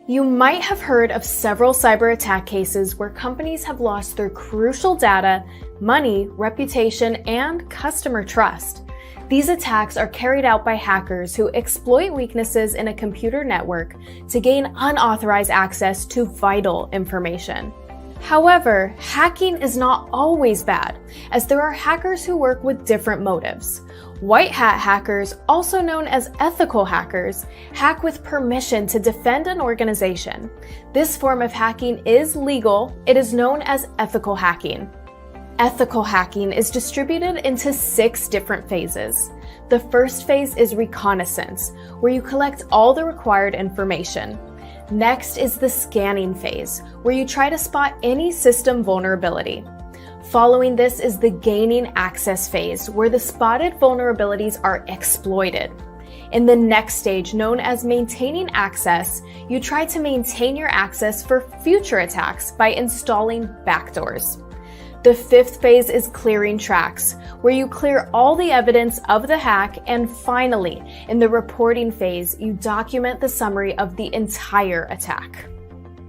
You might have heard of several cyber attack cases where companies have lost their crucial data, money, reputation, and customer trust. These attacks are carried out by hackers who exploit weaknesses in a computer network to gain unauthorized access to vital information. However, hacking is not always bad, as there are hackers who work with different motives. White hat hackers, also known as ethical hackers, hack with permission to defend an organization. This form of hacking is legal. It is known as ethical hacking. Ethical hacking is distributed into 6 different phases. The first phase is Reconnaissance, where you collect all the required information. Next is the scanning phase, where you try to spot any system vulnerability. Following this is the gaining access phase, where the spotted vulnerabilities are exploited. In the next stage, known as maintaining access, you try to maintain your access for future attacks by installing backdoors. The 5th phase is clearing tracks, where you clear all the evidence of the hack, and finally, in the reporting phase, you document the summary of the entire attack.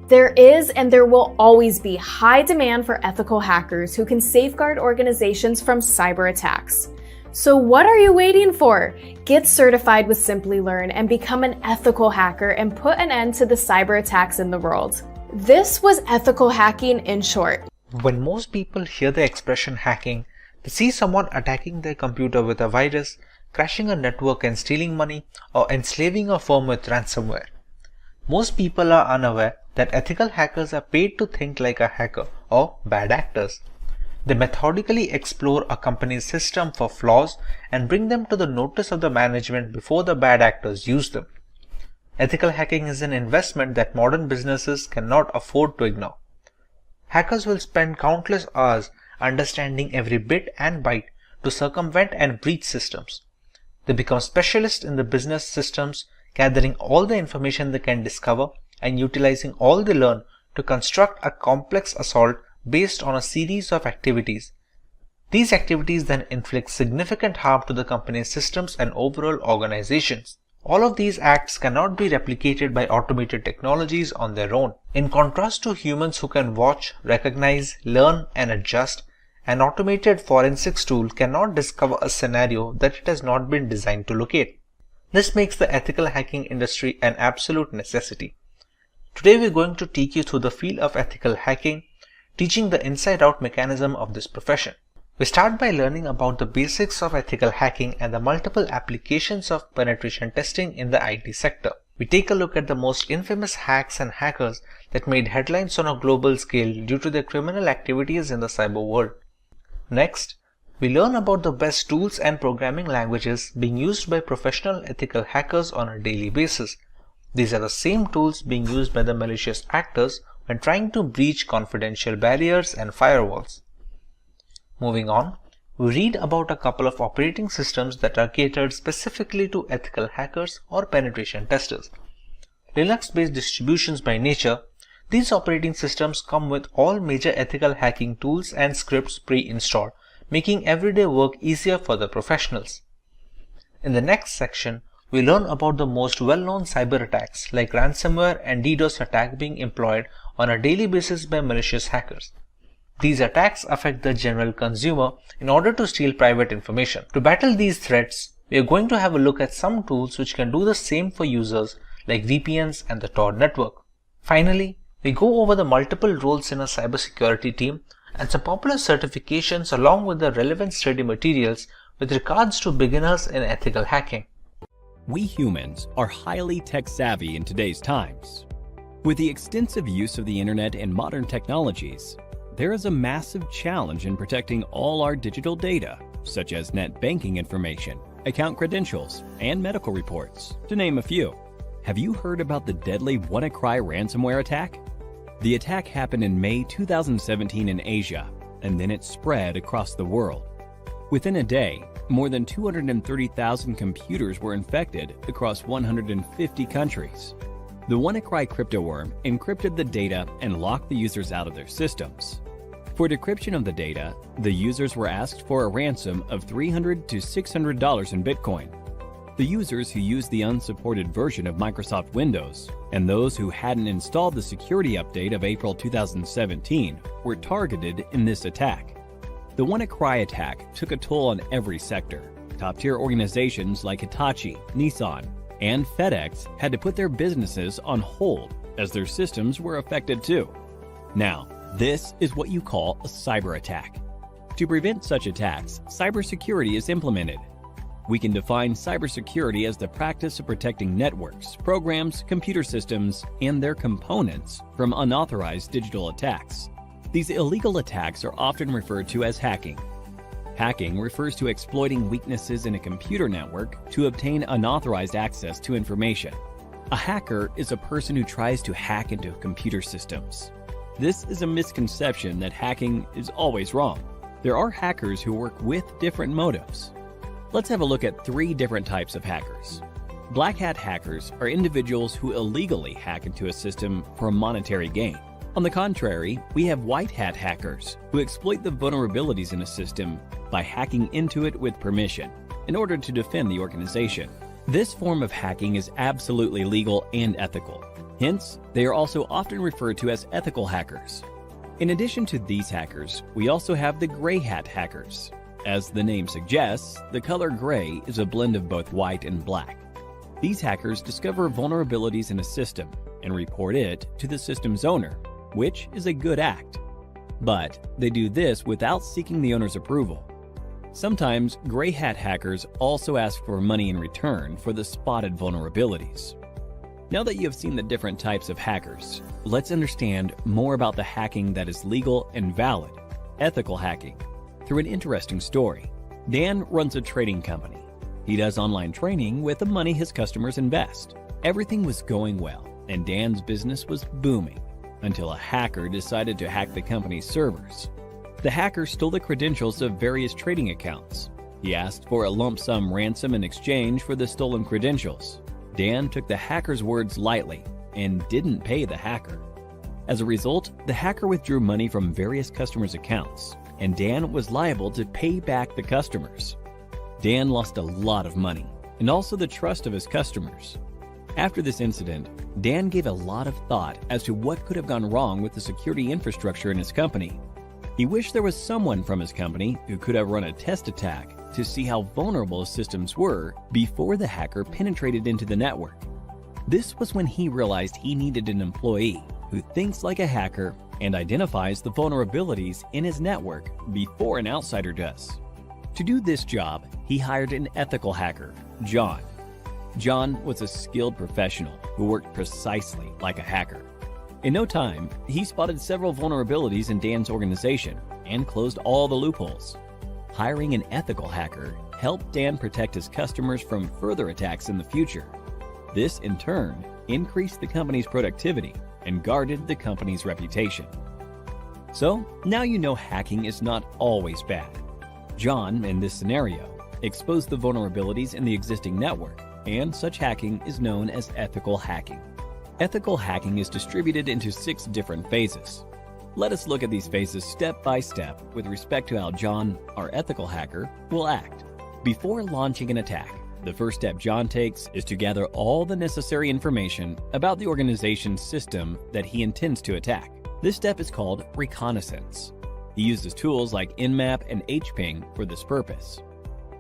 There is and there will always be high demand for ethical hackers who can safeguard organizations from cyber attacks. So what are you waiting for? Get certified with Simplilearn and become an ethical hacker and put an end to the cyber attacks in the world. This was ethical hacking in short. When most people hear the expression hacking, they see someone attacking their computer with a virus, crashing a network and stealing money, or enslaving a firm with ransomware. Most people are unaware that ethical hackers are paid to think like a hacker or bad actors. They methodically explore a company's system for flaws and bring them to the notice of the management before the bad actors use them. Ethical hacking is an investment that modern businesses cannot afford to ignore. Hackers will spend countless hours understanding every bit and byte to circumvent and breach systems. They become specialists in the business systems, gathering all the information they can discover and utilizing all they learn to construct a complex assault based on a series of activities. These activities then inflict significant harm to the company's systems and overall organizations. All of these acts cannot be replicated by automated technologies on their own. In contrast to humans who can watch, recognize, learn, and adjust, an automated forensics tool cannot discover a scenario that it has not been designed to locate. This makes the ethical hacking industry an absolute necessity. Today we're going to take you through the field of ethical hacking, teaching the inside-out mechanism of this profession. We start by learning about the basics of ethical hacking and the multiple applications of penetration testing in the IT sector. We take a look at the most infamous hacks and hackers that made headlines on a global scale due to their criminal activities in the cyber world. Next, we learn about the best tools and programming languages being used by professional ethical hackers on a daily basis. These are the same tools being used by the malicious actors when trying to breach confidential barriers and firewalls. Moving on, we read about a couple of operating systems that are catered specifically to ethical hackers or penetration testers. Linux-based distributions by nature, these operating systems come with all major ethical hacking tools and scripts pre-installed, making everyday work easier for the professionals. In the next section, we learn about the most well-known cyber attacks like ransomware and DDoS attack being employed on a daily basis by malicious hackers. These attacks affect the general consumer in order to steal private information. To battle these threats, we are going to have a look at some tools which can do the same for users like VPNs and the Tor network. Finally, we go over the multiple roles in a cybersecurity team and some popular certifications along with the relevant study materials with regards to beginners in ethical hacking. We humans are highly tech-savvy in today's times. With the extensive use of the internet and modern technologies, there is a massive challenge in protecting all our digital data, such as net banking information, account credentials, and medical reports, to name a few. Have you heard about the deadly WannaCry ransomware attack? The attack happened in May 2017 in Asia, and then it spread across the world. Within a day, more than 230,000 computers were infected across 150 countries. The WannaCry cryptoworm encrypted the data and locked the users out of their systems. For decryption of the data, the users were asked for a ransom of $300 to $600 in Bitcoin. The users who used the unsupported version of Microsoft Windows and those who hadn't installed the security update of April 2017 were targeted in this attack. The WannaCry attack took a toll on every sector. Top-tier organizations like Hitachi, Nissan, and FedEx had to put their businesses on hold as their systems were affected too. Now, this is what you call a cyber attack. To prevent such attacks, cybersecurity is implemented. We can define cybersecurity as the practice of protecting networks, programs, computer systems, and their components from unauthorized digital attacks. These illegal attacks are often referred to as hacking. Hacking refers to exploiting weaknesses in a computer network to obtain unauthorized access to information. A hacker is a person who tries to hack into computer systems. This is a misconception that hacking is always wrong. There are hackers who work with different motives. Let's have a look at 3 different types of hackers. Black hat hackers are individuals who illegally hack into a system for monetary gain. On the contrary, we have white hat hackers who exploit the vulnerabilities in a system by hacking into it with permission in order to defend the organization. This form of hacking is absolutely legal and ethical. Hence, they are also often referred to as ethical hackers. In addition to these hackers, we also have the gray hat hackers. As the name suggests, the color gray is a blend of both white and black. These hackers discover vulnerabilities in a system and report it to the system's owner, which is a good act. But they do this without seeking the owner's approval. Sometimes gray hat hackers also ask for money in return for the spotted vulnerabilities. Now that you have seen the different types of hackers, let's understand more about the hacking that is legal and valid, ethical hacking, through an interesting story. Dan runs a trading company. He does online training with the money his customers invest. Everything was going well, and Dan's business was booming, until a hacker decided to hack the company's servers. The hacker stole the credentials of various trading accounts. He asked for a lump sum ransom in exchange for the stolen credentials. Dan took the hacker's words lightly and didn't pay the hacker. As a result, the hacker withdrew money from various customers' accounts, and Dan was liable to pay back the customers. Dan lost a lot of money, and also the trust of his customers. After this incident, Dan gave a lot of thought as to what could have gone wrong with the security infrastructure in his company. He wished there was someone from his company who could have run a test attack to see how vulnerable his systems were before the hacker penetrated into the network. This was when he realized he needed an employee who thinks like a hacker and identifies the vulnerabilities in his network before an outsider does. To do this job, he hired an ethical hacker, John. John was a skilled professional who worked precisely like a hacker. In no time, he spotted several vulnerabilities in Dan's organization and closed all the loopholes. Hiring an ethical hacker helped Dan protect his customers from further attacks in the future. This, in turn, increased the company's productivity and guarded the company's reputation. So, now you know hacking is not always bad. John, in this scenario, exposed the vulnerabilities in the existing network, and such hacking is known as ethical hacking. Ethical hacking is distributed into 6 different phases. Let us look at these phases step by step with respect to how John, our ethical hacker, will act. Before launching an attack, the first step John takes is to gather all the necessary information about the organization's system that he intends to attack. This step is called Reconnaissance. He uses tools like Nmap and hping for this purpose.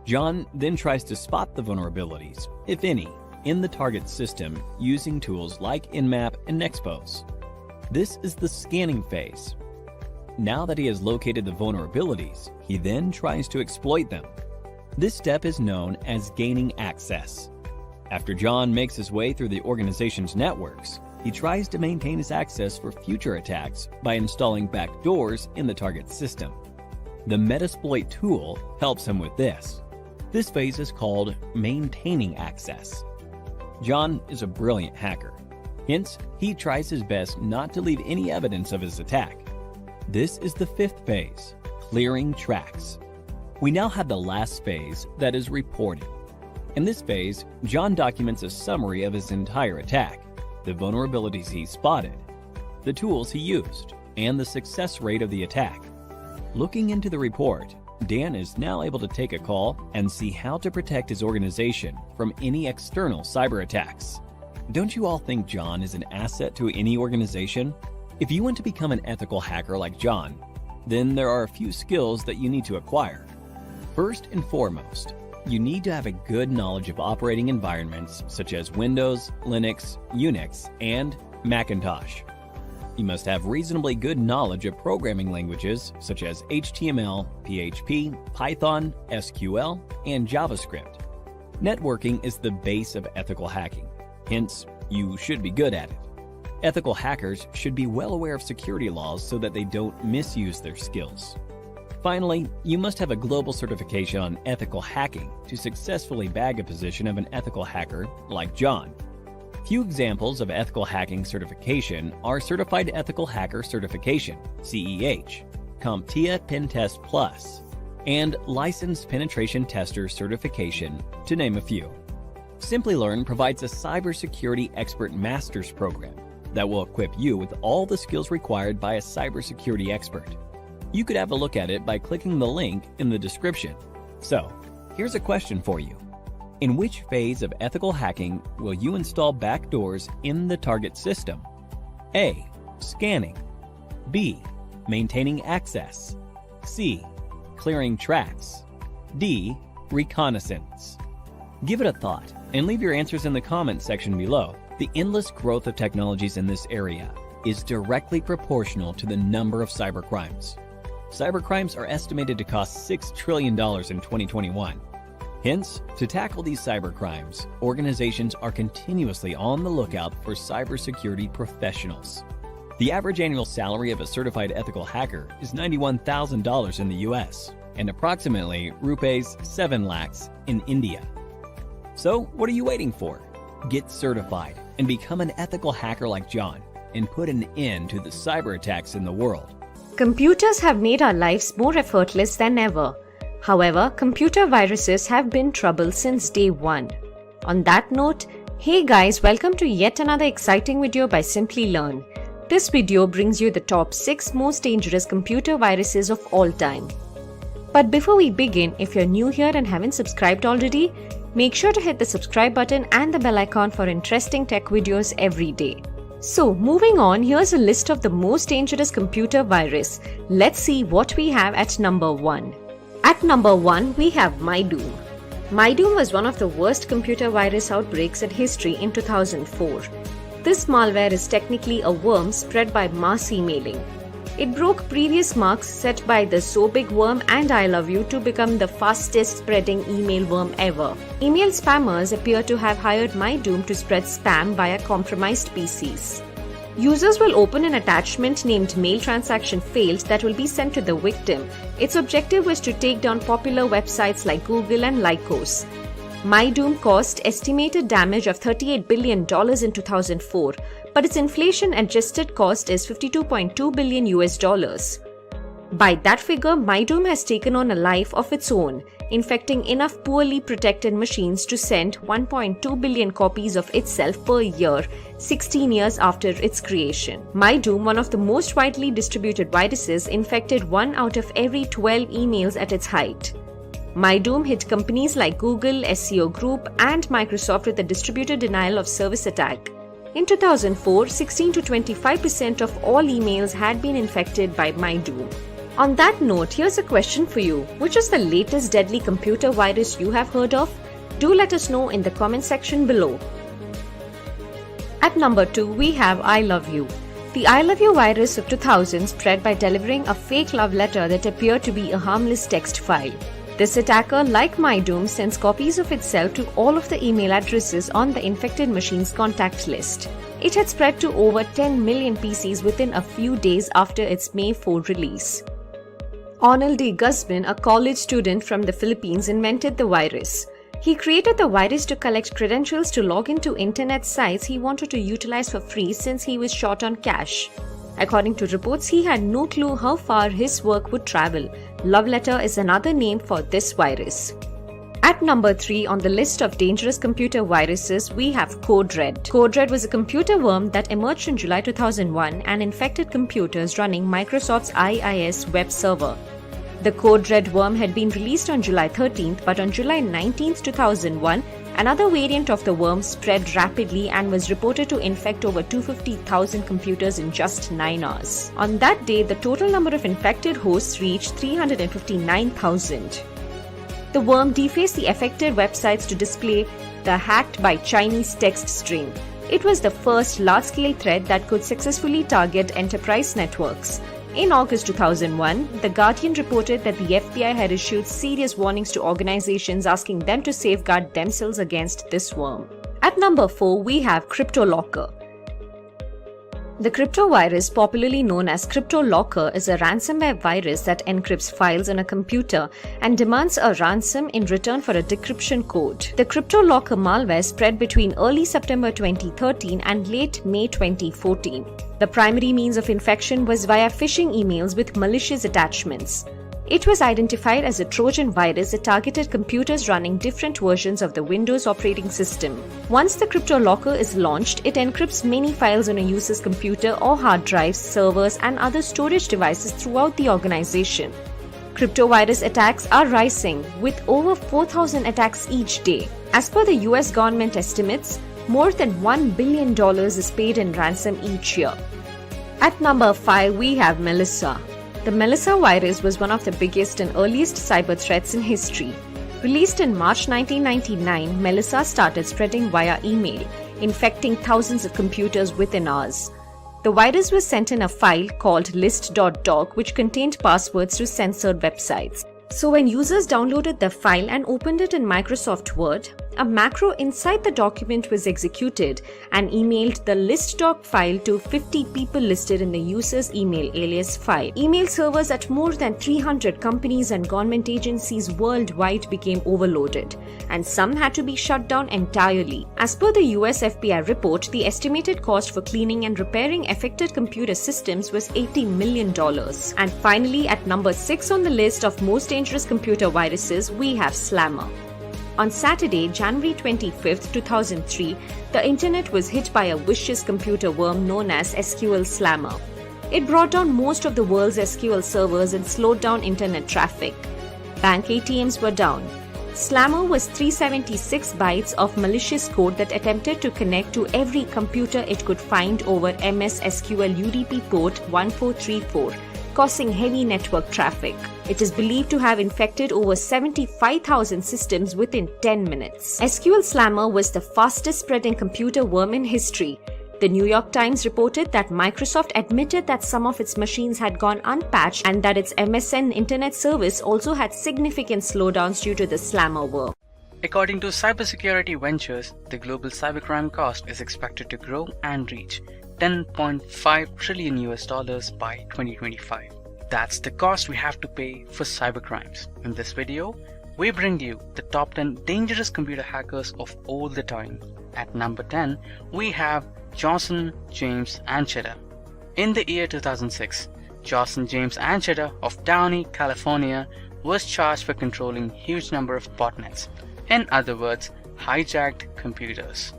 John then tries to spot the vulnerabilities, if any, in the target system using tools like Nmap and Nexpose. This is the scanning phase. Now that he has located the vulnerabilities, he then tries to exploit them. This step is known as gaining access. After John makes his way through the organization's networks, he tries to maintain his access for future attacks by installing backdoors in the target system. The Metasploit tool helps him with this. This phase is called maintaining access. John is a brilliant hacker. Hence, he tries his best not to leave any evidence of his attack. This is the 5th phase, clearing tracks. We now have the last phase, that is reporting. In this phase, John documents a summary of his entire attack, the vulnerabilities he spotted, the tools he used, and the success rate of the attack. Looking into the report, Dan is now able to take a call and see how to protect his organization from any external cyber attacks. Don't you all think John is an asset to any organization? If you want to become an ethical hacker like John, then there are a few skills that you need to acquire. First and foremost, you need to have a good knowledge of operating environments such as Windows, Linux, Unix, and Macintosh. You must have reasonably good knowledge of programming languages such as HTML, PHP, Python, SQL, and JavaScript. Networking is the base of ethical hacking, hence, you should be good at it. Ethical hackers should be well aware of security laws so that they don't misuse their skills. Finally, you must have a global certification on ethical hacking to successfully bag a position of an ethical hacker like John. Few examples of ethical hacking certification are Certified Ethical Hacker Certification, CEH, CompTIA Pentest Plus, and Licensed Penetration Tester Certification, to name a few. Simplilearn provides a cybersecurity expert master's program that will equip you with all the skills required by a cybersecurity expert. You could have a look at it by clicking the link in the description. So, here's a question for you. In which phase of ethical hacking will you install backdoors in the target system? A. Scanning. B. Maintaining access. C. Clearing tracks. D. Reconnaissance. Give it a thought and leave your answers in the comments section below. The endless growth of technologies in this area is directly proportional to the number of cybercrimes. Cybercrimes are estimated to cost $6 trillion in 2021. Hence, to tackle these cybercrimes, organizations are continuously on the lookout for cybersecurity professionals. The average annual salary of a certified ethical hacker is $91,000 in the US and approximately rupees 7 lakhs in India. So, what are you waiting for? Get certified and become an ethical hacker like John and put an end to the cyber attacks in the world. Computers have made our lives more effortless than ever. However, computer viruses have been trouble since day one. On that note, hey guys, welcome to yet another exciting video by Simplilearn. This video brings you the top 6 most dangerous computer viruses of all time. But before we begin, if you're new here and haven't subscribed already, make sure to hit the subscribe button and the bell icon for interesting tech videos every day. So moving on, here's a list of the most dangerous computer virus. Let's see what we have at number 1. At number 1, we have MyDoom. MyDoom was one of the worst computer virus outbreaks in history in 2004. This malware is technically a worm spread by mass emailing. It broke previous marks set by the So Big Worm and I Love You to become the fastest spreading email worm ever. Email spammers appear to have hired MyDoom to spread spam via compromised PCs. Users will open an attachment named Mail Transaction Failed that will be sent to the victim. Its objective was to take down popular websites like Google and Lycos. MyDoom caused estimated damage of $38 billion in 2004, but its inflation-adjusted cost is $52.2 billion US. By that figure, MyDoom has taken on a life of its own, infecting enough poorly protected machines to send 1.2 billion copies of itself per year, 16 years after its creation. MyDoom, one of the most widely distributed viruses, infected 1 out of every 12 emails at its height. MyDoom hit companies like Google, SEO Group, and Microsoft with a distributed denial of service attack. In 2004, 16 to 25% of all emails had been infected by MyDoom. On that note, here's a question for you. Which is the latest deadly computer virus you have heard of? Do let us know in the comment section below. At number 2, we have I Love You. The I Love You virus of 2000 spread by delivering a fake love letter that appeared to be a harmless text file. This attacker, like MyDoom, sends copies of itself to all of the email addresses on the infected machine's contact list. It had spread to over 10 million PCs within a few days after its May 4 release. Arnold D. Guzman, a college student from the Philippines, invented the virus. He created the virus to collect credentials to log into internet sites he wanted to utilize for free since he was short on cash. According to reports, he had no clue how far his work would travel. Love letter is another name for this virus. At number 3 on the list of dangerous computer viruses, we have CodeRed. CodeRed was a computer worm that emerged in July 2001 and infected computers running Microsoft's IIS web server. The code red worm had been released on July 13th, but on July 19th, 2001, another variant of the worm spread rapidly and was reported to infect over 250,000 computers in just 9 hours. On that day, the total number of infected hosts reached 359,000. The worm defaced the affected websites to display the hacked by Chinese text string. It was the first large-scale threat that could successfully target enterprise networks. In August 2001, The Guardian reported that the FBI had issued serious warnings to organizations asking them to safeguard themselves against this worm. At number 4, we have Cryptolocker. The cryptovirus, popularly known as Cryptolocker, is a ransomware virus that encrypts files on a computer and demands a ransom in return for a decryption code. The Cryptolocker malware spread between early September 2013 and late May 2014. The primary means of infection was via phishing emails with malicious attachments. It was identified as a Trojan virus that targeted computers running different versions of the Windows operating system. Once the Cryptolocker is launched, it encrypts many files on a user's computer or hard drives, servers, and other storage devices throughout the organization. Cryptovirus attacks are rising, with over 4,000 attacks each day. As per the US government estimates, more than $1 billion is paid in ransom each year. At number 5, we have Melissa. The Melissa virus was one of the biggest and earliest cyber threats in history. Released in March 1999, Melissa started spreading via email, infecting thousands of computers within hours. The virus was sent in a file called list.doc, which contained passwords to censored websites. So when users downloaded the file and opened it in Microsoft Word, a macro inside the document was executed and emailed the list.doc file to 50 people listed in the user's email alias file. Email servers at more than 300 companies and government agencies worldwide became overloaded, and some had to be shut down entirely. As per the US FBI report, the estimated cost for cleaning and repairing affected computer systems was $80 million. And finally, at number 6 on the list of most dangerous computer viruses, we have Slammer. On Saturday, January 25, 2003, the internet was hit by a vicious computer worm known as SQL Slammer. It brought down most of the world's SQL servers and slowed down internet traffic. Bank ATMs were down. Slammer was 376 bytes of malicious code that attempted to connect to every computer it could find over MS SQL UDP port 1434. Causing heavy network traffic. It is believed to have infected over 75,000 systems within 10 minutes. SQL Slammer was the fastest spreading computer worm in history. The New York Times reported that Microsoft admitted that some of its machines had gone unpatched and that its MSN internet service also had significant slowdowns due to the Slammer worm. According to Cybersecurity Ventures, the global cybercrime cost is expected to grow and reach $10.5 trillion by 2025. That's the cost we have to pay for cybercrimes. In this video, we bring you the top 10 dangerous computer hackers of all the time. At number 10, we have Johnson James Ancheta. In the year 2006, Johnson James Ancheta of Downey, California, was charged for controlling huge number of botnets. In other words, hijacked computers.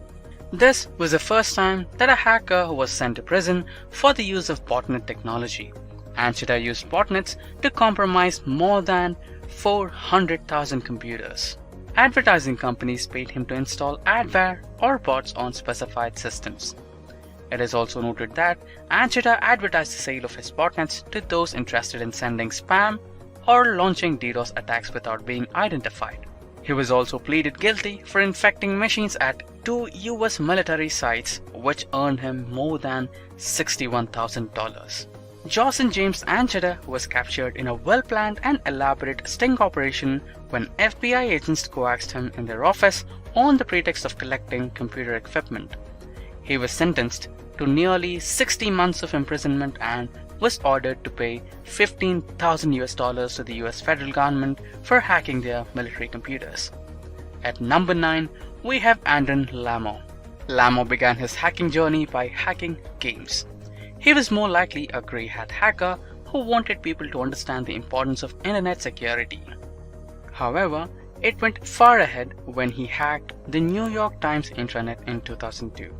This was the first time that a hacker was sent to prison for the use of botnet technology. Ancheta used botnets to compromise more than 400,000 computers. Advertising companies paid him to install adware or bots on specified systems. It is also noted that Ancheta advertised the sale of his botnets to those interested in sending spam or launching DDoS attacks without being identified. He was also pleaded guilty for infecting machines at 2 US military sites, which earned him more than $61,000. Johnson James Ancheta was captured in a well-planned and elaborate sting operation when FBI agents coaxed him in their office on the pretext of collecting computer equipment. He was sentenced to nearly 60 months of imprisonment and was ordered to pay $15,000 to the US federal government for hacking their military computers. At number 9, we have Andron Lamo. Lamo began his hacking journey by hacking games. He was more likely a grey hat hacker who wanted people to understand the importance of internet security. However, it went far ahead when he hacked the New York Times intranet in 2002.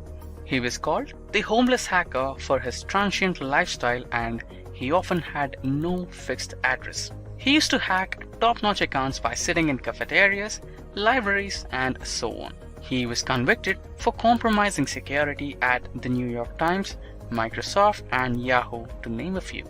He was called the homeless hacker for his transient lifestyle, and he often had no fixed address. He used to hack top-notch accounts by sitting in cafeterias, libraries, and so on. He was convicted for compromising security at the New York Times, Microsoft, and Yahoo, to name a few.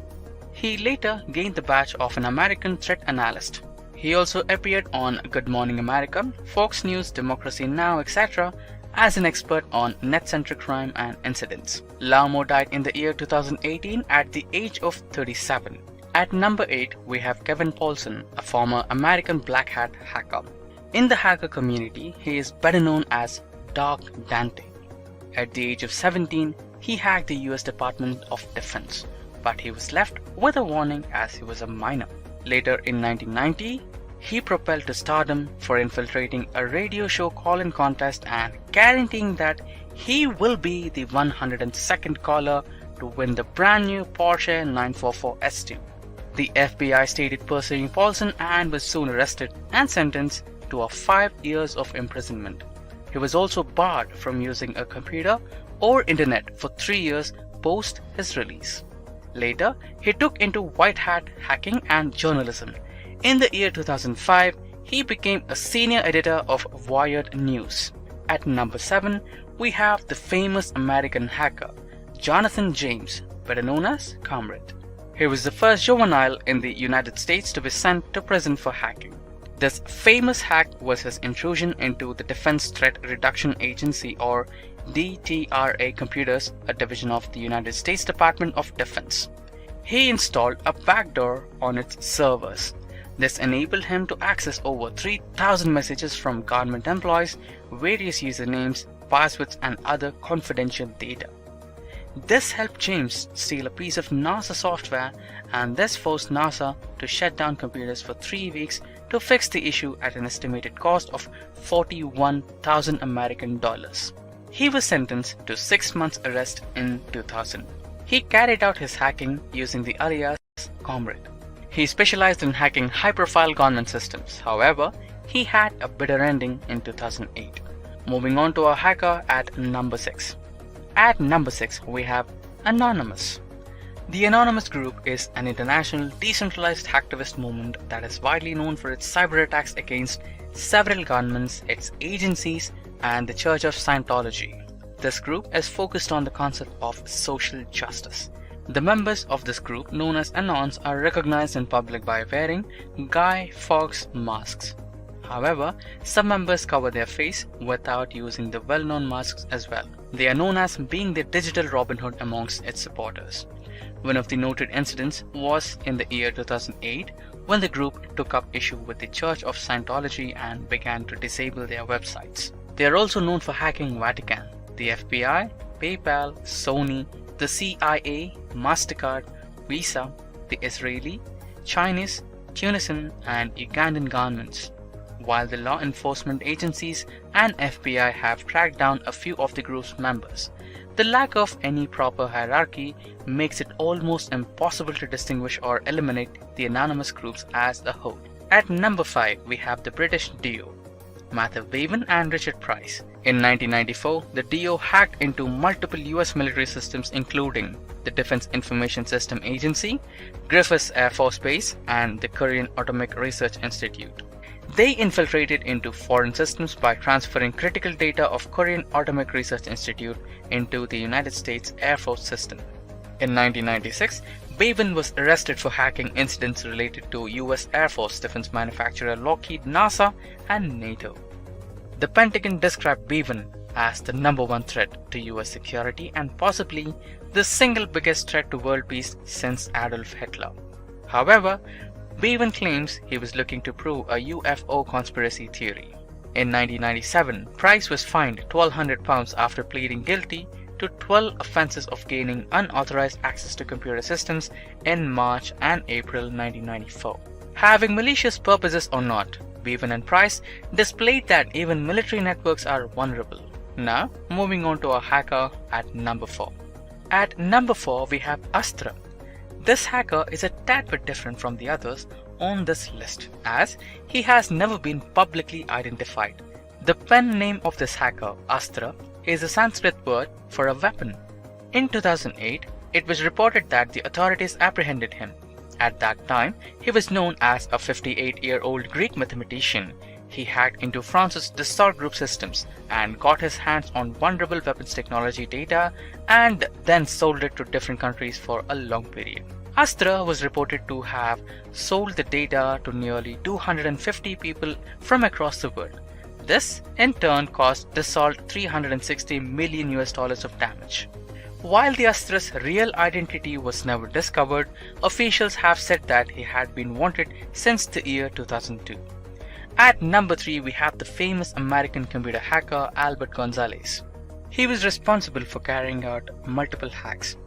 He later gained the badge of an American threat analyst. He also appeared on Good Morning America, Fox News, Democracy Now!, etc. as an expert on net-centric crime and incidents. Laumo died in the year 2018 at the age of 37. At number 8, we have Kevin Paulson, a former American black hat hacker. In the hacker community, he is better known as Dark Dante. At the age of 17, he hacked the US Department of Defense, but he was left with a warning as he was a minor. Later in 1990, he propelled to stardom for infiltrating a radio show call-in contest and guaranteeing that he will be the 102nd caller to win the brand new Porsche 944 S2. The FBI started pursuing Paulson and was soon arrested and sentenced to 5 years of imprisonment. He was also barred from using a computer or internet for 3 years post his release. Later, he took into white hat hacking and journalism. In the year 2005, he became a senior editor of Wired News. At number 7, we have the famous American hacker, Jonathan James, better known as Comrade. He was the first juvenile in the United States to be sent to prison for hacking. This famous hack was his intrusion into the Defense Threat Reduction Agency, or DTRA computers, a division of the United States Department of Defense. He installed a backdoor on its servers. This enabled him to access over 3,000 messages from government employees, various usernames, passwords, and other confidential data. This helped James steal a piece of NASA software, and this forced NASA to shut down computers for 3 weeks to fix the issue at an estimated cost of $41,000 American dollars. He was sentenced to 6 months arrest in 2000. He carried out his hacking using the alias Comrade. He specialized in hacking high-profile government systems. However, he had a bitter ending in 2008. Moving on to our hacker at number 6. At number 6, we have Anonymous. The Anonymous Group is an international decentralized hacktivist movement that is widely known for its cyber attacks against several governments, its agencies, and the Church of Scientology. This group is focused on the concept of social justice. The members of this group, known as Anons, are recognized in public by wearing Guy Fawkes masks. However, some members cover their face without using the well-known masks as well. They are known as being the digital Robin Hood amongst its supporters. One of the noted incidents was in the year 2008 when the group took up issue with the Church of Scientology and began to disable their websites. They are also known for hacking Vatican, the FBI, PayPal, Sony, the CIA, MasterCard, Visa, the Israeli, Chinese, Tunisian, and Ugandan governments. While the law enforcement agencies and FBI have tracked down a few of the group's members, the lack of any proper hierarchy makes it almost impossible to distinguish or eliminate the anonymous groups as a whole. At number 5, we have the British DO, Matthew Bevan and Richard Price. In 1994, the DO hacked into multiple US military systems including the Defense Information System Agency, Griffiths Air Force Base, and the Korean Atomic Research Institute. They infiltrated into foreign systems by transferring critical data of Korean Atomic Research Institute into the United States Air Force system. In 1996, Bevan was arrested for hacking incidents related to US Air Force defense manufacturer Lockheed, NASA, and NATO. The Pentagon described Bevan as the #1 threat to US security and possibly the single biggest threat to world peace since Adolf Hitler. However, Bevan claims he was looking to prove a UFO conspiracy theory. In 1997, Price was fined £1,200 after pleading guilty to 12 offenses of gaining unauthorized access to computer systems in March and April 1994. Having malicious purposes or not, Bevan and Price displayed that even military networks are vulnerable. Now, moving on to our hacker at number 4. At number 4, we have Astra. This hacker is a tad bit different from the others on this list, as he has never been publicly identified. The pen name of this hacker, Astra, is a Sanskrit word for a weapon. In 2008, it was reported that the authorities apprehended him. At that time, he was known as a 58-year-old Greek mathematician. He hacked into France's Dassault Group systems and got his hands on vulnerable weapons technology data and then sold it to different countries for a long period. Astra was reported to have sold the data to nearly 250 people from across the world. This, in turn, cost Dassault $360 million of damage. While the Astra's real identity was never discovered, officials have said that he had been wanted since the year 2002. At number 3, we have the famous American computer hacker Albert Gonzalez. He was responsible for carrying out multiple hacks.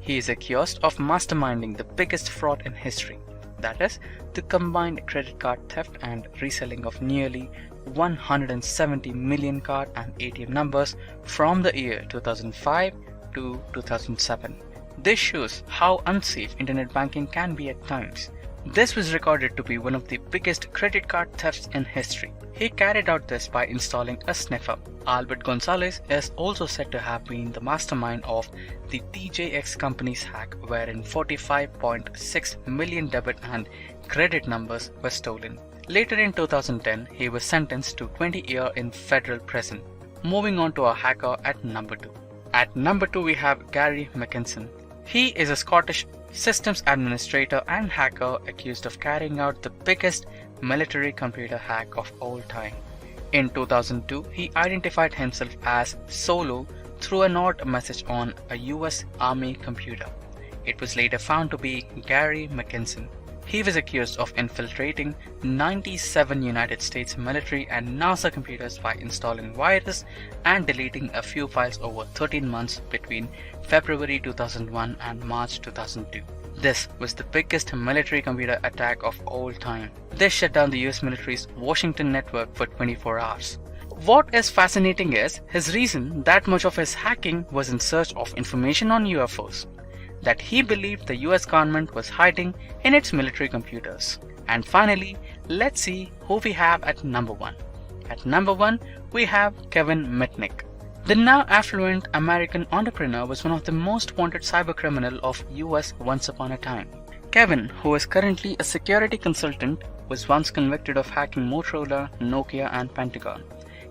He is accused of masterminding the biggest fraud in history, that is, the combined credit card theft and reselling of nearly 170 million card and ATM numbers from the year 2005 to 2007. This shows how unsafe internet banking can be at times. This was recorded to be one of the biggest credit card thefts in history. He carried out this by installing a sniffer. Albert Gonzalez is also said to have been the mastermind of the TJX company's hack, wherein 45.6 million debit and credit numbers were stolen. Later in 2010, he was sentenced to 20 years in federal prison. Moving on to our hacker at number 2. At number 2, we have Gary McKinson. He is a Scottish systems administrator and hacker accused of carrying out the biggest military computer hack of all time. In 2002, he identified himself as Solo through an odd message on a US Army computer. It was later found to be Gary McKinson. He was accused of infiltrating 97 United States military and NASA computers by installing virus and deleting a few files over 13 months between February 2001 and March 2002. This was the biggest military computer attack of all time. This shut down the US military's Washington network for 24 hours. What is fascinating is his reason that much of his hacking was in search of information on UFOs that he believed the US government was hiding in its military computers. And finally, let's see who we have at number 1. At number 1, we have Kevin Mitnick. The now affluent American entrepreneur was one of the most wanted cybercriminal of US once upon a time. Kevin, who is currently a security consultant, was once convicted of hacking Motorola, Nokia and Pentagon.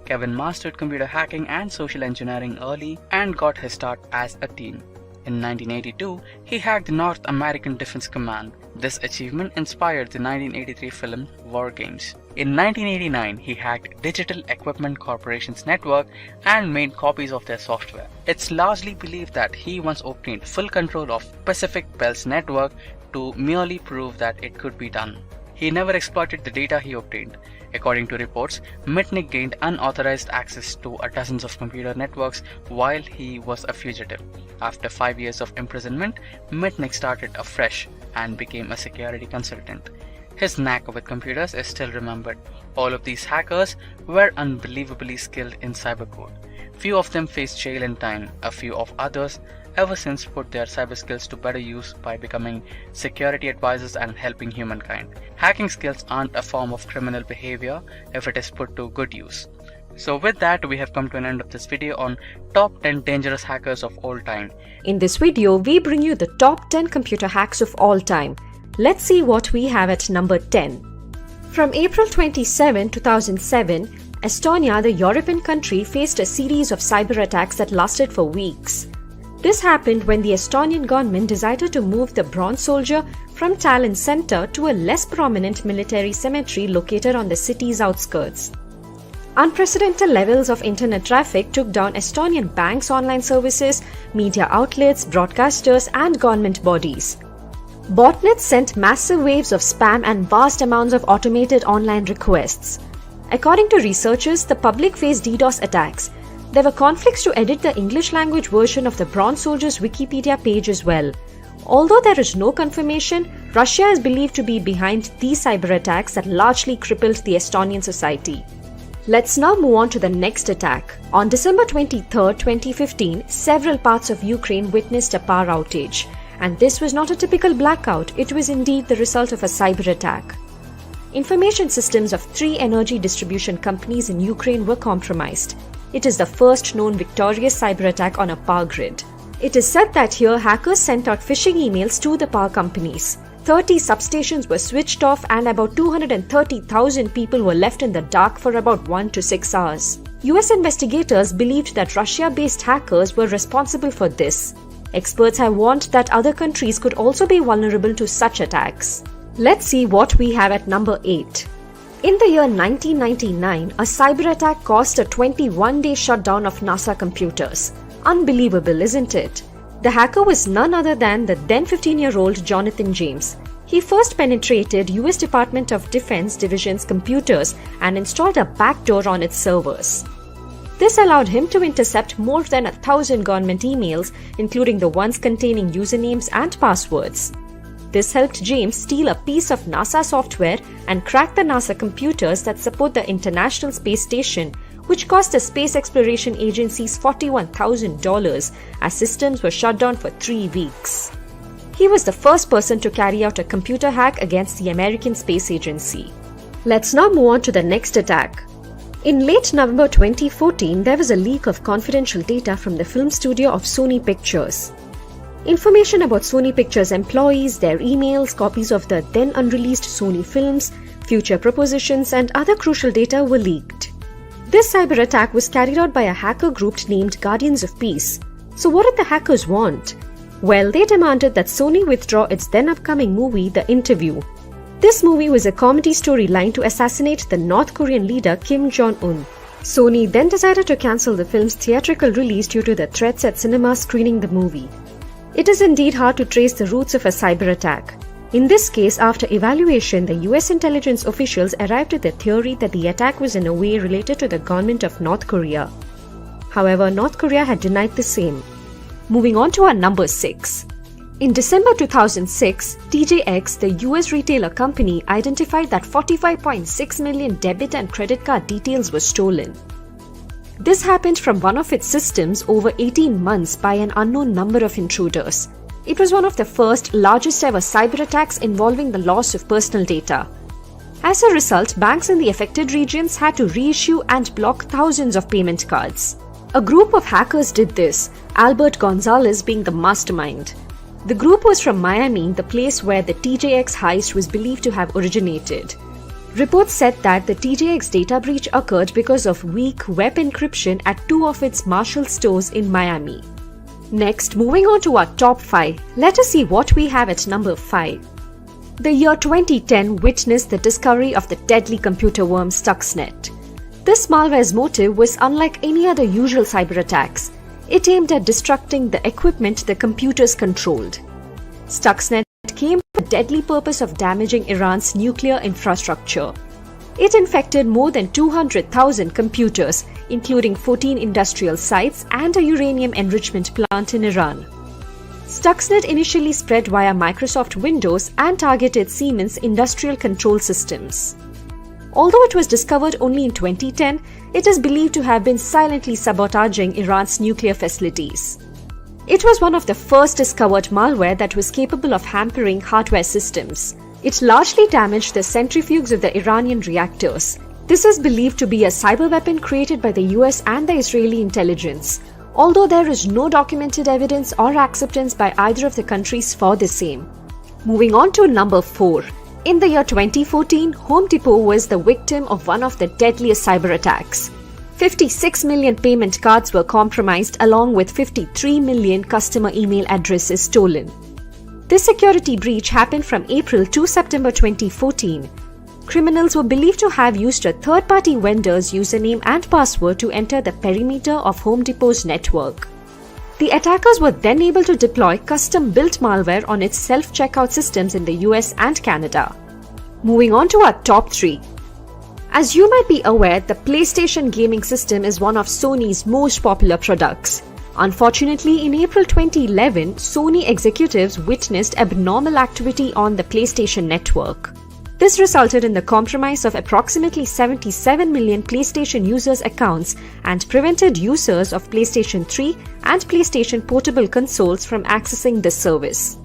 Kevin mastered computer hacking and social engineering early and got his start as a teen. In 1982, he hacked the North American Defense Command. This achievement inspired the 1983 film War Games. In 1989, he hacked Digital Equipment Corporation's network and made copies of their software. It's largely believed that he once obtained full control of Pacific Bell's network to merely prove that it could be done. He never exploited the data he obtained. According to reports, Mitnick gained unauthorized access to dozens of computer networks while he was a fugitive. After 5 years of imprisonment, Mitnick started afresh and became a security consultant. His knack with computers is still remembered. All of these hackers were unbelievably skilled in cybercode. Few of them faced jail and time. A few of others ever since put their cyber skills to better use by becoming security advisors and helping humankind. Hacking skills aren't a form of criminal behavior if it is put to good use. So with that, we have come to an end of this video on top 10 dangerous hackers of all time. In this video, we bring you the top 10 computer hacks of all time. Let's see what we have at number 10. From April 27, 2007, Estonia, the European country, faced a series of cyber attacks that lasted for weeks. This happened when the Estonian government decided to move the bronze soldier from Tallinn center to a less prominent military cemetery located on the city's outskirts. Unprecedented levels of internet traffic took down Estonian banks' online services, media outlets, broadcasters, and government bodies. Botnets sent massive waves of spam and vast amounts of automated online requests. According to researchers, the public faced DDoS attacks. There were conflicts to edit the English language version of the Bronze Soldier's Wikipedia page as well. Although there is no confirmation, Russia is believed to be behind these cyber attacks that largely crippled the Estonian society. Let's now move on to the next attack. On December 23, 2015, several parts of Ukraine witnessed a power outage. And this was not a typical blackout, it was indeed the result of a cyber attack. Information systems of 3 energy distribution companies in Ukraine were compromised. It is the first known victorious cyber attack on a power grid. It is said that here hackers sent out phishing emails to the power companies. 30 substations were switched off and about 230,000 people were left in the dark for about 1 to 6 hours. US investigators believed that Russia-based hackers were responsible for this. Experts have warned that other countries could also be vulnerable to such attacks. Let's see what we have at number 8. In the year 1999, a cyber attack caused a 21-day shutdown of NASA computers. Unbelievable, isn't it? The hacker was none other than the then 15-year-old Jonathan James. He first penetrated US Department of Defense Division's computers and installed a backdoor on its servers. This allowed him to intercept more than 1,000 government emails, including the ones containing usernames and passwords. This helped James steal a piece of NASA software and crack the NASA computers that support the International Space Station, which cost the space exploration agencies $41,000 as systems were shut down for 3 weeks. He was the first person to carry out a computer hack against the American Space Agency. Let's now move on to the next attack. In late November 2014, there was a leak of confidential data from the film studio of Sony Pictures. Information about Sony Pictures employees, their emails, copies of the then unreleased Sony films, future propositions, and other crucial data were leaked. This cyber attack was carried out by a hacker group named Guardians of Peace. So what did the hackers want? Well, they demanded that Sony withdraw its then upcoming movie, The Interview. This movie was a comedy storyline to assassinate the North Korean leader Kim Jong-un. Sony then decided to cancel the film's theatrical release due to the threats at cinemas screening the movie. It is indeed hard to trace the roots of a cyber attack. In this case, after evaluation, the US intelligence officials arrived at the theory that the attack was in a way related to the government of North Korea. However, North Korea had denied the same. Moving on to our number 6. In December 2006, TJX, the US retailer company, identified that 45.6 million debit and credit card details were stolen. This happened from one of its systems over 18 months by an unknown number of intruders. It was one of the first, largest ever cyber attacks involving the loss of personal data. As a result, banks in the affected regions had to reissue and block thousands of payment cards. A group of hackers did this, Albert Gonzalez being the mastermind. The group was from Miami, the place where the TJX heist was believed to have originated. Reports said that the TJX data breach occurred because of weak web encryption at 2 of its Marshall stores in Miami. Next, moving on to our top 5, let us see what we have at number 5. The year 2010 witnessed the discovery of the deadly computer worm Stuxnet. This malware's motive was unlike any other usual cyber attacks. It aimed at destructing the equipment the computers controlled. Stuxnet came with the deadly purpose of damaging Iran's nuclear infrastructure. It infected more than 200,000 computers, including 14 industrial sites and a uranium enrichment plant in Iran. Stuxnet initially spread via Microsoft Windows and targeted Siemens industrial control systems. Although it was discovered only in 2010, it is believed to have been silently sabotaging Iran's nuclear facilities. It was one of the first discovered malware that was capable of hampering hardware systems. It largely damaged the centrifuges of the Iranian reactors. This is believed to be a cyber weapon created by the US and the Israeli intelligence, although there is no documented evidence or acceptance by either of the countries for the same. Moving on to number 4. In the year 2014, Home Depot was the victim of one of the deadliest cyber attacks. 56 million payment cards were compromised along with 53 million customer email addresses stolen. This security breach happened from April to September 2014. Criminals were believed to have used a third-party vendor's username and password to enter the perimeter of Home Depot's network. The attackers were then able to deploy custom-built malware on its self-checkout systems in the US and Canada. Moving on to our top 3. As you might be aware, the PlayStation gaming system is one of Sony's most popular products. Unfortunately, in April 2011, Sony executives witnessed abnormal activity on the PlayStation network. This resulted in the compromise of approximately 77 million PlayStation users' accounts and prevented users of PlayStation 3 and PlayStation Portable consoles from accessing this service.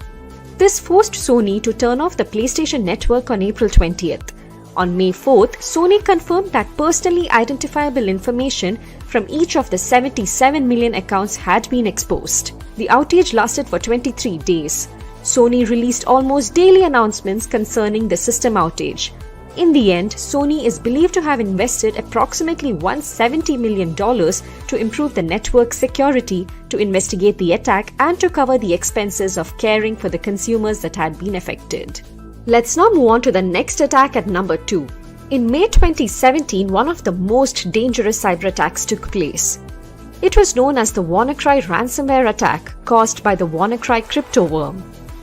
This forced Sony to turn off the PlayStation network on April 20th. On May 4th, Sony confirmed that personally identifiable information from each of the 77 million accounts had been exposed. The outage lasted for 23 days. Sony released almost daily announcements concerning the system outage. In the end, Sony is believed to have invested approximately $170 million to improve the network security, to investigate the attack, and to cover the expenses of caring for the consumers that had been affected. Let's now move on to the next attack at number 2. In May 2017, one of the most dangerous cyber attacks took place. It was known as the WannaCry ransomware attack caused by the WannaCry crypto worm.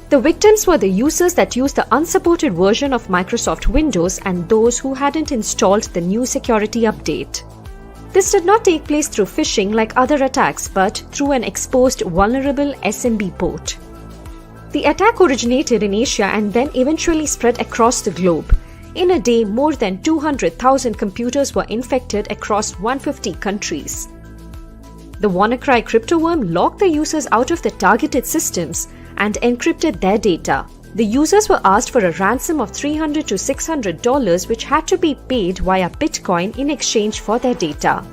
The victims were the users that used the unsupported version of Microsoft Windows and those who hadn't installed the new security update. This did not take place through phishing like other attacks, but through an exposed vulnerable SMB port. The attack originated in Asia and then eventually spread across the globe. In a day, more than 200,000 computers were infected across 150 countries. The WannaCry crypto worm locked the users out of the targeted systems and encrypted their data. The users were asked for a ransom of $300 to $600, which had to be paid via Bitcoin in exchange for their data.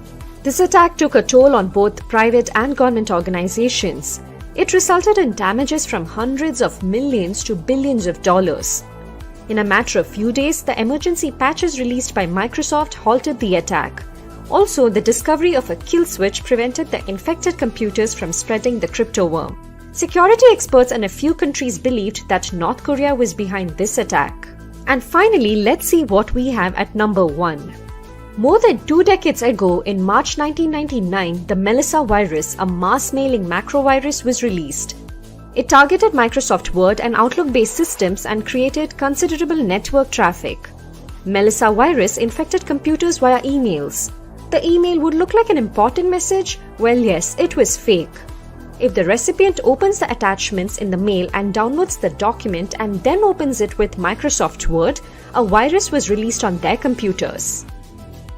This attack took a toll on both private and government organizations. It resulted in damages from hundreds of millions to billions of dollars. In a matter of few days, the emergency patches released by Microsoft halted the attack. Also, the discovery of a kill switch prevented the infected computers from spreading the crypto worm. Security experts in a few countries believed that North Korea was behind this attack. And finally, let's see what we have at number 1. More than 2 decades ago, in March 1999, the Melissa virus, a mass-mailing macrovirus, was released. It targeted Microsoft Word and Outlook-based systems and created considerable network traffic. Melissa virus infected computers via emails. The email would look like an important message? Well, yes, it was fake. If the recipient opens the attachments in the mail and downloads the document and then opens it with Microsoft Word, a virus was released on their computers.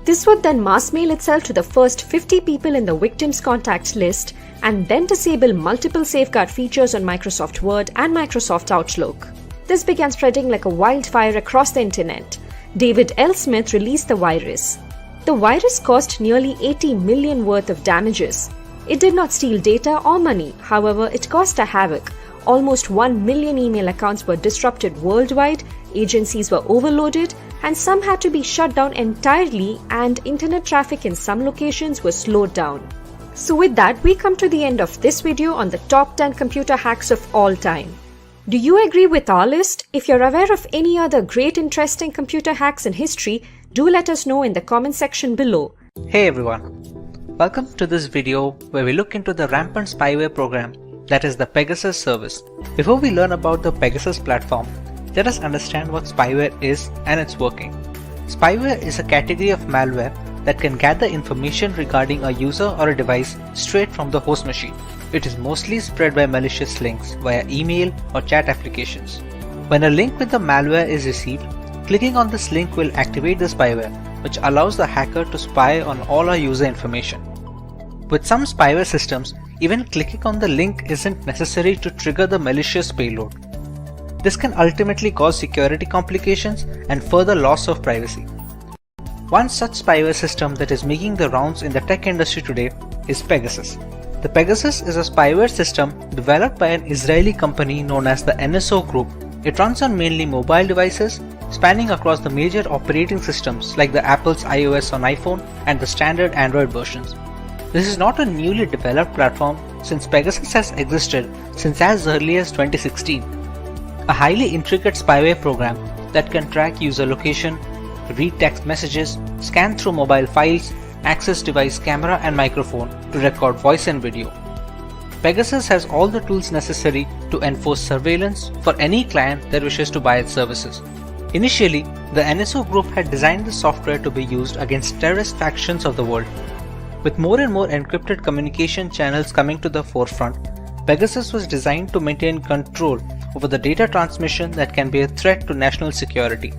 This would then mass mail itself to the first 50 people in the victim's contact list and then disable multiple safeguard features on Microsoft Word and Microsoft Outlook. This began spreading like a wildfire across the internet. David L. Smith released the virus. The virus caused nearly $80 million worth of damages. It did not steal data or money, however, it caused a havoc. Almost 1 million email accounts were disrupted worldwide, agencies were overloaded, and some had to be shut down entirely, and internet traffic in some locations was slowed down. So with that, we come to the end of this video on the top 10 computer hacks of all time. Do you agree with our list? If you're aware of any other great interesting computer hacks in history, do let us know in the comment section below. Hey everyone! Welcome to this video where we look into the rampant spyware program that is the Pegasus service. Before we learn about the Pegasus platform, let us understand what spyware is and its working. Spyware is a category of malware that can gather information regarding a user or a device straight from the host machine. It is mostly spread by malicious links via email or chat applications. When a link with the malware is received, clicking on this link will activate the spyware, which allows the hacker to spy on all our user information. With some spyware systems, even clicking on the link isn't necessary to trigger the malicious payload. This can ultimately cause security complications and further loss of privacy. One such spyware system that is making the rounds in the tech industry today is Pegasus. The Pegasus is a spyware system developed by an Israeli company known as the NSO Group. It runs on mainly mobile devices, spanning across the major operating systems like the Apple's iOS on iPhone and the standard Android versions. This is not a newly developed platform since Pegasus has existed since as early as 2016. A highly intricate spyware program that can track user location, read text messages, scan through mobile files, access device camera and microphone to record voice and video. Pegasus has all the tools necessary to enforce surveillance for any client that wishes to buy its services. Initially, the NSO Group had designed the software to be used against terrorist factions of the world. With more and more encrypted communication channels coming to the forefront, Pegasus was designed to maintain control over the data transmission that can be a threat to national security.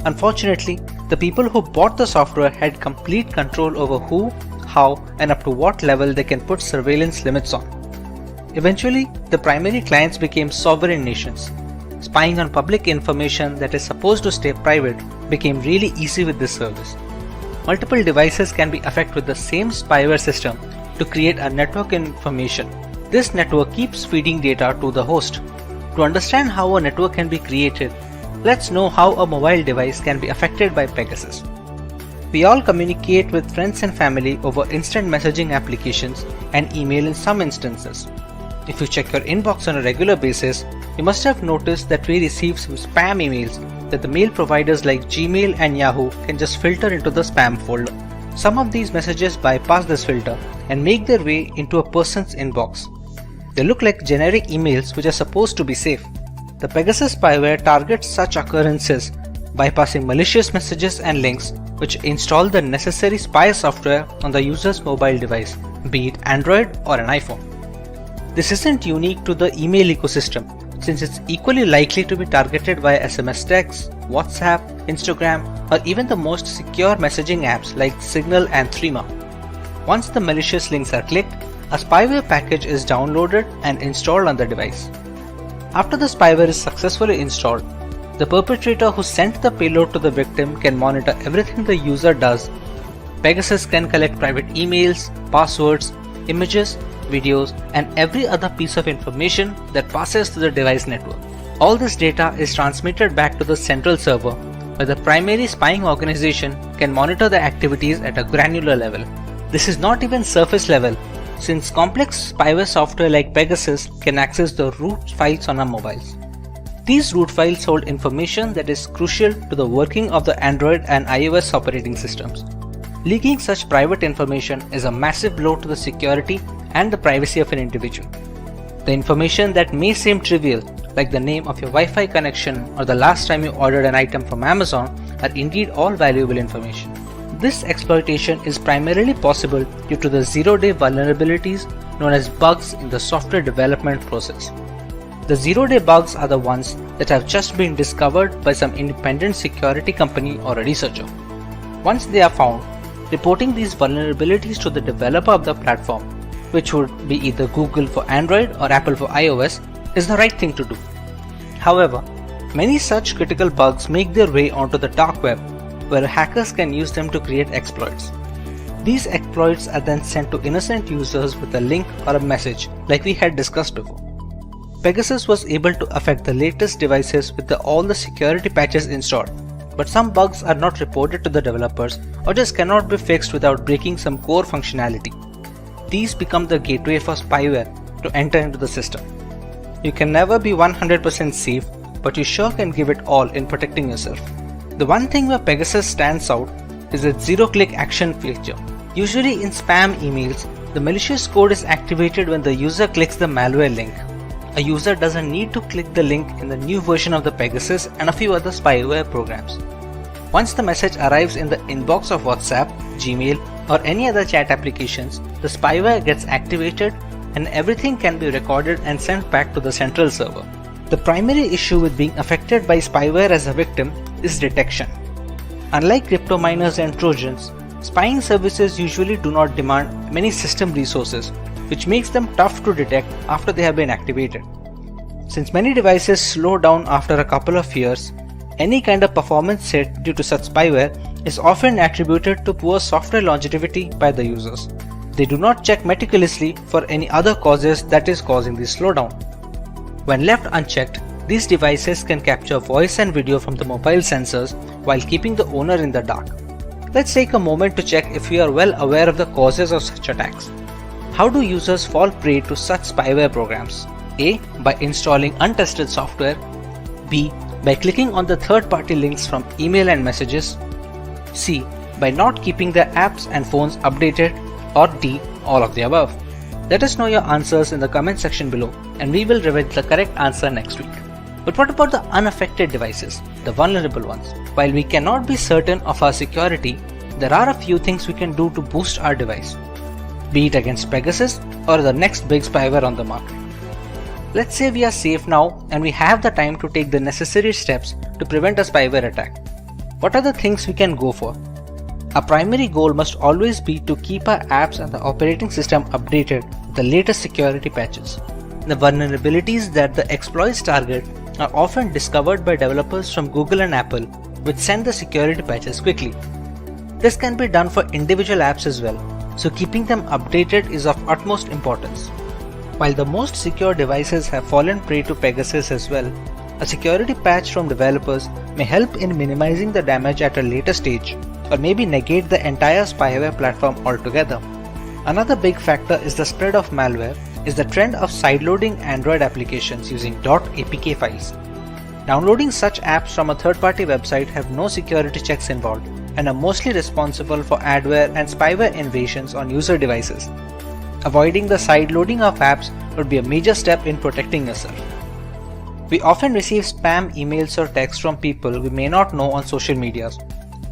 Unfortunately, the people who bought the software had complete control over who, how, and up to what level they can put surveillance limits on. Eventually, the primary clients became sovereign nations. Spying on public information that is supposed to stay private became really easy with this service. Multiple devices can be affected with the same spyware system to create a network information. This network keeps feeding data to the host. To understand how a network can be created, let's know how a mobile device can be affected by Pegasus. We all communicate with friends and family over instant messaging applications and email in some instances. If you check your inbox on a regular basis, you must have noticed that we receive some spam emails that the mail providers like Gmail and Yahoo can just filter into the spam folder. Some of these messages bypass this filter and make their way into a person's inbox. They look like generic emails which are supposed to be safe. The Pegasus spyware targets such occurrences by passing malicious messages and links which install the necessary spy software on the user's mobile device, be it Android or an iPhone. This isn't unique to the email ecosystem, since it's equally likely to be targeted via SMS text, WhatsApp, Instagram, or even the most secure messaging apps like Signal and Threema. Once the malicious links are clicked, a spyware package is downloaded and installed on the device. After the spyware is successfully installed, the perpetrator who sent the payload to the victim can monitor everything the user does. Pegasus can collect private emails, passwords, images, videos, and every other piece of information that passes through the device network. All this data is transmitted back to the central server, where the primary spying organization can monitor the activities at a granular level. This is not even surface level, since complex spyware software like Pegasus can access the root files on our mobiles. These root files hold information that is crucial to the working of the Android and iOS operating systems. Leaking such private information is a massive blow to the security and the privacy of an individual. The information that may seem trivial, like the name of your Wi-Fi connection or the last time you ordered an item from Amazon, are indeed all valuable information. This exploitation is primarily possible due to the zero-day vulnerabilities known as bugs in the software development process. The zero-day bugs are the ones that have just been discovered by some independent security company or a researcher. Once they are found, reporting these vulnerabilities to the developer of the platform, which would be either Google for Android or Apple for iOS, is the right thing to do. However, many such critical bugs make their way onto the dark web, where hackers can use them to create exploits. These exploits are then sent to innocent users with a link or a message, like we had discussed before. Pegasus was able to affect the latest devices with all the security patches installed, but some bugs are not reported to the developers or just cannot be fixed without breaking some core functionality. These become the gateway for spyware to enter into the system. You can never be 100% safe, but you sure can give it all in protecting yourself. The one thing where Pegasus stands out is its zero-click action feature. Usually in spam emails, the malicious code is activated when the user clicks the malware link. A user doesn't need to click the link in the new version of the Pegasus and a few other spyware programs. Once the message arrives in the inbox of WhatsApp, Gmail, or any other chat applications, the spyware gets activated and everything can be recorded and sent back to the central server. The primary issue with being affected by spyware as a victim is detection. Unlike crypto miners and trojans, spying services usually do not demand many system resources, which makes them tough to detect after they have been activated. Since many devices slow down after a couple of years, any kind of performance hit due to such spyware is often attributed to poor software longevity by the users. They do not check meticulously for any other causes that is causing this slowdown. When left unchecked, these devices can capture voice and video from the mobile sensors while keeping the owner in the dark. Let's take a moment to check if we are well aware of the causes of such attacks. How do users fall prey to such spyware programs? A. By installing untested software. B. By clicking on the third-party links from email and messages. C. By not keeping their apps and phones updated. Or D. All of the above. Let us know your answers in the comment section below and we will reveal the correct answer next week. But what about the unaffected devices, the vulnerable ones? While we cannot be certain of our security, there are a few things we can do to boost our device, be it against Pegasus or the next big spyware on the market. Let's say we are safe now and we have the time to take the necessary steps to prevent a spyware attack. What are the things we can go for? Our primary goal must always be to keep our apps and the operating system updated with the latest security patches. The vulnerabilities that the exploits target are often discovered by developers from Google and Apple, which send the security patches quickly. This can be done for individual apps as well, so keeping them updated is of utmost importance. While the most secure devices have fallen prey to Pegasus as well, a security patch from developers may help in minimizing the damage at a later stage, or maybe negate the entire spyware platform altogether. Another big factor is the spread of malware is the trend of sideloading Android applications using .apk files. Downloading such apps from a third-party website have no security checks involved and are mostly responsible for adware and spyware invasions on user devices. Avoiding the sideloading of apps would be a major step in protecting yourself. We often receive spam emails or texts from people we may not know on social medias.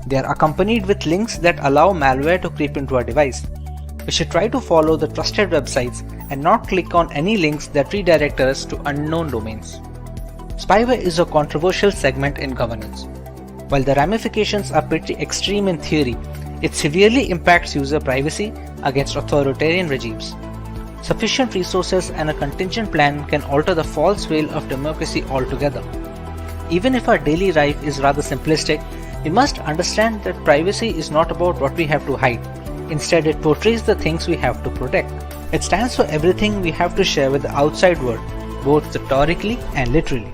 They are accompanied with links that allow malware to creep into our device. We should try to follow the trusted websites and not click on any links that redirect us to unknown domains. Spyware is a controversial segment in governance. While the ramifications are pretty extreme in theory, it severely impacts user privacy against authoritarian regimes. Sufficient resources and a contingent plan can alter the false veil of democracy altogether. Even if our daily life is rather simplistic, we must understand that privacy is not about what we have to hide. Instead, it portrays the things we have to protect. It stands for everything we have to share with the outside world, both rhetorically and literally.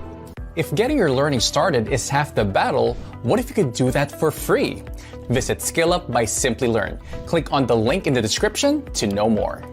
If getting your learning started is half the battle, what if you could do that for free? Visit SkillUp by Simplilearn. Click on the link in the description to know more.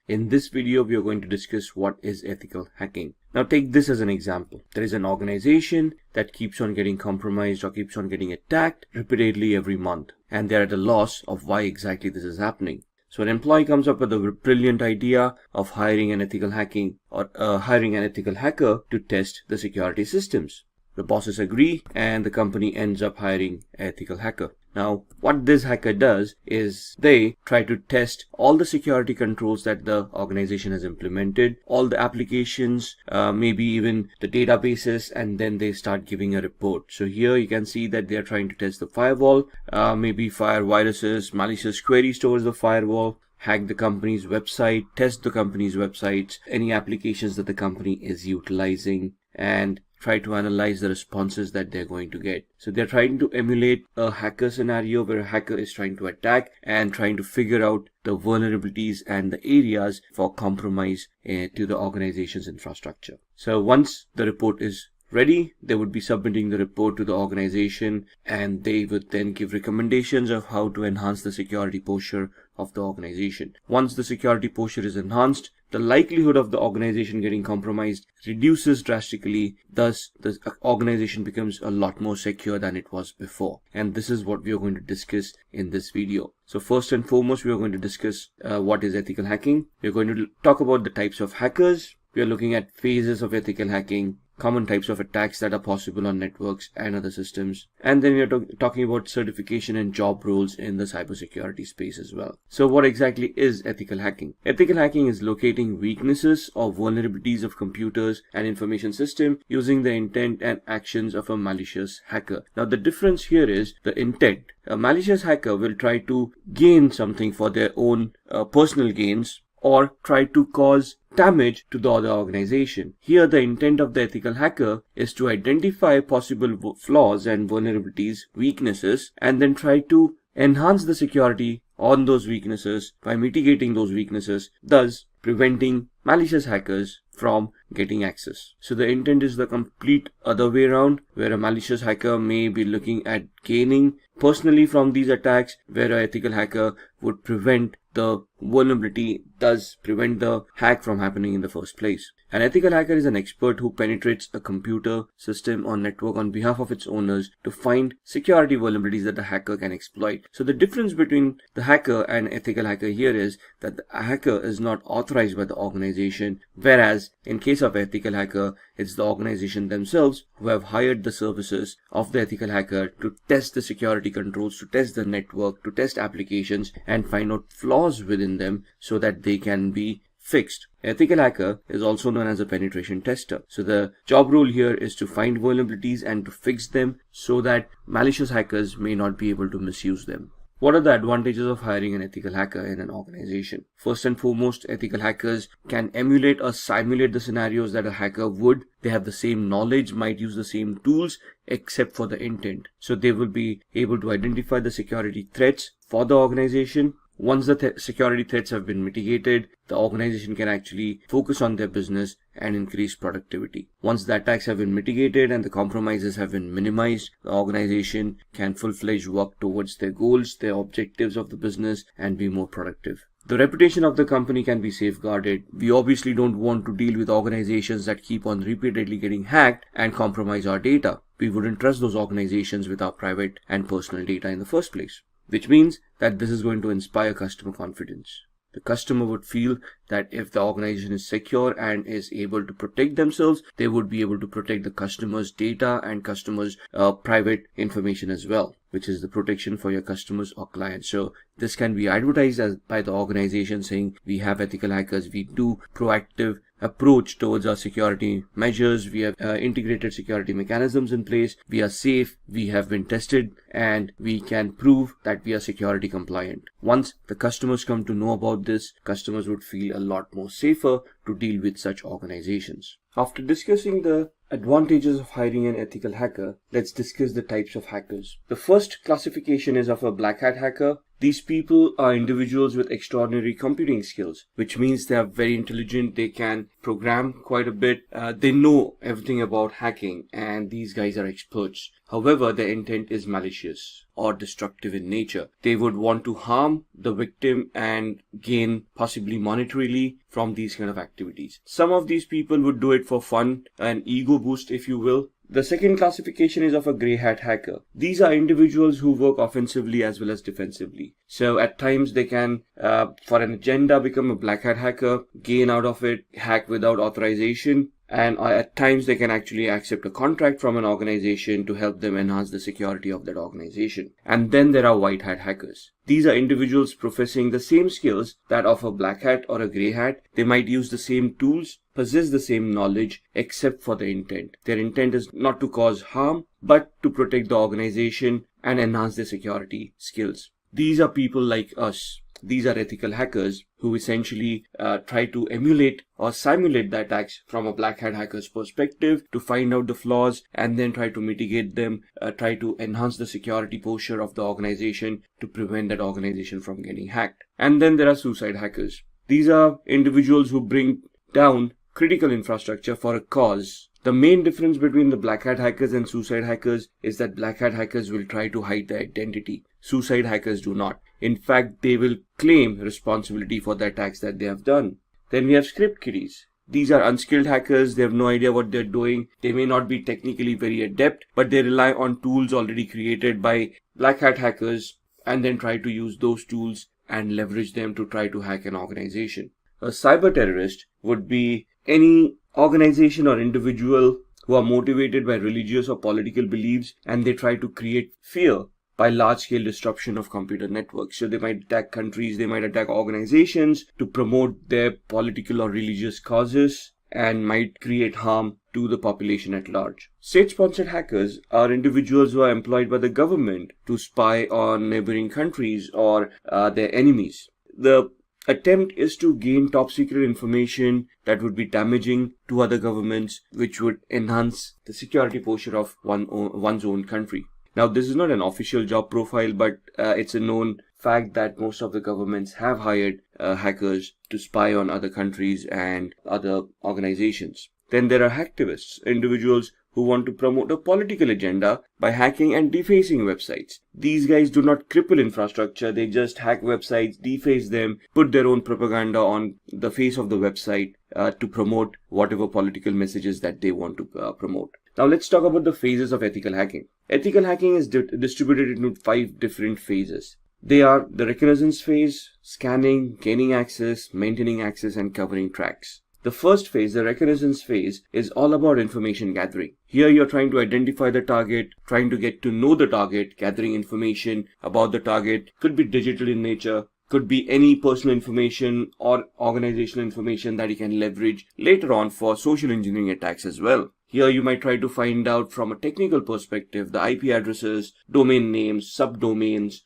In this video, we are going to discuss what is ethical hacking. Now take this as an example. There is an organization that keeps on getting compromised or keeps on getting attacked repeatedly every month, and they're at a loss of why exactly this is happening. So an employee comes up with a brilliant idea of hiring an ethical hacker to test the security systems. The bosses agree and the company ends up hiring an ethical hacker. Now, what this hacker does is they try to test all the security controls that the organization has implemented, all the applications, maybe even the databases, and then they start giving a report. So here you can see that they are trying to test the firewall, maybe fire viruses, malicious queries towards the firewall, hack the company's website, test the company's websites, any applications that the company is utilizing, and try to analyze the responses that they're going to get. So they're trying to emulate a hacker scenario where a hacker is trying to attack and trying to figure out the vulnerabilities and the areas for compromise to the organization's infrastructure. So once the report is ready, they would be submitting the report to the organization, and they would then give recommendations of how to enhance the security posture of the organization. Once the security posture is enhanced, the likelihood of the organization getting compromised reduces drastically. Thus, the organization becomes a lot more secure than it was before. And this is what we are going to discuss in this video. So first and foremost, we are going to discuss what is ethical hacking. We are going to talk about the types of hackers. We are looking at phases of ethical hacking, common types of attacks that are possible on networks and other systems. And then we are talking about certification and job roles in the cybersecurity space as well. So what exactly is ethical hacking? Ethical hacking is locating weaknesses or vulnerabilities of computers and information system using the intent and actions of a malicious hacker. Now the difference here is the intent. A malicious hacker will try to gain something for their own personal gains, or try to cause damage to the other organization. Here, the intent of the ethical hacker is to identify possible flaws and vulnerabilities, weaknesses, and then try to enhance the security on those weaknesses by mitigating those weaknesses, thus preventing malicious hackers from getting access. So the intent is the complete other way around, where a malicious hacker may be looking at gaining personally from these attacks, where an ethical hacker would prevent the vulnerability, thus prevent the hack from happening in the first place. An ethical hacker is an expert who penetrates a computer system or network on behalf of its owners to find security vulnerabilities that the hacker can exploit. So the difference between the hacker and ethical hacker here is that the hacker is not authorized by the organization, whereas in case of ethical hacker, it's the organization themselves who have hired the services of the ethical hacker to test the security controls, to test the network, to test applications, and find out flaws within them so that they can be fixed. Ethical hacker is also known as a penetration tester. So the job role here is to find vulnerabilities and to fix them so that malicious hackers may not be able to misuse them. What are the advantages of hiring an ethical hacker in an organization? First and foremost, ethical hackers can emulate or simulate the scenarios that a hacker would. They have the same knowledge, might use the same tools, except for the intent. So they will be able to identify the security threats for the organization, Once the security threats have been mitigated, the organization can actually focus on their business and increase productivity. Once the attacks have been mitigated and the compromises have been minimized, the organization can full-fledged work towards their goals, their objectives of the business, and be more productive. The reputation of the company can be safeguarded. We obviously don't want to deal with organizations that keep on repeatedly getting hacked and compromise our data. We wouldn't trust those organizations with our private and personal data in the first place, which means that this is going to inspire customer confidence. The customer would feel that if the organization is secure and is able to protect themselves, they would be able to protect the customer's data and customer's private information as well, which is the protection for your customers or clients. So this can be advertised as by the organization saying, we have ethical hackers, we do proactive approach towards our security measures, we have integrated security mechanisms in place, we are safe, we have been tested, and we can prove that we are security compliant. Once the customers come to know about this, customers would feel a lot more safer to deal with such organizations. After discussing the advantages of hiring an ethical hacker, let's discuss the types of hackers. The first classification is of a black hat hacker. These people are individuals with extraordinary computing skills, which means they are very intelligent, they can program quite a bit, they know everything about hacking, and these guys are experts. However, their intent is malicious or destructive in nature. They would want to harm the victim and gain possibly monetarily from these kind of activities. Some of these people would do it for fun, an ego boost if you will. The second classification is of a grey hat hacker. These are individuals who work offensively as well as defensively. So at times they can, for an agenda, become a black hat hacker, gain out of it, hack without authorization, and at times they can actually accept a contract from an organization to help them enhance the security of that organization. And then there are white hat hackers. These are individuals professing the same skills that of a black hat or a grey hat. They might use the same tools, possess the same knowledge, except for the intent. Their intent is not to cause harm, but to protect the organization and enhance their security skills. These are people like us. These are ethical hackers who essentially try to emulate or simulate the attacks from a black hat hacker's perspective to find out the flaws and then try to mitigate them, try to enhance the security posture of the organization to prevent that organization from getting hacked. And then there are suicide hackers. These are individuals who bring down critical infrastructure for a cause. The main difference between the black hat hackers and suicide hackers is that black hat hackers will try to hide their identity. Suicide hackers do not. In fact, they will claim responsibility for the attacks that they have done. Then we have script kiddies. These are unskilled hackers. They have no idea what they're doing. They may not be technically very adept, but they rely on tools already created by black hat hackers and then try to use those tools and leverage them to try to hack an organization. A cyber terrorist would be any organization or individual who are motivated by religious or political beliefs and they try to create fear by large-scale disruption of computer networks. So they might attack countries, they might attack organizations to promote their political or religious causes and might create harm to the population at large. State-sponsored hackers are individuals who are employed by the government to spy on neighboring countries or their enemies. The attempt is to gain top secret information that would be damaging to other governments, which would enhance the security posture of one's own country. Now, this is not an official job profile, but it's a known fact that most of the governments have hired hackers to spy on other countries and other organizations. Then there are hacktivists, individuals who want to promote a political agenda by hacking and defacing websites. These guys do not cripple infrastructure, they just hack websites, deface them, put their own propaganda on the face of the website to promote whatever political messages that they want to promote. Now let's talk about the phases of ethical hacking. Ethical hacking is distributed into 5 different phases. They are the reconnaissance phase, scanning, gaining access, maintaining access, and covering tracks. The first phase, the reconnaissance phase, is all about information gathering. Here you're trying to identify the target, trying to get to know the target, gathering information about the target. Could be digital in nature, could be any personal information or organizational information that you can leverage later on for social engineering attacks as well. Here you might try to find out from a technical perspective the IP addresses, domain names, subdomains,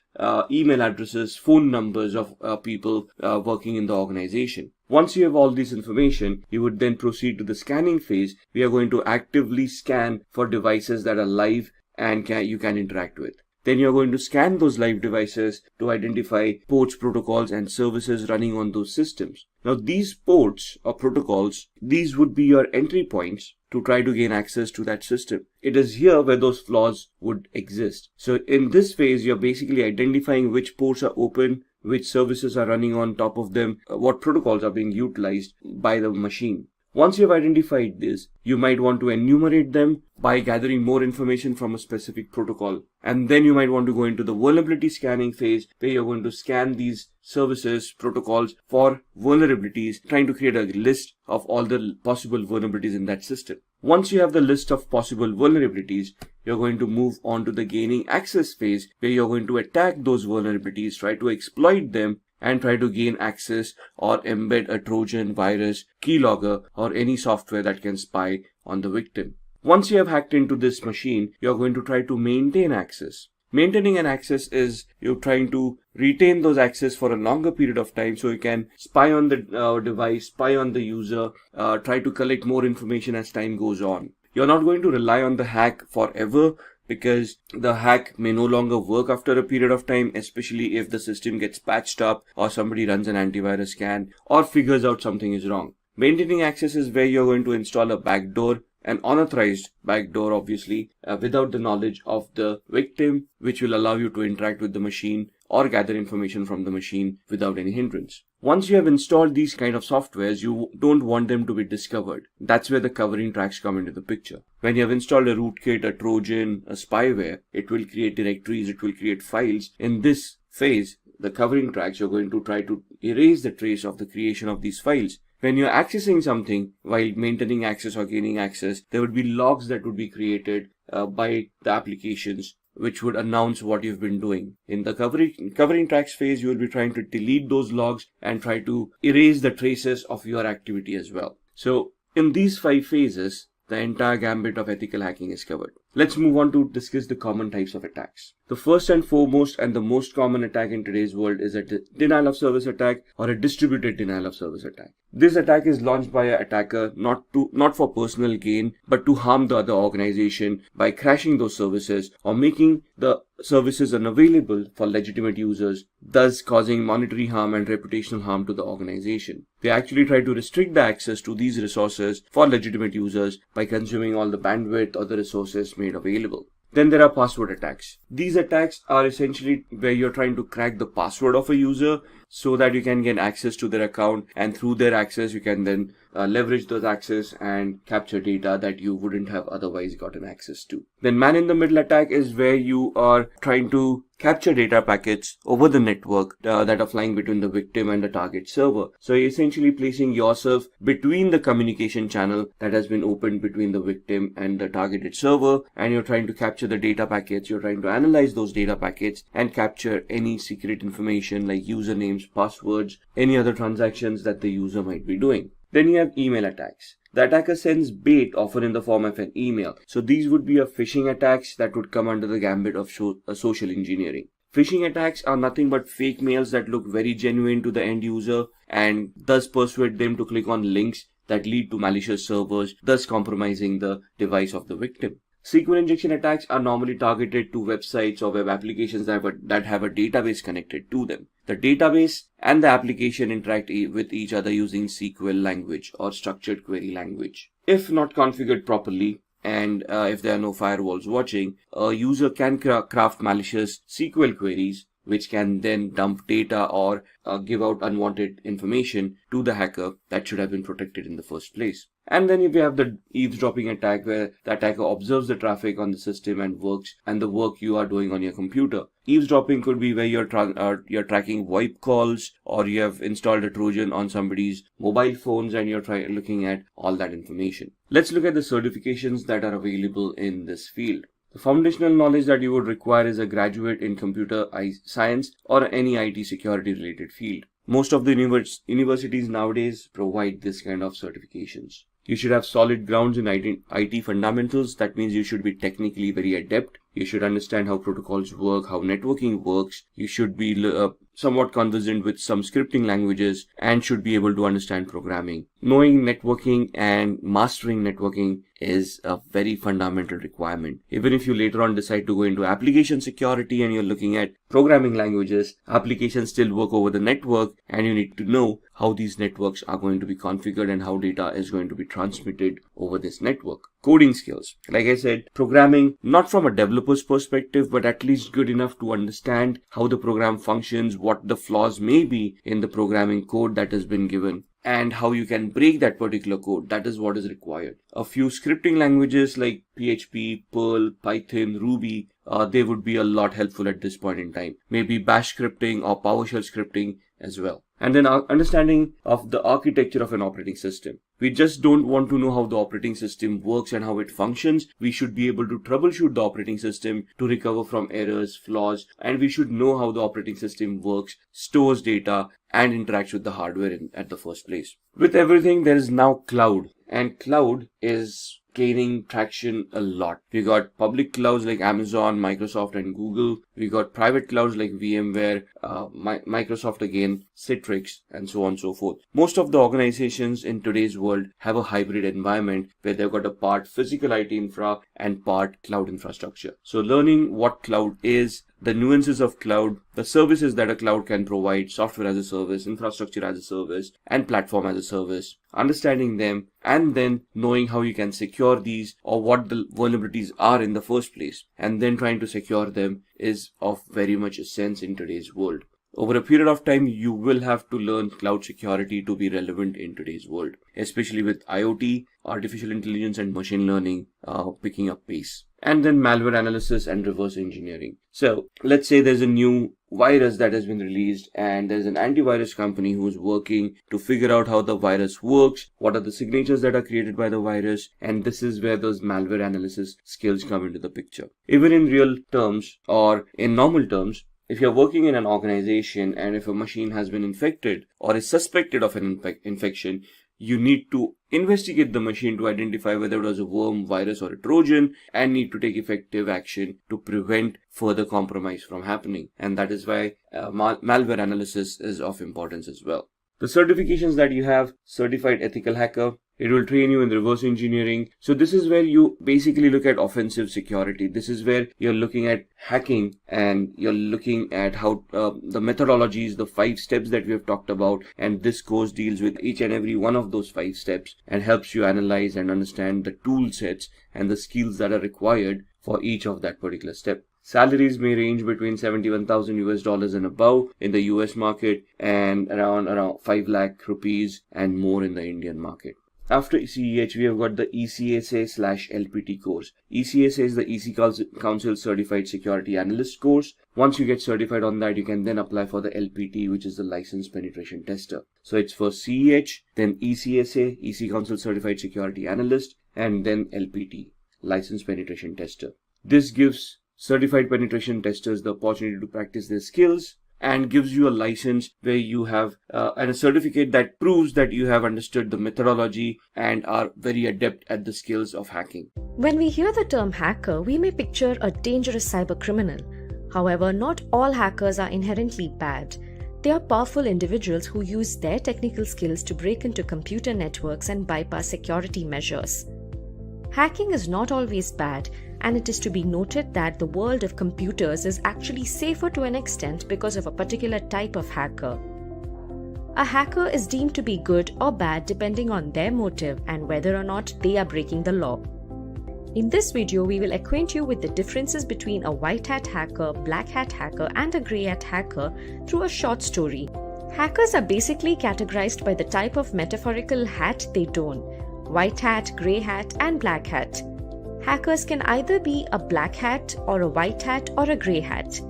email addresses, phone numbers of people working in the organization. Once you have all this information, you would then proceed to the scanning phase. We are going to actively scan for devices that are live and you can interact with. Then you're going to scan those live devices to identify ports, protocols, and services running on those systems. Now, these ports or protocols, these would be your entry points to try to gain access to that system. It is here where those flaws would exist. So in this phase, you're basically identifying which ports are open, which services are running on top of them, what protocols are being utilized by the machine. Once you've identified this, you might want to enumerate them by gathering more information from a specific protocol. And then you might want to go into the vulnerability scanning phase, where you're going to scan these services, protocols for vulnerabilities, trying to create a list of all the possible vulnerabilities in that system. Once you have the list of possible vulnerabilities, you're going to move on to the gaining access phase, where you're going to attack those vulnerabilities, try to exploit them, and try to gain access or embed a Trojan, virus, keylogger, or any software that can spy on the victim. Once you have hacked into this machine, you're going to try to maintain access. Maintaining an access is you're trying to retain those access for a longer period of time, so you can spy on the device, spy on the user, try to collect more information as time goes on. You're not going to rely on the hack forever, because the hack may no longer work after a period of time, especially if the system gets patched up or somebody runs an antivirus scan or figures out something is wrong. Maintaining access is where you're going to install a backdoor, an unauthorized backdoor, obviously, without the knowledge of the victim, which will allow you to interact with the machine or gather information from the machine without any hindrance. Once you have installed these kind of softwares, you don't want them to be discovered. That's where the covering tracks come into the picture. When you have installed a rootkit, a Trojan, a spyware, it will create directories, it will create files. In this phase, the covering tracks, you're going to try to erase the trace of the creation of these files. When you're accessing something while maintaining access or gaining access, there would be logs that would be created by the applications, which would announce what you've been doing. In the covering tracks phase, you will be trying to delete those logs and try to erase the traces of your activity as well. So in these 5 phases, the entire gambit of ethical hacking is covered. Let's move on to discuss the common types of attacks. The first and foremost and the most common attack in today's world is a denial of service attack or a distributed denial of service attack. This attack is launched by an attacker not for personal gain, but to harm the other organization by crashing those services or making the services unavailable for legitimate users, thus causing monetary harm and reputational harm to the organization. They actually try to restrict the access to these resources for legitimate users by consuming all the bandwidth or the resources made available. Then there are password attacks. These attacks are essentially where you're trying to crack the password of a user so that you can get access to their account, and through their access you can then leverage those access and capture data that you wouldn't have otherwise gotten access to. Then man-in-the-middle attack is where you are trying to capture data packets over the network that are flying between the victim and the target server. So you're essentially placing yourself between the communication channel that has been opened between the victim and the targeted server, and you're trying to capture the data packets. You're trying to analyze those data packets and capture any secret information like usernames, passwords, any other transactions that the user might be doing. Then you have email attacks. The attacker sends bait, often in the form of an email. So these would be phishing attacks that would come under the gambit of social engineering. Phishing attacks are nothing but fake mails that look very genuine to the end user and thus persuade them to click on links that lead to malicious servers, thus compromising the device of the victim. SQL injection attacks are normally targeted to websites or web applications that have a database connected to them. The database and the application interact with each other using SQL language or structured query language. If not configured properly, and if there are no firewalls watching, a user can craft malicious SQL queries which can then dump data or give out unwanted information to the hacker that should have been protected in the first place. And then if you have the eavesdropping attack, where the attacker observes the traffic on the system and the work you are doing on your computer. Eavesdropping could be where you're tracking VoIP calls, or you have installed a Trojan on somebody's mobile phones and you're looking at all that information. Let's look at the certifications that are available in this field. The foundational knowledge that you would require is a graduate in computer science or any IT security related field. Most of the universities nowadays provide this kind of certifications. You should have solid grounds in IT fundamentals. That means you should be technically very adept. You should understand how protocols work, how networking works. You should be somewhat conversant with some scripting languages and should be able to understand programming. Knowing networking and mastering networking is a very fundamental requirement. Even if you later on decide to go into application security and you're looking at programming languages, applications still work over the network, and you need to know how these networks are going to be configured and how data is going to be transmitted over this network. Coding skills. Like I said, programming, not from a developer's perspective, but at least good enough to understand how the program functions, what the flaws may be in the programming code that has been given, and how you can break that particular code. That is what is required. A few scripting languages like PHP, Perl, Python, Ruby, they would be a lot helpful at this point in time. Maybe Bash scripting or PowerShell scripting as well. And then our understanding of the architecture of an operating system. We just don't want to know how the operating system works and how it functions. We should be able to troubleshoot the operating system to recover from errors, flaws, and we should know how the operating system works, stores data, and interacts with the hardware at the first place. With everything, there is now cloud, and cloud is gaining traction a lot. We got public clouds like Amazon, Microsoft, and Google. We got private clouds like VMware, Microsoft again, Citrix, and so on and so forth. Most of the organizations in today's world have a hybrid environment where they've got a part physical IT infra and part cloud infrastructure. So learning what cloud is, the nuances of cloud, the services that a cloud can provide, software as a service, infrastructure as a service, and platform as a service, understanding them, and then knowing how you can secure these or what the vulnerabilities are in the first place, and then trying to secure them is of very much essence in today's world. Over a period of time, you will have to learn cloud security to be relevant in today's world, especially with IoT, artificial intelligence, and machine learning picking up pace. And then malware analysis and reverse engineering. So let's say there's a new virus that has been released and there's an antivirus company who's working to figure out how the virus works, what are the signatures that are created by the virus, and this is where those malware analysis skills come into the picture. Even in real terms or in normal terms, if you're working in an organization and if a machine has been infected or is suspected of an infection, you need to investigate the machine to identify whether it was a worm, virus, or a trojan, and need to take effective action to prevent further compromise from happening. And that is why malware analysis is of importance as well. The certifications that you have, certified ethical hacker, it will train you in reverse engineering. So this is where you basically look at offensive security. This is where you're looking at hacking and you're looking at how the methodologies, the 5 steps that we have talked about. And this course deals with each and every one of those 5 steps and helps you analyze and understand the tool sets and the skills that are required for each of that particular step. Salaries may range between $71,000 and above in the US market and around 5 lakh rupees and more in the Indian market. After CEH, we have got the ECSA/LPT course. ECSA is the EC Council Certified Security Analyst course. Once you get certified on that, you can then apply for the LPT, which is the License Penetration Tester. So it's for CEH, then ECSA, EC Council Certified Security Analyst, and then LPT, License Penetration Tester. This gives certified penetration testers the opportunity to practice their skills and gives you a license where you have and a certificate that proves that you have understood the methodology and are very adept at the skills of hacking. When we hear the term hacker, we may picture a dangerous cyber criminal. However, not all hackers are inherently bad. They are powerful individuals who use their technical skills to break into computer networks and bypass security measures. Hacking is not always bad, and it is to be noted that the world of computers is actually safer to an extent because of a particular type of hacker. A hacker is deemed to be good or bad depending on their motive and whether or not they are breaking the law. In this video, we will acquaint you with the differences between a white hat hacker, black hat hacker, and a grey hat hacker through a short story. Hackers are basically categorized by the type of metaphorical hat they don: white hat, grey hat, and black hat. Hackers can either be a black hat or a white hat or a grey hat.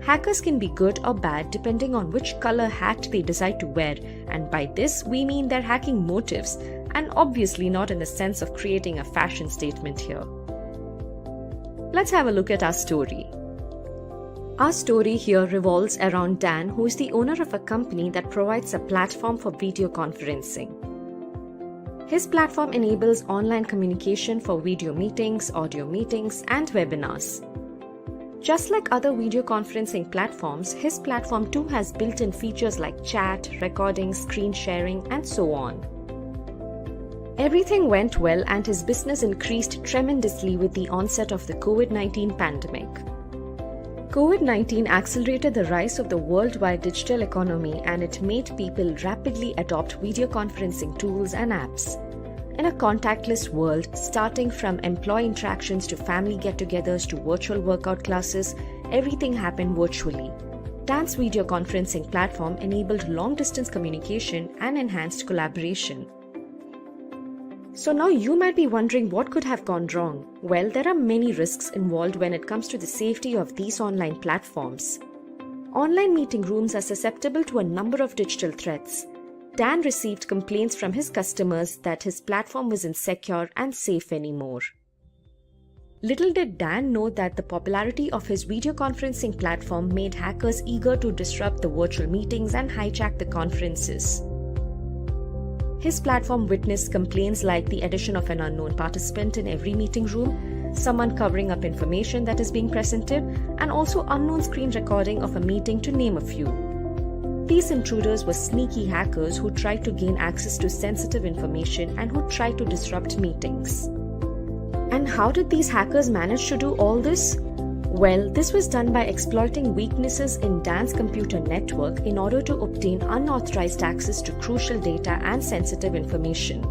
Hackers can be good or bad depending on which color hat they decide to wear, and by this we mean their hacking motives, and obviously not in the sense of creating a fashion statement here. Let's have a look at our story. Our story here revolves around Dan, who is the owner of a company that provides a platform for video conferencing. His platform enables online communication for video meetings, audio meetings, and webinars. Just like other video conferencing platforms, his platform too has built-in features like chat, recording, screen sharing, and so on. Everything went well and his business increased tremendously with the onset of the COVID-19 pandemic. COVID-19 accelerated the rise of the worldwide digital economy and it made people rapidly adopt video conferencing tools and apps. In a contactless world, starting from employee interactions to family get-togethers to virtual workout classes, everything happened virtually. Dan's video conferencing platform enabled long-distance communication and enhanced collaboration. So now you might be wondering what could have gone wrong. Well, there are many risks involved when it comes to the safety of these online platforms. Online meeting rooms are susceptible to a number of digital threats. Dan received complaints from his customers that his platform wasn't secure and safe anymore. Little did Dan know that the popularity of his video conferencing platform made hackers eager to disrupt the virtual meetings and hijack the conferences. His platform witnessed complaints like the addition of an unknown participant in every meeting room, someone covering up information that is being presented, and also unknown screen recording of a meeting, to name a few. These intruders were sneaky hackers who tried to gain access to sensitive information and who tried to disrupt meetings. And how did these hackers manage to do all this? Well, this was done by exploiting weaknesses in Dan's computer network in order to obtain unauthorized access to crucial data and sensitive information.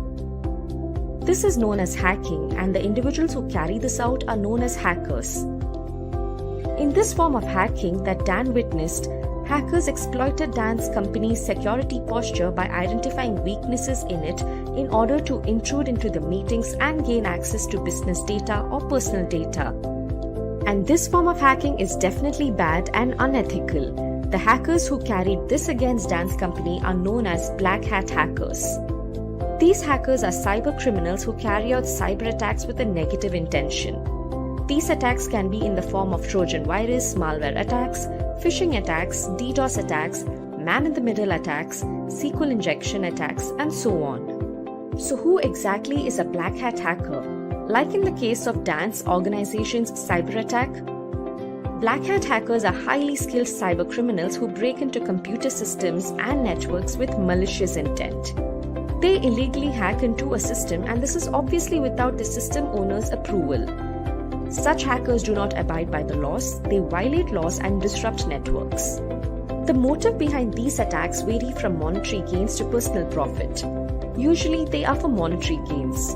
This is known as hacking, and the individuals who carry this out are known as hackers. In this form of hacking that Dan witnessed, hackers exploited Dan's company's security posture by identifying weaknesses in it in order to intrude into the meetings and gain access to business data or personal data. And this form of hacking is definitely bad and unethical. The hackers who carried this against Dan's company are known as black hat hackers. These hackers are cyber criminals who carry out cyber attacks with a negative intention. These attacks can be in the form of Trojan virus, malware attacks, phishing attacks, DDoS attacks, man-in-the-middle attacks, SQL injection attacks, and so on. So who exactly is a black hat hacker? Like in the case of Dan's organization's cyber attack, black hat hackers are highly skilled cyber criminals who break into computer systems and networks with malicious intent. They illegally hack into a system, and this is obviously without the system owner's approval. Such hackers do not abide by the laws, they violate laws and disrupt networks. The motive behind these attacks vary from monetary gains to personal profit. Usually they are for monetary gains.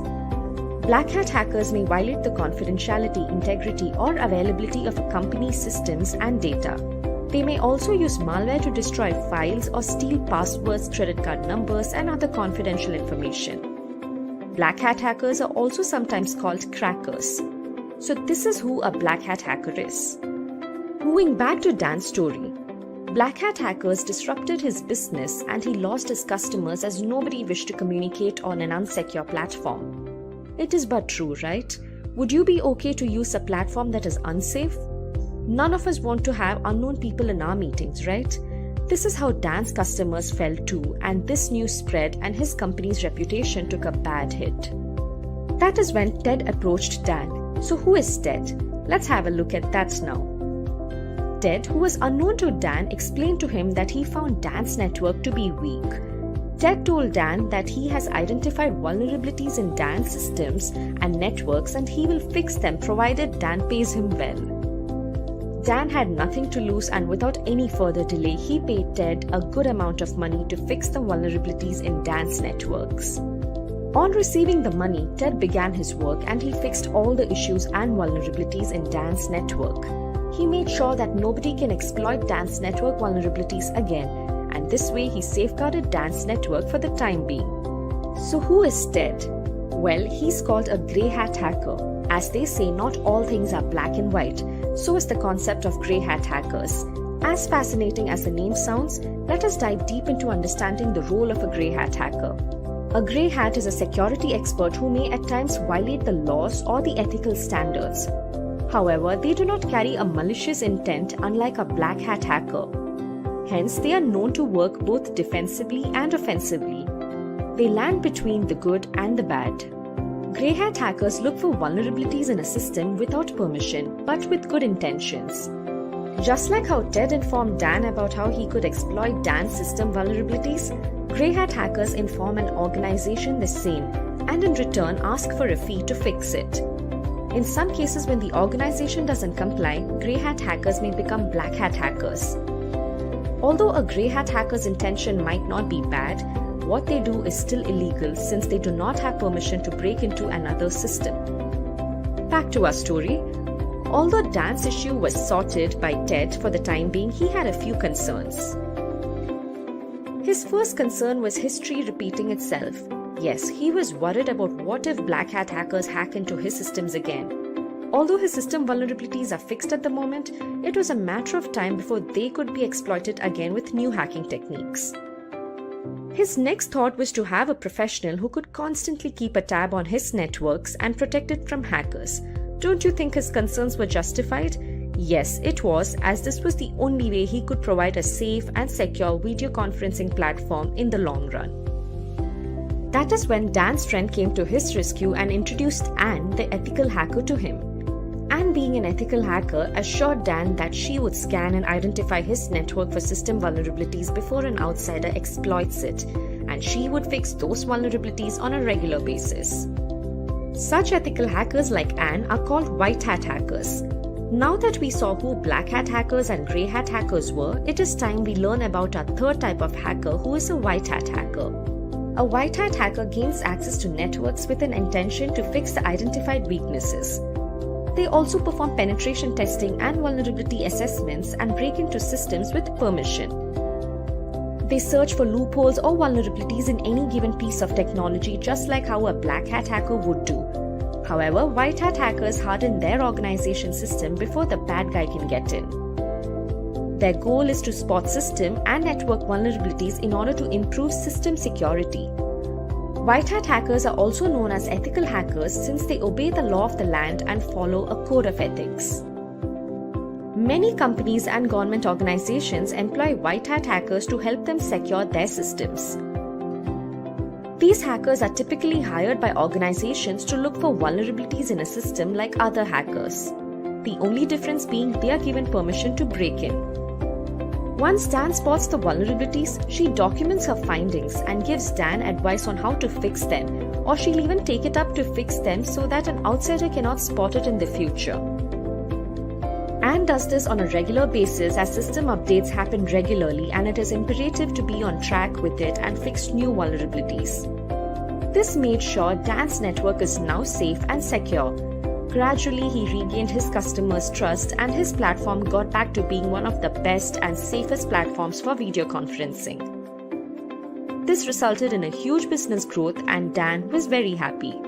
Black hat hackers may violate the confidentiality, integrity, or availability of a company's systems and data. They may also use malware to destroy files or steal passwords, credit card numbers, and other confidential information. Black hat hackers are also sometimes called crackers. So this is who a black hat hacker is. Moving back to Dan's story, black hat hackers disrupted his business and he lost his customers as nobody wished to communicate on an unsecure platform. It is but true, right? Would you be okay to use a platform that is unsafe? None of us want to have unknown people in our meetings, right? This is how Dan's customers felt too, and this news spread and his company's reputation took a bad hit. That is when Ted approached Dan. So who is Ted? Let's have a look at that now. Ted, who was unknown to Dan, explained to him that he found Dan's network to be weak. Ted told Dan that he has identified vulnerabilities in Dan's systems and networks and he will fix them provided Dan pays him well. Dan had nothing to lose, and without any further delay, he paid Ted a good amount of money to fix the vulnerabilities in Dan's networks. On receiving the money, Ted began his work and he fixed all the issues and vulnerabilities in Dan's network. He made sure that nobody can exploit Dan's network vulnerabilities again, and this way he safeguarded Dan's network for the time being. So who is Ted? Well, he's called a grey hat hacker. As they say, not all things are black and white. So is the concept of grey hat hackers. As fascinating as the name sounds, let us dive deep into understanding the role of a grey hat hacker. A grey hat is a security expert who may at times violate the laws or the ethical standards. However, they do not carry a malicious intent unlike a black hat hacker. Hence, they are known to work both defensively and offensively. They land between the good and the bad. Grey hat hackers look for vulnerabilities in a system without permission, but with good intentions. Just like how Ted informed Dan about how he could exploit Dan's system vulnerabilities, grey hat hackers inform an organization the same and in return ask for a fee to fix it. In some cases, when the organization doesn't comply, grey hat hackers may become black hat hackers. Although a grey hat hacker's intention might not be bad, what they do is still illegal since they do not have permission to break into another system. Back to our story. Although Dan's issue was sorted by Ted for the time being, he had a few concerns. His first concern was history repeating itself. Yes, he was worried about what if black hat hackers hack into his systems again. Although his system vulnerabilities are fixed at the moment, it was a matter of time before they could be exploited again with new hacking techniques. His next thought was to have a professional who could constantly keep a tab on his networks and protect it from hackers. Don't you think his concerns were justified? Yes, it was, as this was the only way he could provide a safe and secure video conferencing platform in the long run. That is when Dan's friend came to his rescue and introduced Anne, the ethical hacker, to him. Anne, being an ethical hacker, assured Dan that she would scan and identify his network for system vulnerabilities before an outsider exploits it, and she would fix those vulnerabilities on a regular basis. Such ethical hackers like Anne are called white hat hackers. Now that we saw who black hat hackers and grey hat hackers were, it is time we learn about our third type of hacker, who is a white hat hacker. A white hat hacker gains access to networks with an intention to fix the identified weaknesses. They also perform penetration testing and vulnerability assessments and break into systems with permission. They search for loopholes or vulnerabilities in any given piece of technology, just like how a black hat hacker would do. However, white hat hackers harden their organization system before the bad guy can get in. Their goal is to spot system and network vulnerabilities in order to improve system security. White hat hackers are also known as ethical hackers since they obey the law of the land and follow a code of ethics. Many companies and government organizations employ white hat hackers to help them secure their systems. These hackers are typically hired by organizations to look for vulnerabilities in a system like other hackers. The only difference being they are given permission to break in. Once Dan spots the vulnerabilities, she documents her findings and gives Dan advice on how to fix them, or she'll even take it up to fix them so that an outsider cannot spot it in the future. Anne does this on a regular basis as system updates happen regularly, and it is imperative to be on track with it and fix new vulnerabilities. This made sure Dan's network is now safe and secure. Gradually, he regained his customers' trust and his platform got back to being one of the best and safest platforms for video conferencing. This resulted in a huge business growth and Dan was very happy.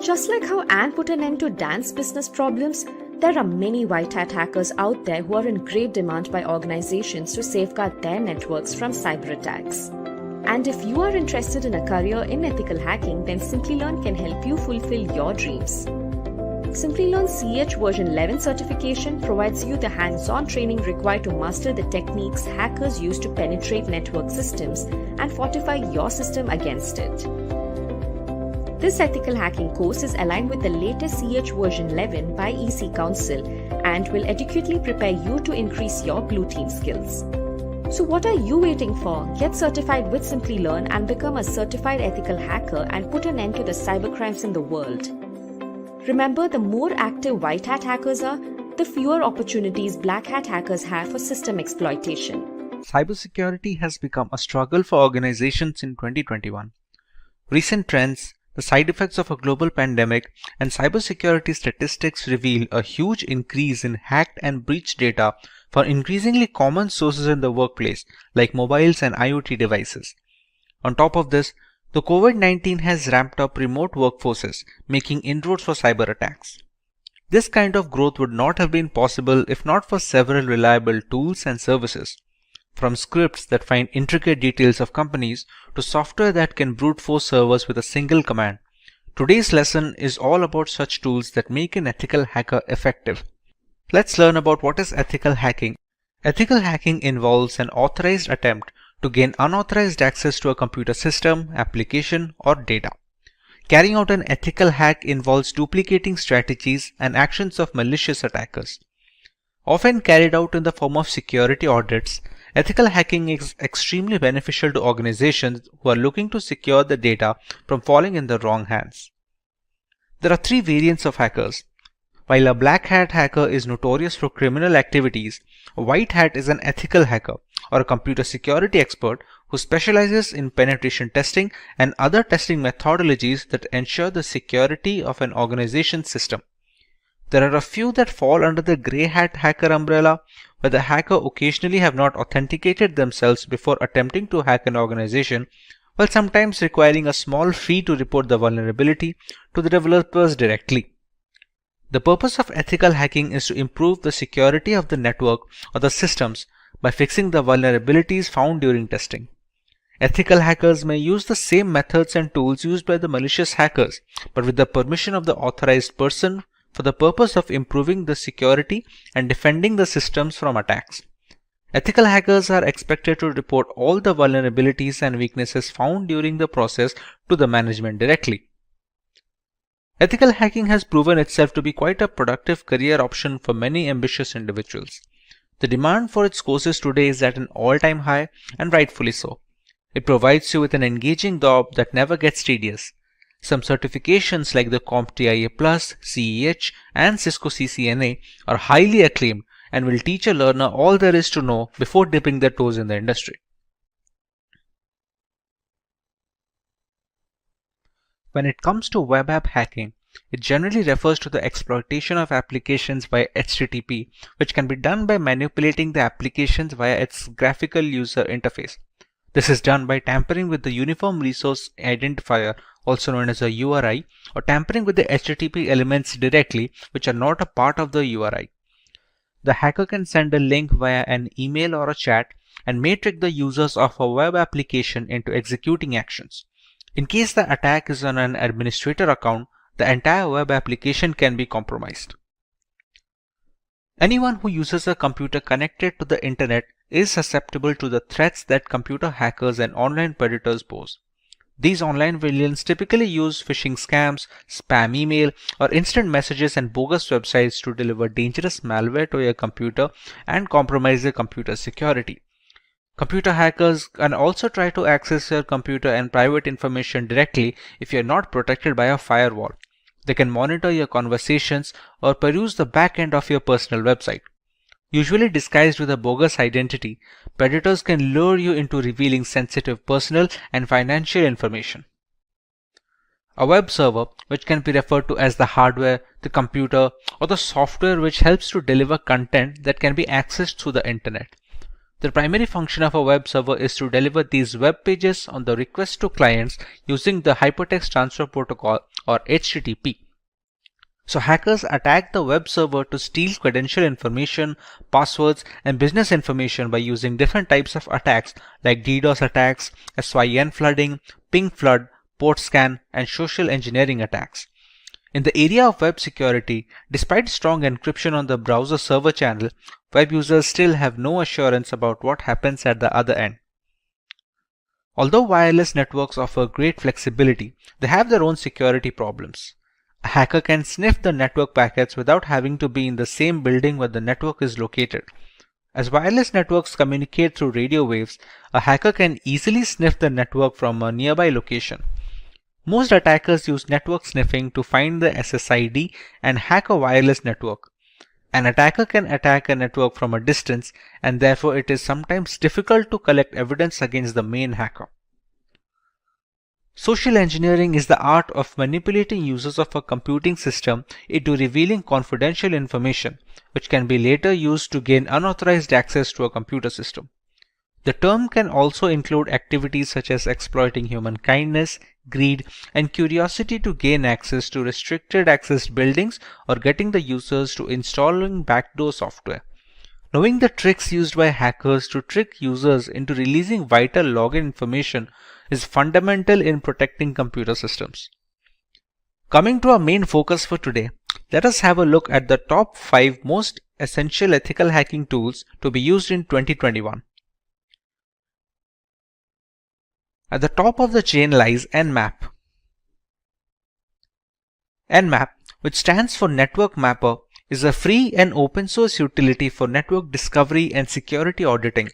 Just like how Anne put an end to Dan's business problems, there are many white hat hackers out there who are in great demand by organizations to safeguard their networks from cyber attacks. And if you are interested in a career in ethical hacking, then Simplilearn can help you fulfill your dreams. Simplilearn's CH version 11 certification provides you the hands-on training required to master the techniques hackers use to penetrate network systems and fortify your system against it. This ethical hacking course is aligned with the latest CH version 11 by EC Council and will adequately prepare you to increase your blue team skills. So what are you waiting for? Get certified with Simplilearn and become a certified ethical hacker and put an end to the cybercrimes in the world. Remember, the more active white hat hackers are, the fewer opportunities black hat hackers have for system exploitation. Cybersecurity has become a struggle for organizations in 2021. Recent trends, the side effects of a global pandemic, and cybersecurity statistics reveal a huge increase in hacked and breached data for increasingly common sources in the workplace, like mobiles and IoT devices. On top of this, the COVID-19 has ramped up remote workforces, making inroads for cyber attacks. This kind of growth would not have been possible if not for several reliable tools and services. From scripts that find intricate details of companies to software that can brute force servers with a single command. Today's lesson is all about such tools that make an ethical hacker effective. Let's learn about what is ethical hacking. Ethical hacking involves an authorized attempt to gain unauthorized access to a computer system, application, or data. Carrying out an ethical hack involves duplicating strategies and actions of malicious attackers. Often carried out in the form of security audits, ethical hacking is extremely beneficial to organizations who are looking to secure the data from falling in the wrong hands. There are three variants of hackers. While a black hat hacker is notorious for criminal activities, a white hat is an ethical hacker or a computer security expert who specializes in penetration testing and other testing methodologies that ensure the security of an organization's system. There are a few that fall under the grey hat hacker umbrella, where the hacker occasionally have not authenticated themselves before attempting to hack an organization, while sometimes requiring a small fee to report the vulnerability to the developers directly. The purpose of ethical hacking is to improve the security of the network or the systems by fixing the vulnerabilities found during testing. Ethical hackers may use the same methods and tools used by the malicious hackers, but with the permission of the authorized person for the purpose of improving the security and defending the systems from attacks. Ethical hackers are expected to report all the vulnerabilities and weaknesses found during the process to the management directly. Ethical hacking has proven itself to be quite a productive career option for many ambitious individuals. The demand for its courses today is at an all-time high, and rightfully so. It provides you with an engaging job that never gets tedious. Some certifications like the CompTIA+, CEH, and Cisco CCNA are highly acclaimed and will teach a learner all there is to know before dipping their toes in the industry. When it comes to web app hacking, it generally refers to the exploitation of applications via HTTP, which can be done by manipulating the applications via its graphical user interface. This is done by tampering with the Uniform Resource Identifier, also known as a URI, or tampering with the HTTP elements directly, which are not a part of the URI. The hacker can send a link via an email or a chat and may trick the users of a web application into executing actions. In case the attack is on an administrator account, the entire web application can be compromised. Anyone who uses a computer connected to the internet is susceptible to the threats that computer hackers and online predators pose. These online villains typically use phishing scams, spam email, or instant messages and bogus websites to deliver dangerous malware to your computer and compromise your computer's security. Computer hackers can also try to access your computer and private information directly if you are not protected by a firewall. They can monitor your conversations or peruse the back end of your personal website. Usually disguised with a bogus identity, predators can lure you into revealing sensitive personal and financial information. A web server, which can be referred to as the hardware, the computer, or the software which helps to deliver content that can be accessed through the internet. The primary function of a web server is to deliver these web pages on the request to clients using the Hypertext Transfer Protocol or HTTP. So hackers attack the web server to steal credential information, passwords, and business information by using different types of attacks like DDoS attacks, SYN flooding, ping flood, port scan, and social engineering attacks. In the area of web security, despite strong encryption on the browser server channel, web users still have no assurance about what happens at the other end. Although wireless networks offer great flexibility, they have their own security problems. A hacker can sniff the network packets without having to be in the same building where the network is located. As wireless networks communicate through radio waves, a hacker can easily sniff the network from a nearby location. Most attackers use network sniffing to find the SSID and hack a wireless network. An attacker can attack a network from a distance, and therefore it is sometimes difficult to collect evidence against the main hacker. Social engineering is the art of manipulating users of a computing system into revealing confidential information, which can be later used to gain unauthorized access to a computer system. The term can also include activities such as exploiting human kindness, greed, and curiosity to gain access to restricted access buildings or getting the users to installing backdoor software. Knowing the tricks used by hackers to trick users into releasing vital login information is fundamental in protecting computer systems. Coming to our main focus for today, let us have a look at the top 5 most essential ethical hacking tools to be used in 2021. At the top of the chain lies Nmap. Nmap, which stands for Network Mapper, is a free and open source utility for network discovery and security auditing.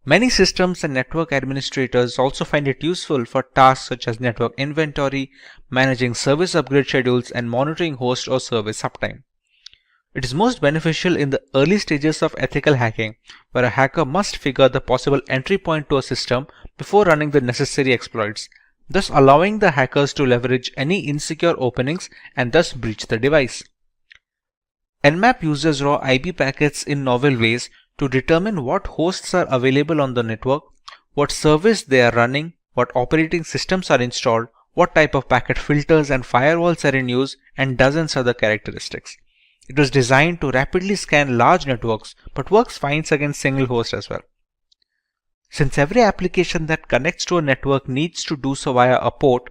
Many systems and network administrators also find it useful for tasks such as network inventory, managing service upgrade schedules, and monitoring host or service uptime. It is most beneficial in the early stages of ethical hacking, where a hacker must figure the possible entry point to a system before running the necessary exploits, thus allowing the hackers to leverage any insecure openings and thus breach the device. Nmap uses raw IP packets in novel ways to determine what hosts are available on the network, what service they are running, what operating systems are installed, what type of packet filters and firewalls are in use, and dozens other characteristics. It was designed to rapidly scan large networks, but works fine against single host as well. Since every application that connects to a network needs to do so via a port,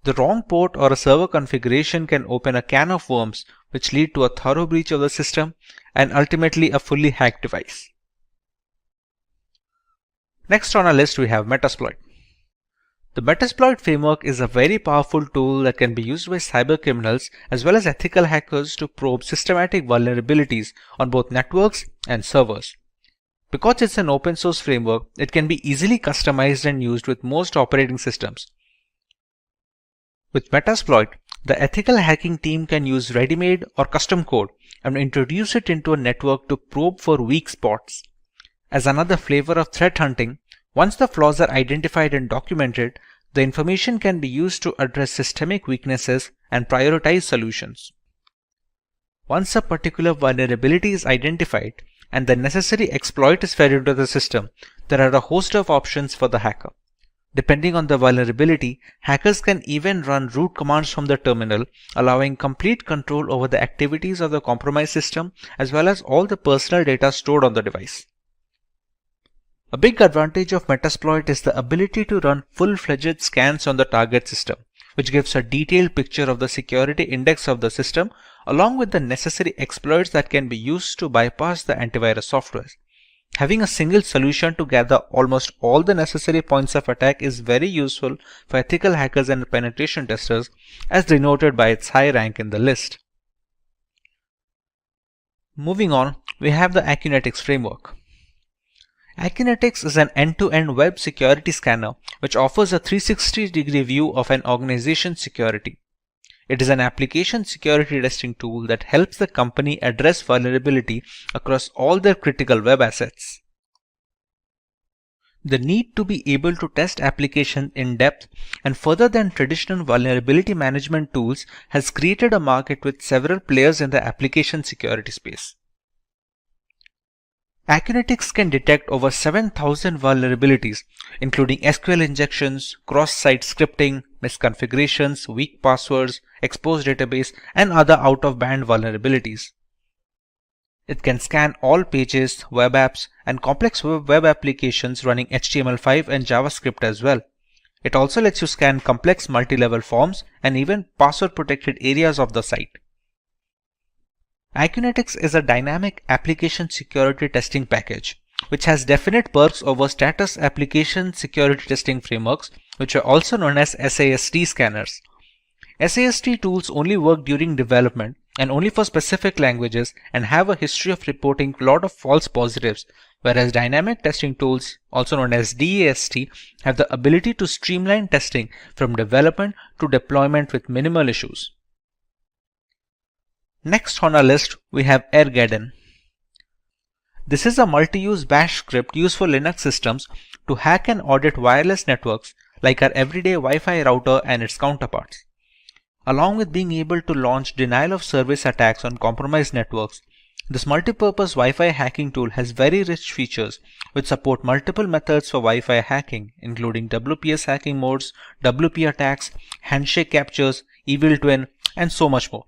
the wrong port or a server configuration can open a can of worms which lead to a thorough breach of the system and ultimately a fully hacked device. Next on our list we have Metasploit. The Metasploit framework is a very powerful tool that can be used by cybercriminals as well as ethical hackers to probe systematic vulnerabilities on both networks and servers. Because it's an open source framework, it can be easily customized and used with most operating systems. With Metasploit, the ethical hacking team can use ready-made or custom code and introduce it into a network to probe for weak spots. As another flavor of threat hunting, once the flaws are identified and documented, the information can be used to address systemic weaknesses and prioritize solutions. Once a particular vulnerability is identified and the necessary exploit is fed into the system, there are a host of options for the hacker. Depending on the vulnerability, hackers can even run root commands from the terminal, allowing complete control over the activities of the compromised system as well as all the personal data stored on the device. A big advantage of Metasploit is the ability to run full-fledged scans on the target system, which gives a detailed picture of the security index of the system along with the necessary exploits that can be used to bypass the antivirus software. Having a single solution to gather almost all the necessary points of attack is very useful for ethical hackers and penetration testers, as denoted by its high rank in the list. Moving on, we have the Acquaint framework. Acquaint is an end-to-end web security scanner which offers a 360-degree view of an organization's security. It is an application security testing tool that helps the company address vulnerability across all their critical web assets. The need to be able to test applications in depth and further than traditional vulnerability management tools has created a market with several players in the application security space. Acquaint can detect over 7,000 vulnerabilities, including SQL injections, cross-site scripting, misconfigurations, weak passwords, exposed database, and other out-of-band vulnerabilities. It can scan all pages, web apps, and complex web applications running HTML5 and JavaScript as well. It also lets you scan complex multi-level forms and even password-protected areas of the site. Acquaint is a dynamic application security testing package, which has definite perks over status application security testing frameworks, which are also known as SAST scanners. SAST tools only work during development and only for specific languages and have a history of reporting a lot of false positives, whereas dynamic testing tools, also known as DAST, have the ability to streamline testing from development to deployment with minimal issues. Next on our list, we have Airguarden. This is a multi-use bash script used for Linux systems to hack and audit wireless networks like our everyday Wi-Fi router and its counterparts. Along with being able to launch denial-of-service attacks on compromised networks, this multi-purpose Wi-Fi hacking tool has very rich features which support multiple methods for Wi-Fi hacking, including WPS hacking modes, WP attacks, handshake captures, evil twin, and so much more.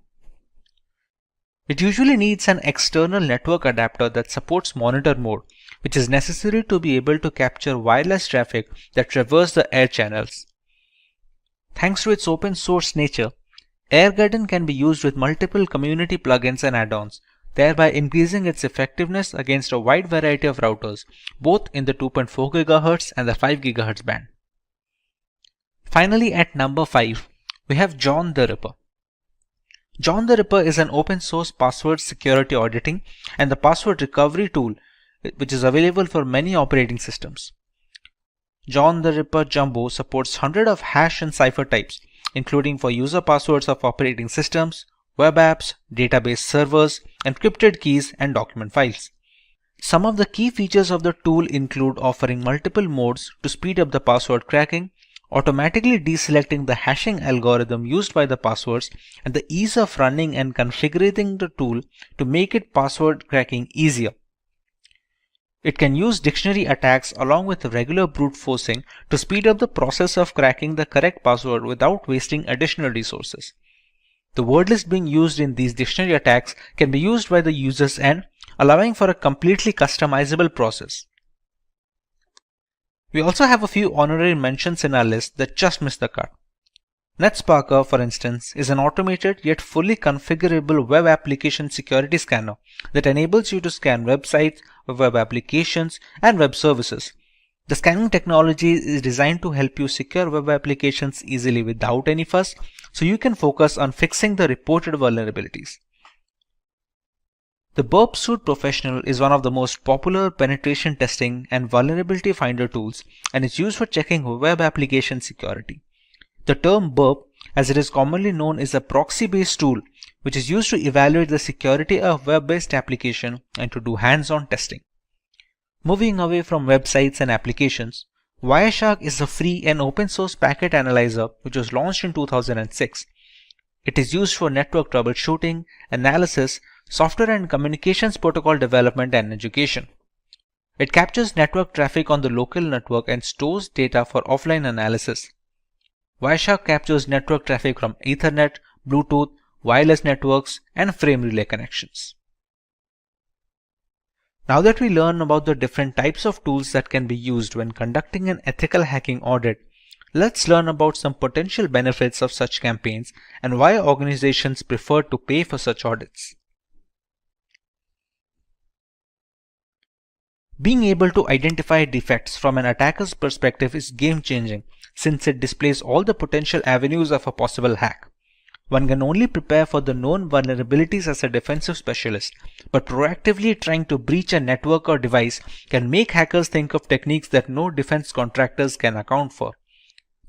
It usually needs an external network adapter that supports monitor mode, which is necessary to be able to capture wireless traffic that traverse the air channels. Thanks to its open source nature, Airguarden can be used with multiple community plugins and add-ons, thereby increasing its effectiveness against a wide variety of routers, both in the 2.4 GHz and the 5 GHz band. Finally, at number 5, we have John the Ripper. John the Ripper is an open source password security auditing and the password recovery tool which is available for many operating systems. John the Ripper Jumbo supports hundreds of hash and cipher types, including for user passwords of operating systems, web apps, database servers, encrypted keys, and document files. Some of the key features of the tool include offering multiple modes to speed up the password cracking, automatically deselecting the hashing algorithm used by the passwords, and the ease of running and configuring the tool to make it password cracking easier. It can use dictionary attacks along with regular brute forcing to speed up the process of cracking the correct password without wasting additional resources. The word list being used in these dictionary attacks can be used by the user's end, allowing for a completely customizable process. We also have a few honorary mentions in our list that just missed the cut. NetSparker, for instance, is an automated yet fully configurable web application security scanner that enables you to scan websites, web applications, and web services. The scanning technology is designed to help you secure web applications easily without any fuss, so you can focus on fixing the reported vulnerabilities. The Burp Suite Professional is one of the most popular penetration testing and vulnerability finder tools and is used for checking web application security. The term Burp, as it is commonly known, is a proxy-based tool which is used to evaluate the security of web-based application and to do hands-on testing. Moving away from websites and applications, Wireshark is a free and open source packet analyzer which was launched in 2006. It is used for network troubleshooting, analysis, software and communications protocol development, and education. It captures network traffic on the local network and stores data for offline analysis. Wireshark captures network traffic from Ethernet, Bluetooth, wireless networks, and frame relay connections. Now that we learn about the different types of tools that can be used when conducting an ethical hacking audit, let's learn about some potential benefits of such campaigns and why organizations prefer to pay for such audits. Being able to identify defects from an attacker's perspective is game-changing since it displays all the potential avenues of a possible hack. One can only prepare for the known vulnerabilities as a defensive specialist, but proactively trying to breach a network or device can make hackers think of techniques that no defense contractors can account for.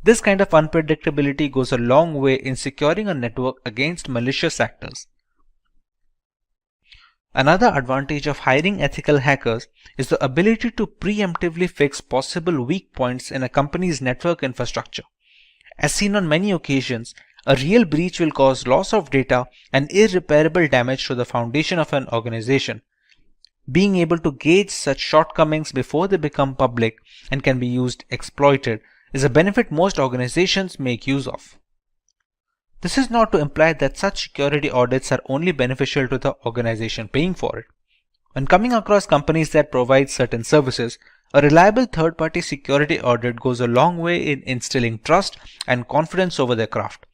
This kind of unpredictability goes a long way in securing a network against malicious actors. Another advantage of hiring ethical hackers is the ability to preemptively fix possible weak points in a company's network infrastructure. As seen on many occasions, a real breach will cause loss of data and irreparable damage to the foundation of an organization. Being able to gauge such shortcomings before they become public and can be exploited is a benefit most organizations make use of. This is not to imply that such security audits are only beneficial to the organization paying for it. When coming across companies that provide certain services, a reliable third-party security audit goes a long way in instilling trust and confidence over their craft.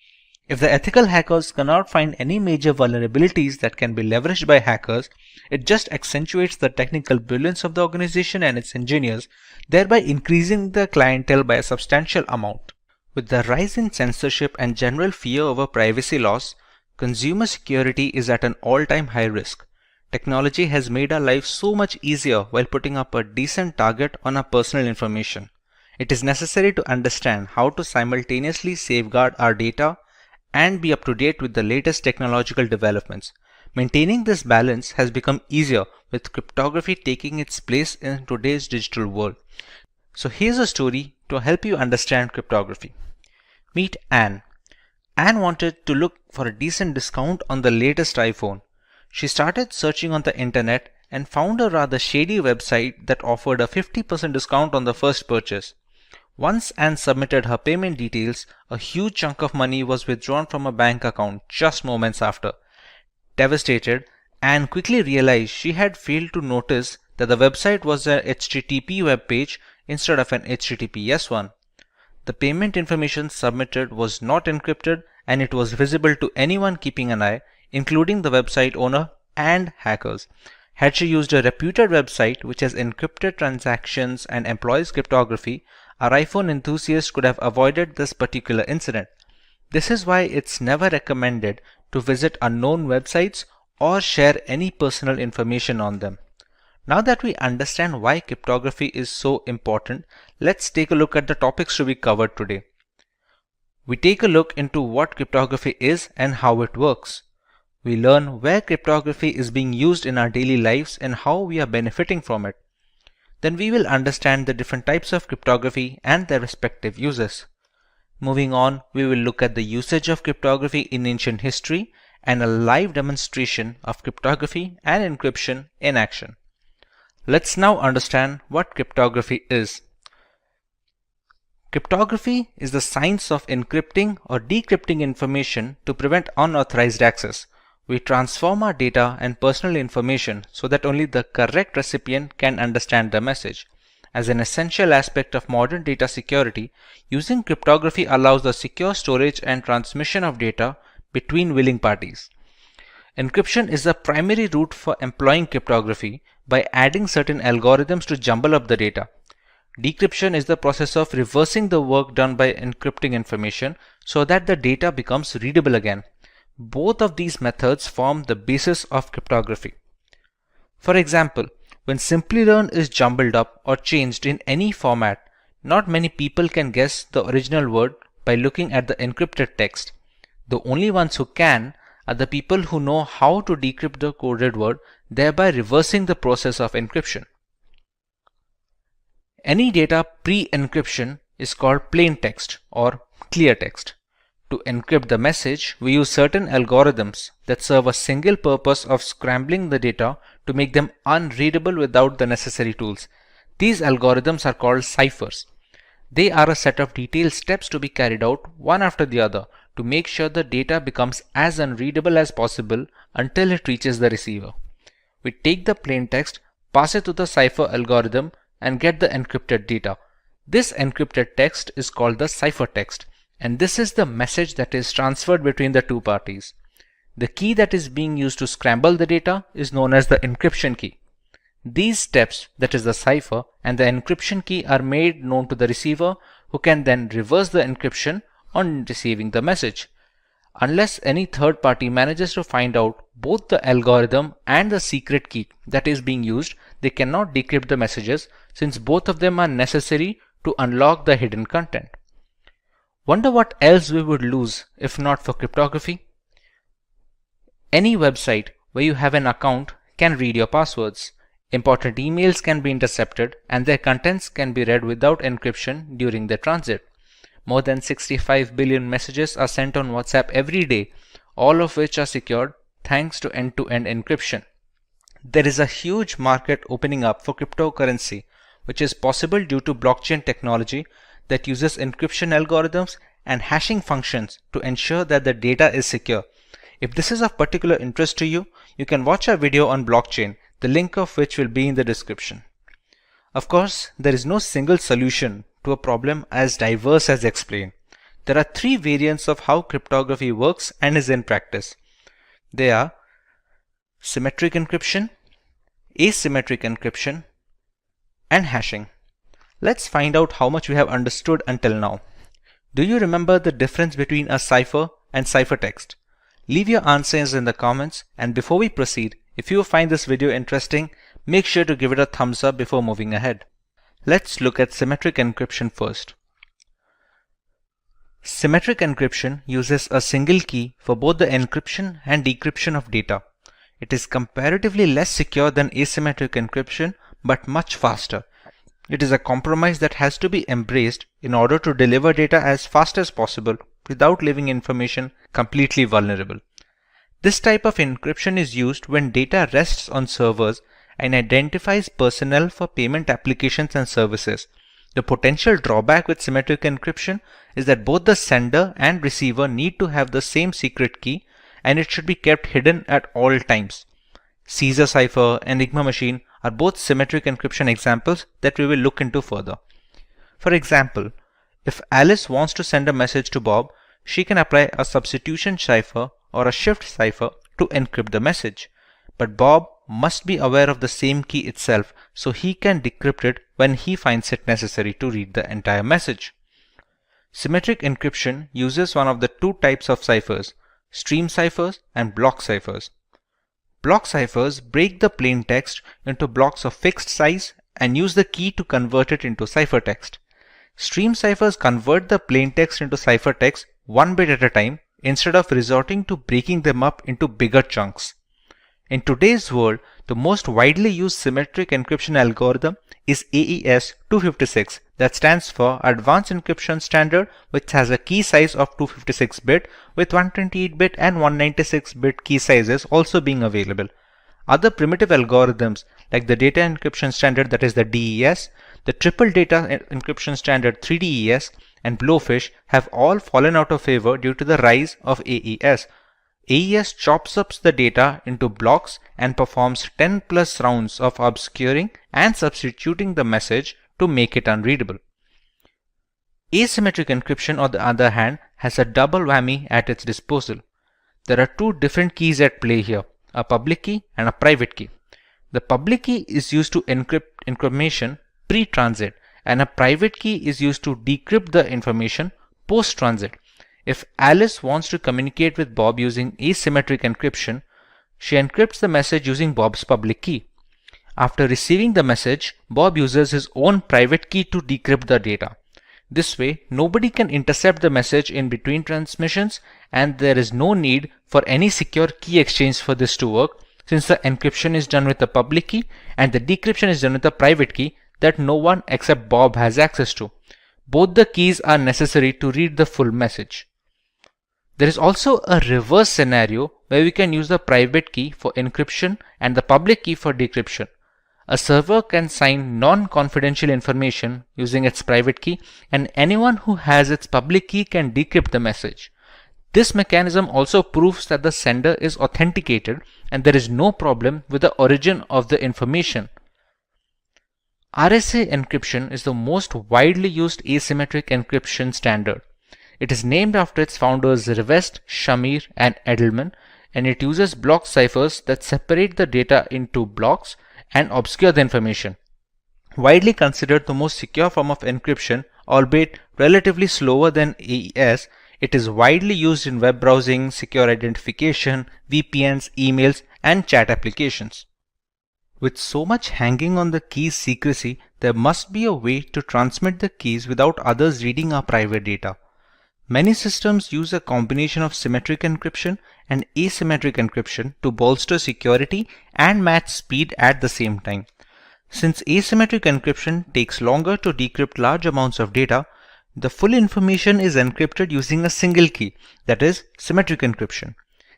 If the ethical hackers cannot find any major vulnerabilities that can be leveraged by hackers, it just accentuates the technical brilliance of the organization and its engineers, thereby increasing the clientele by a substantial amount. With the rise in censorship and general fear over privacy loss, consumer security is at an all-time high risk. Technology has made our lives so much easier while putting up a decent target on our personal information. It is necessary to understand how to simultaneously safeguard our data and be up to date with the latest technological developments. Maintaining this balance has become easier with cryptography taking its place in today's digital world. So here's a story to help you understand cryptography. Meet Anne. Anne wanted to look for a decent discount on the latest iPhone. She started searching on the internet and found a rather shady website that offered a 50% discount on the first purchase. Once Anne submitted her payment details, a huge chunk of money was withdrawn from a bank account just moments after. Devastated, Anne quickly realized she had failed to notice that the website was a HTTP web page instead of an HTTPS one. The payment information submitted was not encrypted and it was visible to anyone keeping an eye, including the website owner and hackers. Had she used a reputed website which has encrypted transactions and employs cryptography, our iPhone enthusiast could have avoided this particular incident. This is why it's never recommended to visit unknown websites or share any personal information on them. Now that we understand why cryptography is so important, let's take a look at the topics to be covered today. We take a look into what cryptography is and how it works. We learn where cryptography is being used in our daily lives and how we are benefiting from it. Then we will understand the different types of cryptography and their respective uses. Moving on, we will look at the usage of cryptography in ancient history and a live demonstration of cryptography and encryption in action. Let's now understand what cryptography is. Cryptography is the science of encrypting or decrypting information to prevent unauthorized access. We transform our data and personal information so that only the correct recipient can understand the message. As an essential aspect of modern data security, using cryptography allows the secure storage and transmission of data between willing parties. Encryption is the primary route for employing cryptography by adding certain algorithms to jumble up the data. Decryption is the process of reversing the work done by encrypting information so that the data becomes readable again. Both of these methods form the basis of cryptography. For example, when Simplilearn is jumbled up or changed in any format, not many people can guess the original word by looking at the encrypted text. The only ones who can are the people who know how to decrypt the coded word, thereby reversing the process of encryption. Any data pre-encryption is called plain text or clear text. To encrypt the message, we use certain algorithms that serve a single purpose of scrambling the data to make them unreadable without the necessary tools. These algorithms are called ciphers. They are a set of detailed steps to be carried out one after the other to make sure the data becomes as unreadable as possible until it reaches the receiver. We take the plain text, pass it to the cipher algorithm, and get the encrypted data. This encrypted text is called the ciphertext, and this is the message that is transferred between the two parties. The key that is being used to scramble the data is known as the encryption key. These steps, that is the cipher and the encryption key, are made known to the receiver, who can then reverse the encryption on receiving the message. Unless any third party manages to find out both the algorithm and the secret key that is being used, they cannot decrypt the messages, since both of them are necessary to unlock the hidden content. Wonder what else we would lose if not for cryptography? Any website where you have an account can read your passwords. Important emails can be intercepted and their contents can be read without encryption during their transit. More than 65 billion messages are sent on WhatsApp every day, all of which are secured thanks to end-to-end encryption. There is a huge market opening up for cryptocurrency, which is possible due to blockchain technology that uses encryption algorithms and hashing functions to ensure that the data is secure. If this is of particular interest to you, you can watch our video on blockchain, the link of which will be in the description. Of course, there is no single solution to a problem as diverse as explained. There are three variants of how cryptography works and is in practice. They are symmetric encryption, asymmetric encryption, and hashing. Let's find out how much we have understood until now. Do you remember the difference between a cipher and ciphertext? Leave your answers in the comments, and before we proceed, if you find this video interesting, make sure to give it a thumbs up before moving ahead. Let's look at symmetric encryption first. Symmetric encryption uses a single key for both the encryption and decryption of data. It is comparatively less secure than asymmetric encryption, but much faster. It is a compromise that has to be embraced in order to deliver data as fast as possible without leaving information completely vulnerable. This type of encryption is used when data rests on servers and identifies personnel for payment applications and services. The potential drawback with symmetric encryption is that both the sender and receiver need to have the same secret key, and it should be kept hidden at all times. Caesar cipher and Enigma machine are both symmetric encryption examples that we will look into further. For example, if Alice wants to send a message to Bob, she can apply a substitution cipher or a shift cipher to encrypt the message. But Bob must be aware of the same key itself, so he can decrypt it when he finds it necessary to read the entire message. Symmetric encryption uses one of the two types of ciphers. stream ciphers, and block ciphers. Block ciphers break the plain text into blocks of fixed size and use the key to convert it into ciphertext. Stream ciphers convert the plain text into ciphertext one bit at a time instead of resorting to breaking them up into bigger chunks. In today's world, the most widely used symmetric encryption algorithm is AES 256, that stands for Advanced Encryption Standard, which has a key size of 256-bit with 128-bit and 196-bit key sizes also being available. Other primitive algorithms like the Data Encryption Standard, that is the DES, the Triple Data Encryption Standard 3DES, and Blowfish have all fallen out of favor due to the rise of AES. AES chops up the data into blocks and performs 10 plus rounds of obscuring and substituting the message to make it unreadable. Asymmetric encryption, on the other hand, has a double whammy at its disposal. There are two different keys at play here, a public key and a private key. The public key is used to encrypt information pre-transit, and a private key is used to decrypt the information post-transit. If Alice wants to communicate with Bob using asymmetric encryption, she encrypts the message using Bob's public key. After receiving the message, Bob uses his own private key to decrypt the data. This way, nobody can intercept the message in between transmissions, and there is no need for any secure key exchange for this to work, since the encryption is done with the public key and the decryption is done with the private key that no one except Bob has access to. Both the keys are necessary to read the full message. There is also a reverse scenario where we can use the private key for encryption and the public key for decryption. A server can sign non-confidential information using its private key, and anyone who has its public key can decrypt the message. This mechanism also proves that the sender is authenticated and there is no problem with the origin of the information. RSA encryption is the most widely used asymmetric encryption standard. It is named after its founders Rivest, Shamir, and Edelman, and it uses block ciphers that separate the data into blocks and obscure the information. Widely considered the most secure form of encryption, albeit relatively slower than AES, it is widely used in web browsing, secure identification, VPNs, emails, and chat applications. With so much hanging on the key's secrecy, there must be a way to transmit the keys without others reading our private data. Many systems use a combination of symmetric encryption and asymmetric encryption to bolster security and match speed at the same time. Since asymmetric encryption takes longer to decrypt large amounts of data, the full information is encrypted using a single key, that is, symmetric encryption.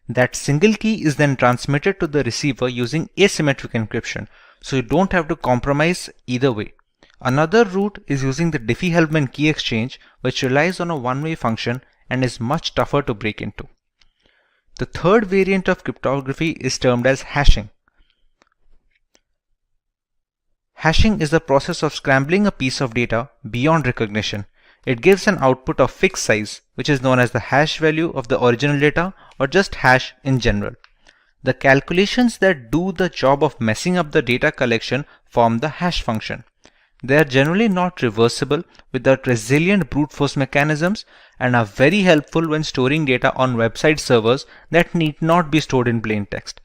That single key is then transmitted to the receiver using asymmetric encryption, so you don't have to compromise either way. Another route is using the Diffie-Hellman key exchange, which relies on a one-way function and is much tougher to break into. The third variant of cryptography is termed as hashing. Hashing is the process of scrambling a piece of data beyond recognition. It gives an output of fixed size, which is known as the hash value of the original data, or just hash in general. The calculations that do the job of messing up the data collection form the hash function. They are generally not reversible without resilient brute force mechanisms and are very helpful when storing data on website servers that need not be stored in plain text.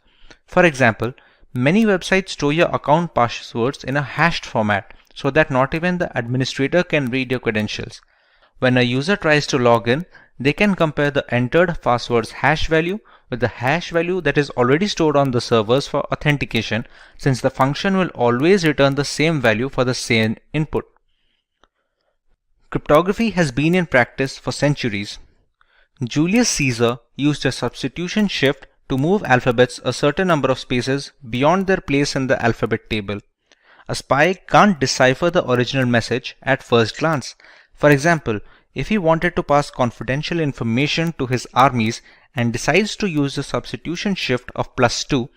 For example, many websites store your account passwords in a hashed format so that not even the administrator can read your credentials. When a user tries to log in, they can compare the entered password's hash value with the hash value that is already stored on the servers for authentication, since the function will always return the same value for the same input. Cryptography has been in practice for centuries. Julius Caesar used a substitution shift to move alphabets a certain number of spaces beyond their place in the alphabet table. A spy can't decipher the original message at first glance. For example, if he wanted to pass confidential information to his armies and decides to use the substitution shift of +2,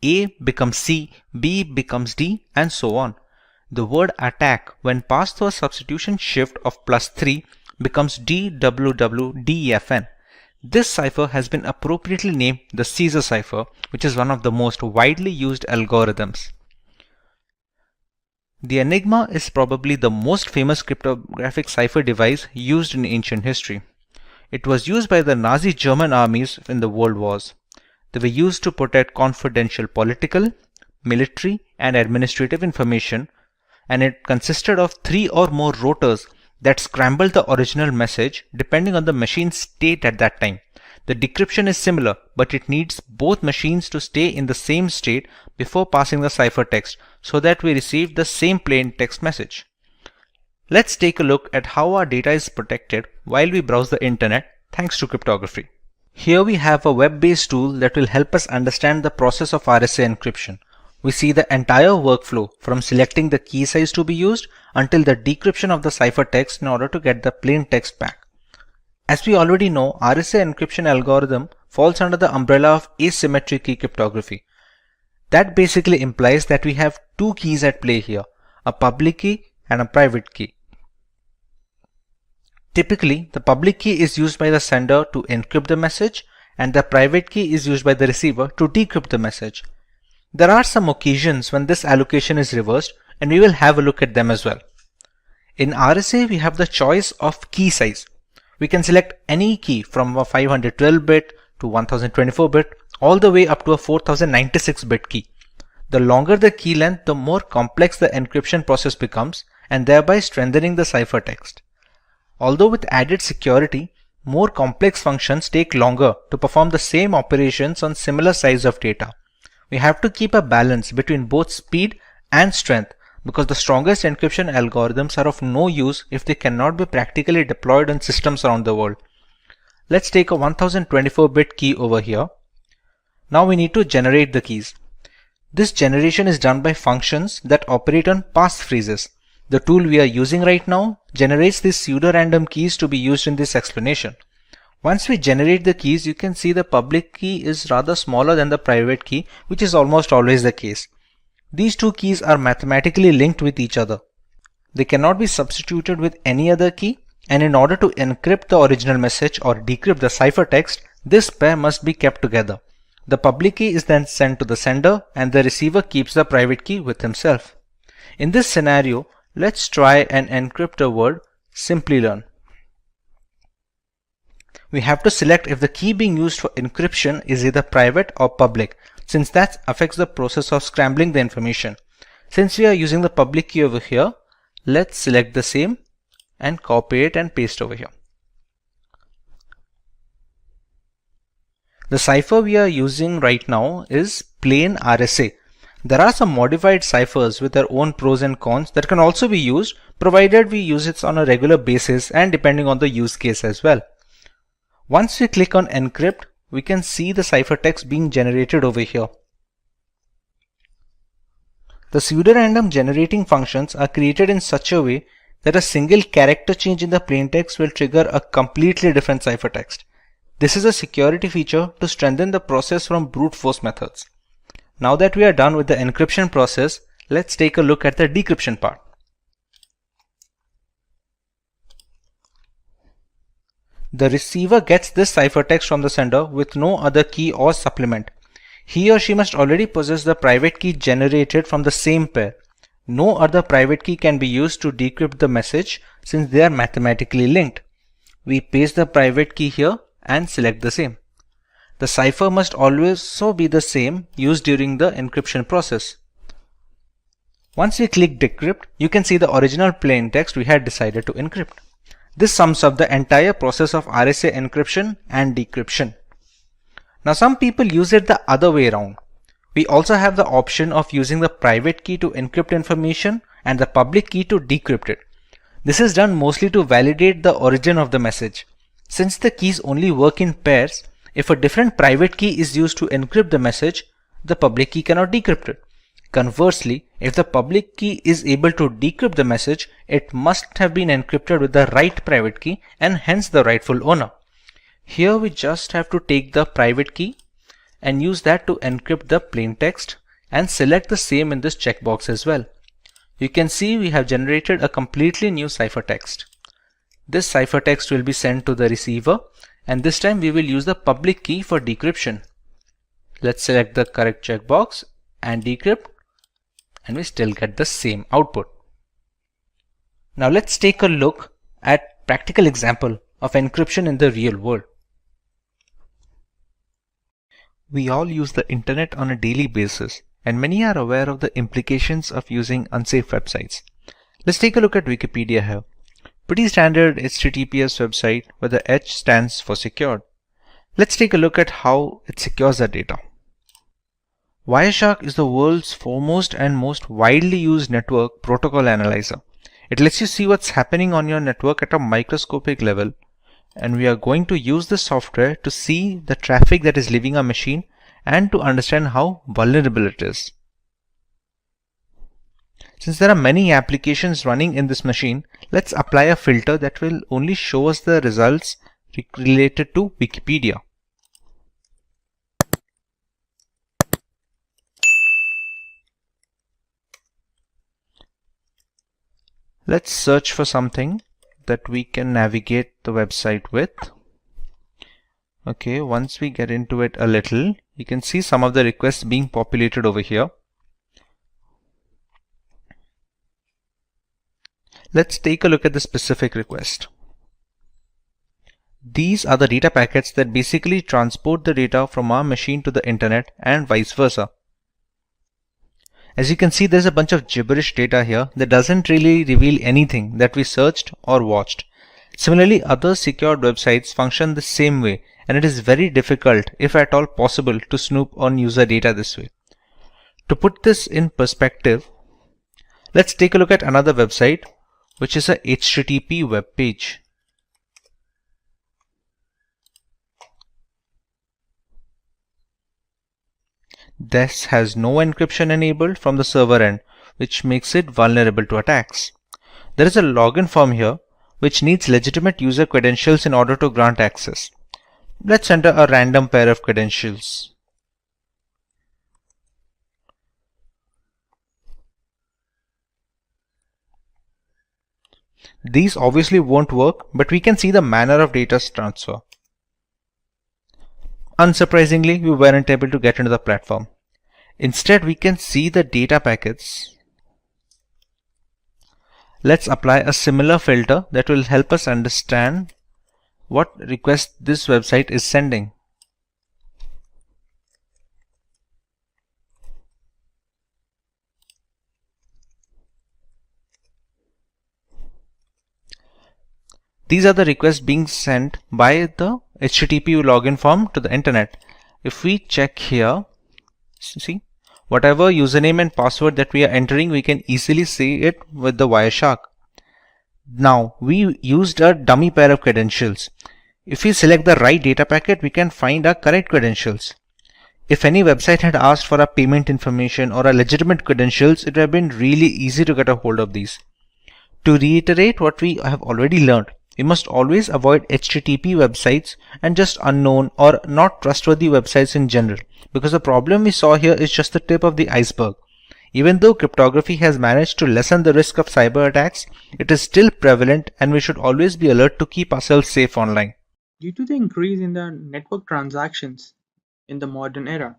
A becomes C, B becomes D, and so on. The word attack, when passed through a substitution shift of +3, becomes DWWDEFN. This cipher has been appropriately named the Caesar cipher, which is one of the most widely used algorithms. The Enigma is probably the most famous cryptographic cipher device used in ancient history. It was used by the Nazi German armies in the World Wars. They were used to protect confidential political, military, and administrative information, and it consisted of 3 or more rotors that scrambled the original message depending on the machine's state at that time. The decryption is similar, but it needs both machines to stay in the same state before passing the ciphertext so that we receive the same plain text message. Let's take a look at how our data is protected while we browse the internet thanks to cryptography. Here we have a web-based tool that will help us understand the process of RSA encryption. We see the entire workflow from selecting the key size to be used until the decryption of the ciphertext in order to get the plain text back. As we already know, RSA encryption algorithm falls under the umbrella of asymmetric key cryptography. That basically implies that we have 2 keys at play here, a public key and a private key. Typically, the public key is used by the sender to encrypt the message and the private key is used by the receiver to decrypt the message. There are some occasions when this allocation is reversed, and we will have a look at them as well. In RSA, we have the choice of key size. We can select any key from a 512-bit to 1024-bit all the way up to a 4096-bit key. The longer the key length, the more complex the encryption process becomes, and thereby strengthening the ciphertext. Although with added security, more complex functions take longer to perform the same operations on similar size of data. We have to keep a balance between both speed and strength because the strongest encryption algorithms are of no use if they cannot be practically deployed on systems around the world. Let's take a 1024-bit key over here. Now we need to generate the keys. This generation is done by functions that operate on passphrases. The tool we are using right now generates these pseudo-random keys to be used in this explanation. Once we generate the keys, you can see the public key is rather smaller than the private key, which is almost always the case. These 2 keys are mathematically linked with each other. They cannot be substituted with any other key, and in order to encrypt the original message or decrypt the ciphertext, this pair must be kept together. The public key is then sent to the sender and the receiver keeps the private key with himself. In this scenario, let's try and encrypt a word, Simplilearn. We have to select if the key being used for encryption is either private or public, since that affects the process of scrambling the information. Since we are using the public key over here, let's select the same and copy it and paste over here. The cipher we are using right now is plain RSA. There are some modified ciphers with their own pros and cons that can also be used, provided we use it on a regular basis and depending on the use case as well. Once we click on encrypt, we can see the ciphertext being generated over here. The pseudorandom generating functions are created in such a way that a single character change in the plaintext will trigger a completely different ciphertext. This is a security feature to strengthen the process from brute force methods. Now that we are done with the encryption process, let's take a look at the decryption part. The receiver gets this ciphertext from the sender with no other key or supplement. He or she must already possess the private key generated from the same pair. No other private key can be used to decrypt the message since they are mathematically linked. We paste the private key here and select the same. The cipher must also be the same used during the encryption process. Once we click decrypt, you can see the original plaintext we had decided to encrypt. This sums up the entire process of RSA encryption and decryption. Now some people use it the other way around. We also have the option of using the private key to encrypt information and the public key to decrypt it. This is done mostly to validate the origin of the message. Since the keys only work in pairs, if a different private key is used to encrypt the message, the public key cannot decrypt it. Conversely, if the public key is able to decrypt the message, it must have been encrypted with the right private key and hence the rightful owner. Here we just have to take the private key and use that to encrypt the plaintext and select the same in this checkbox as well. You can see we have generated a completely new ciphertext. This ciphertext will be sent to the receiver, and this time we will use the public key for decryption. Let's select the correct checkbox and decrypt, and we still get the same output. Now let's take a look at practical example of encryption in the real world. We all use the internet on a daily basis, and many are aware of the implications of using unsafe websites. Let's take a look at Wikipedia here. Pretty standard HTTPS website where the H stands for secured. Let's take a look at how it secures the data. Wireshark is the world's foremost and most widely used network protocol analyzer. It lets you see what's happening on your network at a microscopic level, and we are going to use this software to see the traffic that is leaving our machine and to understand how vulnerable it is. Since there are many applications running in this machine, let's apply a filter that will only show us the results related to Wikipedia. Let's search for something that we can navigate the website with. Okay, once we get into it a little, you can see some of the requests being populated over here. Let's take a look at the specific request. These are the data packets that basically transport the data from our machine to the internet and vice versa. As you can see, there's a bunch of gibberish data here that doesn't really reveal anything that we searched or watched. Similarly, other secured websites function the same way, and it is very difficult, if at all possible, to snoop on user data this way. To put this in perspective, let's take a look at another website, which is a HTTP web page. This has no encryption enabled from the server end, which makes it vulnerable to attacks. There is a login form here, which needs legitimate user credentials in order to grant access. Let's enter a random pair of credentials. These obviously won't work, but we can see the manner of data transfer. Unsurprisingly, we weren't able to get into the platform. Instead, we can see the data packets. Let's apply a similar filter that will help us understand what request this website is sending. These are the requests being sent by the HTTP login form to the internet. If we check here, see, whatever username and password that we are entering, we can easily see it with the Wireshark. Now, we used a dummy pair of credentials. If we select the right data packet, we can find our correct credentials. If any website had asked for our payment information or our legitimate credentials, it would have been really easy to get a hold of these. To reiterate what we have already learned, we must always avoid HTTP websites and just unknown or not trustworthy websites in general, because the problem we saw here is just the tip of the iceberg. Even though cryptography has managed to lessen the risk of cyber attacks, it is still prevalent and we should always be alert to keep ourselves safe online. Due to the increase in the network transactions in the modern era,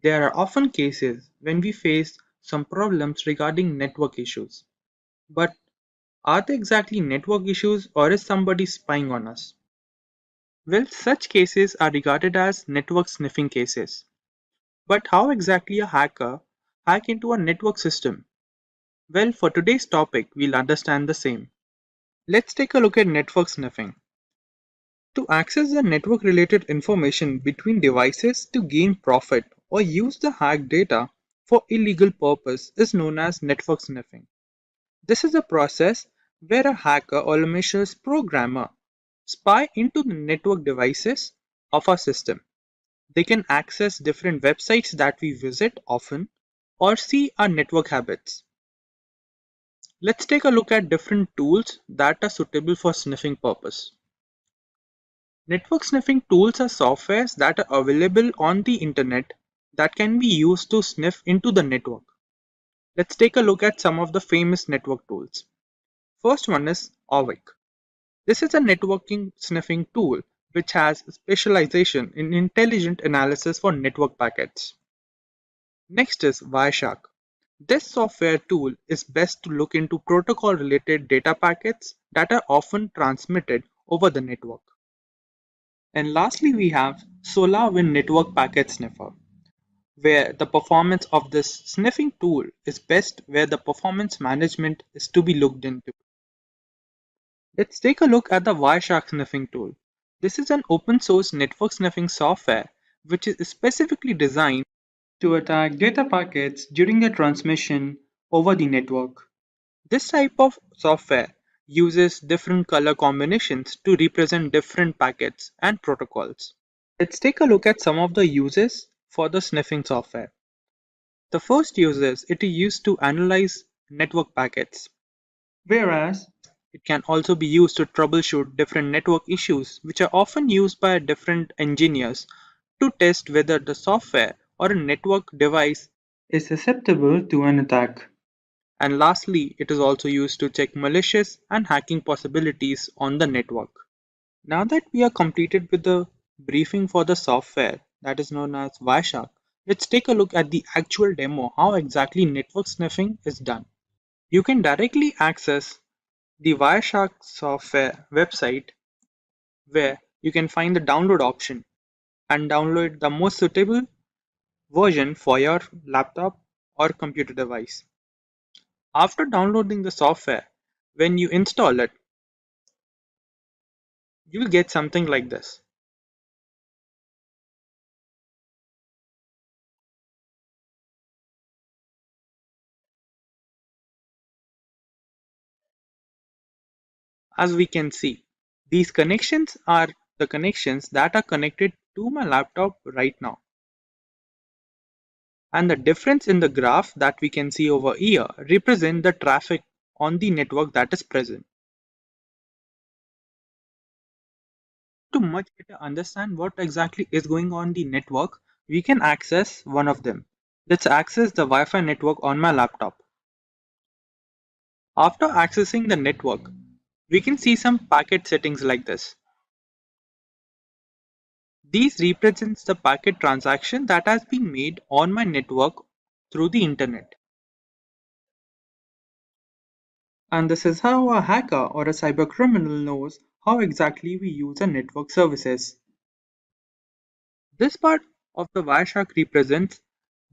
there are often cases when we face some problems regarding network issues. But are they exactly network issues or is somebody spying on us? Well, such cases are regarded as network sniffing cases. But how exactly a hacker hack into a network system? Well, for today's topic, we'll understand the same. Let's take a look at network sniffing. To access the network-related information between devices to gain profit or use the hacked data for illegal purpose is known as network sniffing. This is a process where a hacker or a malicious programmer spy into the network devices of our system. They can access different websites that we visit often or see our network habits. Let's take a look at different tools that are suitable for sniffing purpose. Network sniffing tools are softwares that are available on the internet that can be used to sniff into the network. Let's take a look at some of the famous network tools. First one is Avik. This is a networking sniffing tool which has specialization in intelligent analysis for network packets. Next is Wireshark. This software tool is best to look into protocol related data packets that are often transmitted over the network. And lastly, we have SolarWinds Network Packet Sniffer, where the performance of this sniffing tool is best, where the performance management is to be looked into. Let's take a look at the Wireshark sniffing tool. This is an open source network sniffing software which is specifically designed to attack data packets during the transmission over the network. This type of software uses different color combinations to represent different packets and protocols. Let's take a look at some of the uses for the sniffing software. The first use is it is used to analyze network packets, whereas it can also be used to troubleshoot different network issues, which are often used by different engineers to test whether the software or a network device is susceptible to an attack. And lastly, it is also used to check malicious and hacking possibilities on the network. Now that we are completed with the briefing for the software that is known as Wireshark, let's take a look at the actual demo, how exactly network sniffing is done. You can directly access the Wireshark software website, where you can find the download option and download the most suitable version for your laptop or computer device. After downloading the software, when you install it, you'll get something like this. As we can see, these connections are the connections that are connected to my laptop right now. And the difference in the graph that we can see over here represent the traffic on the network that is present. To much better understand what exactly is going on the network, we can access one of them. Let's access the Wi-Fi network on my laptop. After accessing the network, we can see some packet settings like this. These represents the packet transaction that has been made on my network through the internet. And this is how a hacker or a cybercriminal knows how exactly we use a network services. This part of the Wireshark represents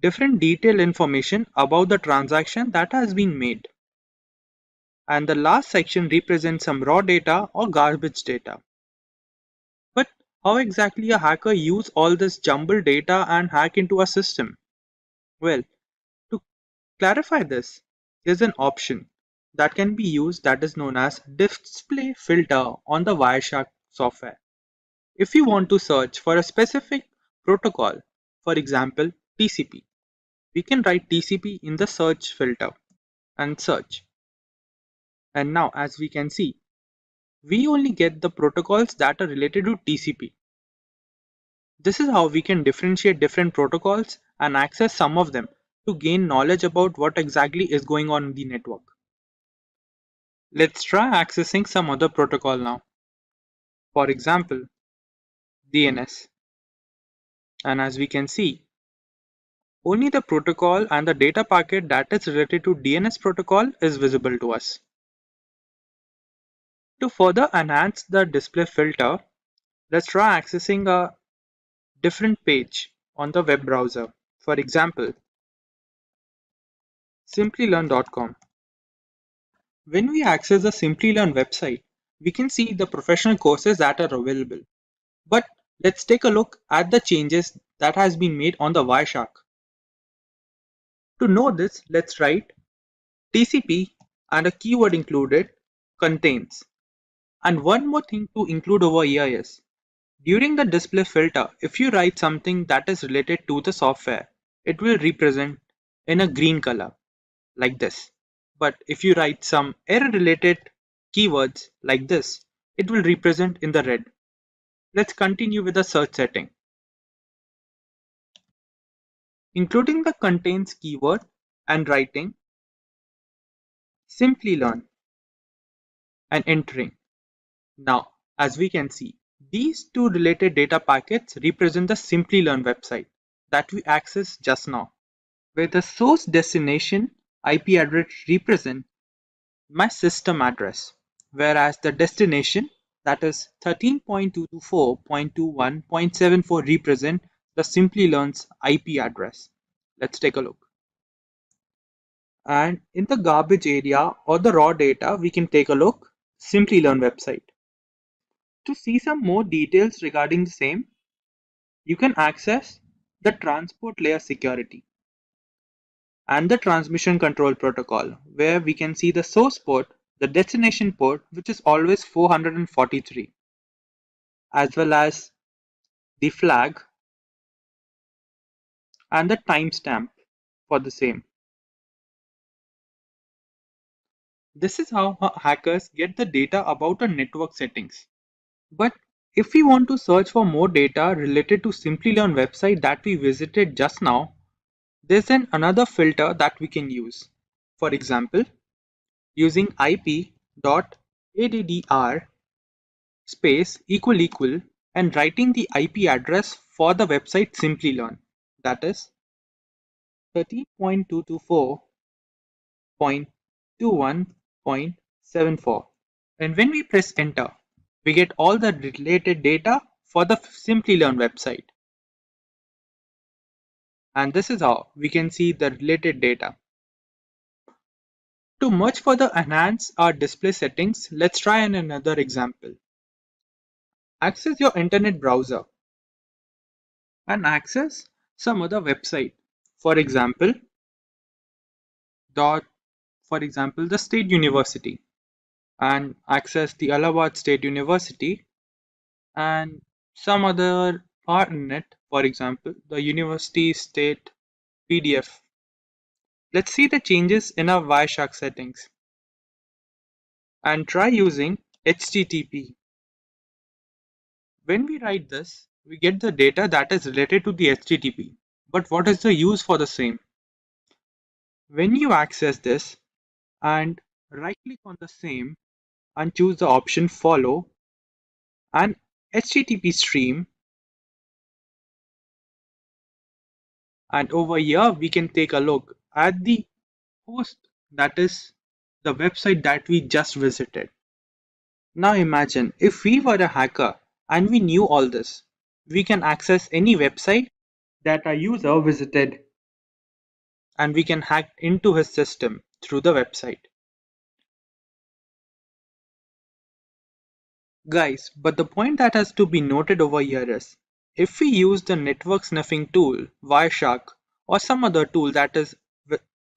different detailed information about the transaction that has been made. And the last section represents some raw data or garbage data. But how exactly a hacker use all this jumbled data and hack into a system? Well, to clarify this, there's an option that can be used that is known as display filter on the Wireshark software. If you want to search for a specific protocol, for example TCP, we can write TCP in the search filter and search. And now, as we can see, we only get the protocols that are related to TCP. This is how we can differentiate different protocols and access some of them to gain knowledge about what exactly is going on in the network. Let's try accessing some other protocol now. For example, DNS. And as we can see, only the protocol and the data packet that is related to DNS protocol is visible to us. To further enhance the display filter, let's try accessing a different page on the web browser. For example, Simplilearn.com. When we access the Simplilearn website, we can see the professional courses that are available. But let's take a look at the changes that has been made on the Wireshark. To know this, let's write TCP and a keyword included contains. And one more thing to include over here is, during the display filter, if you write something that is related to the software, it will represent in a green color, like this. But if you write some error related keywords like this, it will represent in the red. Let's continue with the search setting. Including the contains keyword and writing Simplilearn and entering. Now, as we can see, these two related data packets represent the Simplilearn website that we accessed just now, where the source destination IP address represents my system address, whereas the destination that is 13.224.21.74 represent the Simplilearn's IP address. Let's take a look. And in the garbage area or the raw data, we can take a look Simplilearn website. To see some more details regarding the same, you can access the transport layer security and the transmission control protocol, where we can see the source port, the destination port, which is always 443, as well as the flag and the timestamp for the same. This is how hackers get the data about a network settings. But if we want to search for more data related to Simplilearn website that we visited just now, there's another filter that we can use. For example, using ip.addr space equal equal and writing the IP address for the website Simplilearn, that is 13.224.21.74. And when we press enter, we get all the related data for the Simplilearn website. And this is how we can see the related data. To much further enhance our display settings, let's try another example. Access your internet browser and access some other website. For example, the State University, and access the Allahabad State University and some other Botnet, for example, the University State PDF. Let's see the changes in our Wireshark settings and try using HTTP. When we write this, we get the data that is related to the HTTP. But what is the use for the same? When you access this and right click on the same and choose the option follow and HTTP stream, and over here we can take a look at the host, that is the website that we just visited. Now imagine if we were a hacker and we knew all this, we can access any website that a user visited and we can hack into his system through the website. Guys, but the point that has to be noted over here is, if we use the network sniffing tool, Wireshark, or some other tool that is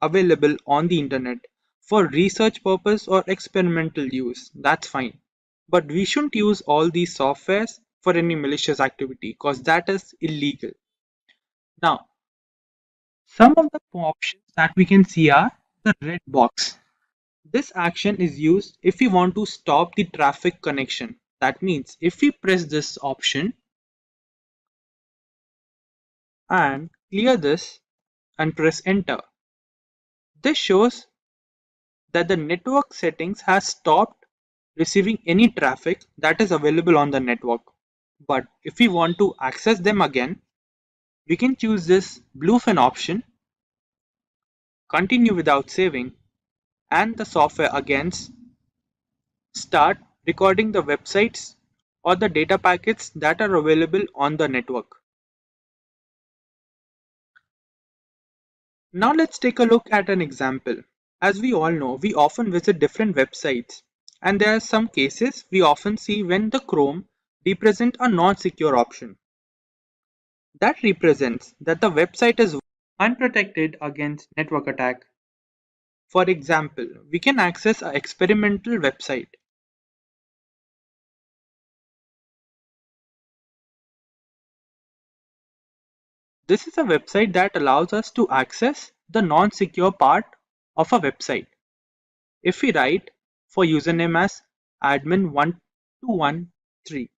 available on the internet for research purpose or experimental use, that's fine. But we shouldn't use all these softwares for any malicious activity because that is illegal. Now, some of the options that we can see are the red box. This action is used if we want to stop the traffic connection. That means if we press this option and clear this and press enter, this shows that the network settings has stopped receiving any traffic that is available on the network. But if we want to access them again, we can choose this bluefin option, continue without saving, and the software again start recording the websites or the data packets that are available on the network. Now let's take a look at an example. As we all know, we often visit different websites, and there are some cases we often see when the Chrome represents a non-secure option. That represents that the website is unprotected against network attack. For example, we can access an experimental website. This is a website that allows us to access the non-secure part of a website. If we write for username as admin1213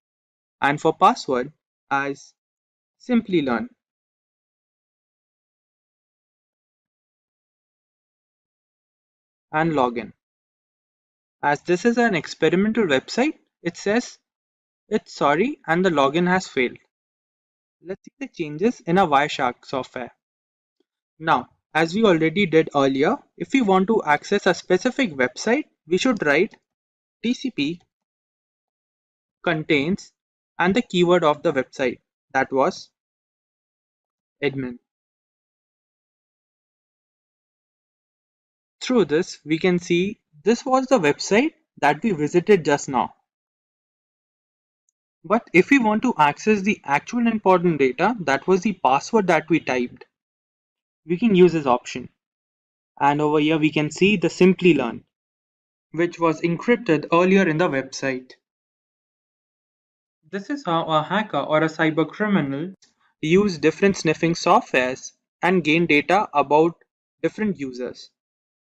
and for password as Simplilearn, and login. As this is an experimental website, it says it's sorry and the login has failed. Let's see the changes in our Wireshark software. Now, as we already did earlier, if we want to access a specific website, we should write TCP contains, and the keyword of the website, that was admin. Through this, we can see this was the website that we visited just now. But if we want to access the actual important data, that was the password that we typed, we can use this option. And over here we can see the Simplilearn, which was encrypted earlier in the website. This is how a hacker or a cyber criminal use different sniffing softwares and gain data about different users.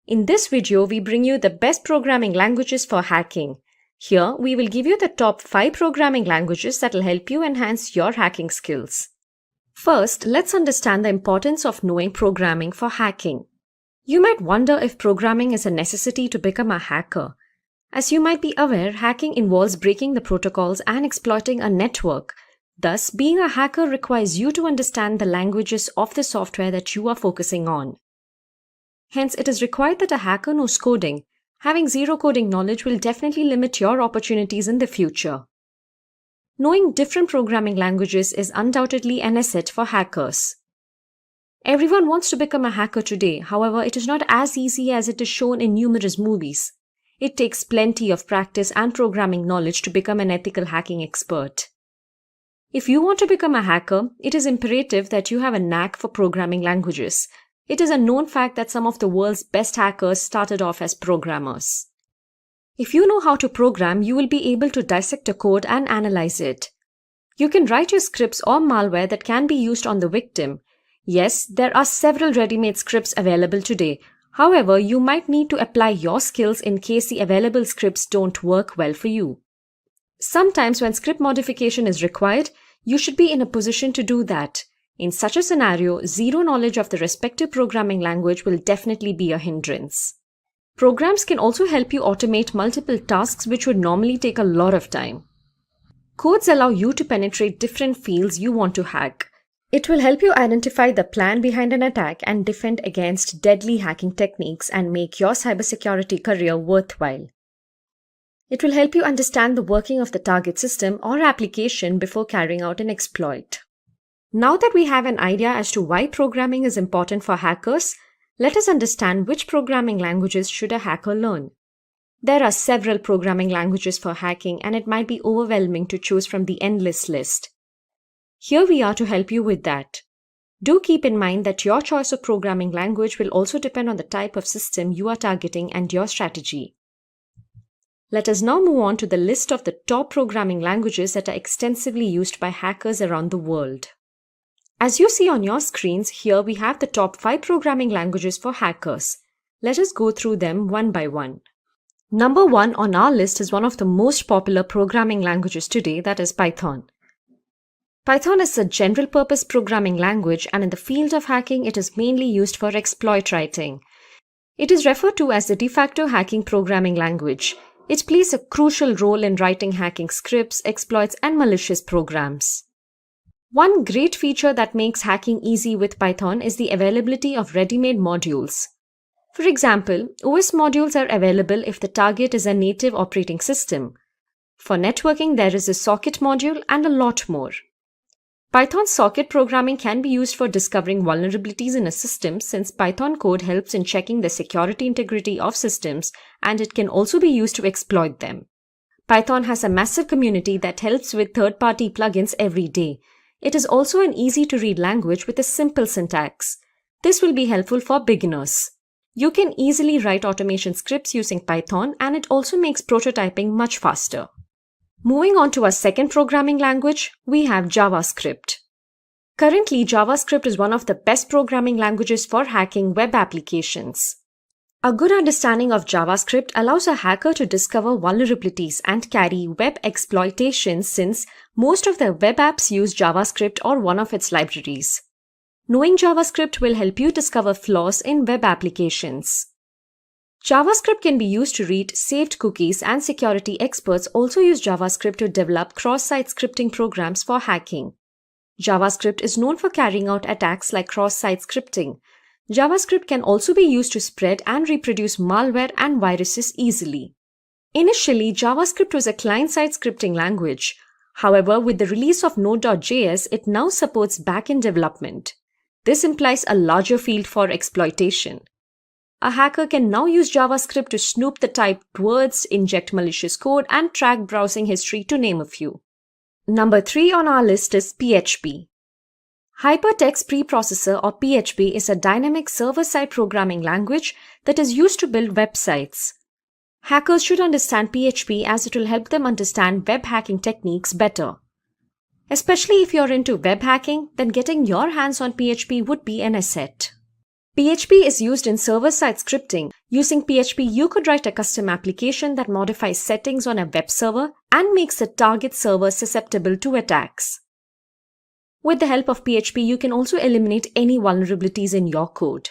In this video, we bring you the best programming languages for hacking. Here, we will give you the top 5 programming languages that will help you enhance your hacking skills. First, let's understand the importance of knowing programming for hacking. You might wonder if programming is a necessity to become a hacker. As you might be aware, hacking involves breaking the protocols and exploiting a network. Thus, being a hacker requires you to understand the languages of the software that you are focusing on. Hence, it is required that a hacker knows coding. Having zero coding knowledge will definitely limit your opportunities in the future. Knowing different programming languages is undoubtedly an asset for hackers. Everyone wants to become a hacker today, however, it is not as easy as it is shown in numerous movies. It takes plenty of practice and programming knowledge to become an ethical hacking expert. If you want to become a hacker, it is imperative that you have a knack for programming languages. It is a known fact that some of the world's best hackers started off as programmers. If you know how to program, you will be able to dissect a code and analyze it. You can write your scripts or malware that can be used on the victim. Yes, there are several ready-made scripts available today. However, you might need to apply your skills in case the available scripts don't work well for you. Sometimes when script modification is required, you should be in a position to do that. In such a scenario, zero knowledge of the respective programming language will definitely be a hindrance. Programs can also help you automate multiple tasks which would normally take a lot of time. Codes allow you to penetrate different fields you want to hack. It will help you identify the plan behind an attack and defend against deadly hacking techniques and make your cybersecurity career worthwhile. It will help you understand the working of the target system or application before carrying out an exploit. Now that we have an idea as to why programming is important for hackers, let us understand which programming languages should a hacker learn. There are several programming languages for hacking, and it might be overwhelming to choose from the endless list. Here we are to help you with that. Do keep in mind that your choice of programming language will also depend on the type of system you are targeting and your strategy. Let us now move on to the list of the top programming languages that are extensively used by hackers around the world. As you see on your screens, here we have the top 5 programming languages for hackers. Let us go through them one by one. Number 1 on our list is one of the most popular programming languages today, that is Python. Python is a general-purpose programming language, and in the field of hacking, it is mainly used for exploit writing. It is referred to as the de facto hacking programming language. It plays a crucial role in writing hacking scripts, exploits, and malicious programs. One great feature that makes hacking easy with Python is the availability of ready-made modules. For example, OS modules are available if the target is a native operating system. For networking, there is a socket module and a lot more. Python socket programming can be used for discovering vulnerabilities in a system, since Python code helps in checking the security integrity of systems, and it can also be used to exploit them. Python has a massive community that helps with third-party plugins every day. It is also an easy-to-read language with a simple syntax. This will be helpful for beginners. You can easily write automation scripts using Python, and it also makes prototyping much faster. Moving on to our second programming language, we have JavaScript. Currently, JavaScript is one of the best programming languages for hacking web applications. A good understanding of JavaScript allows a hacker to discover vulnerabilities and carry web exploitation, since most of the web apps use JavaScript or one of its libraries. Knowing JavaScript will help you discover flaws in web applications. JavaScript can be used to read saved cookies, and security experts also use JavaScript to develop cross-site scripting programs for hacking. JavaScript is known for carrying out attacks like cross-site scripting. JavaScript can also be used to spread and reproduce malware and viruses easily. Initially, JavaScript was a client-side scripting language. However, with the release of Node.js, it now supports backend development. This implies a larger field for exploitation. A hacker can now use JavaScript to snoop the typed words, inject malicious code, and track browsing history, to name a few. Number 3 on our list is PHP. Hypertext Preprocessor or PHP is a dynamic server-side programming language that is used to build websites. Hackers should understand PHP as it will help them understand web hacking techniques better. Especially if you're into web hacking, then getting your hands on PHP would be an asset. PHP is used in server-side scripting. Using PHP, you could write a custom application that modifies settings on a web server and makes the target server susceptible to attacks. With the help of PHP, you can also eliminate any vulnerabilities in your code.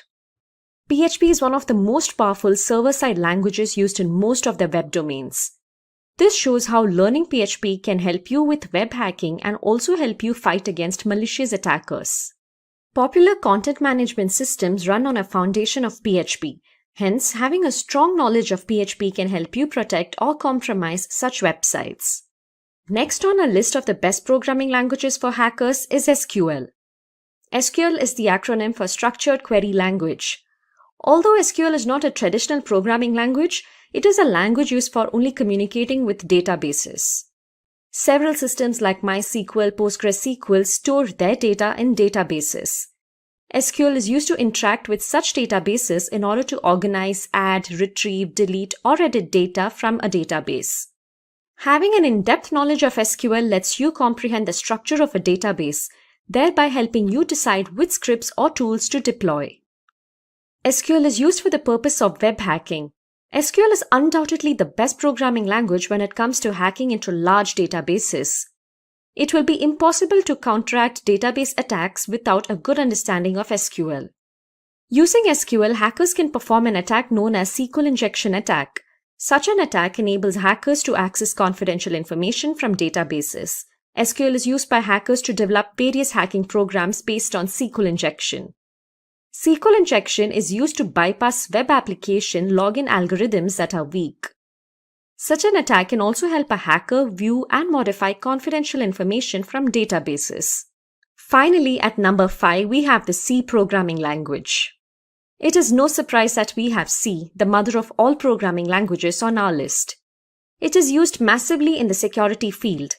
PHP is one of the most powerful server-side languages used in most of the web domains. This shows how learning PHP can help you with web hacking and also help you fight against malicious attackers. Popular content management systems run on a foundation of PHP. Hence, having a strong knowledge of PHP can help you protect or compromise such websites. Next on our list of the best programming languages for hackers is SQL. SQL is the acronym for Structured Query Language. Although SQL is not a traditional programming language, it is a language used for only communicating with databases. Several systems like MySQL, PostgreSQL store their data in databases. SQL is used to interact with such databases in order to organize, add, retrieve, delete, or edit data from a database. Having an in-depth knowledge of SQL lets you comprehend the structure of a database, thereby helping you decide which scripts or tools to deploy. SQL is used for the purpose of web hacking. SQL is undoubtedly the best programming language when it comes to hacking into large databases. It will be impossible to counteract database attacks without a good understanding of SQL. Using SQL, hackers can perform an attack known as SQL injection attack. Such an attack enables hackers to access confidential information from databases. SQL is used by hackers to develop various hacking programs based on SQL injection. SQL injection is used to bypass web application login algorithms that are weak. Such an attack can also help a hacker view and modify confidential information from databases. Finally, at number 5, we have the C programming language. It is no surprise that we have C, the mother of all programming languages, on our list. It is used massively in the security field.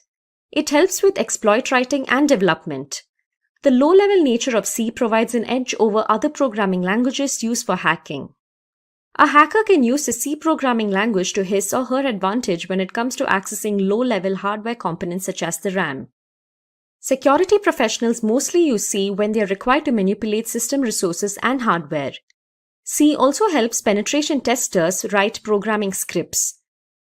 It helps with exploit writing and development. The low-level nature of C provides an edge over other programming languages used for hacking. A hacker can use the C programming language to his or her advantage when it comes to accessing low-level hardware components such as the RAM. Security professionals mostly use C when they are required to manipulate system resources and hardware. C also helps penetration testers write programming scripts.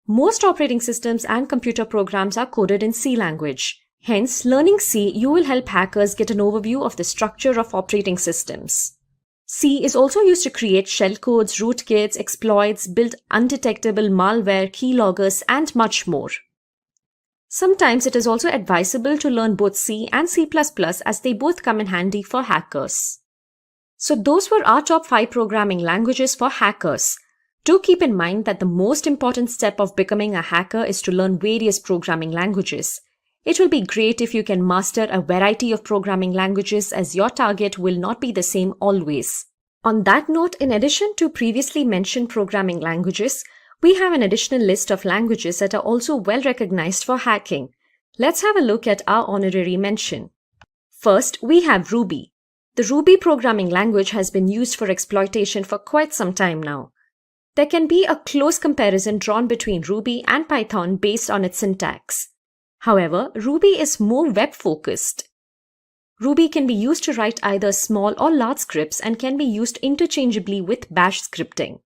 Most operating systems and computer programs are coded in C language. Hence, learning C, you will help hackers get an overview of the structure of operating systems. C is also used to create shellcodes, rootkits, exploits, build undetectable malware, keyloggers, and much more. Sometimes it is also advisable to learn both C and C++ as they both come in handy for hackers. So those were our top 5 programming languages for hackers. Do keep in mind that the most important step of becoming a hacker is to learn various programming languages. It will be great if you can master a variety of programming languages as your target will not be the same always. On that note, in addition to previously mentioned programming languages, we have an additional list of languages that are also well recognized for hacking. Let's have a look at our honorary mention. First, we have Ruby. The Ruby programming language has been used for exploitation for quite some time now. There can be a close comparison drawn between Ruby and Python based on its syntax. However, Ruby is more web-focused. Ruby can be used to write either small or large scripts and can be used interchangeably with Bash scripting.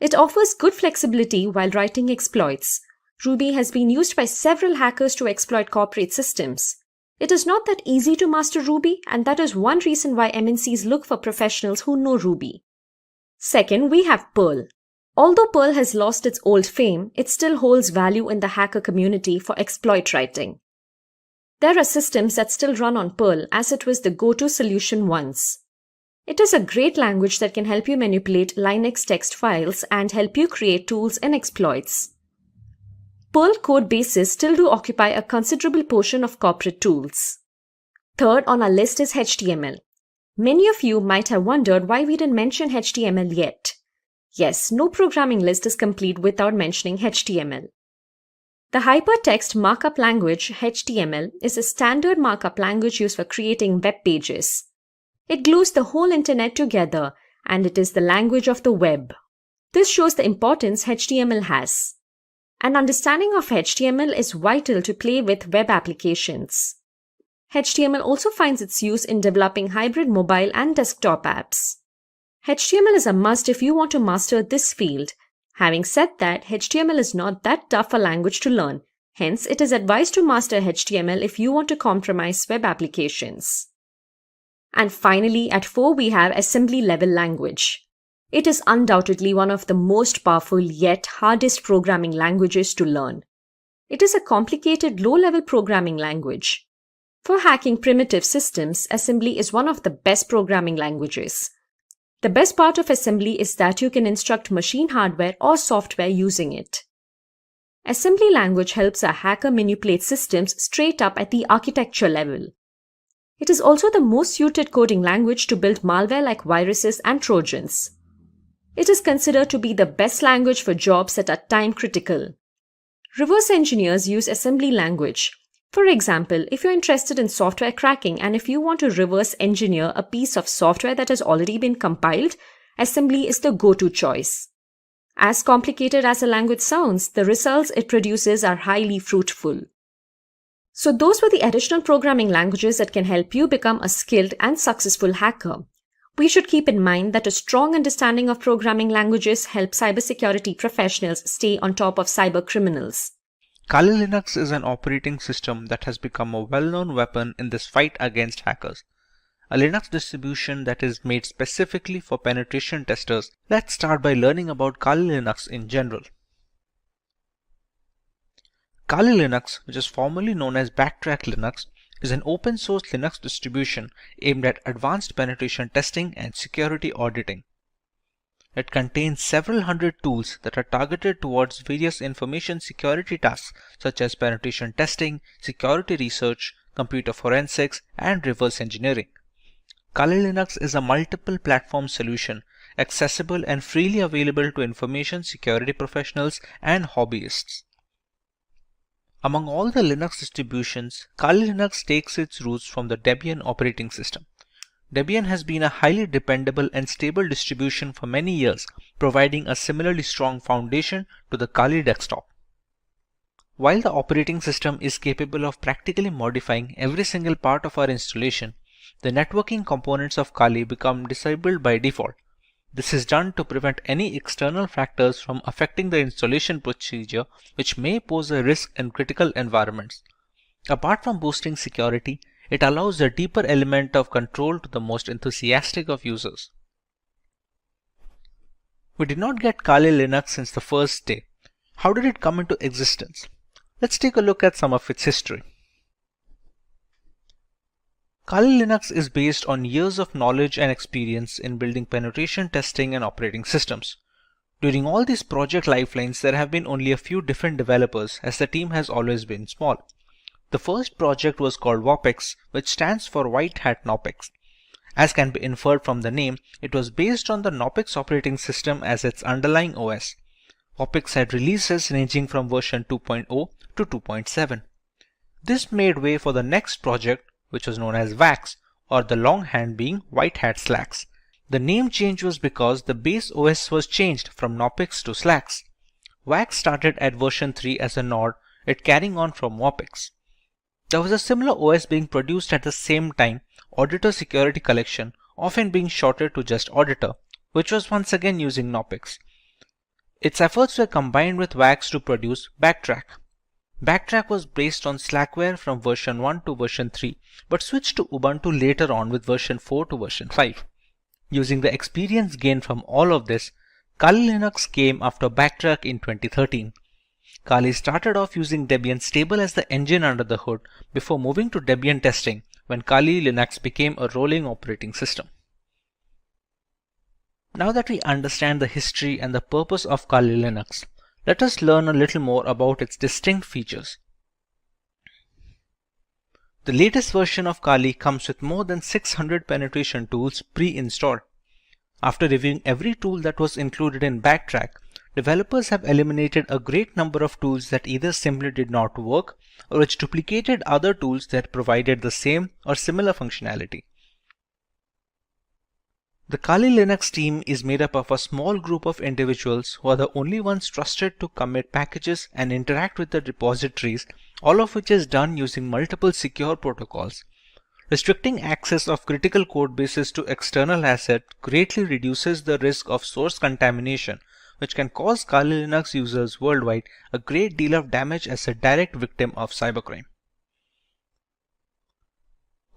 It offers good flexibility while writing exploits. Ruby has been used by several hackers to exploit corporate systems. It is not that easy to master Ruby, and that is one reason why MNCs look for professionals who know Ruby. Second, we have Perl. Although Perl has lost its old fame, it still holds value in the hacker community for exploit writing. There are systems that still run on Perl as it was the go-to solution once. It is a great language that can help you manipulate Linux text files and help you create tools and exploits. Perl code bases still do occupy a considerable portion of corporate tools. Third on our list is HTML. Many of you might have wondered why we didn't mention HTML yet. Yes, no programming list is complete without mentioning HTML. The hypertext markup language HTML is a standard markup language used for creating web pages. It glues the whole internet together, and it is the language of the web. This shows the importance HTML has. An understanding of HTML is vital to play with web applications. HTML also finds its use in developing hybrid mobile and desktop apps. HTML is a must if you want to master this field. Having said that, HTML is not that tough a language to learn. Hence, it is advised to master HTML if you want to compromise web applications. And finally, at 4 we have assembly level language. It is undoubtedly one of the most powerful yet hardest programming languages to learn. It is a complicated low-level programming language. For hacking primitive systems, assembly is one of the best programming languages. The best part of assembly is that you can instruct machine hardware or software using it. Assembly language helps a hacker manipulate systems straight up at the architecture level. It is also the most suited coding language to build malware like viruses and trojans. It is considered to be the best language for jobs that are time critical. Reverse engineers use assembly language. For example, if you're interested in software cracking and if you want to reverse engineer a piece of software that has already been compiled, assembly is the go-to choice. As complicated as a language sounds, the results it produces are highly fruitful. So those were the additional programming languages that can help you become a skilled and successful hacker. We should keep in mind that a strong understanding of programming languages helps cybersecurity professionals stay on top of cyber criminals. Kali Linux is an operating system that has become a well-known weapon in this fight against hackers. A Linux distribution that is made specifically for penetration testers. Let's start by learning about Kali Linux in general. Kali Linux, which is formerly known as Backtrack Linux, is an open-source Linux distribution aimed at advanced penetration testing and security auditing. It contains several hundred tools that are targeted towards various information security tasks such as penetration testing, security research, computer forensics, and reverse engineering. Kali Linux is a multiple platform solution, accessible and freely available to information security professionals and hobbyists. Among all the Linux distributions, Kali Linux takes its roots from the Debian operating system. Debian has been a highly dependable and stable distribution for many years, providing a similarly strong foundation to the Kali desktop. While the operating system is capable of practically modifying every single part of our installation, the networking components of Kali become disabled by default. This is done to prevent any external factors from affecting the installation procedure, which may pose a risk in critical environments. Apart from boosting security, it allows a deeper element of control to the most enthusiastic of users. We did not get Kali Linux since the first day. How did it come into existence? Let's take a look at some of its history. Kali Linux is based on years of knowledge and experience in building penetration testing and operating systems. During all these project lifelines, there have been only a few different developers, as the team has always been small. The first project was called WOPEX, which stands for White Hat Knopex. As can be inferred from the name, it was based on the Knopex operating system as its underlying OS. WOPEX had releases ranging from version 2.0 to 2.7. This made way for the next project, which was known as WAX, or the longhand being White Hat Slacks. The name change was because the base OS was changed from Knopex to Slacks. WAX started at version 3 as a nod, it carrying on from WOPEX. There was a similar OS being produced at the same time, Auditor Security Collection, often being shortened to just Auditor, which was once again using Knopex. Its efforts were combined with WAX to produce Backtrack. Backtrack was based on Slackware from version 1 to version 3, but switched to Ubuntu later on with version 4 to version 5. Using the experience gained from all of this, Kali Linux came after Backtrack in 2013. Kali started off using Debian stable as the engine under the hood before moving to Debian testing when Kali Linux became a rolling operating system. Now that we understand the history and the purpose of Kali Linux, Let us learn a little more about its distinct features. The latest version of Kali comes with more than 600 penetration tools pre-installed. After reviewing every tool that was included in Backtrack, developers have eliminated a great number of tools that either simply did not work or which duplicated other tools that provided the same or similar functionality. The Kali Linux team is made up of a small group of individuals who are the only ones trusted to commit packages and interact with the repositories, all of which is done using multiple secure protocols. Restricting access of critical code bases to external assets greatly reduces the risk of source contamination, which can cause Kali Linux users worldwide a great deal of damage as a direct victim of cybercrime.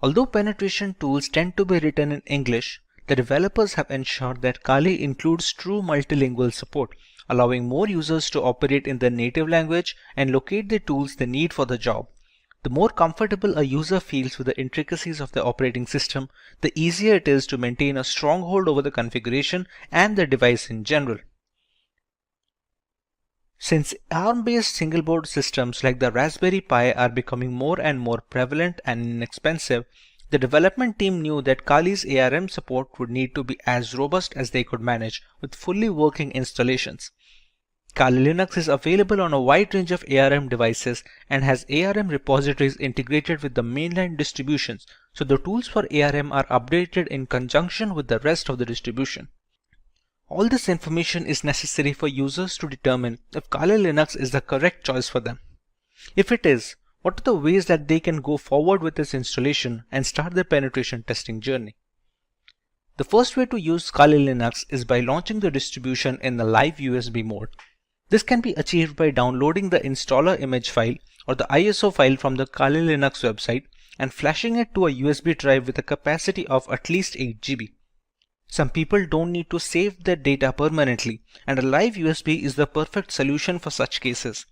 Although penetration tools tend to be written in English, the developers have ensured that Kali includes true multilingual support, allowing more users to operate in their native language and locate the tools they need for the job. The more comfortable a user feels with the intricacies of the operating system, the easier it is to maintain a stronghold over the configuration and the device in general. Since ARM-based single-board systems like the Raspberry Pi are becoming more and more prevalent and inexpensive, the development team knew that Kali's ARM support would need to be as robust as they could manage with fully working installations. Kali Linux is available on a wide range of ARM devices and has ARM repositories integrated with the mainline distributions, so the tools for ARM are updated in conjunction with the rest of the distribution. All this information is necessary for users to determine if Kali Linux is the correct choice for them. If it is, what are the ways that they can go forward with this installation and start their penetration testing journey? The first way to use Kali Linux is by launching the distribution in the live USB mode. This can be achieved by downloading the installer image file or the ISO file from the Kali Linux website and flashing it to a USB drive with a capacity of at least 8 GB. Some people don't need to save their data permanently, and a live USB is the perfect solution for such cases.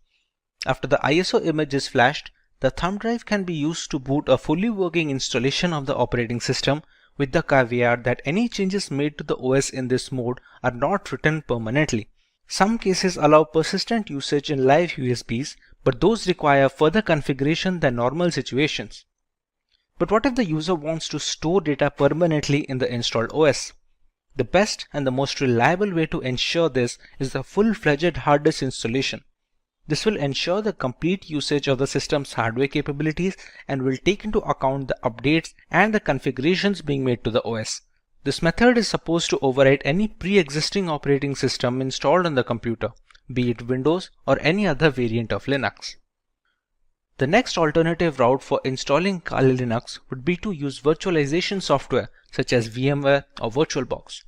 After the ISO image is flashed, the thumb drive can be used to boot a fully working installation of the operating system, with the caveat that any changes made to the OS in this mode are not written permanently. Some cases allow persistent usage in live USBs, but those require further configuration than normal situations. But what if the user wants to store data permanently in the installed OS? The best and the most reliable way to ensure this is the full-fledged hard disk installation. This will ensure the complete usage of the system's hardware capabilities and will take into account the updates and the configurations being made to the OS. This method is supposed to override any pre-existing operating system installed on the computer, be it Windows or any other variant of Linux. The next alternative route for installing Kali Linux would be to use virtualization software such as VMware or VirtualBox.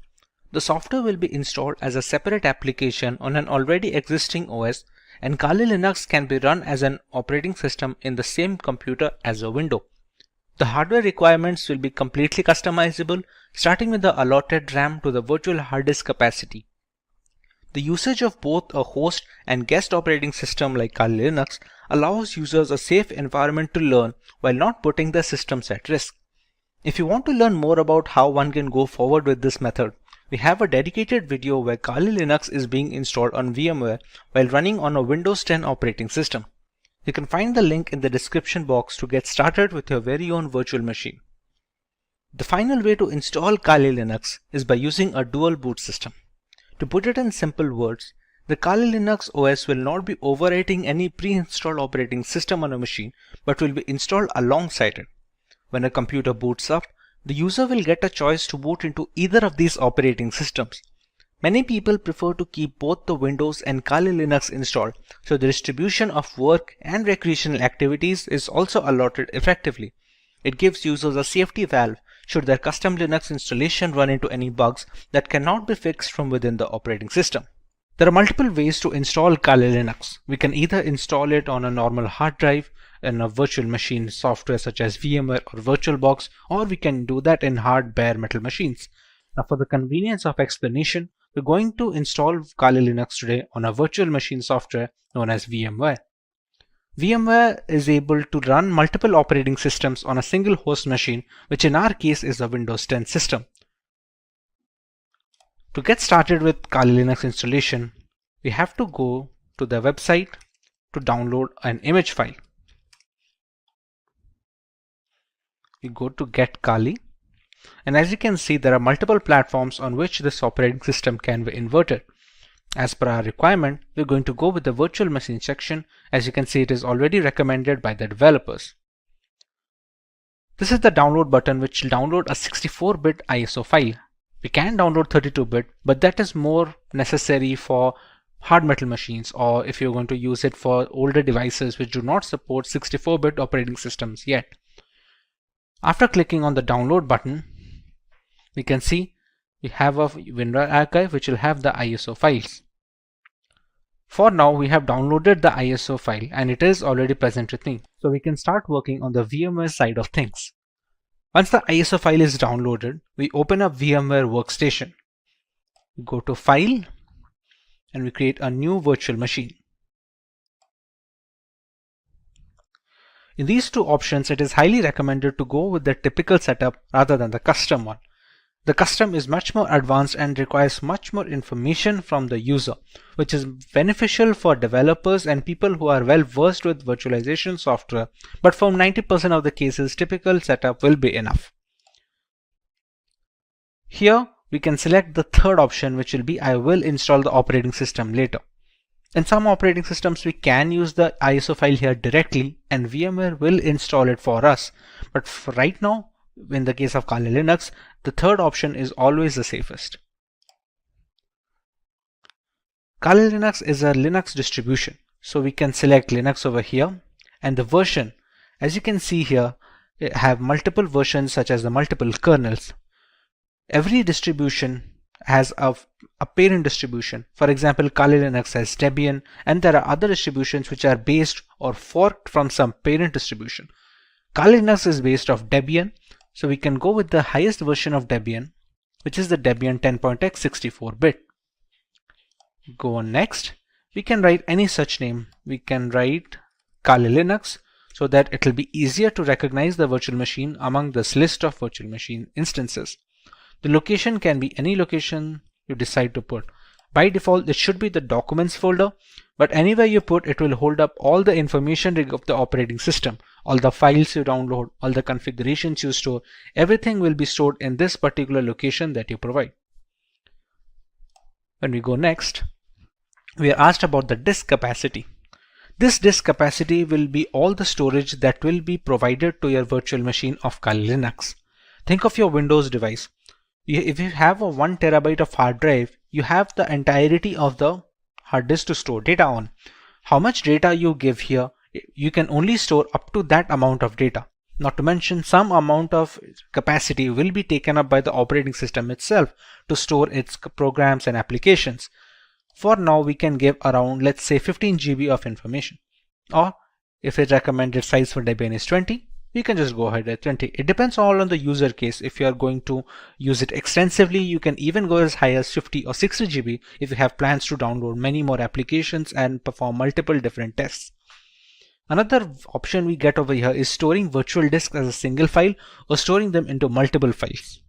The software will be installed as a separate application on an already existing OS, and Kali Linux can be run as an operating system in the same computer as a window. The hardware requirements will be completely customizable, starting with the allotted RAM to the virtual hard disk capacity. The usage of both a host and guest operating system like Kali Linux allows users a safe environment to learn while not putting their systems at risk. If you want to learn more about how one can go forward with this method, we have a dedicated video where Kali Linux is being installed on VMware while running on a Windows 10 operating system. You can find the link in the description box to get started with your very own virtual machine. The final way to install Kali Linux is by using a dual boot system. To put it in simple words, the Kali Linux OS will not be overwriting any pre-installed operating system on a machine, but will be installed alongside it. When a computer boots up, the user will get a choice to boot into either of these operating systems. Many people prefer to keep both the Windows and Kali Linux installed, so the distribution of work and recreational activities is also allotted effectively. It gives users a safety valve should their custom Linux installation run into any bugs that cannot be fixed from within the operating system. There are multiple ways to install Kali Linux. We can either install it on a normal hard drive, in a virtual machine software such as VMware or VirtualBox, or we can do that in hard bare metal machines. Now, for the convenience of explanation, we're going to install Kali Linux today on a virtual machine software known as VMware. VMware is able to run multiple operating systems on a single host machine, which in our case is a Windows 10 system. To get started with Kali Linux installation, we have to go to the website to download an image file. We go to Get Kali, and as you can see, there are multiple platforms on which this operating system can be inverted. As per our requirement, we're going to go with the virtual machine section. As you can see, it is already recommended by the developers. This is the download button, which will download a 64-bit ISO file. We can download 32-bit, but that is more necessary for hard metal machines, or if you're going to use it for older devices which do not support 64-bit operating systems yet. After clicking on the download button, we can see we have a WinRAR archive which will have the ISO files. For now, we have downloaded the ISO file and it is already present with me. So we can start working on the VMware side of things. Once the ISO file is downloaded, we open up VMware Workstation. We go to File and we create a new virtual machine. In these two options, it is highly recommended to go with the typical setup rather than the custom one. The custom is much more advanced and requires much more information from the user, which is beneficial for developers and people who are well versed with virtualization software, but for 90% of the cases, typical setup will be enough. Here, we can select the third option, which will be I will install the operating system later. In some operating systems, we can use the ISO file here directly and VMware will install it for us. But for right now, in the case of Kali Linux, the third option is always the safest. Kali Linux is a Linux distribution, so we can select Linux over here, and the version, as you can see here, have multiple versions such as the multiple kernels. Every distribution has a parent distribution. For example, Kali Linux has Debian, and there are other distributions which are based or forked from some parent distribution. Kali Linux is based off Debian, so we can go with the highest version of Debian, which is the Debian 10.x 64-bit. Go on next. We can write any such name. We can write Kali Linux so that it will be easier to recognize the virtual machine among this list of virtual machine instances. The location can be any location you decide to put. By default, it should be the documents folder, but anywhere you put, it will hold up all the information of the operating system. All the files you download, all the configurations you store, everything will be stored in this particular location that you provide. When we go next, we are asked about the disk capacity. This disk capacity will be all the storage that will be provided to your virtual machine of Kali Linux. Think of your Windows device. If you have a 1 terabyte of hard drive, you have the entirety of the hard disk to store data on. How much data you give here, you can only store up to that amount of data. Not to mention, some amount of capacity will be taken up by the operating system itself to store its programs and applications. For now, we can give around, let's say, 15 GB of information. Or if the recommended size for Debian is 20, we can just go ahead at 20. It depends all on the user case. If you are going to use it extensively, you can even go as high as 50 or 60 GB if you have plans to download many more applications and perform multiple different tests. Another option we get over here is storing virtual disks as a single file or storing them into multiple files.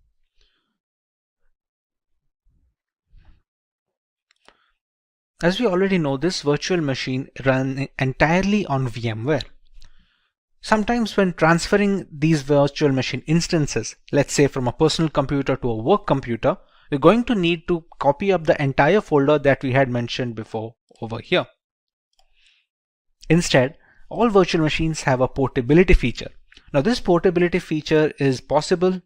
As we already know, this virtual machine runs entirely on VMware. Sometimes when transferring these virtual machine instances, let's say from a personal computer to a work computer, we're going to need to copy up the entire folder that we had mentioned before over here. Instead, all virtual machines have a portability feature. Now this portability feature is possible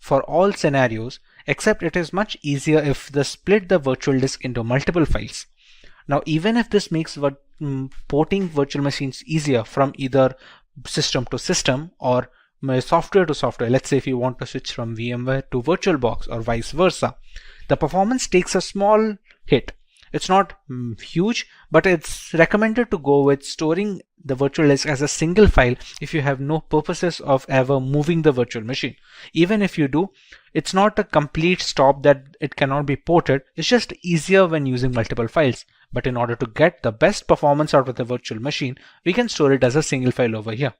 for all scenarios, except it is much easier if they split the virtual disk into multiple files. Now even if this makes porting virtual machines easier from either system to system or software to software, let's say if you want to switch from VMware to VirtualBox or vice versa, the performance takes a small hit. It's not huge, but it's recommended to go with storing the virtual disk as a single file if you have no purposes of ever moving the virtual machine. Even if you do, it's not a complete stop that it cannot be ported. It's just easier when using multiple files. But in order to get the best performance out of the virtual machine, we can store it as a single file over here.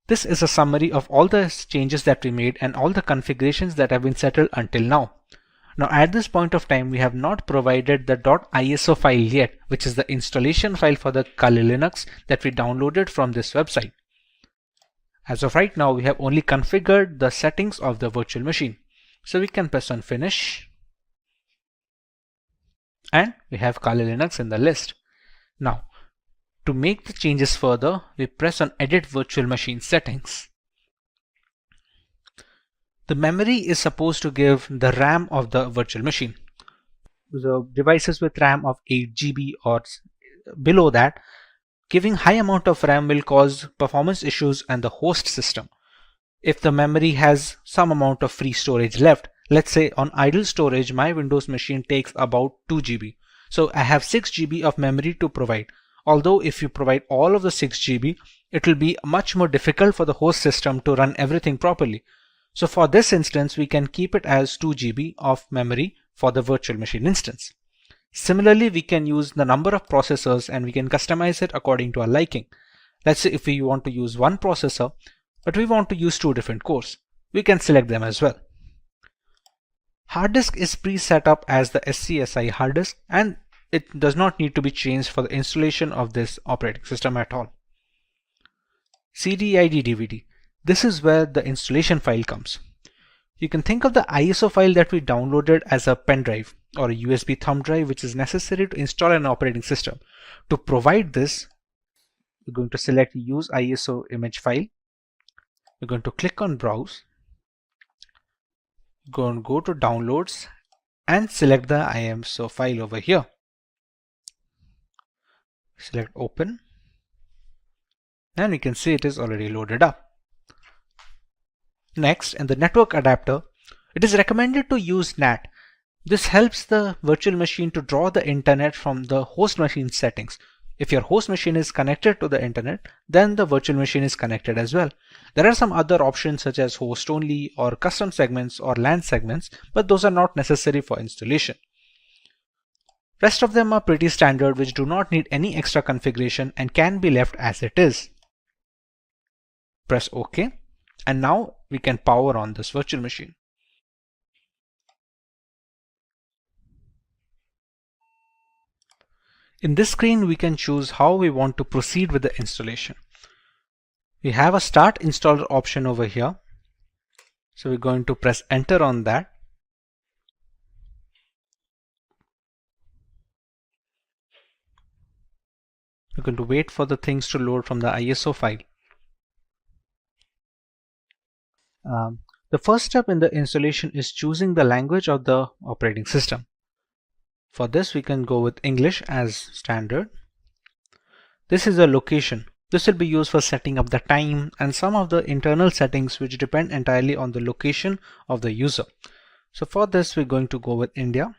This is a summary of all the changes that we made and all the configurations that have been settled until now. Now at this point of time, we have not provided the .iso file yet, which is the installation file for the Kali Linux that we downloaded from this website. As of right now, we have only configured the settings of the virtual machine. So we can press on finish. And we have Kali Linux in the list. Now, to make the changes further, we press on edit virtual machine settings. The memory is supposed to give the RAM of the virtual machine. So devices with RAM of 8 GB or below that, giving high amount of RAM will cause performance issues on the host system. If the memory has some amount of free storage left, let's say on idle storage, my Windows machine takes about 2 GB. So I have 6 GB of memory to provide. Although if you provide all of the 6 GB, it will be much more difficult for the host system to run everything properly. So for this instance, we can keep it as 2 GB of memory for the virtual machine instance. Similarly, we can use the number of processors and we can customize it according to our liking. Let's say if we want to use one processor, but we want to use 2 different cores, we can select them as well. Hard disk is pre-set up as the SCSI hard disk, and it does not need to be changed for the installation of this operating system at all. CD/ID DVD. This is where the installation file comes. You can think of the ISO file that we downloaded as a pen drive or a USB thumb drive, which is necessary to install an operating system. To provide this, we're going to select Use ISO image file. We're going to click on Browse. Go to Downloads and select the ISO file over here. Select Open, and you can see it is already loaded up. Next, in the network adapter, it is recommended to use NAT. This helps the virtual machine to draw the internet from the host machine settings. If your host machine is connected to the internet, then the virtual machine is connected as well. There are some other options such as host only or custom segments or LAN segments, but those are not necessary for installation. Rest of them are pretty standard, which do not need any extra configuration and can be left as it is. Press OK, and now we can power on this virtual machine. In this screen, we can choose how we want to proceed with the installation. We have a Start Installer option over here. So we're going to press Enter on that. We're going to wait for the things to load from the ISO file. The first step in the installation is choosing the language of the operating system. For this, we can go with English as standard. This is a location. This will be used for setting up the time and some of the internal settings which depend entirely on the location of the user. So for this, we're going to go with India.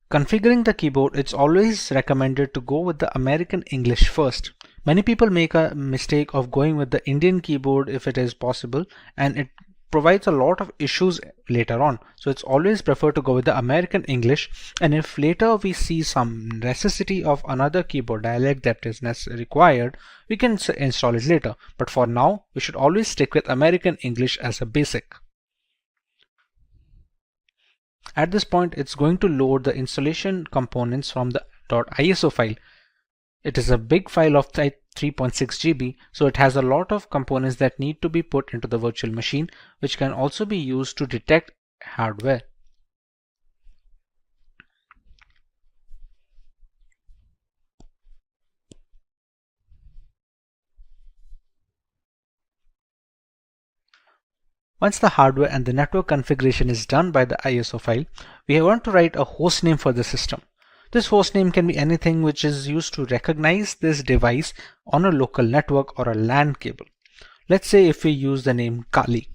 Configuring the keyboard, it's always recommended to go with the American English first. Many people make a mistake of going with the Indian keyboard if it is possible, and it provides a lot of issues later on. So it's always preferred to go with the American English, and if later we see some necessity of another keyboard dialect that is required, we can install it later. But for now, we should always stick with American English as a basic. At this point, it's going to load the installation components from the .iso file. It is a big file of 3.6 GB, so it has a lot of components that need to be put into the virtual machine, which can also be used to detect hardware. Once the hardware and the network configuration is done by the ISO file, we want to write a host name for the system. This host name can be anything which is used to recognize this device on a local network or a LAN cable. Let's say if we use the name Kali.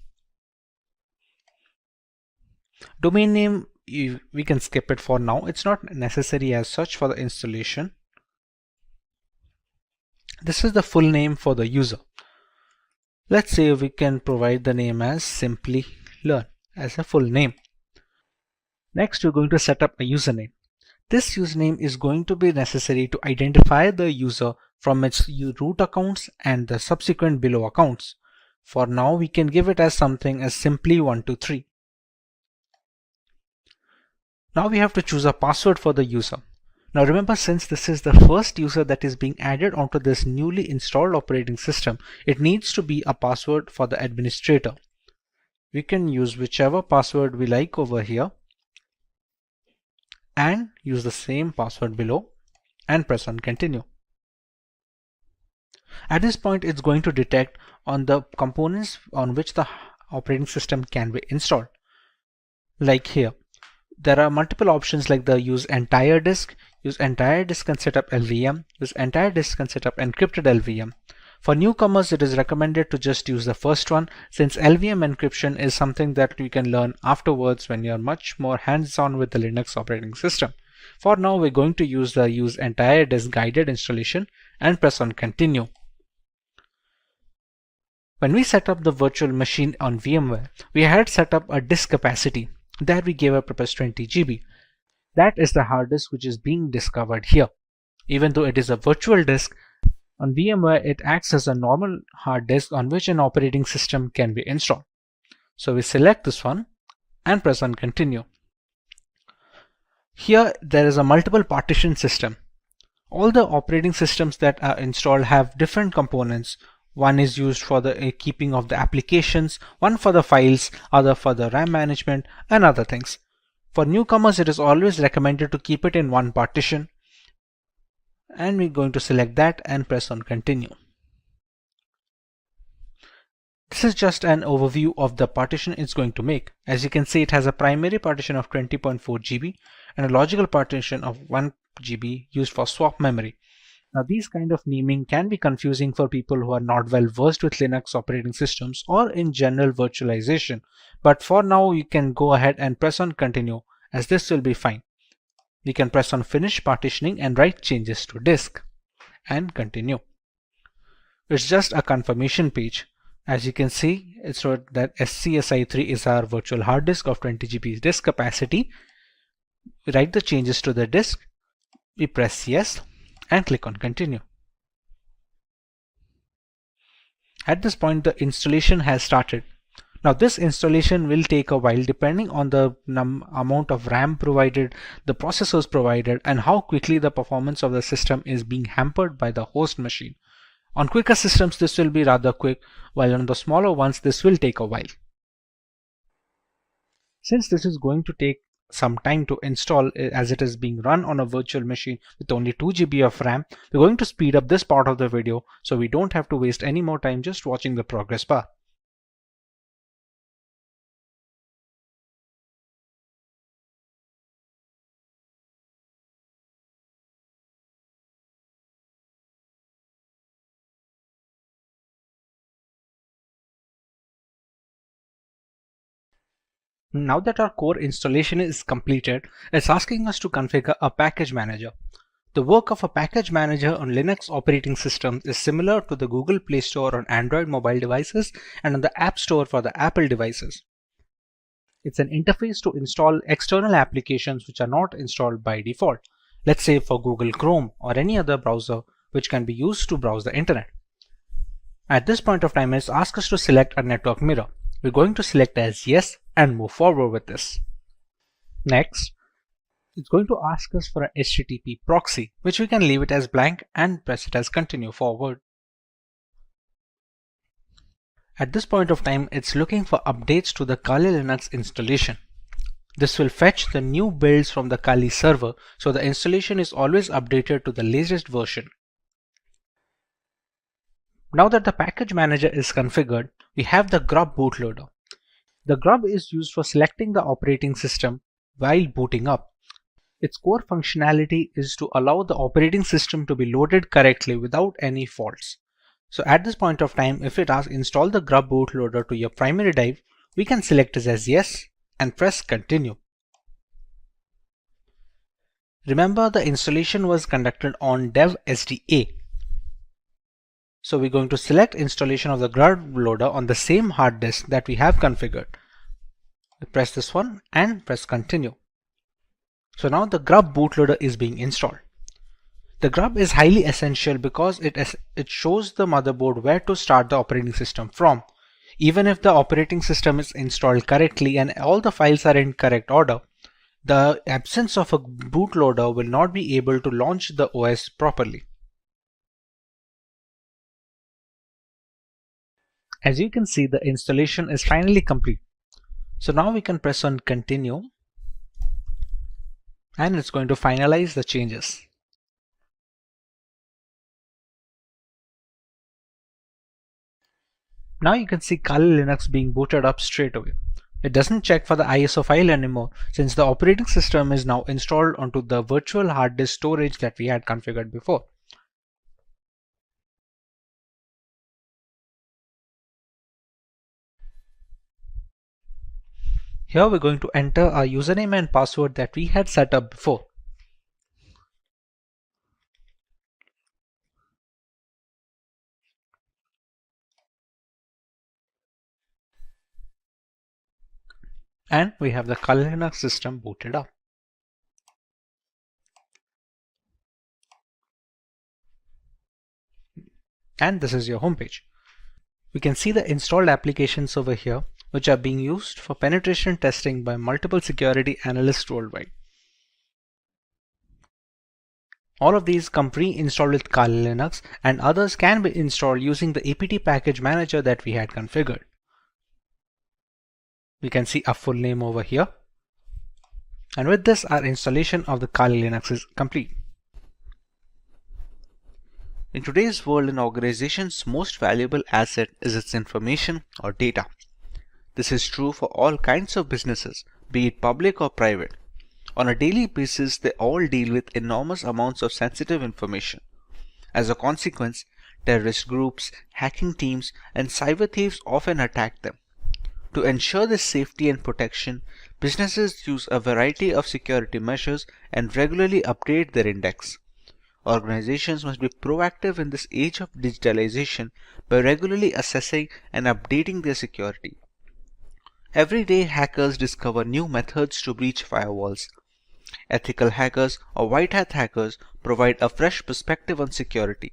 Domain name, we can skip it for now. It's not necessary as such for the installation. This is the full name for the user. Let's say we can provide the name as Simplilearn as a full name. Next, we're going to set up a username. This username is going to be necessary to identify the user from its root accounts and the subsequent below accounts. For now, we can give it as something as simply123. Now we have to choose a password for the user. Now remember, since this is the first user that is being added onto this newly installed operating system, it needs to be a password for the administrator. We can use whichever password we like over here and use the same password below and press on continue. At this point, it's going to detect on the components on which the operating system can be installed. Like here, there are multiple options like the use entire disk and set up LVM, use entire disk and set up encrypted LVM. For newcomers, it is recommended to just use the first one, since LVM encryption is something that you can learn afterwards when you're much more hands-on with the Linux operating system. For now, we're going to use the use entire disk guided installation and press on continue. When we set up the virtual machine on VMware, we had set up a disk capacity that we gave a purpose 20 GB. That is the hard disk which is being discovered here. Even though it is a virtual disk, on VMware it acts as a normal hard disk on which an operating system can be installed. So we select this one and press on continue. Here there is a multiple partition system. All the operating systems that are installed have different components. One is used for the keeping of the applications, one for the files, other for the RAM management and other things. For newcomers, it is always recommended to keep it in one partition. And we're going to select that and press on continue. This is just an overview of the partition it's going to make. As you can see, it has a primary partition of 20.4 GB and a logical partition of 1 GB used for swap memory. Now these kind of naming can be confusing for people who are not well versed with Linux operating systems or in general virtualization, but for now you can go ahead and press on continue, as this will be fine. We can press on finish partitioning and write changes to disk and continue. It's just a confirmation page. As you can see, it's wrote that SCSI3 is our virtual hard disk of 20 GB disk capacity. We write the changes to the disk, we press yes and click on continue. At this point, the installation has started. Now this installation will take a while depending on the amount of RAM provided, the processors provided, and how quickly the performance of the system is being hampered by the host machine. On quicker systems this will be rather quick, while on the smaller ones this will take a while. Since this is going to take some time to install, as it is being run on a virtual machine with only 2 GB of RAM, we're going to speed up this part of the video so we don't have to waste any more time just watching the progress bar. Now that our core installation is completed, it's asking us to configure a package manager. The work of a package manager on Linux operating systems is similar to the Google Play Store on Android mobile devices and on the App Store for the Apple devices. It's an interface to install external applications which are not installed by default. Let's say for Google Chrome or any other browser which can be used to browse the internet. At this point of time, it's asked us to select a network mirror. We're going to select as yes and move forward with this. Next, it's going to ask us for an HTTP proxy, which we can leave it as blank and press it as continue forward. At this point of time, it's looking for updates to the Kali Linux installation. This will fetch the new builds from the Kali server, so the installation is always updated to the latest version. Now that the package manager is configured, we have the grub bootloader. The grub is used for selecting the operating system while booting up. Its core functionality is to allow the operating system to be loaded correctly without any faults. So at this point of time, if it asks install the grub bootloader to your primary drive, we can select it as yes and press continue. Remember, the installation was conducted on dev SDA. So we're going to select installation of the grub loader on the same hard disk that we have configured. We press this one and press continue. So now the grub bootloader is being installed. The grub is highly essential because it shows the motherboard where to start the operating system from. Even if the operating system is installed correctly and all the files are in correct order, the absence of a bootloader will not be able to launch the OS properly. As you can see, the installation is finally complete. So now we can press on continue and it's going to finalize the changes. Now you can see Kali Linux being booted up straight away. It doesn't check for the ISO file anymore since the operating system is now installed onto the virtual hard disk storage that we had configured before. Here we're going to enter our username and password that we had set up before. And we have the Kali Linux system booted up. And this is your homepage. We can see the installed applications over here, which are being used for penetration testing by multiple security analysts worldwide. All of these come pre-installed with Kali Linux, and others can be installed using the apt package manager that we had configured. We can see our full name over here. And with this, our installation of the Kali Linux is complete. In today's world, an organization's most valuable asset is its information or data. This is true for all kinds of businesses, be it public or private. On a daily basis, they all deal with enormous amounts of sensitive information. As a consequence, terrorist groups, hacking teams, and cyber thieves often attack them. To ensure this safety and protection, businesses use a variety of security measures and regularly update their index. Organizations must be proactive in this age of digitalization by regularly assessing and updating their security. Every day, hackers discover new methods to breach firewalls. Ethical hackers or white hat hackers provide a fresh perspective on security.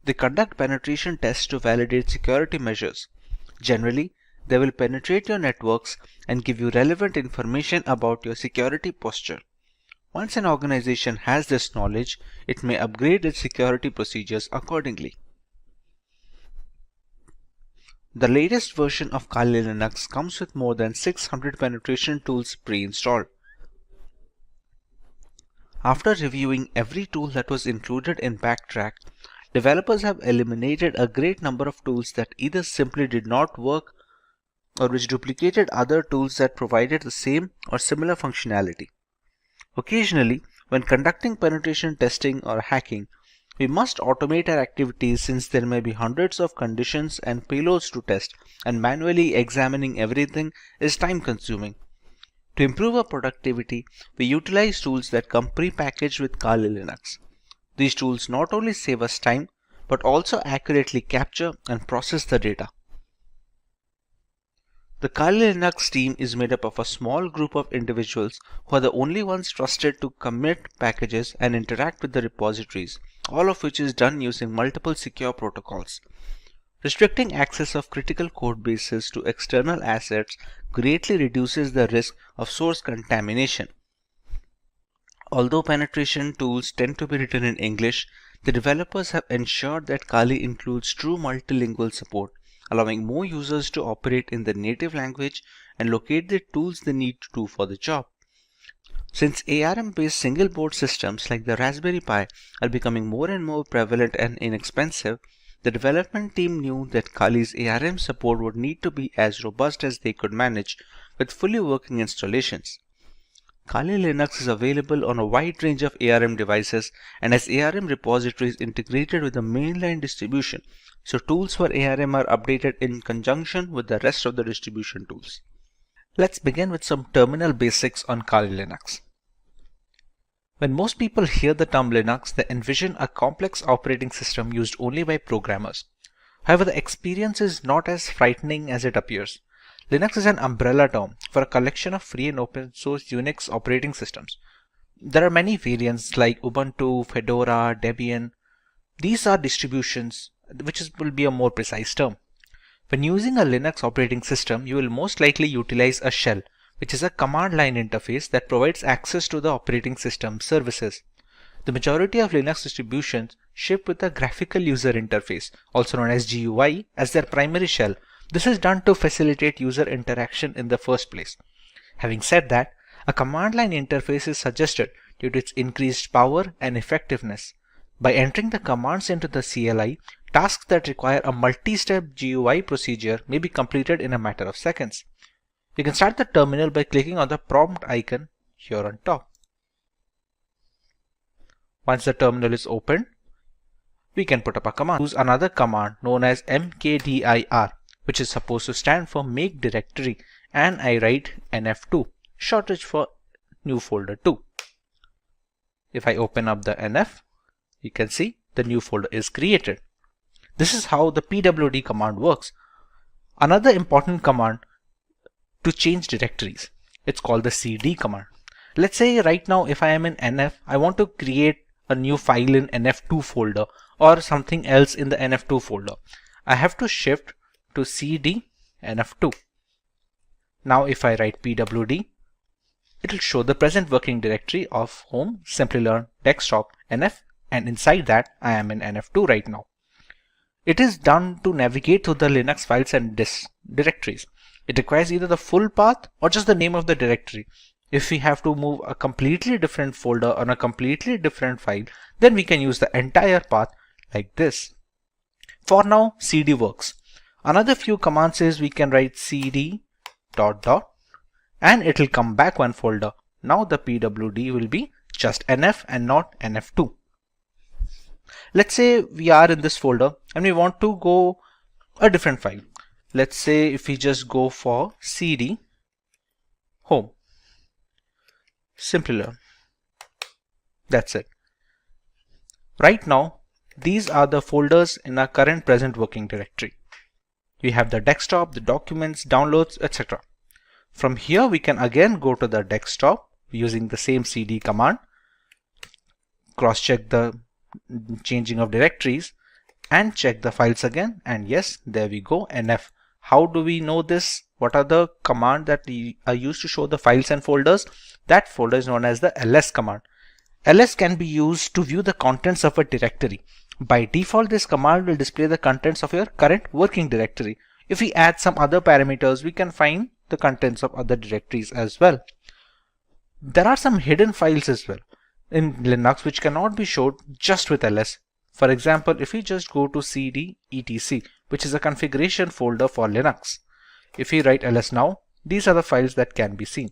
They conduct penetration tests to validate security measures. Generally, they will penetrate your networks and give you relevant information about your security posture. Once an organization has this knowledge, it may upgrade its security procedures accordingly. The latest version of Kali Linux comes with more than 600 penetration tools pre-installed. After reviewing every tool that was included in Backtrack, developers have eliminated a great number of tools that either simply did not work or which duplicated other tools that provided the same or similar functionality. Occasionally, when conducting penetration testing or hacking, we must automate our activities since there may be hundreds of conditions and payloads to test, and manually examining everything is time consuming. To improve our productivity, we utilize tools that come pre-packaged with Kali Linux. These tools not only save us time, but also accurately capture and process the data. The Kali Linux team is made up of a small group of individuals who are the only ones trusted to commit packages and interact with the repositories, all of which is done using multiple secure protocols. Restricting access of critical code bases to external assets greatly reduces the risk of source contamination. Although penetration tools tend to be written in English, the developers have ensured that Kali includes true multilingual support, allowing more users to operate in their native language and locate the tools they need to do for the job. Since ARM-based single board systems like the Raspberry Pi are becoming more and more prevalent and inexpensive, the development team knew that Kali's ARM support would need to be as robust as they could manage with fully working installations. Kali Linux is available on a wide range of ARM devices and has ARM repositories integrated with the mainline distribution, so tools for ARM are updated in conjunction with the rest of the distribution tools. Let's begin with some terminal basics on Kali Linux. When most people hear the term Linux, they envision a complex operating system used only by programmers. However, the experience is not as frightening as it appears. Linux is an umbrella term for a collection of free and open source Unix operating systems. There are many variants like Ubuntu, Fedora, Debian. These are distributions, will be a more precise term. When using a Linux operating system, you will most likely utilize a shell, which is a command line interface that provides access to the operating system services. The majority of Linux distributions ship with a graphical user interface, also known as GUI, as their primary shell. This is done to facilitate user interaction in the first place. Having said that, a command line interface is suggested due to its increased power and effectiveness. By entering the commands into the CLI, tasks that require a multi-step GUI procedure may be completed in a matter of seconds. We can start the terminal by clicking on the prompt icon here on top. Once the terminal is opened, we can put up a command. Use another command known as mkdir, which is supposed to stand for make directory, and I write nf2, shortage for new folder 2. If I open up the nf, you can see the new folder is created. This is how the pwd command works. Another important command to change directories, it's called the cd command. Let's say right now if I am in nf, I want to create a new file in nf2 folder or something else in the nf2 folder. I have to shift to cd nf2. Now if I write pwd, it will show the present working directory of home, Simplilearn, desktop, nf, and inside that I am in nf2 right now. It is done to navigate through the Linux files and directories. It requires either the full path or just the name of the directory. If we have to move a completely different folder on a completely different file, then we can use the entire path like this. For now, cd works. Another few commands is we can write cd ... and it will come back one folder. Now the pwd will be just nf and not nf2. Let's say we are in this folder and we want to go a different file. Let's say if we just go for cd home, Simplilearn. That's it. Right now, these are the folders in our current present working directory. We have the desktop, the documents, downloads, etc. From here, we can again go to the desktop using the same cd command, cross-check the changing of directories, and check the files again. And yes, there we go, nf. How do we know this? What are the commands that are used to show the files and folders? That folder is known as the ls command. ls can be used to view the contents of a directory. By default, this command will display the contents of your current working directory. If we add some other parameters, we can find the contents of other directories as well. There are some hidden files as well in Linux which cannot be showed just with ls. For example, if we just go to cd etc, which is a configuration folder for Linux, if we write ls now, these are the files that can be seen.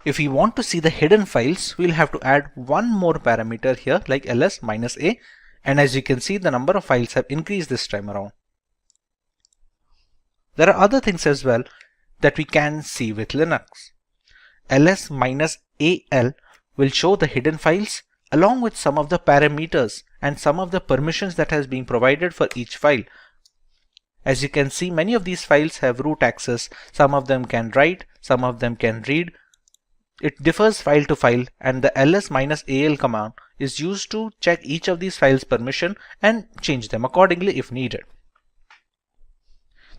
If we want to see the hidden files, we'll have to add one more parameter here like ls -a, and as you can see, the number of files have increased this time around. There are other things as well that we can see with Linux. ls -al will show the hidden files along with some of the parameters and some of the permissions that has been provided for each file. As you can see, many of these files have root access. Some of them can write, some of them can read. It differs file to file, and the ls -al command is used to check each of these files' permission and change them accordingly if needed.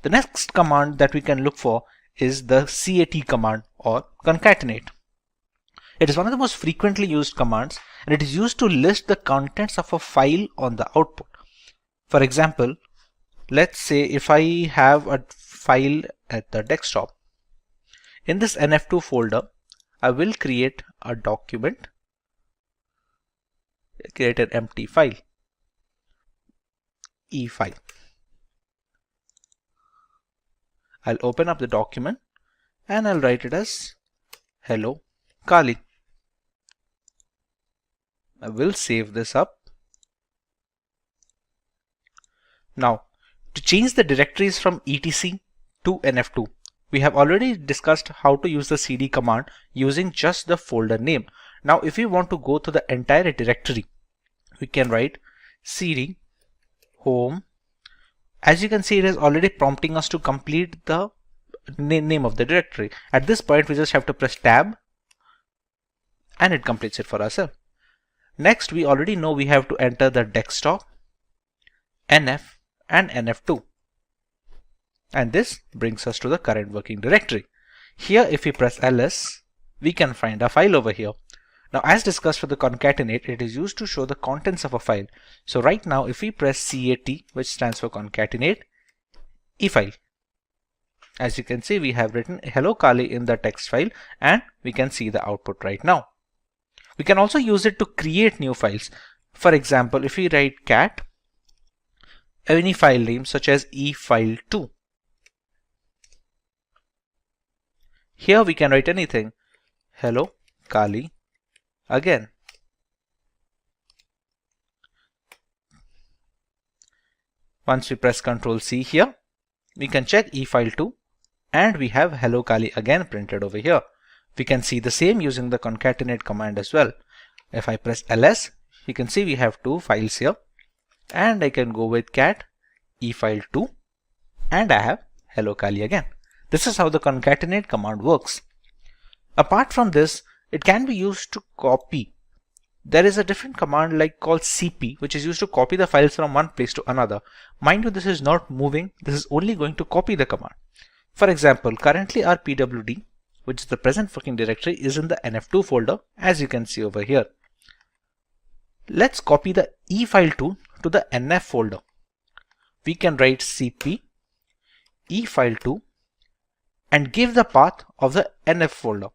The next command that we can look for is the cat command or concatenate. It is one of the most frequently used commands, and it is used to list the contents of a file on the output. For example, let's say if I have a file at the desktop. In this nf2 folder, I will create a document, create an empty file, e file. I'll open up the document and I'll write it as hello Kali. I will save this up. Now, to change the directories from etc to nf2, we have already discussed how to use the cd command using just the folder name. Now, if we want to go to the entire directory, we can write cd home. As you can see, it is already prompting us to complete the name of the directory. At this point, we just have to press tab and it completes it for ourselves. Next, we already know we have to enter the desktop, nf and nf2. And this brings us to the current working directory. Here, if we press ls, we can find a file over here. Now, as discussed for the concatenate, it is used to show the contents of a file. So right now, if we press CAT, which stands for concatenate, efile. As you can see, we have written hello Kali in the text file, and we can see the output right now. We can also use it to create new files. For example, if we write cat, any file name such as efile2. Here we can write anything. Hello Kali again. Once we press Ctrl C here, we can check efile2 and we have hello Kali again printed over here. We can see the same using the concatenate command as well. If I press ls, you can see we have two files here, and I can go with cat efile2 and I have hello Kali again. This is how the concatenate command works. Apart from this, it can be used to copy. There is a different command like called cp, which is used to copy the files from one place to another. Mind you, this is not moving, this is only going to copy the command. For example, currently our pwd, which is the present working directory, is in the nf2 folder, as you can see over here. Let's copy the efile2 to the nf folder. We can write cp efile2 and give the path of the nf folder,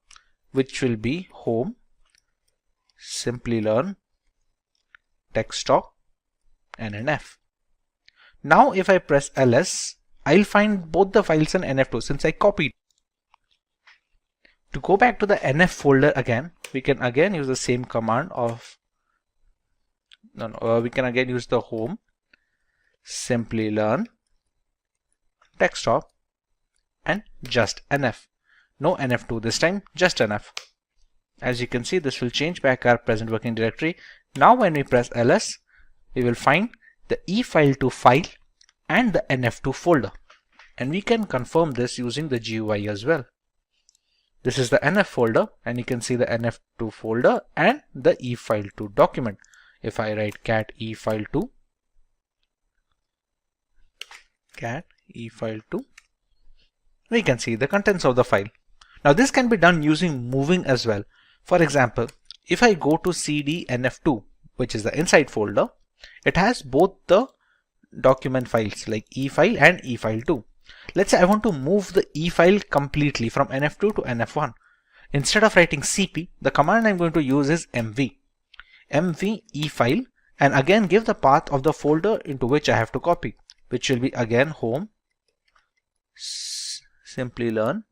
which will be home, Simplilearn, desktop, and nf. Now if I press ls, I'll find both the files in nf2 since I copied. To go back to the nf folder again, we can again use the same command of we can again use the home, Simplilearn, desktop, and just nf. No nf2 this time, just nf. As you can see, this will change back our present working directory. Now when we press ls, we will find the efile2 file and the nf2 folder, and we can confirm this using the GUI as well. This is the nf folder, and you can see the nf2 folder and the efile2 document. If I write cat efile2, we can see the contents of the file. Now this can be done using moving as well. For example, if I go to cd nf2, which is the inside folder, it has both the document files like efile and efile2. Let's say I want to move the efile completely from nf2 to nf1. Instead of writing cp, the command I'm going to use is mv efile, and again give the path of the folder into which I have to copy, which will be again home, Simplilearn,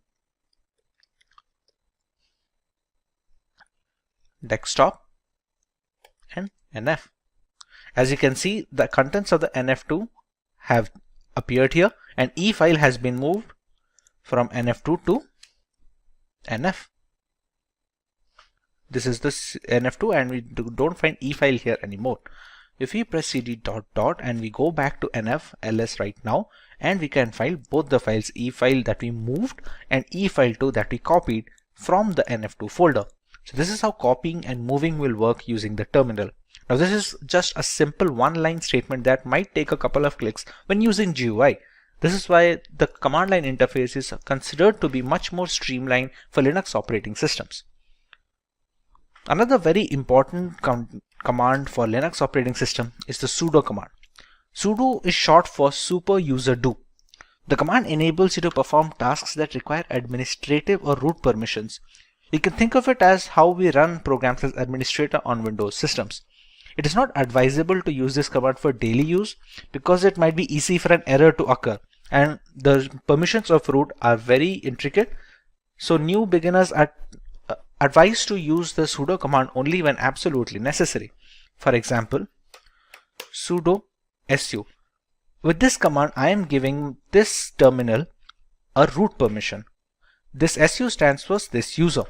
desktop, and nf. As you can see, the contents of the nf2 have appeared here, and efile has been moved from nf2 to nf. This is the nf2, and we don't find efile here anymore. If we press cd ... and we go back to nf ls right now, and we can find both the files, efile that we moved and efile2 that we copied from the nf2 folder. So this is how copying and moving will work using the terminal. Now this is just a simple one-line statement that might take a couple of clicks when using GUI. This is why the command line interface is considered to be much more streamlined for Linux operating systems. Another very important command for Linux operating system is the sudo command. Sudo is short for super user do. The command enables you to perform tasks that require administrative or root permissions. You can think of it as how we run programs as administrator on Windows systems. It is not advisable to use this command for daily use because it might be easy for an error to occur, and the permissions of root are very intricate. So new beginners are advised to use the sudo command only when absolutely necessary. For example, sudo su. With this command, I am giving this terminal a root permission. This su stands for this user.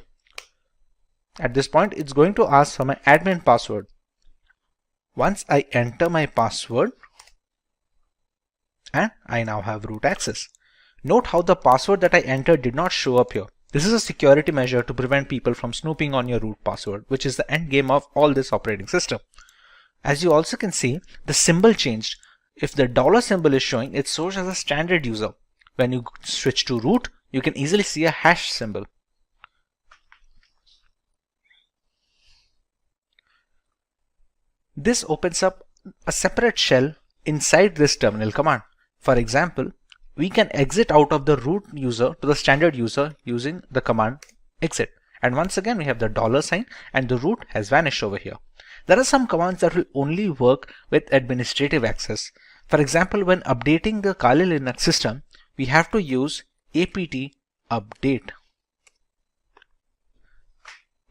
At this point, it's going to ask for my admin password. Once I enter my password, and I now have root access. Note how the password that I entered did not show up here. This is a security measure to prevent people from snooping on your root password, which is the end game of all this operating system. As you also can see, the symbol changed. If the $ symbol is showing, it shows as a standard user. when you switch to root, you can easily see a hash symbol. This opens up a separate shell inside this terminal command. For example, we can exit out of the root user to the standard user using the command exit. And once again, we have the $sign and the root has vanished over here. There are some commands that will only work with administrative access. For example, when updating the Kali Linux system, we have to use apt update.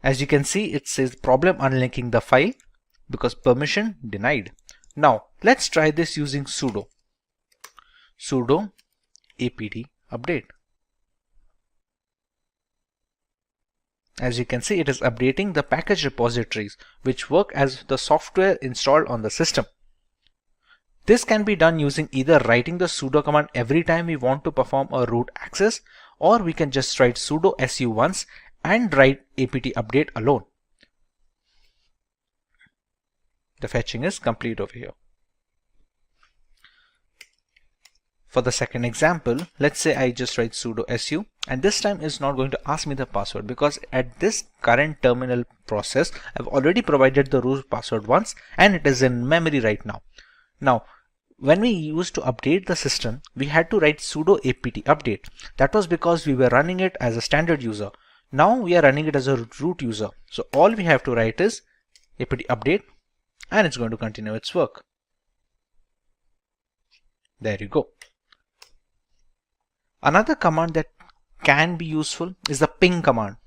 As you can see, it says problem unlinking the file because permission denied. Now, let's try this using sudo apt update. As you can see, it is updating the package repositories which work as the software installed on the system. This can be done using either writing the sudo command every time we want to perform a root access, or we can just write sudo su once and write apt update alone. The fetching is complete over here. For the second example, let's say I just write sudo su, and this time it's not going to ask me the password because at this current terminal process, I've already provided the root password once and it is in memory right now. Now, when we used to update the system, we had to write sudo apt update. That was because we were running it as a standard user. Now we are running it as a root user. So all we have to write is apt update and it's going to continue its work. There you go. Another command that can be useful is the ping command.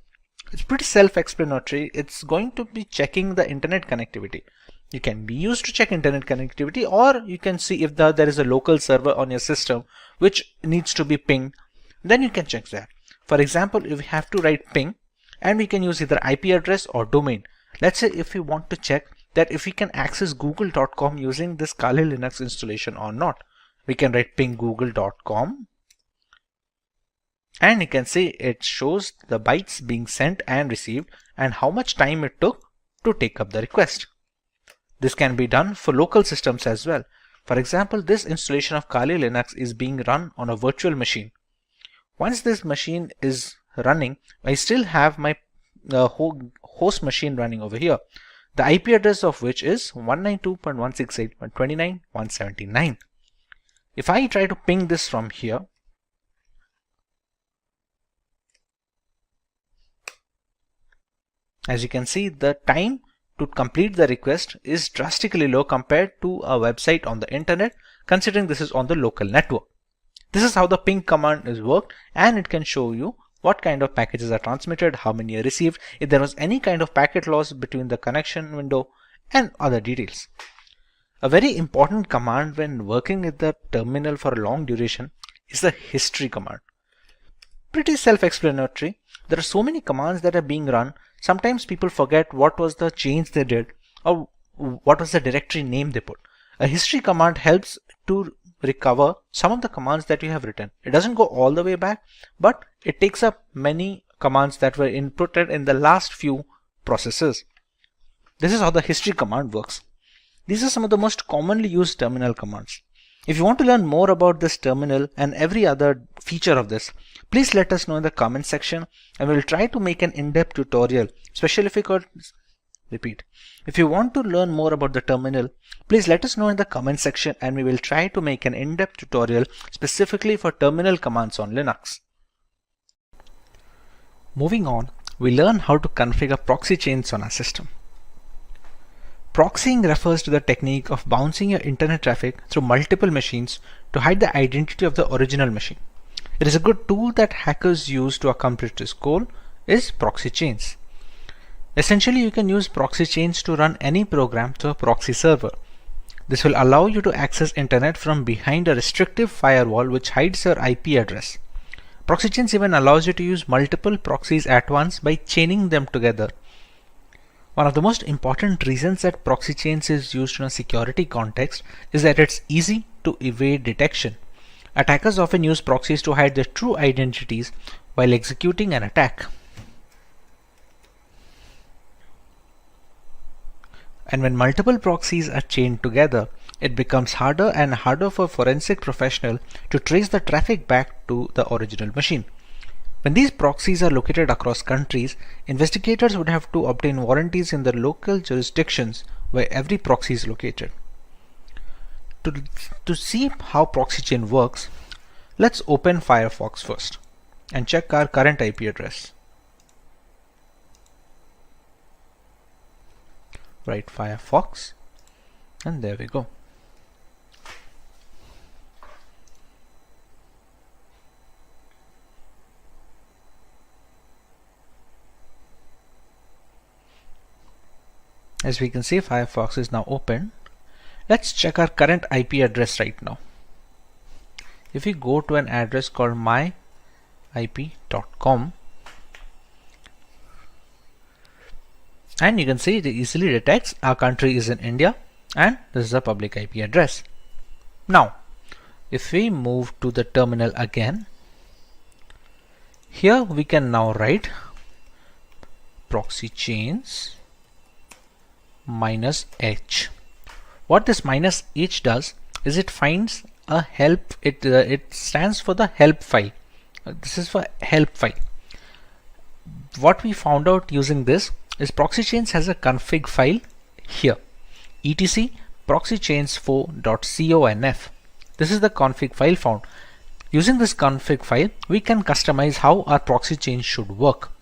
It's pretty self-explanatory. It's going to be checking the internet connectivity. You can be used to check internet connectivity, or you can see if there is a local server on your system which needs to be pinged, then you can check that. For example, if we have to write ping, and we can use either IP address or domain. Let's say if we want to check that if we can access google.com using this Kali Linux installation or not, we can write ping google.com. And you can see it shows the bytes being sent and received and how much time it took to take up the request. This can be done for local systems as well. For example, this installation of Kali Linux is being run on a virtual machine. Once this machine is running, I still have my host machine running over here, the IP address of which is 192.168.29.179. If I try to ping this from here, as you can see, the time to complete the request is drastically low compared to a website on the internet, considering this is on the local network. This is how the ping command is worked, and it can show you what kind of packages are transmitted, how many are received, if there was any kind of packet loss between the connection window, and other details. A very important command when working with the terminal for a long duration is the history command. Pretty self-explanatory. There are so many commands that are being run. Sometimes people forget what was the change they did or what was the directory name they put. A history command helps to recover some of the commands that you have written. It doesn't go all the way back, but it takes up many commands that were inputted in the last few processes. This is how the history command works. These are some of the most commonly used terminal commands. If you want to learn more about this terminal and every other feature of this, please let us know in the comment section and we'll try to make an in-depth tutorial, especially if you could repeat. If you want to learn more about the terminal, please let us know in the comment section and we will try to make an in-depth tutorial specifically for terminal commands on Linux. Moving on, we learn how to configure proxy chains on our system. Proxying refers to the technique of bouncing your internet traffic through multiple machines to hide the identity of the original machine. It is a good tool that hackers use to accomplish this goal is proxy chains. Essentially, you can use proxy chains to run any program through a proxy server. This will allow you to access internet from behind a restrictive firewall which hides your IP address. Proxy chains even allows you to use multiple proxies at once by chaining them together. One of the most important reasons that proxy chains is used in a security context is that it's easy to evade detection. Attackers often use proxies to hide their true identities while executing an attack. And when multiple proxies are chained together, it becomes harder and harder for a forensic professional to trace the traffic back to the original machine. When these proxies are located across countries, investigators would have to obtain warranties in the local jurisdictions where every proxy is located. To see how proxy chain works, let's open Firefox first and check our current IP address. Write Firefox, and there we go. As we can see, Firefox is now open. Let's check our current IP address right now. If we go to an address called myip.com, and you can see it easily detects our country is in India and this is a public IP address. Now, if we move to the terminal again, here we can now write proxy chains -h. What this -h does is it finds a help. It stands for the help file. This is for help file. What we found out using this is proxy chains has a config file here, etc proxychains4.conf. This is the config file found. Using this config file, we can customize how our proxy chain should work.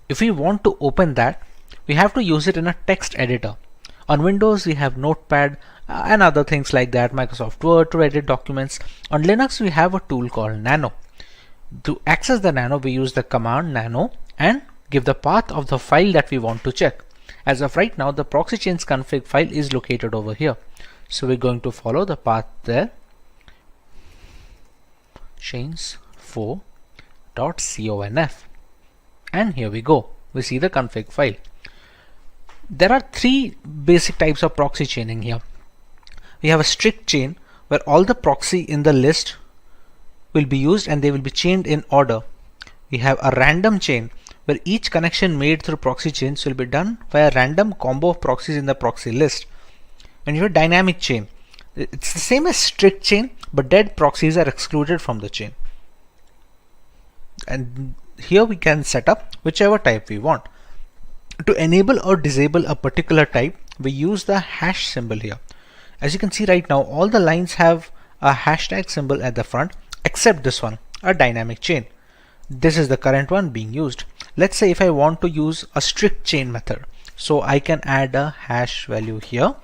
If we want to open that, we have to use it in a text editor. On Windows, we have Notepad and other things like that, Microsoft Word to edit documents. On Linux, we have a tool called Nano. To access the Nano, we use the command nano and give the path of the file that we want to check. As of right now, the proxy chains config file is located over here. So we're going to follow the path there. chains4.conf. And here we go. We see the config file. There are three basic types of proxy chaining here. We have a strict chain where all the proxy in the list will be used and they will be chained in order. We have a random chain where each connection made through proxy chains will be done by a random combo of proxies in the proxy list. And you have a dynamic chain. It's the same as strict chain, but dead proxies are excluded from the chain. And here we can set up whichever type we want. To enable or disable a particular type, we use the hash symbol here. As you can see right now, all the lines have a hashtag symbol at the front except this one, a dynamic chain. This is the current one being used. Let's say if I want to use a strict chain method, so I can add a hash value here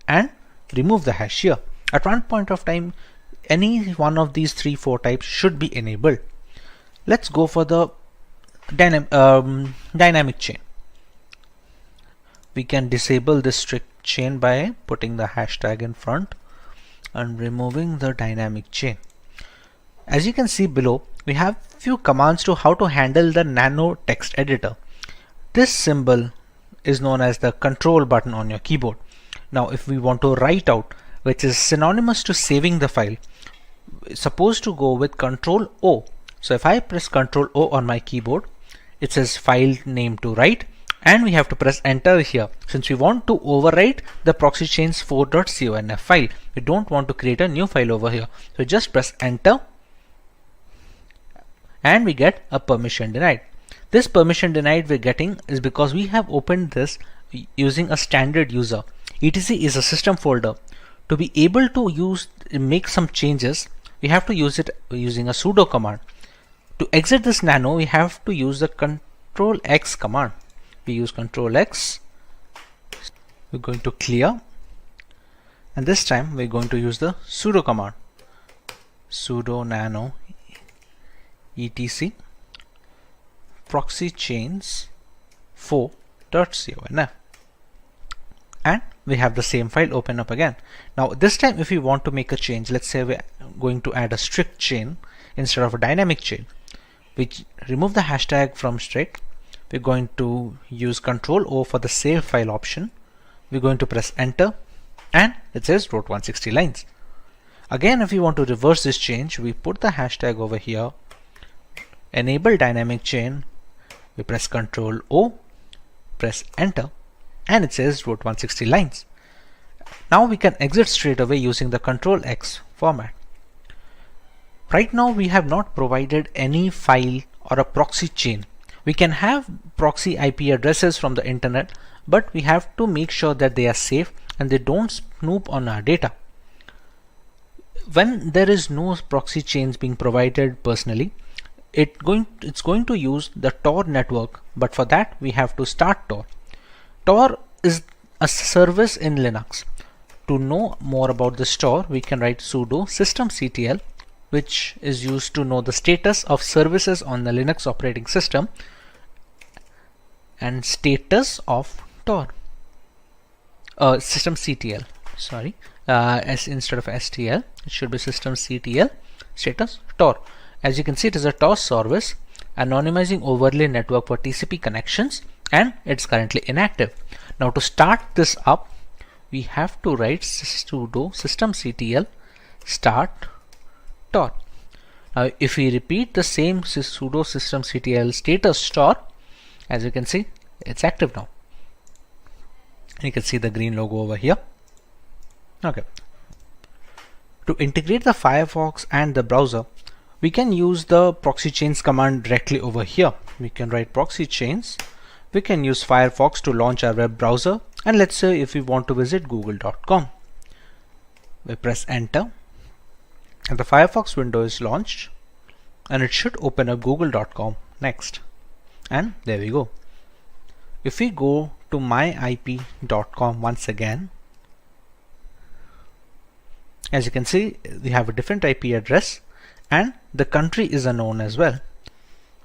and remove the hash here. At one point of time, any one of these 3-4 types should be enabled. Let's go for the dynamic chain. We can disable this strict chain by putting the hashtag in front and removing the dynamic chain. As you can see below, we have few commands to how to handle the nano text editor. This symbol is known as the control button on your keyboard. Now if we want to write out, which is synonymous to saving the file, it's supposed to go with Control O. So if I press Control O on my keyboard, it says file name to write, and we have to press enter here since we want to overwrite the proxy chains 4.conf file. We don't want to create a new file over here. So just press enter and we get a permission denied. This permission denied we're getting is because we have opened this using a standard user. etc is a system folder. To be able to make some changes, we have to use it using a sudo command. To exit this nano, we have to use the Control X command. We use Control X. We're going to clear, and this time we're going to use the sudo command. Sudo nano etc proxy chains 4.conf, and we have the same file open up again. Now this time if we want to make a change, let's say we're going to add a strict chain instead of a dynamic chain, we remove the hashtag from strict. We're going to use Control O for the save file option. We're going to press enter and it says wrote 160 lines. Again, if we want to reverse this change, we put the hashtag over here, enable dynamic chain, we press Control O, press enter, and it says wrote 160 lines. Now we can exit straight away using the Control X format. Right now we have not provided any file or a proxy chain. We can have proxy IP addresses from the internet, but we have to make sure that they are safe and they don't snoop on our data. When there is no proxy chains being provided personally, it's going to use the Tor network, but for that we have to start Tor. Tor is a service in Linux. To know more about this Tor, we can write sudo systemctl, which is used to know the status of services on the Linux operating system, and status of Tor. Systemctl, sorry, instead of stl, it should be systemctl status Tor. As you can see, it is a Tor service, anonymizing overlay network for TCP connections, and it's currently inactive. Now to start this up, we have to write sudo systemctl start Tor. Now if we repeat the same sudo systemctl status Tor, as you can see, it's active now. You can see the green logo over here. Okay. To integrate the Firefox and the browser, we can use the proxy chains command directly over here. We can write proxy chains. We can use Firefox to launch our web browser, and let's say if we want to visit google.com. We press enter and the Firefox window is launched, and it should open up google.com next. And there we go. If we go to myip.com once again, as you can see, we have a different IP address and the country is unknown as well.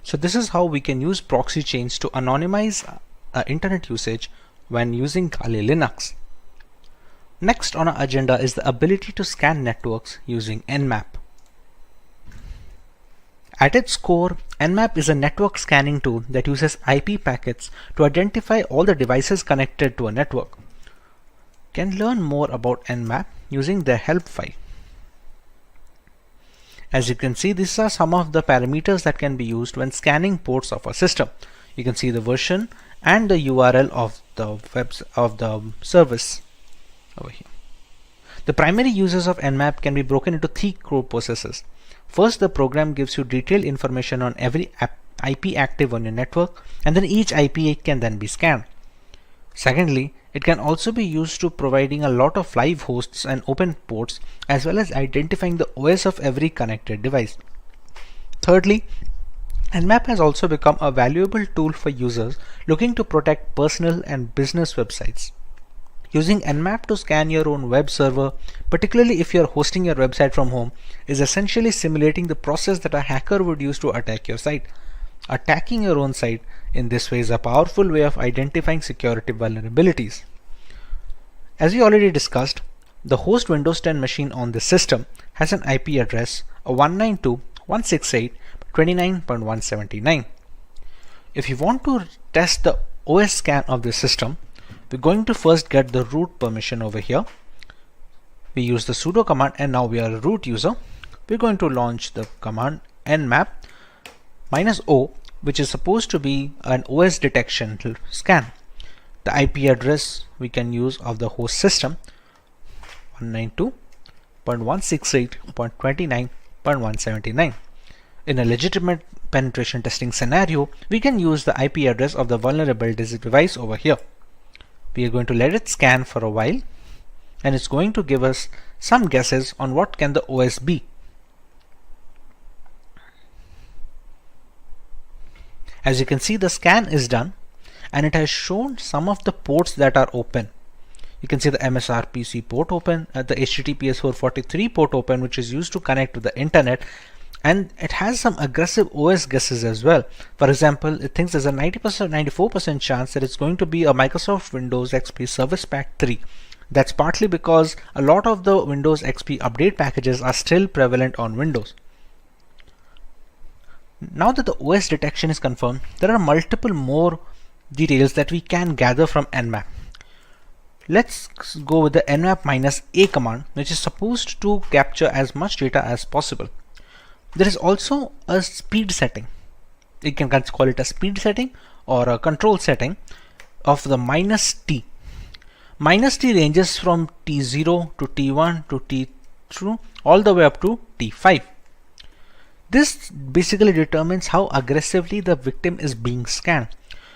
So this is how we can use proxy chains to anonymize internet usage when using Kali Linux. Next on our agenda is the ability to scan networks using Nmap. At its core, Nmap is a network scanning tool that uses IP packets to identify all the devices connected to a network. You can learn more about Nmap using their help file. As you can see, these are some of the parameters that can be used when scanning ports of a system. You can see the version and the URL of the service over here. The primary uses of Nmap can be broken into 3 core processes. First, the program gives you detailed information on every IP active on your network, and then each IP can then be scanned. Secondly, it can also be used to providing a lot of live hosts and open ports, as well as identifying the OS of every connected device. Thirdly, Nmap has also become a valuable tool for users looking to protect personal and business websites. Using Nmap to scan your own web server, particularly if you're hosting your website from home, is essentially simulating the process that a hacker would use to attack your site. Attacking your own site in this way is a powerful way of identifying security vulnerabilities. As we already discussed, the host Windows 10 machine on this system has an IP address of 192.168.29.179. If you want to test the OS scan of this system, we're going to first get the root permission over here. We use the sudo command, and now we are a root user. We're going to launch the command nmap -o, which is supposed to be an OS detection scan. The IP address we can use of the host system 192.168.29.179. In a legitimate penetration testing scenario, we can use the IP address of the vulnerable device over here. We are going to let it scan for a while, and it's going to give us some guesses on what can the OS be. As you can see, the scan is done, and it has shown some of the ports that are open. You can see the MSRPC port open, the HTTPS 443 port open, which is used to connect to the internet, and it has some aggressive OS guesses as well. For example, it thinks there's a 94% chance that it's going to be a Microsoft Windows XP Service Pack 3. That's partly because a lot of the Windows XP update packages are still prevalent on Windows. Now that the OS detection is confirmed, there are multiple more details that we can gather from Nmap. Let's go with the nmap -a command, which is supposed to capture as much data as possible. There is also a speed setting. You can call it a speed setting or a control setting of the -t. -T ranges from T0 to T1 to T2 all the way up to T5. This basically determines how aggressively the victim is being scanned.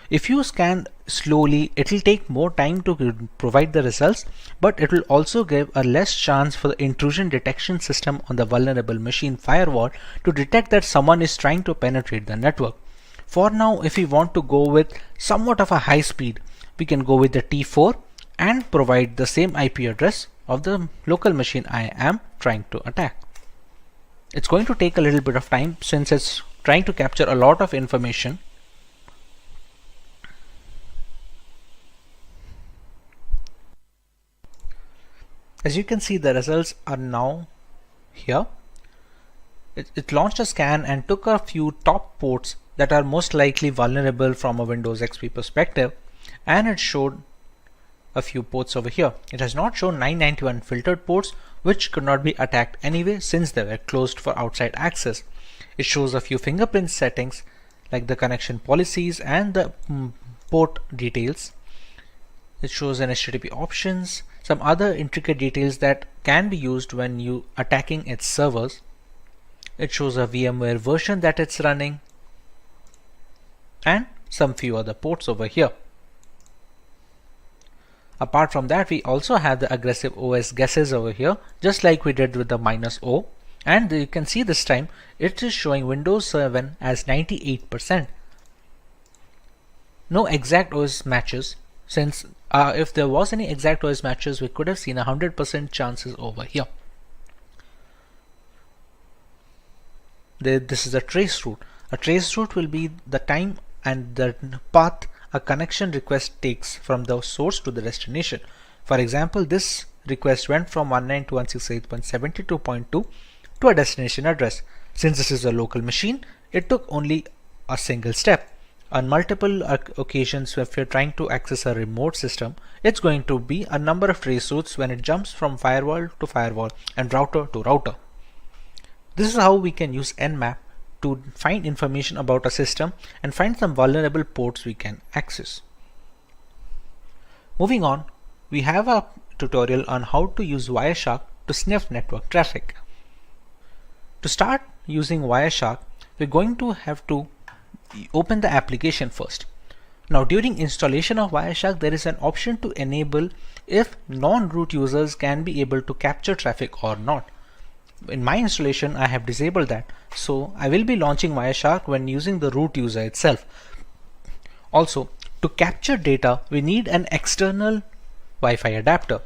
If you scan slowly, it will take more time to provide the results, but it will also give a less chance for the intrusion detection system on the vulnerable machine firewall to detect that someone is trying to penetrate the network. For now, if we want to go with somewhat of a high speed, we can go with the T4 and provide the same IP address of the local machine I am trying to attack. It's going to take a little bit of time since it's trying to capture a lot of information. As you can see, the results are now here. It launched a scan and took a few top ports that are most likely vulnerable from a Windows XP perspective, and it showed a few ports over here. It has not shown 991 filtered ports, which could not be attacked anyway since they were closed for outside access. It shows a few fingerprint settings like the connection policies and the port details. It shows an HTTP options, some other intricate details that can be used when you attacking its servers. It shows a VMware version that it's running and some few other ports over here. Apart from that, we also have the aggressive OS guesses over here, just like we did with the -O, and you can see this time it is showing Windows 7 as 98%. No exact OS matches, since if there was any exact OS matches, we could have seen 100% chances over here. This is a trace route. A trace route will be the time and the path a connection request takes from the source to the destination. For example, this request went from 192.168.72.2 to a destination address. Since this is a local machine, it took only a single step. On multiple occasions, if you're trying to access a remote system, it's going to be a number of trace routes when it jumps from firewall to firewall and router to router. This is how we can use Nmap to find information about a system and find some vulnerable ports we can access. Moving on, we have a tutorial on how to use Wireshark to sniff network traffic. To start using Wireshark, we're going to have to open the application first. Now, during installation of Wireshark, there is an option to enable if non-root users can be able to capture traffic or not. In my installation, I have disabled that, so I will be launching Wireshark when using the root user itself. Also, to capture data, we need an external Wi-Fi adapter.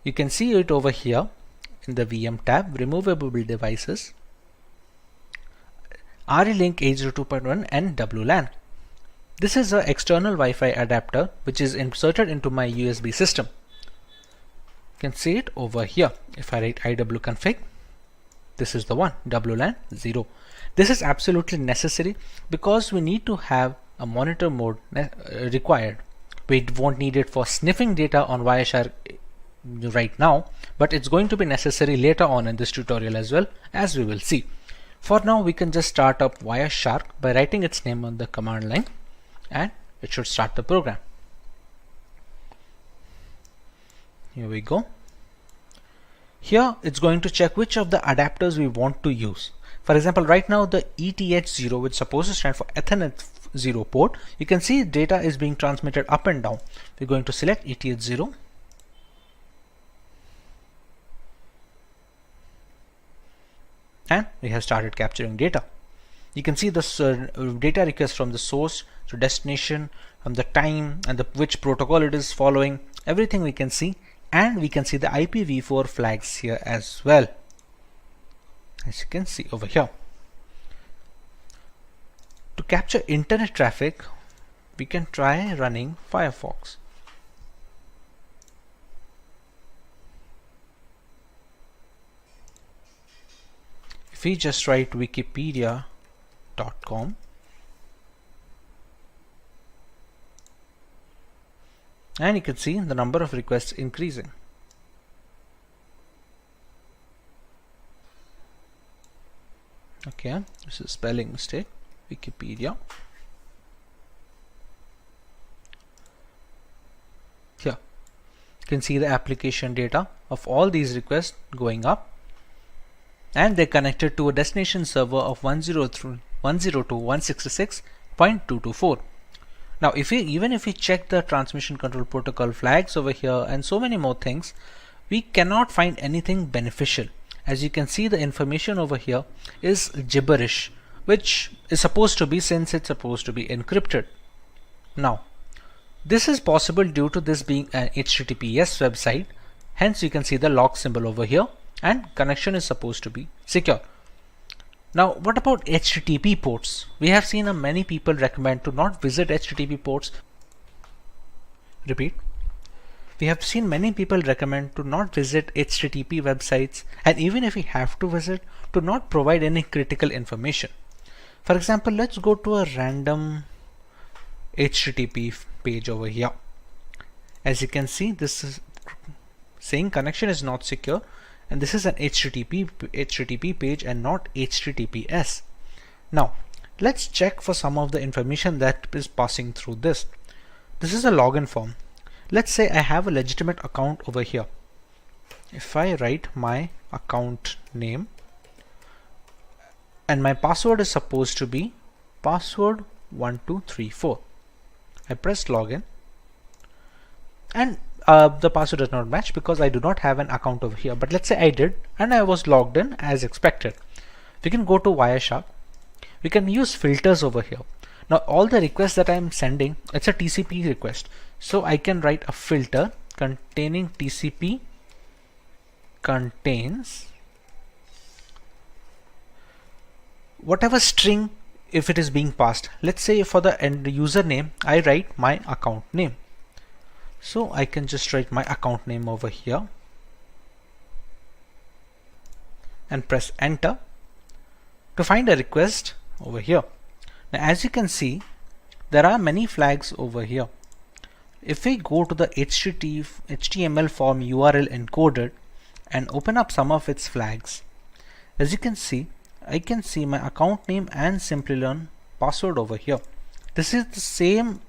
You can see it over here in the VM tab, removable devices, RE-Link 802.1 and WLAN. This is an external Wi-Fi adapter which is inserted into my USB system. You can see it over here. If I write iwconfig, this is the one, WLAN 0. This is absolutely necessary because we need to have a monitor mode required. We won't need it for sniffing data on Wireshark right now, but it's going to be necessary later on in this tutorial as well, as we will see. For now, we can just start up Wireshark by writing its name on the command line, and it should start the program. Here we go. Here it's going to check which of the adapters we want to use. For example, right now the ETH0, which is supposed to stand for Ethernet 0 port, you can see data is being transmitted up and down. We're going to select ETH0. And we have started capturing data. You can see this data request from the source to destination, from the time and which protocol it is following, everything we can see. And we can see the IPv4 flags here as well, as you can see over here. To capture internet traffic, we can try running Firefox. If we just write wikipedia.com, and you can see the number of requests increasing. Okay, this is spelling mistake. Wikipedia. Here, You can see the application data of all these requests going up, and they're connected to a destination server of 102.166.224. Now even if we check the transmission control protocol flags over here and so many more things, we cannot find anything beneficial. As you can see, the information over here is gibberish, which is supposed to be, since it's supposed to be encrypted. Now this is possible due to this being an HTTPS website, hence you can see the log symbol over here, and connection is supposed to be secure. Now what about HTTP ports? We have seen many people recommend to not visit HTTP ports. Repeat. We have seen many people recommend to not visit HTTP websites, and even if we have to visit, to not provide any critical information. For example, let's go to a random HTTP page over here. As you can see, this is saying connection is not secure, and this is an HTTP page and not HTTPS. Now let's check for some of the information that is passing through this. This is a login form. Let's say I have a legitimate account over here. If I write my account name, and my password is supposed to be password 1234. I press login, and the password does not match because I do not have an account over here. But let's say I did and I was logged in as expected. We can go to Wireshark. We can use filters over here. Now all the requests that I'm sending, it's a TCP request, so I can write a filter containing TCP contains whatever string if it is being passed. Let's say for the end username I write my account name, so I can just write my account name over here and press enter to find a request over here. Now as you can see, there are many flags over here. If we go to the HTML form URL encoded and open up some of its flags, as you can see, I can see my account name and Simplilearn password over here. This is the same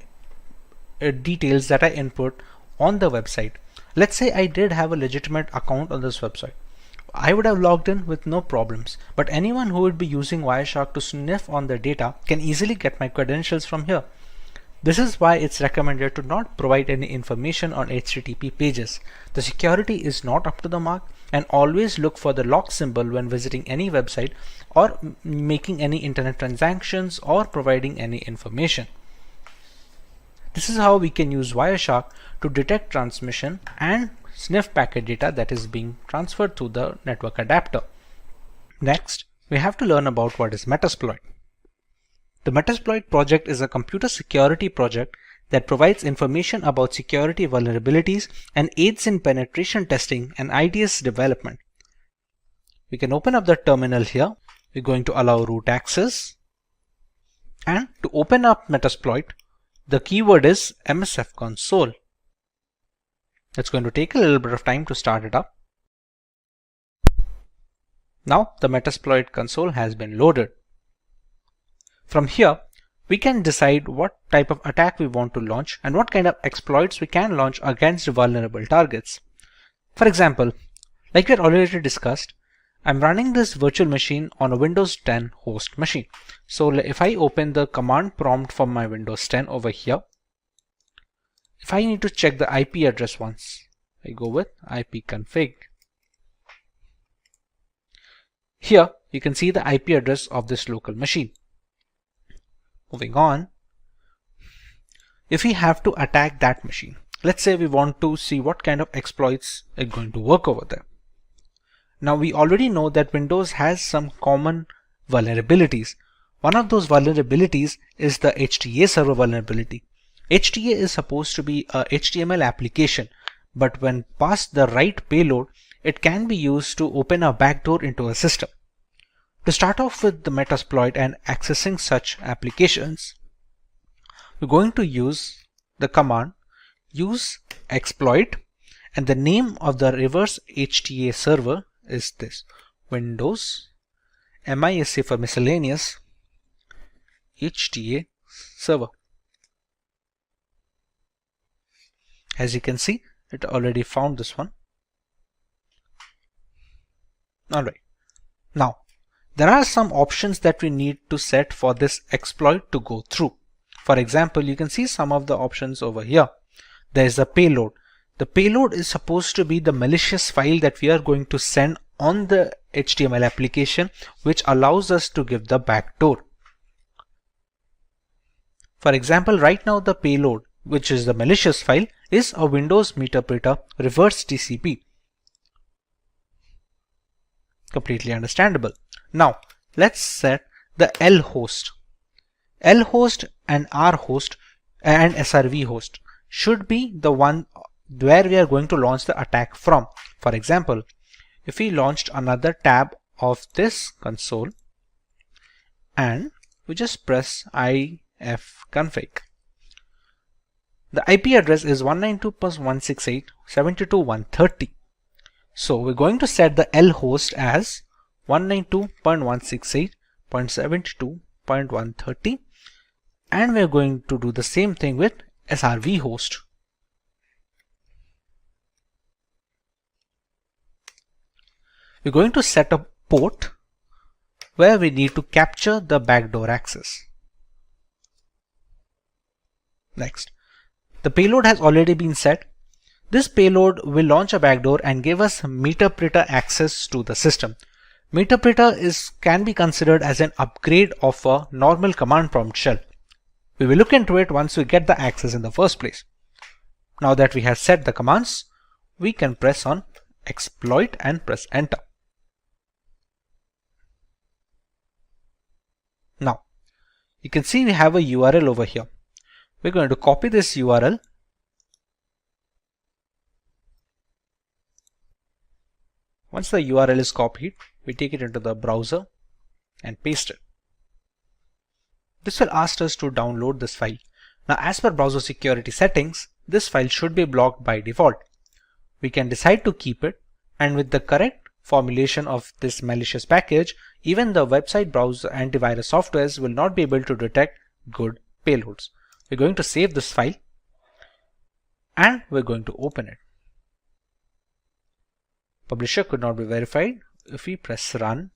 details that I input on the website. Let's say I did have a legitimate account on this website. I would have logged in with no problems, but anyone who would be using Wireshark to sniff on their data can easily get my credentials from here. This is why it's recommended to not provide any information on HTTP pages. The security is not up to the mark, and always look for the log symbol when visiting any website or making any internet transactions or providing any information. This is how we can use Wireshark to detect transmission and sniff packet data that is being transferred through the network adapter. Next, we have to learn about what is Metasploit. The Metasploit project is a computer security project that provides information about security vulnerabilities and aids in penetration testing and IDS development. We can open up the terminal here. We're going to allow root access, and to open up Metasploit, the keyword is MSF console. It's going to take a little bit of time to start it up. Now the Metasploit console has been loaded. From here, we can decide what type of attack we want to launch and what kind of exploits we can launch against vulnerable targets. For example, like we had already discussed, I'm running this virtual machine on a Windows 10 host machine. So if I open the command prompt from my Windows 10 over here, if I need to check the IP address once, I go with ipconfig. Here you can see the IP address of this local machine. Moving on, if we have to attack that machine, let's say we want to see what kind of exploits are going to work over there. Now we already know that Windows has some common vulnerabilities. One of those vulnerabilities is the HTA server vulnerability. HTA is supposed to be a HTML application, but when passed the right payload, it can be used to open a backdoor into a system. To start off with the Metasploit and accessing such applications, we're going to use the command use exploit, and the name of the reverse HTA server is this: Windows MISC for miscellaneous HTA server. As you can see, It already found this one. Alright. Now, there are some options that we need to set for this exploit to go through. For example, you can see some of the options over here. There is a payload. The payload is supposed to be the malicious file that we are going to send on the HTML application, which allows us to give the backdoor. For example, right now the payload, which is the malicious file, is a Windows Meterpreter reverse TCP. Completely understandable. Now, let's set the L host. L host and R host and SRV host should be the one where we are going to launch the attack from. For example, if we launched another tab of this console and we just press ifconfig, the IP address is 192.168.72.130. So we're going to set the L host as 192.168.72.130, and we're going to do the same thing with SRV host. We're going to set a port where we need to capture the backdoor access. Next, the payload has already been set. This payload will launch a backdoor and give us Meterpreter access to the system. Meterpreter can be considered as an upgrade of a normal command prompt shell. We will look into it once we get the access in the first place. Now that we have set the commands, we can press on exploit and press enter. Now, you can see we have a URL over here. We're going to copy this URL Once the URL is copied, we take it into the browser and paste it. This will ask us to download this file. Now, as per browser security settings, this file should be blocked by default. We can decide to keep it, and with the correct formulation of this malicious package, even the website browser antivirus softwares will not be able to detect good payloads. We're going to save this file and we're going to open it. Publisher could not be verified. If we press run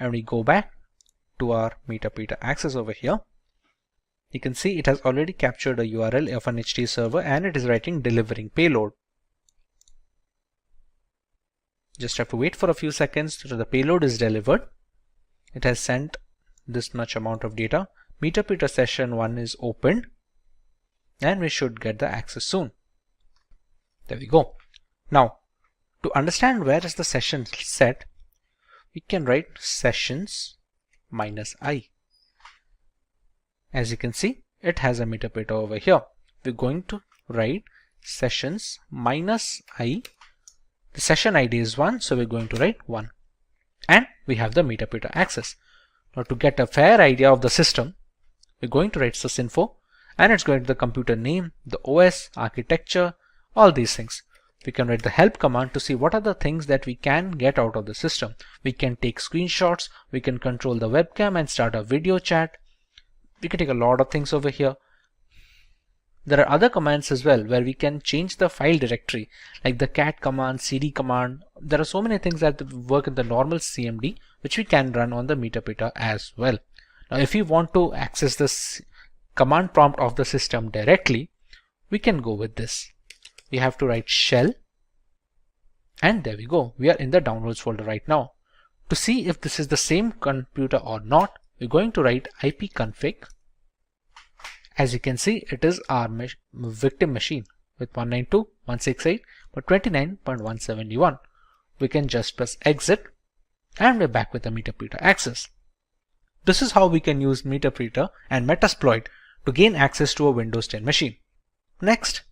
and we go back to our Meterpreter access over here, you can see it has already captured a URL of an HT server and it is writing delivering payload. Just have to wait for a few seconds till the payload is delivered. It has sent this much amount of data. Meterpreter session 1 is opened and we should get the access soon. There we go. Now, to understand where is the session set, we can write sessions -i. As you can see, it has a Meterpreter over here. We're going to write sessions -i. The session ID is 1, so we're going to write 1. And we have the Meterpreter access. Now, to get a fair idea of the system, we're going to write sysinfo, and it's going to the computer name, the OS, architecture, all these things. We can write the help command to see what are the things that we can get out of the system. We can take screenshots, we can control the webcam and start a video chat. We can take a lot of things over here. There are other commands as well where we can change the file directory, like the cat command, cd command. There are so many things that work in the normal CMD which we can run on the Meterpreter as well. Now, if we want to access this command prompt of the system directly, we can go with this. We have to write shell, and there we go. We are in the downloads folder right now. To see if this is the same computer or not, we're going to write ipconfig. As you can see, it is our victim machine with 192.168.29.171. We can just press exit and we're back with the Meterpreter access. This is how we can use Meterpreter and Metasploit to gain access to a Windows 10 machine. Next,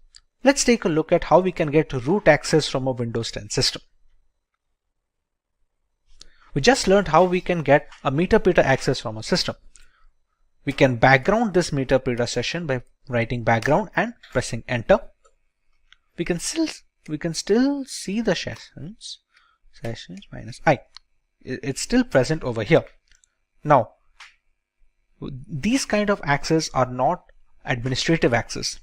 let's take a look at how we can get root access from a Windows 10 system. We just learned how we can get a Meterpreter access from a system. We can background this Meterpreter session by writing background and pressing enter. We can still see the sessions -i. It's still present over here. Now, these kind of access are not administrative access.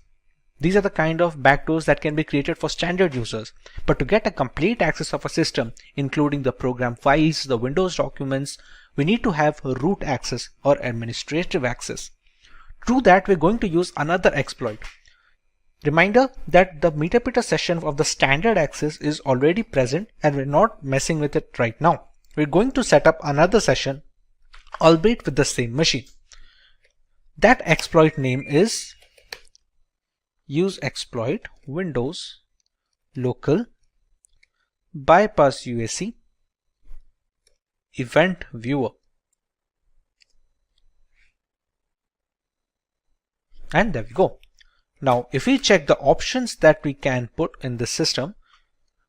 These are the kind of backdoors that can be created for standard users. But to get a complete access of a system, including the program files, the Windows documents, we need to have root access or administrative access. To do that, we're going to use another exploit. Reminder that the MetaPeter session of the standard access is already present and we're not messing with it right now. We're going to set up another session, albeit with the same machine. That exploit name is use exploit Windows local bypass UAC event viewer. And there we go. Now, if we check the options that we can put in the system,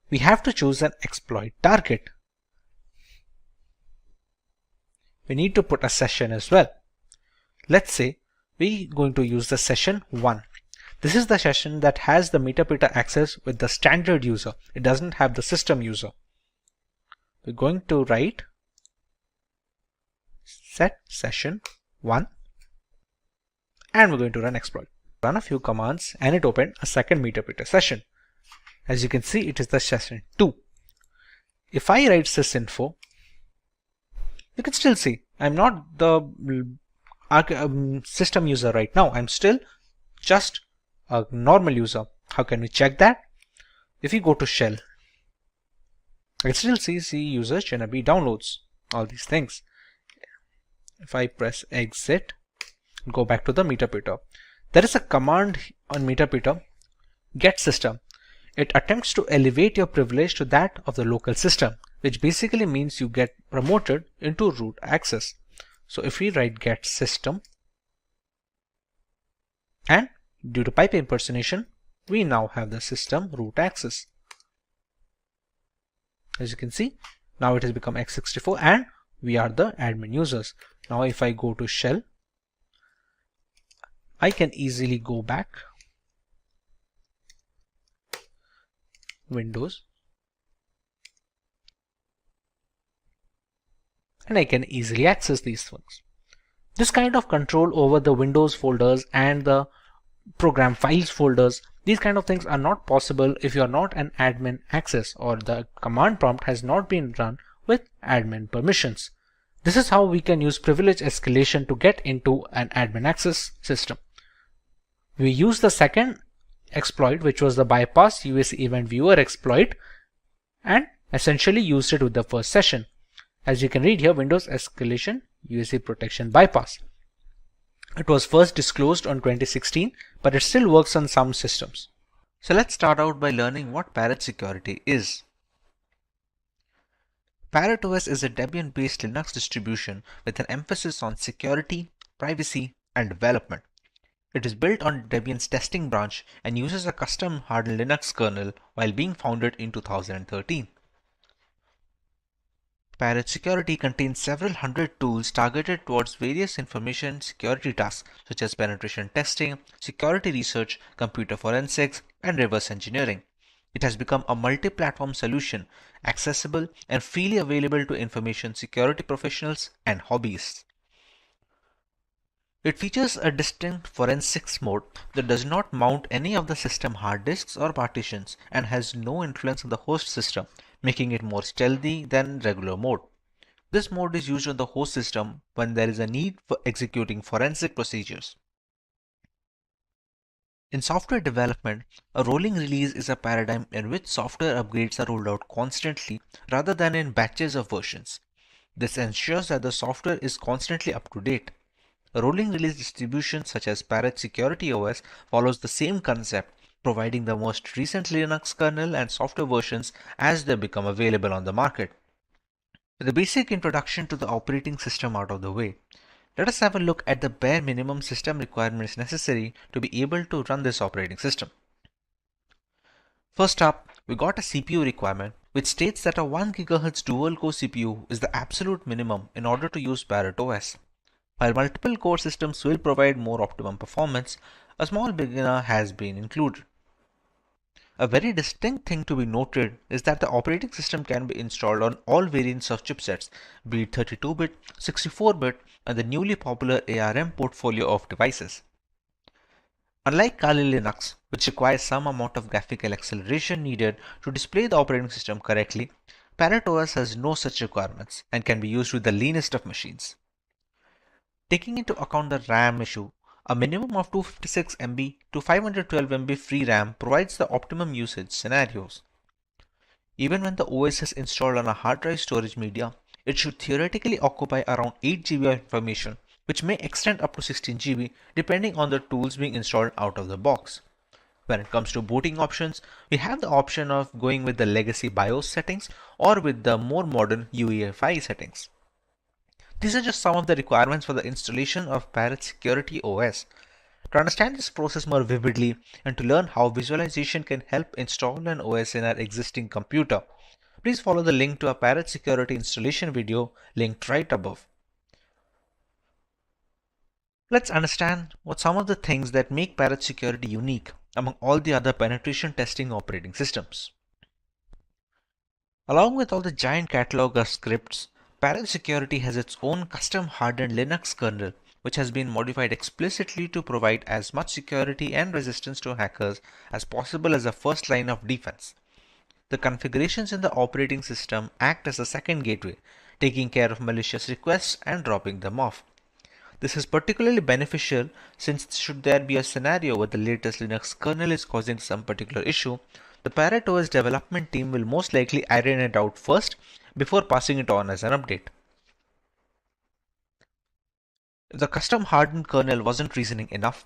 we have to choose an exploit target. We need to put a session as well. Let's say we're going to use the session 1. This is the session that has the MetaPeter access with the standard user. It doesn't have the system user. We're going to write set session 1 and we're going to run exploit. Run a few commands and it opened a second MetaPeter session. As you can see, it is the session 2. If I write sysinfo, you can still see I'm not the system user right now. I'm still just a normal user. How can we check that? If you go to shell, I can still see users GNB downloads, all these things. If I press exit, go back to the MetaPeter. There is a command on MetaPeter, get system. It attempts to elevate your privilege to that of the local system, which basically means you get promoted into root access. So if we write get system, and due to pipe impersonation, we now have the system root access. As you can see, now it has become x64 and we are the admin users. Now if I go to shell, I can easily go back, Windows, and I can easily access these things. This kind of control over the Windows folders and the program files folders, these kind of things are not possible if you are not an admin access or the command prompt has not been run with admin permissions. This is how we can use privilege escalation to get into an admin access system. We use the second exploit, which was the bypass UAC event viewer exploit, and essentially used it with the first session. As you can read here, Windows escalation UAC protection bypass. It was first disclosed on 2016, but it still works on some systems. So let's start out by learning what Parrot Security is. Parrot OS is a Debian-based Linux distribution with an emphasis on security, privacy, and development. It is built on Debian's testing branch and uses a custom hardened Linux kernel while being founded in 2013. Parrot Security contains several hundred tools targeted towards various information security tasks such as penetration testing, security research, computer forensics, and reverse engineering. It has become a multi-platform solution, accessible and freely available to information security professionals and hobbyists. It features a distinct forensics mode that does not mount any of the system hard disks or partitions and has no influence on the host system, making it more stealthy than regular mode. This mode is used on the host system when there is a need for executing forensic procedures. In software development, a rolling release is a paradigm in which software upgrades are rolled out constantly rather than in batches of versions. This ensures that the software is constantly up to date. A rolling release distribution such as Parrot Security OS follows the same concept, providing the most recent Linux kernel and software versions as they become available on the market. With the basic introduction to the operating system out of the way, let us have a look at the bare minimum system requirements necessary to be able to run this operating system. First up, we got a CPU requirement which states that a 1 GHz dual-core CPU is the absolute minimum in order to use Parrot OS. While multiple core systems will provide more optimum performance, a small beginner has been included. A very distinct thing to be noted is that the operating system can be installed on all variants of chipsets, be it 32-bit, 64-bit, and the newly popular ARM portfolio of devices. Unlike Kali Linux, which requires some amount of graphical acceleration needed to display the operating system correctly, Parrot OS has no such requirements and can be used with the leanest of machines. Taking into account the RAM issue, a minimum of 256 MB to 512 MB free RAM provides the optimum usage scenarios. Even when the OS is installed on a hard drive storage media, it should theoretically occupy around 8 GB of information, which may extend up to 16 GB depending on the tools being installed out of the box. When it comes to booting options, we have the option of going with the legacy BIOS settings or with the more modern UEFI settings. These are just some of the requirements for the installation of Parrot Security OS. To understand this process more vividly and to learn how visualization can help install an OS in our existing computer, please follow the link to our Parrot Security installation video linked right above. Let's understand what some of the things that make Parrot Security unique among all the other penetration testing operating systems. Along with all the giant catalog of scripts, Parrot Security has its own custom hardened Linux kernel, which has been modified explicitly to provide as much security and resistance to hackers as possible as a first line of defense. The configurations in the operating system act as a second gateway, taking care of malicious requests and dropping them off. This is particularly beneficial since should there be a scenario where the latest Linux kernel is causing some particular issue, the Parrot OS development team will most likely iron it out first before passing it on as an update. If the custom hardened kernel wasn't reasoning enough,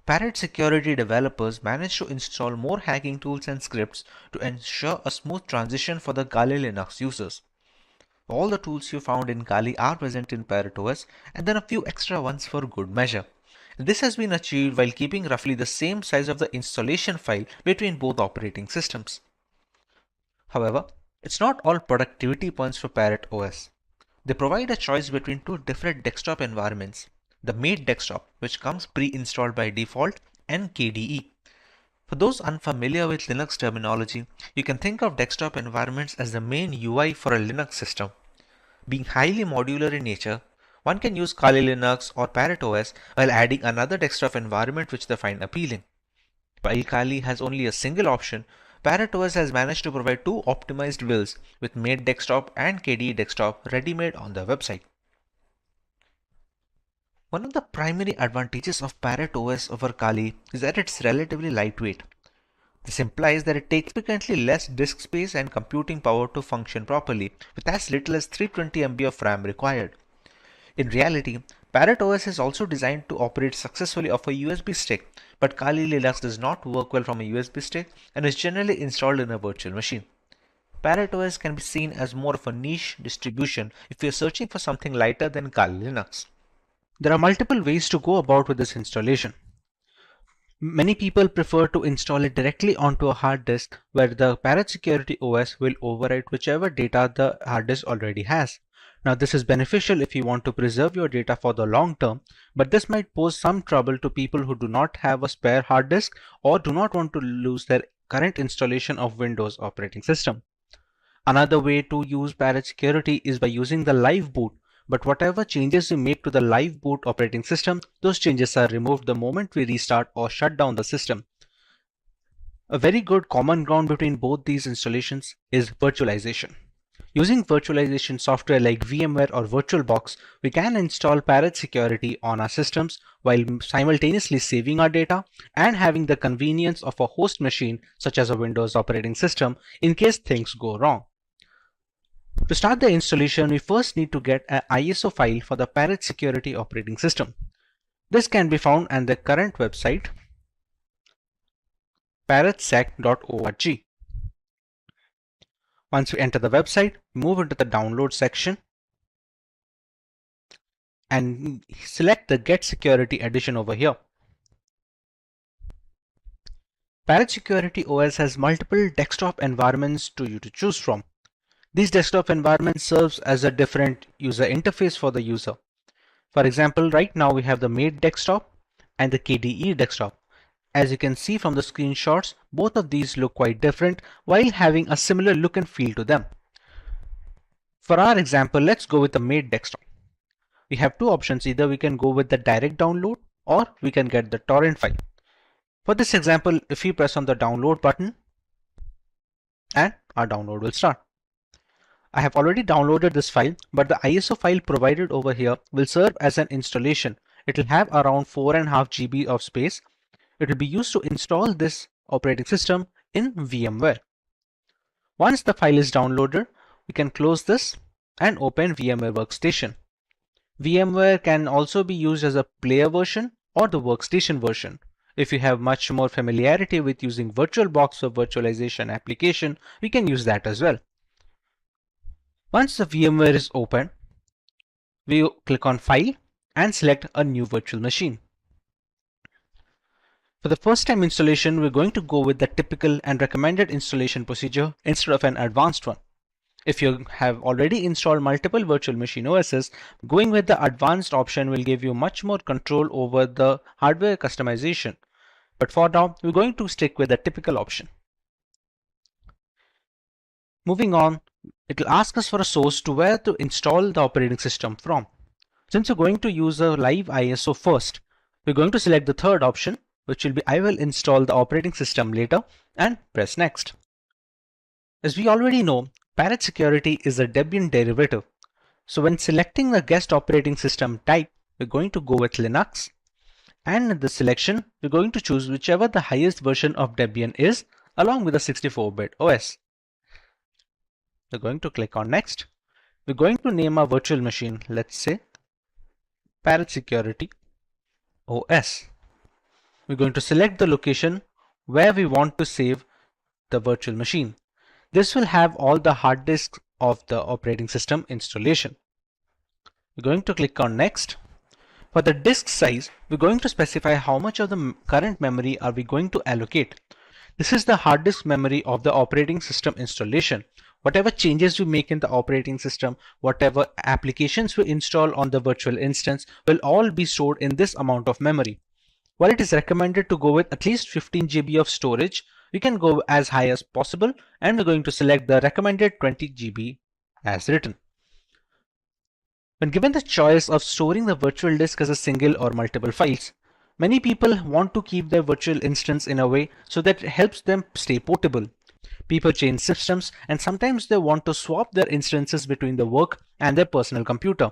Parrot Security developers managed to install more hacking tools and scripts to ensure a smooth transition for the Kali Linux users. All the tools you found in Kali are present in Parrot OS and then a few extra ones for good measure. This has been achieved while keeping roughly the same size of the installation file between both operating systems. However, it's not all productivity points for Parrot OS. They provide a choice between two different desktop environments, the Made desktop, which comes pre-installed by default, and KDE. For those unfamiliar with Linux terminology, you can think of desktop environments as the main UI for a Linux system. Being highly modular in nature, one can use Kali Linux or Parrot OS while adding another desktop environment which they find appealing. While Kali has only a single option, Parrot OS has managed to provide two optimized builds with Made Desktop and KDE Desktop ready-made on their website. One of the primary advantages of Parrot OS over Kali is that it's relatively lightweight. This implies that it takes significantly less disk space and computing power to function properly, with as little as 320 MB of RAM required. In reality, Parrot OS is also designed to operate successfully off a USB stick, but Kali Linux does not work well from a USB stick and is generally installed in a virtual machine. Parrot OS can be seen as more of a niche distribution if you're searching for something lighter than Kali Linux. There are multiple ways to go about with this installation. Many people prefer to install it directly onto a hard disk where the Parrot Security OS will overwrite whichever data the hard disk already has. Now this is beneficial if you want to preserve your data for the long term, but this might pose some trouble to people who do not have a spare hard disk or do not want to lose their current installation of Windows operating system. Another way to use Parrot Security is by using the live boot, but whatever changes you make to the live boot operating system, those changes are removed the moment we restart or shut down the system. A very good common ground between both these installations is virtualization. Using virtualization software like VMware or VirtualBox, we can install Parrot Security on our systems while simultaneously saving our data and having the convenience of a host machine such as a Windows operating system in case things go wrong. To start the installation, we first need to get an ISO file for the Parrot Security operating system. This can be found on the current website parrotsec.org. Once we enter the website, move into the download section and select the Get Security edition over here. Parrot Security OS has multiple desktop environments to choose from. These desktop environments serves as a different user interface for the user. For example, right now we have the Made desktop and the KDE desktop. As you can see from the screenshots, both of these look quite different while having a similar look and feel to them. For our example, let's go with the Made desktop. We have two options. Either we can go with the direct download or we can get the torrent file. For this example, if we press on the download button, and our download will start. I have already downloaded this file, but the ISO file provided over here will serve as an installation. It will have around 4.5 GB of space. It will be used to install this operating system in VMware. Once the file is downloaded, we can close this and open VMware Workstation. VMware can also be used as a player version or the workstation version. If you have much more familiarity with using VirtualBox for virtualization application, we can use that as well. Once the VMware is open, we click on File and select a new virtual machine. For the first time installation, we're going to go with the typical and recommended installation procedure instead of an advanced one. If you have already installed multiple virtual machine OSs, going with the advanced option will give you much more control over the hardware customization. But for now, we're going to stick with the typical option. Moving on, it will ask us for a source to where to install the operating system from. Since we're going to use a live ISO first, we're going to select the third option, which will be I will install the operating system later, and press next. As we already know, Parrot Security is a Debian derivative. So when selecting the guest operating system type, we're going to go with Linux. And in the selection, we're going to choose whichever the highest version of Debian is, along with a 64-bit OS. We're going to click on next. We're going to name our virtual machine, let's say, Parrot Security OS. We're going to select the location where we want to save the virtual machine. This will have all the hard disks of the operating system installation. We're going to click on next. For the disk size, we're going to specify how much of the current memory are we going to allocate. This is the hard disk memory of the operating system installation. Whatever changes we make in the operating system, whatever applications we install on the virtual instance will all be stored in this amount of memory. While it is recommended to go with at least 15 GB of storage, we can go as high as possible, and we're going to select the recommended 20 GB as written. When given the choice of storing the virtual disk as a single or multiple files, many people want to keep their virtual instance in a way so that it helps them stay portable. People change systems, and sometimes they want to swap their instances between the work and their personal computer.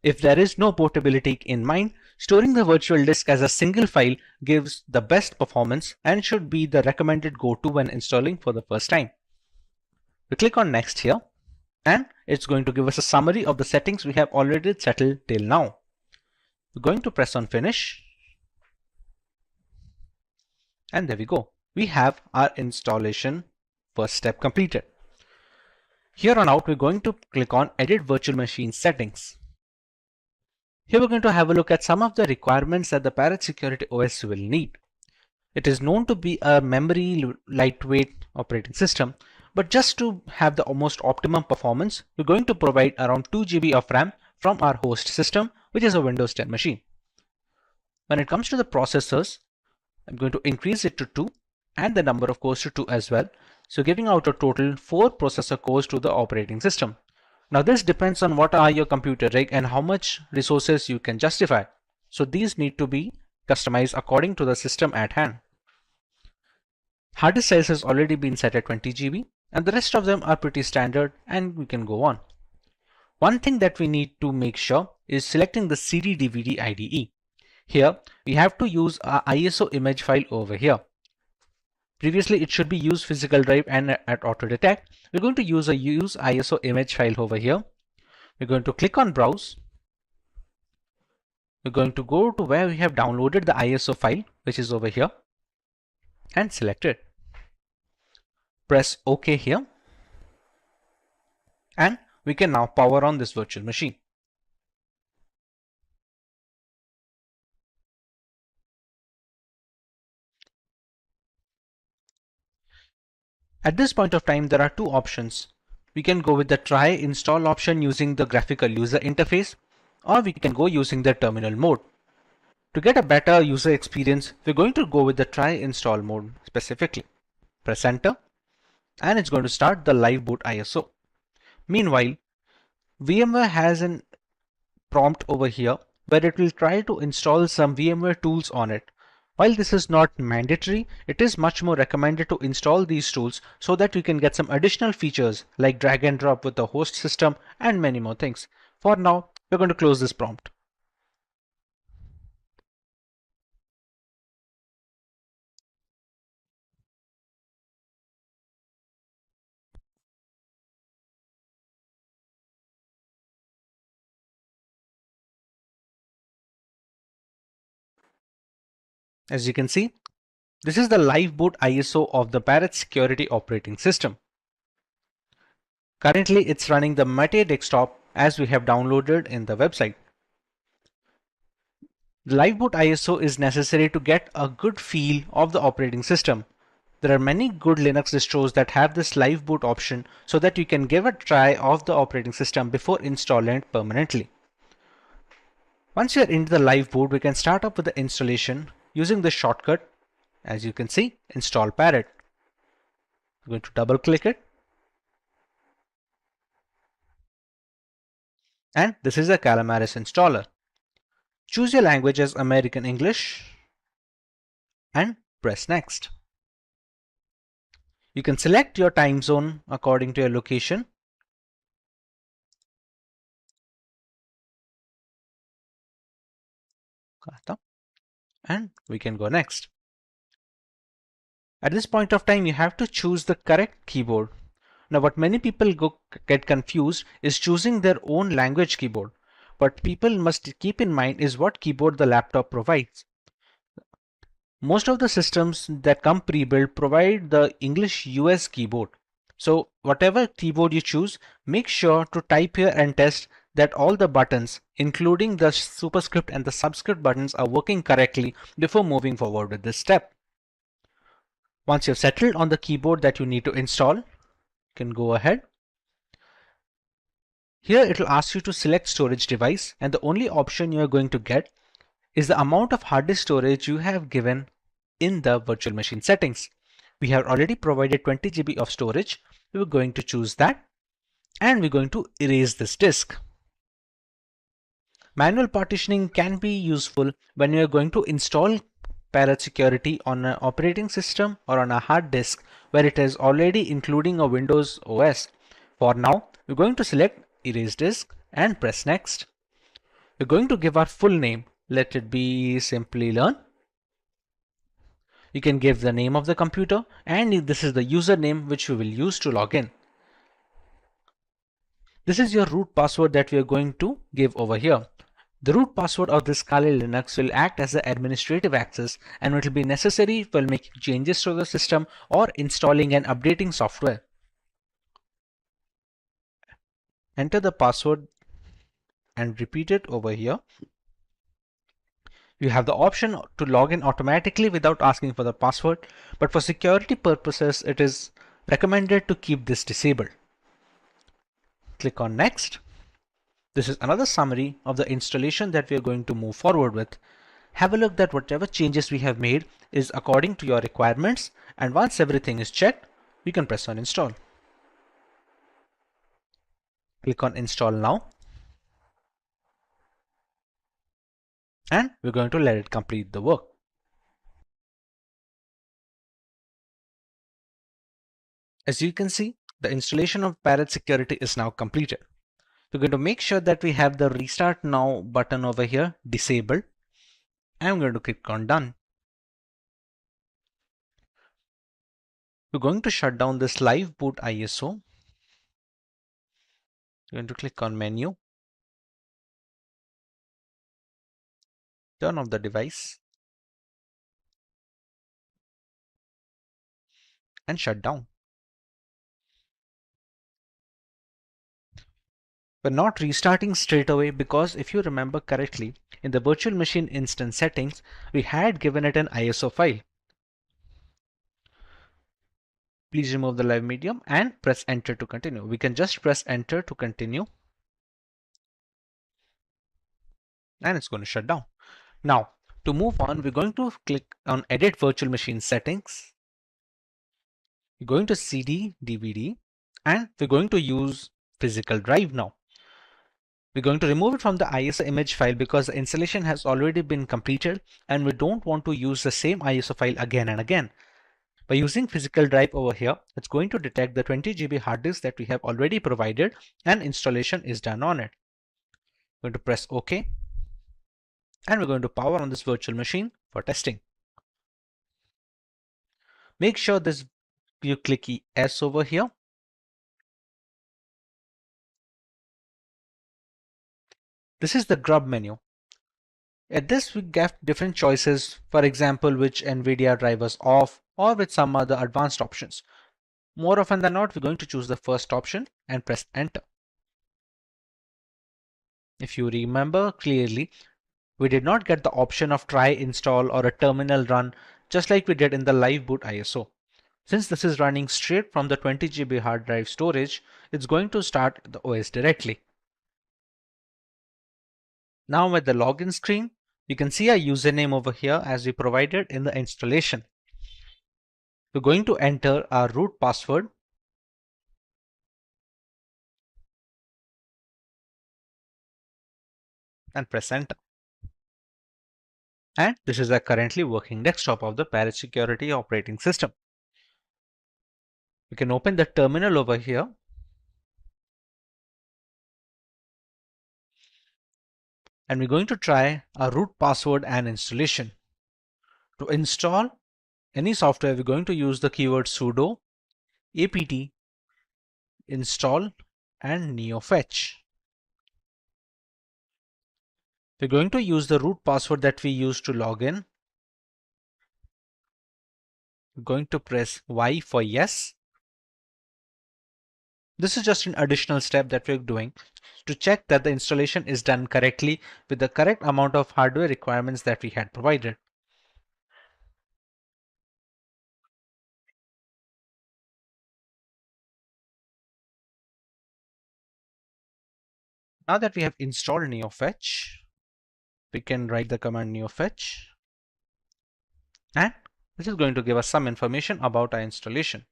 If there is no portability in mind, storing the virtual disk as a single file gives the best performance and should be the recommended go-to when installing for the first time. We click on next here, and it's going to give us a summary of the settings we have already settled till now. We're going to press on finish, and there we go. We have our installation first step completed. Here on out, we're going to click on Edit Virtual Machine Settings. Here we're going to have a look at some of the requirements that the Parrot Security OS will need. It is known to be a memory lightweight operating system, but just to have the almost optimum performance, we're going to provide around 2 GB of RAM from our host system, which is a Windows 10 machine. When it comes to the processors, I'm going to increase it to 2 and the number of cores to 2 as well. So giving out a total 4 processor cores to the operating system. Now this depends on what are your computer rig and how much resources you can justify. So these need to be customized according to the system at hand. Hard disk size has already been set at 20 GB and the rest of them are pretty standard, and we can go on. One thing that we need to make sure is selecting the CD/DVD IDE. Here we have to use our ISO image file over here. Previously it should be use physical drive and at auto detect. We're going to use a use ISO image file over here. We're going to click on browse. We're going to go to where we have downloaded the ISO file, which is over here, and select it. Press OK here, and we can now power on this virtual machine. At this point of time, there are two options. We can go with the try install option using the graphical user interface, or we can go using the terminal mode. To get a better user experience, we're going to go with the try install mode specifically. Press enter, and it's going to start the live boot ISO. Meanwhile, VMware has a prompt over here where it will try to install some VMware tools on it. While this is not mandatory, it is much more recommended to install these tools so that you can get some additional features like drag and drop with the host system and many more things. For now, we're going to close this prompt. As you can see, this is the live boot ISO of the Parrot security operating system. Currently, it's running the Mate desktop as we have downloaded in the website. The live boot ISO is necessary to get a good feel of the operating system. There are many good Linux distros that have this live boot option so that you can give a try of the operating system before installing it permanently. Once you are into the live boot, we can start up with the installation using the shortcut. As you can see, install Parrot. I'm going to double click it. And this is a Calamares installer. Choose your language as American English and press next. You can select your time zone according to your location. And we can go next. At this point of time, you have to choose the correct keyboard. Now, what many people get confused is choosing their own language keyboard. What people must keep in mind is what keyboard the laptop provides. Most of the systems that come pre-built provide the English US keyboard. So whatever keyboard you choose, make sure to type here and test that all the buttons, including the superscript and the subscript buttons, are working correctly before moving forward with this step. Once you've settled on the keyboard that you need to install, you can go ahead. Here it will ask you to select storage device, and the only option you are going to get is the amount of hard disk storage you have given in the virtual machine settings. We have already provided 20 GB of storage. We're going to choose that, and we're going to erase this disk. Manual partitioning can be useful when you are going to install Parrot security on an operating system or on a hard disk where it is already including a Windows OS. For now, we're going to select erase disk and press next. We're going to give our full name. Let it be Simplilearn. You can give the name of the computer, and this is the username which we will use to log in. This is your root password that we are going to give over here. The root password of this Kali Linux will act as the administrative access, and it will be necessary while making changes to the system or installing and updating software. Enter the password and repeat it over here. You have the option to log in automatically without asking for the password, but for security purposes, it is recommended to keep this disabled. Click on next. This is another summary of the installation that we are going to move forward with. Have a look that whatever changes we have made is according to your requirements, and once everything is checked, we can press on install. Click on install now. And we're going to let it complete the work. As you can see, the installation of Parrot security is now completed. We're going to make sure that we have the restart now button over here disabled. I'm going to click on done. We're going to shut down this live boot ISO. We're going to click on menu. Turn off the device and shut down. We're not restarting straight away because if you remember correctly, in the virtual machine instance settings, we had given it an ISO file. Please remove the live medium and press enter to continue. We can just press enter to continue. And it's going to shut down. Now, to move on, we're going to click on Edit Virtual Machine Settings. We're going to CD, DVD, and we're going to use physical drive now. We're going to remove it from the ISO image file because the installation has already been completed and we don't want to use the same ISO file again and again. By using physical drive over here, it's going to detect the 20 GB hard disk that we have already provided and installation is done on it. We're going to press OK and we're going to power on this virtual machine for testing. Make sure you click S over here. This is the grub menu. At this we get different choices, for example which NVIDIA drivers off or with some other advanced options. More often than not, we're going to choose the first option and press enter. If you remember clearly, we did not get the option of try install or a terminal run just like we did in the live boot ISO. Since this is running straight from the 20 GB hard drive storage, it's going to start the OS directly. Now at the login screen, you can see our username over here as we provided in the installation. We're going to enter our root password and press enter. And this is our currently working desktop of the Parrot Security operating system. We can open the terminal over here. And we're going to try our root password and installation. To install any software, we're going to use the keyword sudo apt install and neofetch. We're going to use the root password that we used to log in. We're going to press Y for yes. This is just an additional step that we're doing to check that the installation is done correctly with the correct amount of hardware requirements that we had provided. Now that we have installed neofetch, we can write the command neofetch, and this is going to give us some information about our installation.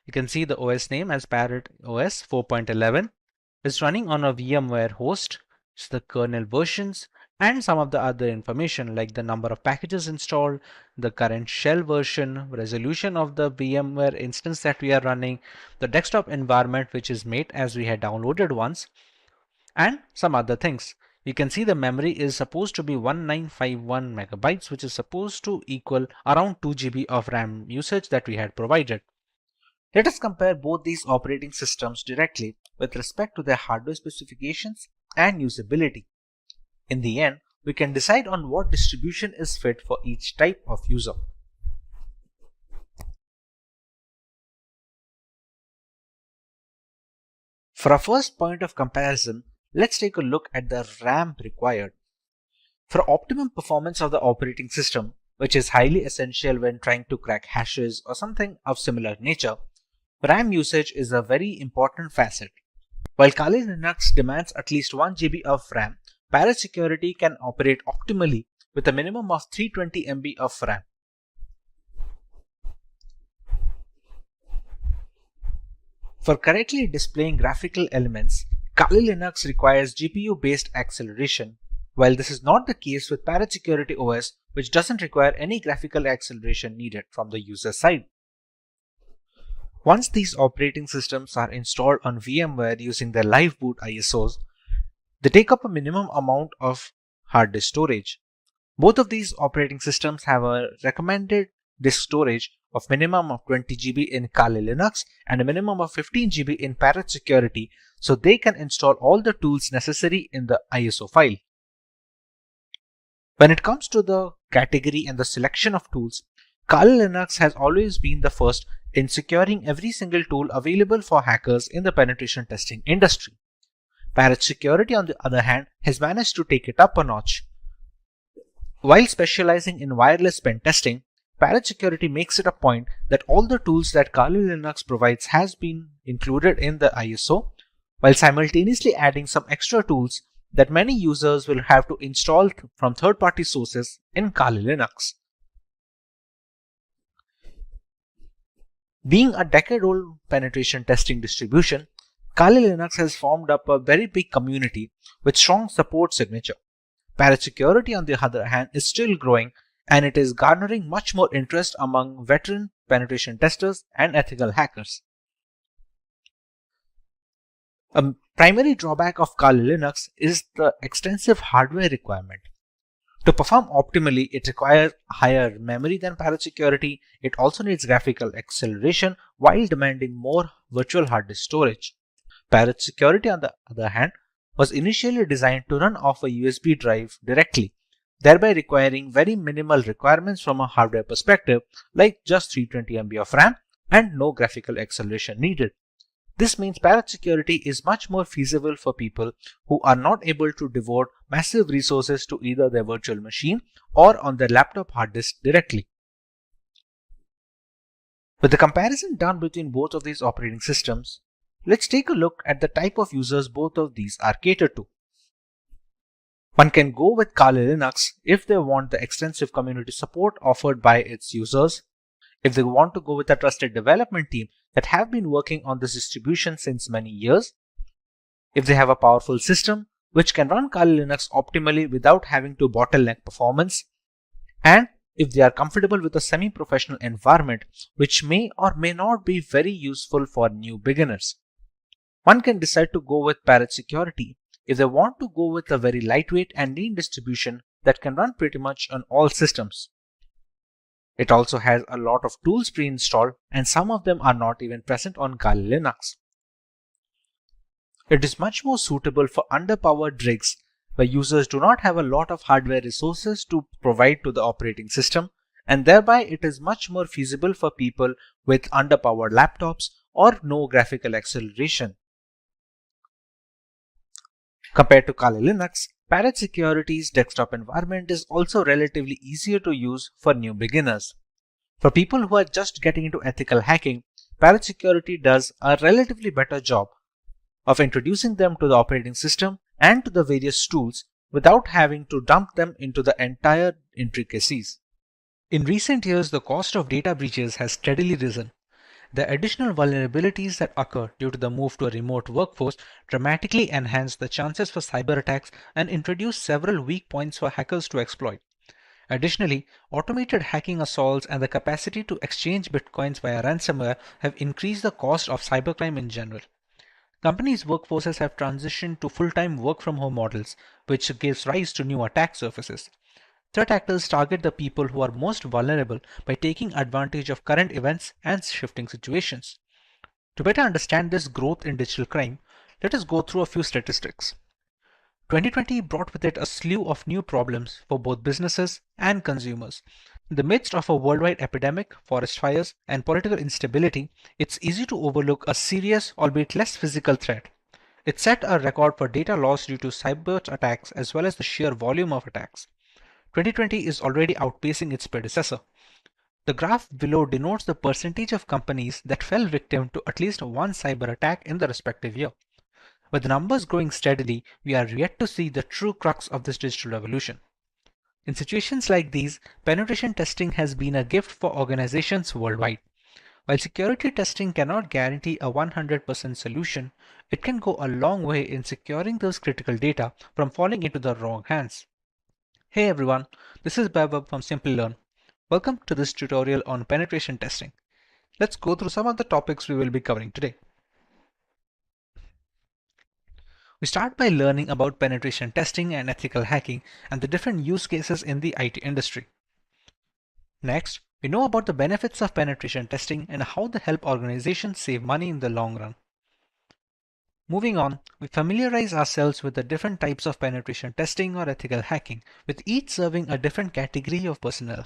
You can see the OS name as Parrot OS 4.11 is running on a VMware host, the kernel versions, and some of the other information like the number of packages installed, the current shell version, resolution of the VMware instance that we are running, the desktop environment which is made as we had downloaded once, and some other things. You can see the memory is supposed to be 1951 megabytes, which is supposed to equal around 2 GB of RAM usage that we had provided. Let us compare both these operating systems directly with respect to their hardware specifications and usability. In the end, we can decide on what distribution is fit for each type of user. For our first point of comparison, let's take a look at the RAM required. For optimum performance of the operating system, which is highly essential when trying to crack hashes or something of similar nature, RAM usage is a very important facet. While Kali Linux demands at least 1 GB of RAM, Parrot Security can operate optimally with a minimum of 320 MB of RAM. For correctly displaying graphical elements, Kali Linux requires GPU-based acceleration, while this is not the case with Parrot Security OS, which doesn't require any graphical acceleration needed from the user side. Once these operating systems are installed on VMware using their live boot ISOs, they take up a minimum amount of hard disk storage. Both of these operating systems have a recommended disk storage of minimum of 20 GB in Kali Linux and a minimum of 15 GB in Parrot Security, so they can install all the tools necessary in the ISO file. When it comes to the category and the selection of tools, Kali Linux has always been the first in securing every single tool available for hackers in the penetration testing industry. Parrot Security, on the other hand, has managed to take it up a notch. While specializing in wireless pen testing, Parrot Security makes it a point that all the tools that Kali Linux provides has been included in the ISO, while simultaneously adding some extra tools that many users will have to install from third-party sources in Kali Linux. Being a decade-old penetration testing distribution, Kali Linux has formed up a very big community with strong support signature. Parrot Security, on the other hand, is still growing, and it is garnering much more interest among veteran penetration testers and ethical hackers. A primary drawback of Kali Linux is the extensive hardware requirement. To perform optimally, it requires higher memory than Parrot Security. It also needs graphical acceleration while demanding more virtual hard disk storage. Parrot Security, on the other hand, was initially designed to run off a USB drive directly, thereby requiring very minimal requirements from a hardware perspective, like just 320 MB of RAM and no graphical acceleration needed. This means Parrot Security is much more feasible for people who are not able to devote massive resources to either their virtual machine or on their laptop hard disk directly. With the comparison done between both of these operating systems, let's take a look at the type of users both of these are catered to. One can go with Kali Linux if they want the extensive community support offered by its users, if they want to go with a trusted development team that have been working on this distribution since many years, if they have a powerful system which can run Kali Linux optimally without having to bottleneck performance, and if they are comfortable with a semi-professional environment which may or may not be very useful for new beginners. One can decide to go with Parrot Security if they want to go with a very lightweight and lean distribution that can run pretty much on all systems. It also has a lot of tools pre-installed, and some of them are not even present on Kali Linux. It is much more suitable for underpowered rigs where users do not have a lot of hardware resources to provide to the operating system, and thereby it is much more feasible for people with underpowered laptops or no graphical acceleration. Compared to Kali Linux, Parrot Security's desktop environment is also relatively easier to use for new beginners. For people who are just getting into ethical hacking, Parrot Security does a relatively better job of introducing them to the operating system and to the various tools without having to dump them into the entire intricacies. In recent years, the cost of data breaches has steadily risen. The additional vulnerabilities that occur due to the move to a remote workforce dramatically enhance the chances for cyber attacks and introduce several weak points for hackers to exploit. Additionally, automated hacking assaults and the capacity to exchange bitcoins via ransomware have increased the cost of cybercrime in general. Companies' workforces have transitioned to full-time work-from-home models, which gives rise to new attack surfaces. Threat actors target the people who are most vulnerable by taking advantage of current events and shifting situations. To better understand this growth in digital crime, let us go through a few statistics. 2020 brought with it a slew of new problems for both businesses and consumers. In the midst of a worldwide epidemic, forest fires, and political instability, it's easy to overlook a serious, albeit less physical threat. It set a record for data loss due to cyber attacks as well as the sheer volume of attacks. 2020 is already outpacing its predecessor. The graph below denotes the percentage of companies that fell victim to at least one cyber attack in the respective year. With the numbers growing steadily, we are yet to see the true crux of this digital revolution. In situations like these, penetration testing has been a gift for organizations worldwide. While security testing cannot guarantee a 100% solution, it can go a long way in securing those critical data from falling into the wrong hands. Hey everyone, this is Vaibhav from Simplilearn. Welcome to this tutorial on penetration testing. Let's go through some of the topics we will be covering today. We start by learning about penetration testing and ethical hacking and the different use cases in the IT industry. Next, we know about the benefits of penetration testing and how they help organizations save money in the long run. Moving on, we familiarize ourselves with the different types of penetration testing or ethical hacking, with each serving a different category of personnel.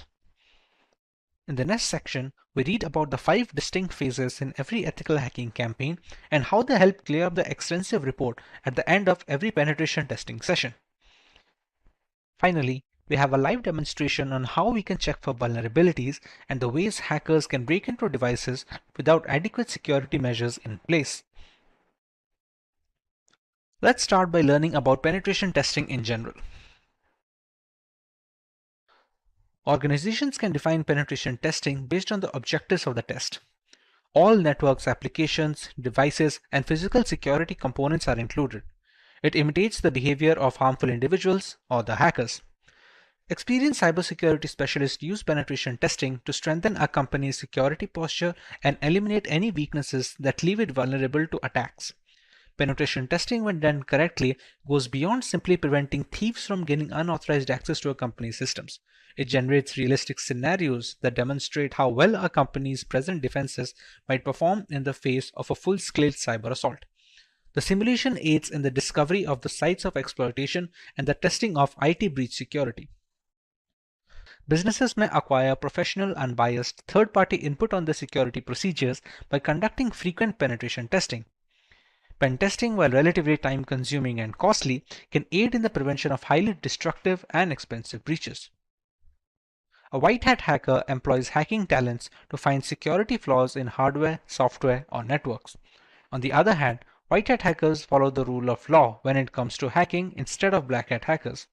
In the next section, we read about the 5 distinct phases in every ethical hacking campaign and how they help clear up the extensive report at the end of every penetration testing session. Finally, we have a live demonstration on how we can check for vulnerabilities and the ways hackers can break into devices without adequate security measures in place. Let's start by learning about penetration testing in general. Organizations can define penetration testing based on the objectives of the test. all networks, applications, devices, and physical security components are included. It imitates the behavior of harmful individuals or the hackers. Experienced cybersecurity specialists use penetration testing to strengthen a company's security posture and eliminate any weaknesses that leave it vulnerable to attacks. Penetration testing, when done correctly, goes beyond simply preventing thieves from gaining unauthorized access to a company's systems. It generates realistic scenarios that demonstrate how well a company's present defenses might perform in the face of a full-scale cyber assault. The simulation aids in the discovery of the sites of exploitation and the testing of IT breach security. Businesses may acquire professional, unbiased, third-party input on the security procedures by conducting frequent penetration testing. Pen testing, while relatively time-consuming and costly, can aid in the prevention of highly destructive and expensive breaches. A white hat hacker employs hacking talents to find security flaws in hardware, software, or networks. On the other hand, white hat hackers follow the rule of law when it comes to hacking instead of black hat hackers.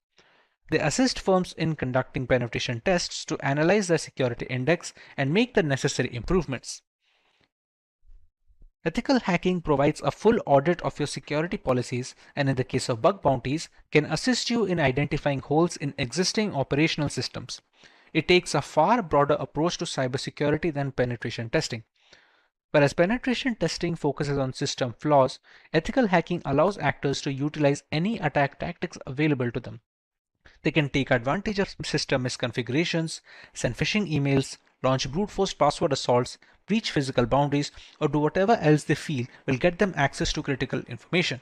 They assist firms in conducting penetration tests to analyze their security index and make the necessary improvements. Ethical hacking provides a full audit of your security policies and, in the case of bug bounties, can assist you in identifying holes in existing operational systems. It takes a far broader approach to cybersecurity than penetration testing. Whereas penetration testing focuses on system flaws, ethical hacking allows actors to utilize any attack tactics available to them. They can take advantage of system misconfigurations, send phishing emails, launch brute force password assaults, breach physical boundaries, or do whatever else they feel will get them access to critical information.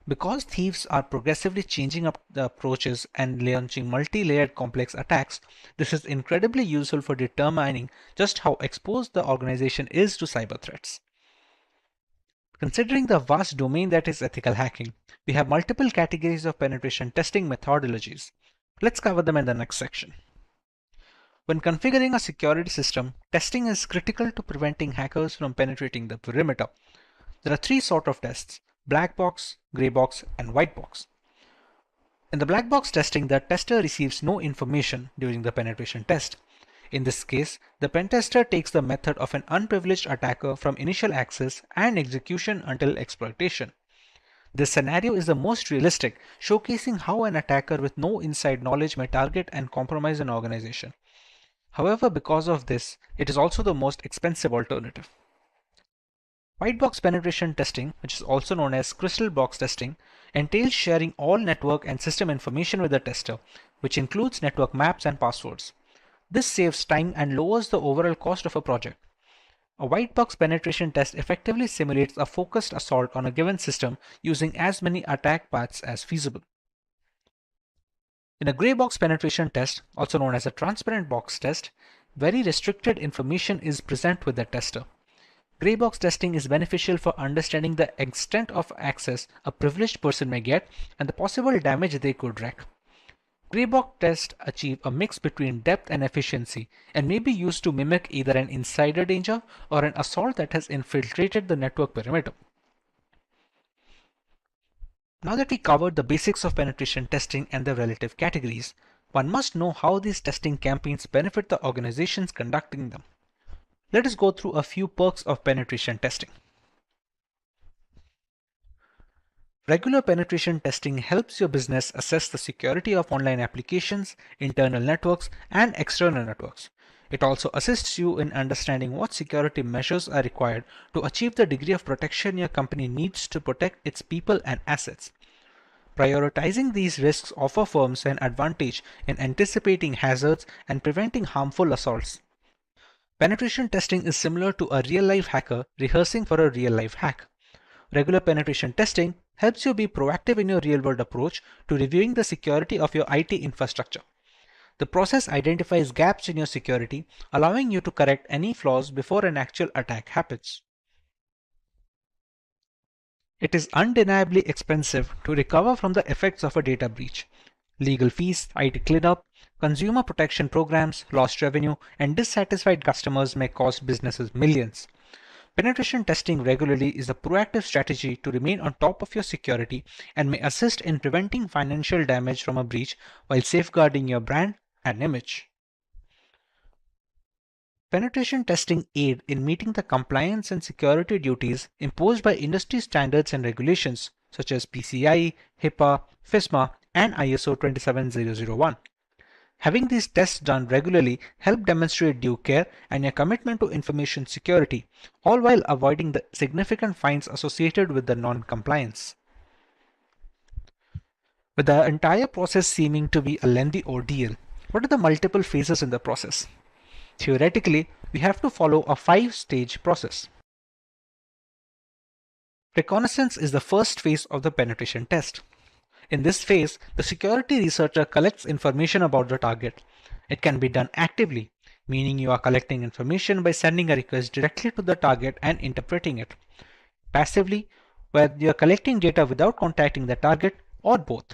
Because thieves are progressively changing up the approaches and launching multi-layered complex attacks, this is incredibly useful for determining just how exposed the organization is to cyber threats. Considering the vast domain that is ethical hacking, we have multiple categories of penetration testing methodologies. Let's cover them in the next section. When configuring a security system, testing is critical to preventing hackers from penetrating the perimeter. There are three sorts of tests: black box, gray box, and white box. In the black box testing, the tester receives no information during the penetration test. In this case, the pen tester takes the method of an unprivileged attacker from initial access and execution until exploitation. This scenario is the most realistic, showcasing how an attacker with no inside knowledge may target and compromise an organization. However, because of this, it is also the most expensive alternative. White box penetration testing, which is also known as crystal box testing, entails sharing all network and system information with the tester, which includes network maps and passwords. This saves time and lowers the overall cost of a project. A white box penetration test effectively simulates a focused assault on a given system using as many attack paths as feasible. In a gray box penetration test, also known as a transparent box test, very restricted information is present with the tester. Gray box testing is beneficial for understanding the extent of access a privileged person may get and the possible damage they could wreak. Gray box tests achieve a mix between depth and efficiency and may be used to mimic either an insider danger or an assault that has infiltrated the network perimeter. Now that we covered the basics of penetration testing and their relative categories, one must know how these testing campaigns benefit the organizations conducting them. Let us go through a few perks of penetration testing. Regular penetration testing helps your business assess the security of online applications, internal networks, and external networks. It also assists you in understanding what security measures are required to achieve the degree of protection your company needs to protect its people and assets. Prioritizing these risks offer firms an advantage in anticipating hazards and preventing harmful assaults. Penetration testing is similar to a real-life hacker rehearsing for a real-life hack. Regular penetration testing helps you be proactive in your real-world approach to reviewing the security of your IT infrastructure. The process identifies gaps in your security, allowing you to correct any flaws before an actual attack happens. It is undeniably expensive to recover from the effects of a data breach. Legal fees, IT cleanup, consumer protection programs, lost revenue, and dissatisfied customers may cost businesses millions. Penetration testing regularly is a proactive strategy to remain on top of your security and may assist in preventing financial damage from a breach while safeguarding your brand and image. Penetration testing aid in meeting the compliance and security duties imposed by industry standards and regulations such as PCI, HIPAA, FISMA, and ISO 27001. Having these tests done regularly help demonstrate due care and a commitment to information security, all while avoiding the significant fines associated with the non-compliance. With the entire process seeming to be a lengthy ordeal, what are the multiple phases in the process? Theoretically, we have to follow a 5-stage process. Reconnaissance is the first phase of the penetration test. In this phase, the security researcher collects information about the target. It can be done actively, meaning you are collecting information by sending a request directly to the target and interpreting it. Passively, where you are collecting data without contacting the target, or both.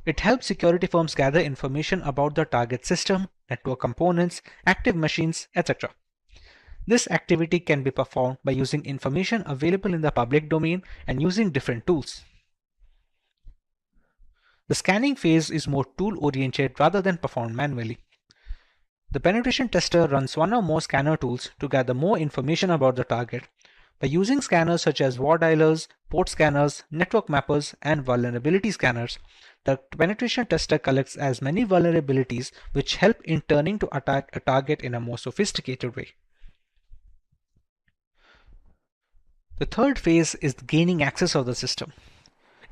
It helps security firms gather information about the target system, network components, active machines, etc. This activity can be performed by using information available in the public domain and using different tools. The scanning phase is more tool-oriented rather than performed manually. The penetration tester runs one or more scanner tools to gather more information about the target. By using scanners such as war dialers, port scanners, network mappers, and vulnerability scanners, the penetration tester collects as many vulnerabilities which help in turning to attack a target in a more sophisticated way. The third phase is gaining access of the system.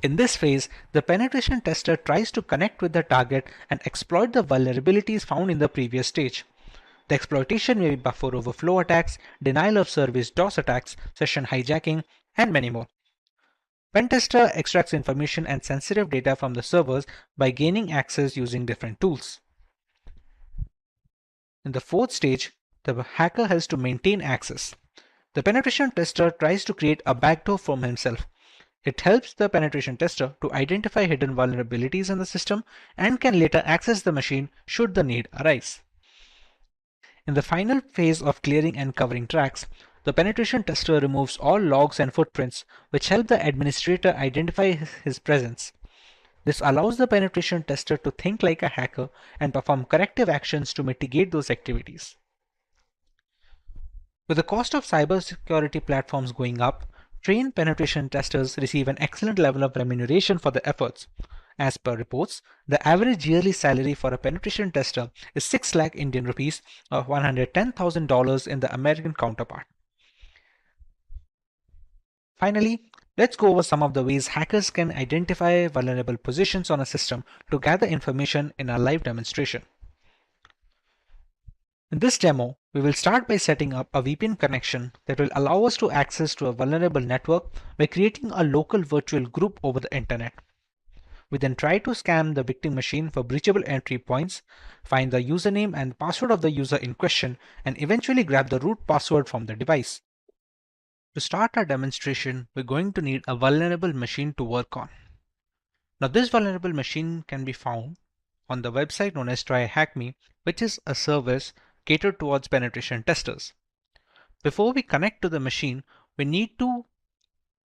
In this phase, the penetration tester tries to connect with the target and exploit the vulnerabilities found in the previous stage. The exploitation may be buffer overflow attacks, denial of service DOS attacks, session hijacking, and many more. Pentester extracts information and sensitive data from the servers by gaining access using different tools. In the fourth stage, the hacker has to maintain access. The penetration tester tries to create a backdoor from himself. It helps the penetration tester to identify hidden vulnerabilities in the system and can later access the machine should the need arise. In the final phase of clearing and covering tracks, the penetration tester removes all logs and footprints which help the administrator identify his presence. This allows the penetration tester to think like a hacker and perform corrective actions to mitigate those activities. With the cost of cybersecurity platforms going up, trained penetration testers receive an excellent level of remuneration for their efforts. As per reports, the average yearly salary for a penetration tester is 6 lakh Indian rupees or $110,000 in the American counterpart. Finally, let's go over some of the ways hackers can identify vulnerable positions on a system to gather information in a live demonstration. In this demo, we will start by setting up a VPN connection that will allow us to access to a vulnerable network by creating a local virtual group over the internet. We then try to scan the victim machine for breachable entry points, find the username and password of the user in question, and eventually grab the root password from the device. To start our demonstration, we're going to need a vulnerable machine to work on. Now this vulnerable machine can be found on the website known as TryHackMe, which is a service catered towards penetration testers. Before we connect to the machine, we need to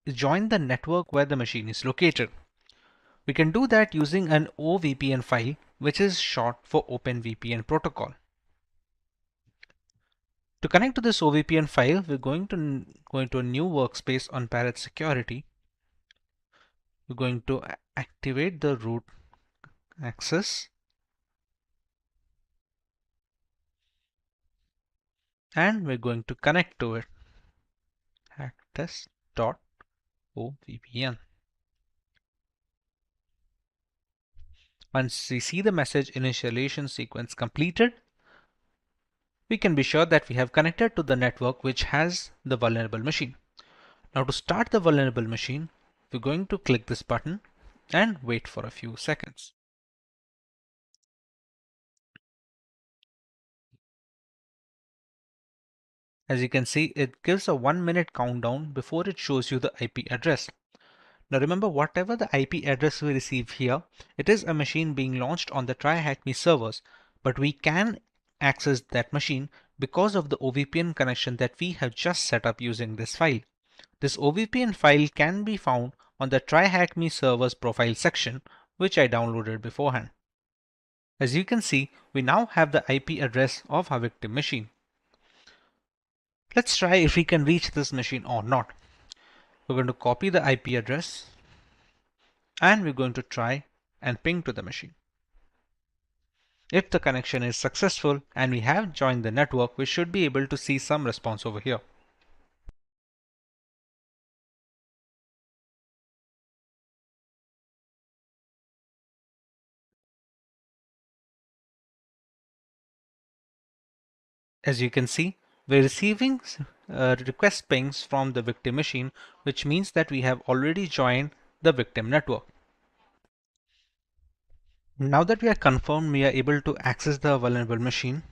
join the network where the machine is located. We can do that using an OVPN file, which is short for OpenVPN protocol. To connect to this OVPN file, we're going to go into a new workspace on Parrot Security. We're going to activate the root access and we're going to connect to it. hacktest.ovpn. Once we see the message initialization sequence completed, we can be sure that we have connected to the network which has the vulnerable machine. Now to start the vulnerable machine, we're going to click this button and wait for a few seconds. As you can see, it gives a 1-minute countdown before it shows you the IP address. Now remember, whatever the IP address we receive here, it is a machine being launched on the TryHackMe servers, but we can access that machine because of the OVPN connection that we have just set up using this file. This OVPN file can be found on the TryHackMe servers profile section, which I downloaded beforehand. As you can see, we now have the IP address of our victim machine. Let's try if we can reach this machine or not. We're going to copy the IP address and we're going to try and ping to the machine. If the connection is successful and we have joined the network, we should be able to see some response over here. As you can see, we're receiving request pings from the victim machine, which means that we have already joined the victim network. Now that we are confirmed we are able to access the vulnerable machine,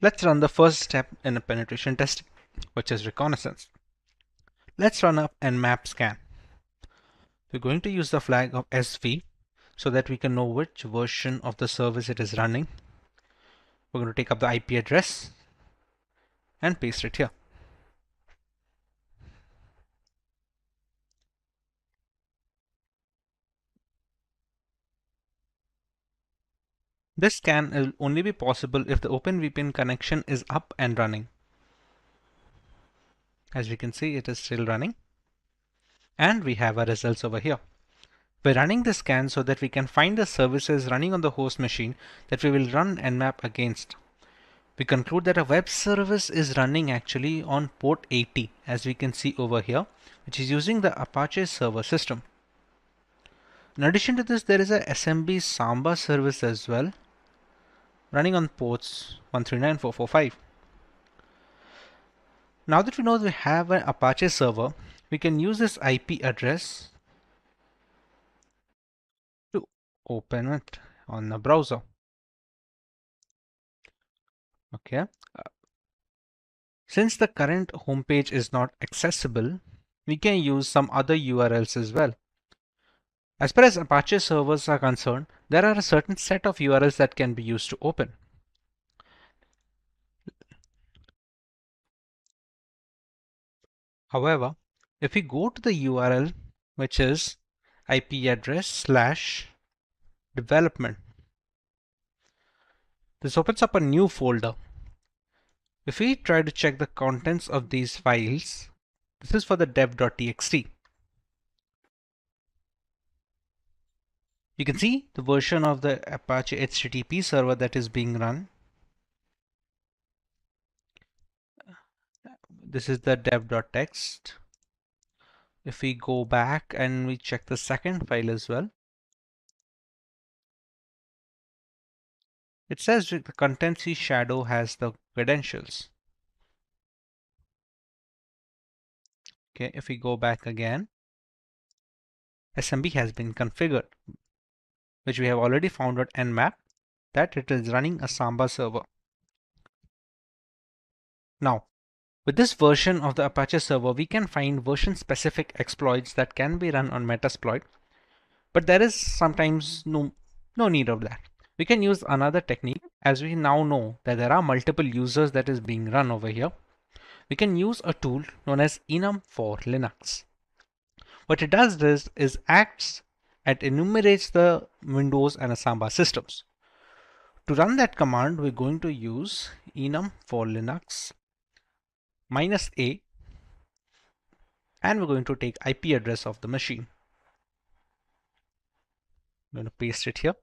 let's run the first step in a penetration testing, which is reconnaissance. Let's run a Nmap scan. We're going to use the flag of SV so that we can know which version of the service it is running. We're going to take up the IP address and paste it here. This scan will only be possible if the OpenVPN connection is up and running. As we can see, it is still running. And we have our results over here. We're running the scan so that we can find the services running on the host machine that we will run Nmap against. We conclude that a web service is running actually on port 80, as we can see over here, which is using the Apache server system. In addition to this, there is a SMB Samba service as well, running on ports 139445. Now that we know we have an Apache server, we can use this IP address to open it on the browser. Okay. Since the current homepage is not accessible, we can use some other URLs as well. As far as Apache servers are concerned, there are a certain set of URLs that can be used to open. However, if we go to the URL, which is IP address / development, this opens up a new folder. If we try to check the contents of these files, this is for the dev.txt. You can see the version of the Apache HTTP server that is being run. This is the dev.txt. If we go back and we check the second file as well, it says the contency shadow has the credentials. Okay, if we go back again, SMB has been configured, which we have already found at Nmap that it is running a Samba server. Now, with this version of the Apache server, we can find version specific exploits that can be run on Metasploit, but there is sometimes no need of that. We can use another technique, as we now know that there are multiple users that is being run over here. We can use a tool known as enum for Linux. What it does is acts and enumerates the Windows and Samba systems. To run that command, we're going to use enum for Linux -a, and we're going to take IP address of the machine. I'm going to paste it here.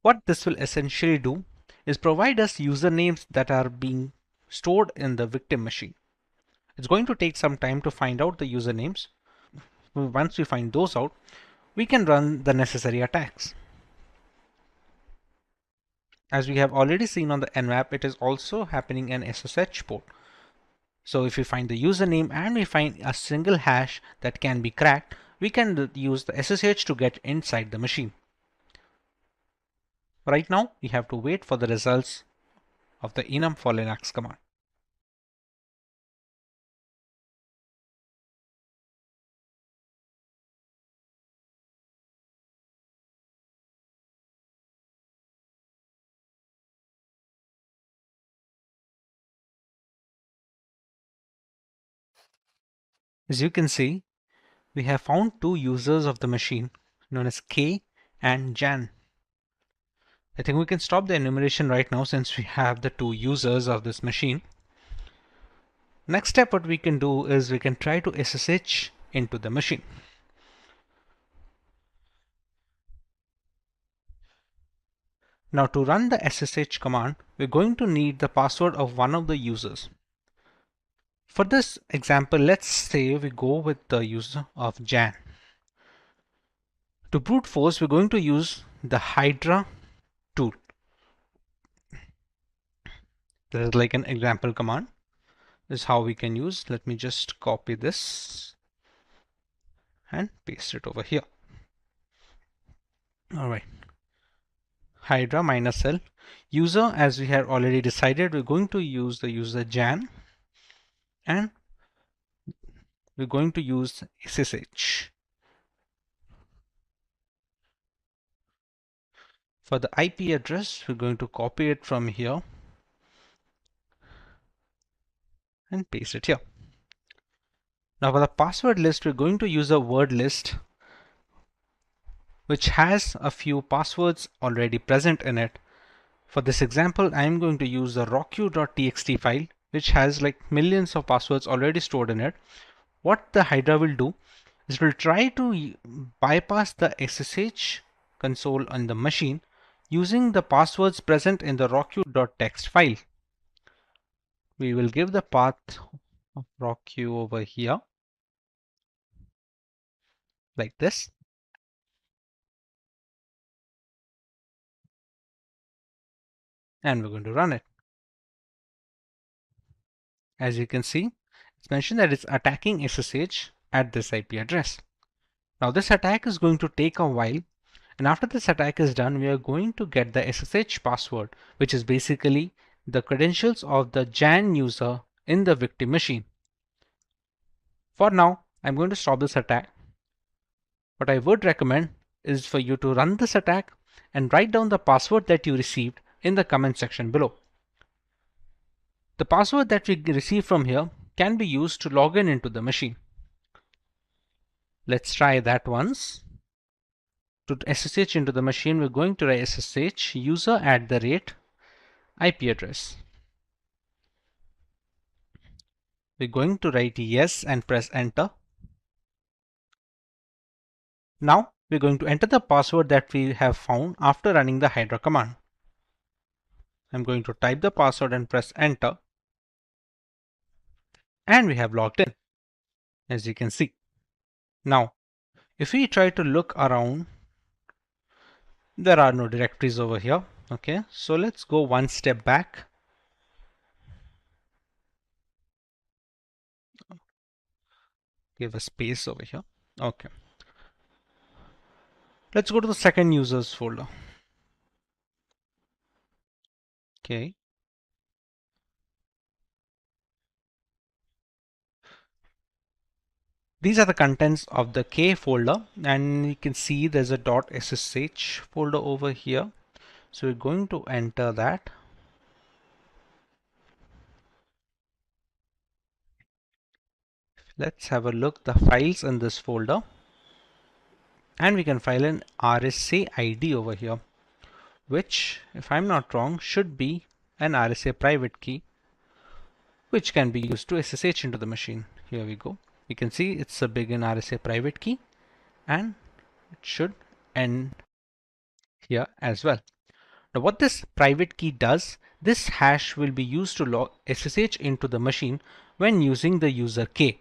What this will essentially do is provide us usernames that are being stored in the victim machine. It's going to take some time to find out the usernames. Once we find those out, we can run the necessary attacks. As we have already seen on the Nmap, it is also happening in SSH port. So if we find the username and we find a single hash that can be cracked, we can use the SSH to get inside the machine. Right now, we have to wait for the results of the enum for Linux command. As you can see, we have found two users of the machine known as K and Jan. I think we can stop the enumeration right now since we have the two users of this machine. Next step, what we can do is we can try to SSH into the machine. Now to run the SSH command, we're going to need the password of one of the users. For this example, let's say we go with the user of Jan. To brute force, we're going to use the Hydra tool. This is like an example command. This is how we can use. Let me just copy this and paste it over here. All right. Hydra -l user, as we have already decided, we're going to use the user Jan, and we're going to use SSH. For the IP address, we're going to copy it from here and paste it here. Now for the password list, we're going to use a word list which has a few passwords already present in it. For this example, I'm going to use the rocku.txt file, which has like millions of passwords already stored in it. What the Hydra will do is it will try to bypass the SSH console on the machine using the passwords present in the rocku.txt file. We will give the path of rocku over here like this. And we're going to run it. As you can see, it's mentioned that it's attacking SSH at this IP address. Now this attack is going to take a while, and after this attack is done, we are going to get the SSH password, which is basically the credentials of the Jan user in the victim machine. For now, I'm going to stop this attack. What I would recommend is for you to run this attack and write down the password that you received in the comment section below. The password that we receive from here can be used to log in into the machine. Let's try that once. To SSH into the machine, we're going to write SSH user @ IP address. We're going to write yes and press enter. Now we're going to enter the password that we have found after running the Hydra command. I'm going to type the password and press enter. And we have logged in, as you can see. Now, if we try to look around, there are no directories over here. Okay, so let's go one step back. Give a space over here. Okay. Let's go to the second users folder. Okay. These are the contents of the K folder, and you can see there's a .ssh folder over here. So we're going to enter that. Let's have a look the files in this folder, and we can find an RSA ID over here, which, if I'm not wrong, should be an RSA private key, which can be used to SSH into the machine. Here we go. You can see it's a begin RSA private key, and it should end here as well. Now what this private key does, this hash will be used to log SSH into the machine when using the user K.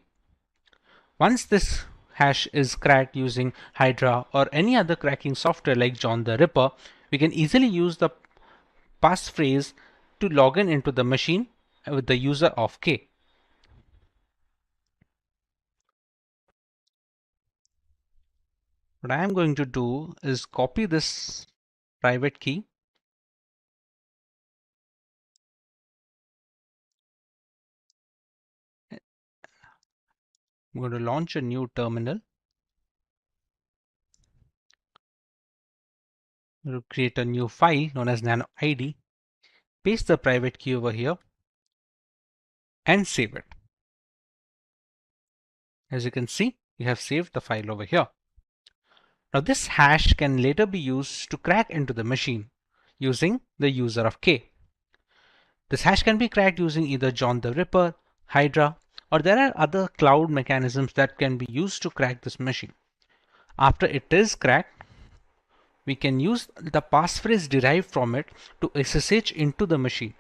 Once this hash is cracked using Hydra or any other cracking software like John the Ripper, we can easily use the passphrase to log in into the machine with the user of K. What I am going to do is copy this private key . I'm going to launch a new terminal. I'm going to create a new file known as nano-id, paste the private key over here, and save it. As you can see, we have saved the file over here. Now this hash can later be used to crack into the machine. using the user of K. This hash can be cracked using either John the Ripper, Hydra, or there are other cloud mechanisms that can be used to crack this machine. After it is cracked, we can use the passphrase derived from it to SSH into the machine.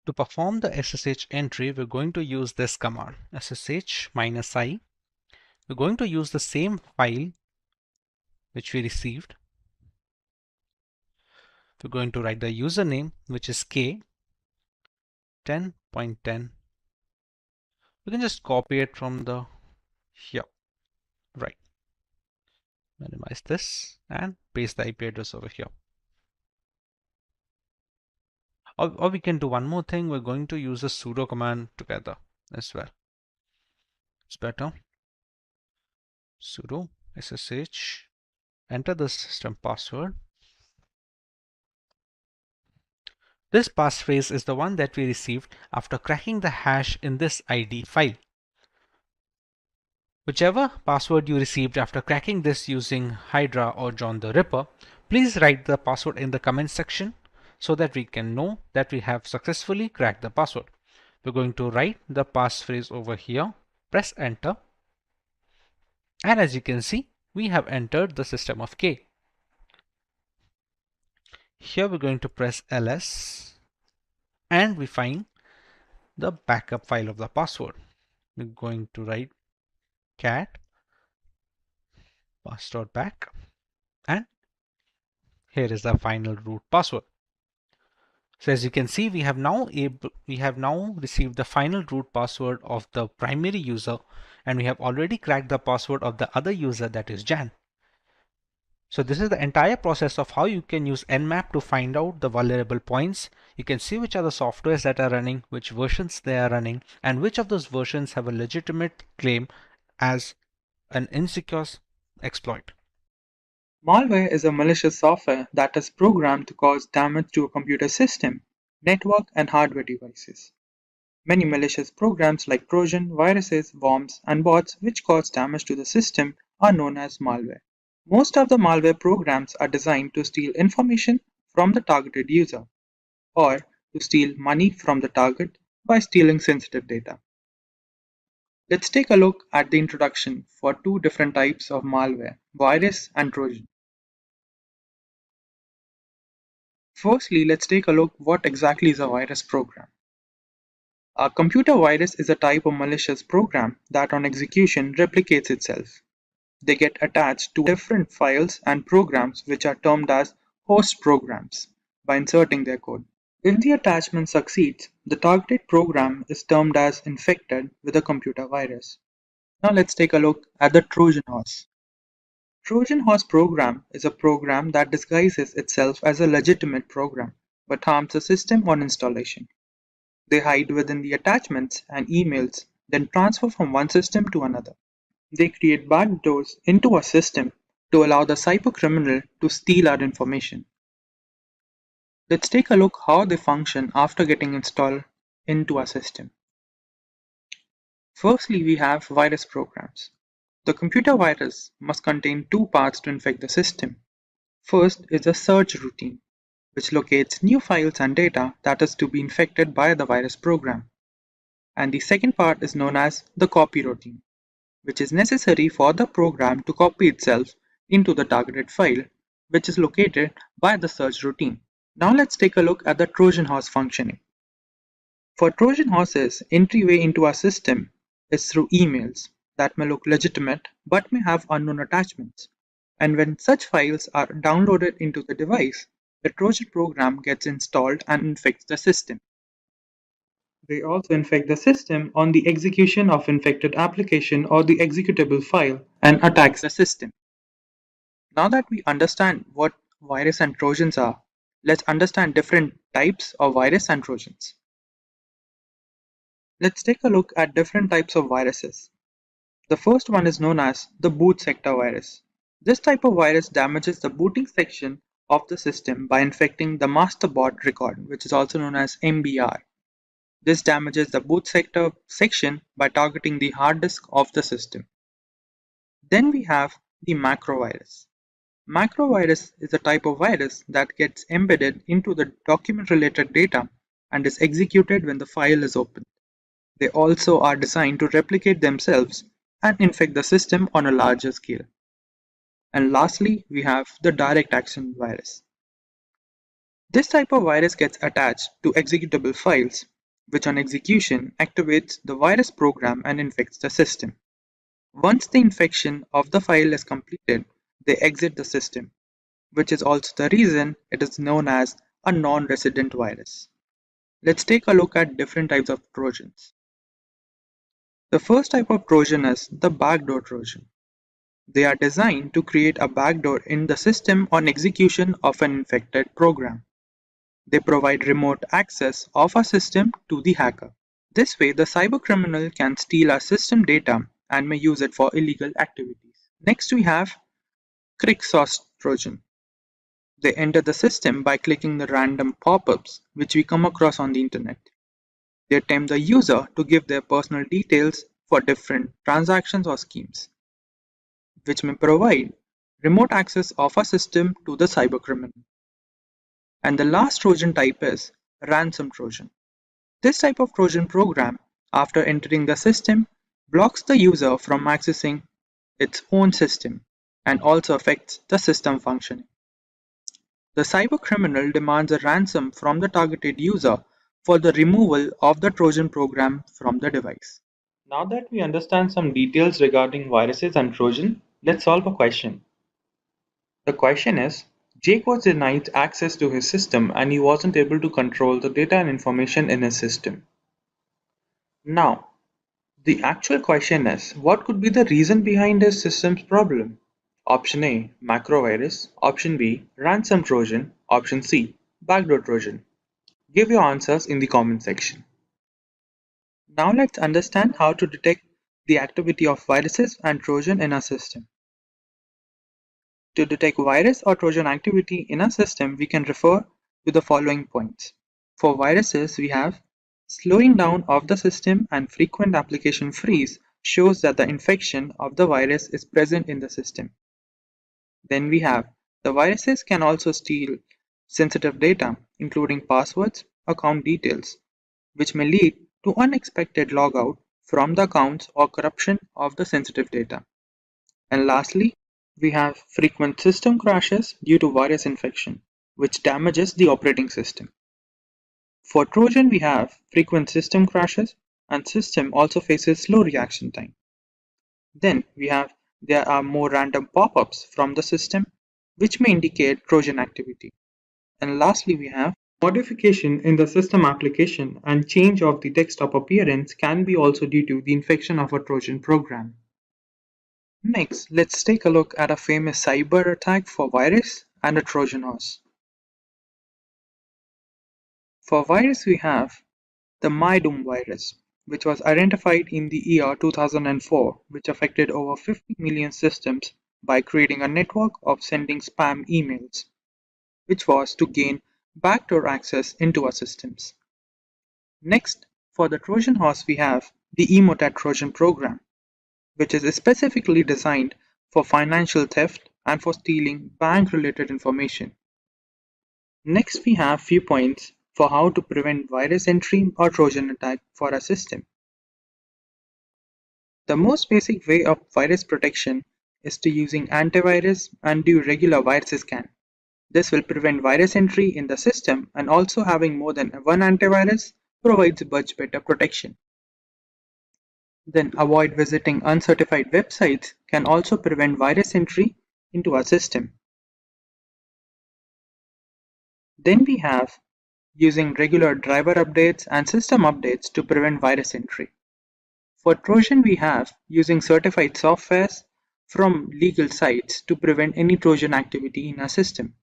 To perform the SSH entry, we're going to use this command, ssh-i. We're going to use the same file which we received. We're going to write the username, which is k 10.10. We can just copy it from the here, right? Minimize this and paste the IP address over here. Or we can do one more thing. We're going to use a sudo command together as well. It's better. Sudo ssh, enter the system password. This passphrase is the one that we received after cracking the hash in this ID file. Whichever password you received after cracking this using Hydra or John the Ripper, please write the password in the comment section so that we can know that we have successfully cracked the password. We're going to write the passphrase over here, press enter, and as you can see, we have entered the system of K. Here we're going to press ls and we find the backup file of the password. We're going to write cat pass.back and here is the final root password. So as you can see, we have now received the final root password of the primary user, and we have already cracked the password of the other user, that is Jan. So this is the entire process of how you can use Nmap to find out the vulnerable points. You can see which are the softwares that are running, which versions they are running, and which of those versions have a legitimate claim as an insecure exploit. Malware is a malicious software that is programmed to cause damage to a computer system, network, and hardware devices. Many malicious programs like Trojan, viruses, worms, and bots which cause damage to the system are known as malware. Most of the malware programs are designed to steal information from the targeted user, or to steal money from the target by stealing sensitive data. Let's take a look at the introduction for two different types of malware, virus and Trojan. Firstly, let's take a look what exactly is a virus program. A computer virus is a type of malicious program that on execution replicates itself. They get attached to different files and programs which are termed as host programs by inserting their code. If the attachment succeeds, the targeted program is termed as infected with a computer virus. Now let's take a look at the Trojan horse. Trojan horse program is a program that disguises itself as a legitimate program but harms the system on installation. They hide within the attachments and emails, then transfer from one system to another. They create backdoors into a system to allow the cybercriminal to steal our information. Let's take a look how they function after getting installed into our system. Firstly, we have virus programs. The computer virus must contain two parts to infect the system. First is the search routine, which locates new files and data that is to be infected by the virus program. And the second part is known as the copy routine, which is necessary for the program to copy itself into the targeted file, which is located by the search routine. Now let's take a look at the Trojan horse functioning. For Trojan horses, entryway into our system is through emails that may look legitimate but may have unknown attachments. And when such files are downloaded into the device, the Trojan program gets installed and infects the system. They also infect the system on the execution of infected application or the executable file and attacks the system. Now that we understand what virus and Trojans are, let's understand different types of virus and Trojans. Let's take a look at different types of viruses. The first one is known as the boot sector virus. This type of virus damages the booting section of the system by infecting the master baud record, which is also known as MBR. This damages the boot sector section by targeting the hard disk of the system. Then we have the macro virus. Macrovirus is a type of virus that gets embedded into the document-related data and is executed when the file is opened. They also are designed to replicate themselves and infect the system on a larger scale. And lastly, we have the direct action virus. This type of virus gets attached to executable files, which on execution activates the virus program and infects the system. Once the infection of the file is completed, they exit the system, which is also the reason it is known as a non-resident virus. Let's take a look at different types of trojans. The first type of trojan is the backdoor trojan. They are designed to create a backdoor in the system on execution of an infected program. They provide remote access of a system to the hacker. This way, the cybercriminal can steal our system data and may use it for illegal activities. Next, we have Cryptography Trojan. They enter the system by clicking the random pop-ups which we come across on the internet. They tempt the user to give their personal details for different transactions or schemes, which may provide remote access of a system to the cybercriminal. And the last Trojan type is ransom Trojan. This type of Trojan program, after entering the system, blocks the user from accessing its own system and also affects the system functioning. The cybercriminal demands a ransom from the targeted user for the removal of the Trojan program from the device. Now that we understand some details regarding viruses and Trojan, let's solve a question. The question is, Jake was denied access to his system and he wasn't able to control the data and information in his system. Now, the actual question is, what could be the reason behind his system's problem? Option A, macrovirus. Option B, ransom Trojan. Option C, backdoor Trojan. Give your answers in the comment section. Now let's understand how to detect the activity of viruses and Trojan in our system. To detect virus or Trojan activity in our system, we can refer to the following points. For viruses, we have slowing down of the system and frequent application freeze shows that the infection of the virus is present in the system. Then we have the viruses can also steal sensitive data, including passwords, account details, which may lead to unexpected logout from the accounts or corruption of the sensitive data. And lastly, we have frequent system crashes due to virus infection, which damages the operating system. For Trojan, we have frequent system crashes and system also faces slow reaction time. Then we have there are more random pop-ups from the system, which may indicate Trojan activity. And lastly, we have modification in the system application and change of the desktop appearance can be also due to the infection of a Trojan program. Next, let's take a look at a famous cyber attack for virus and a Trojan horse. For virus, we have the MyDoom virus, which was identified in the year 2004, which affected over 50 million systems by creating a network of sending spam emails, which was to gain backdoor access into our systems. Next, for the Trojan horse, we have the Emotet Trojan program, which is specifically designed for financial theft and for stealing bank-related information. Next, we have few points for how to prevent virus entry or Trojan attack for a system. The most basic way of virus protection is to using antivirus and do regular virus scan. This will prevent virus entry in the system, and also having more than one antivirus provides much better protection. Then avoid visiting uncertified websites can also prevent virus entry into our system. Then we have using regular driver updates and system updates to prevent virus entry. For Trojan, we have using certified softwares from legal sites to prevent any Trojan activity in our system.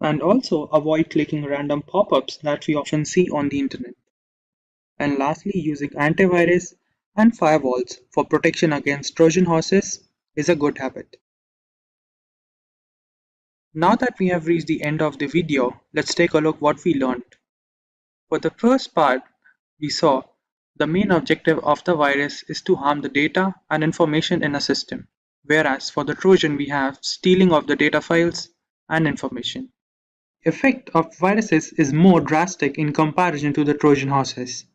And also avoid clicking random pop-ups that we often see on the internet. And lastly, using antivirus and firewalls for protection against Trojan horses is a good habit. Now that we have reached the end of the video, let's take a look what we learned. For the first part, we saw the main objective of the virus is to harm the data and information in a system. whereas for the Trojan we have stealing of the data files and information. Effect of viruses is more drastic in comparison to the Trojan horses.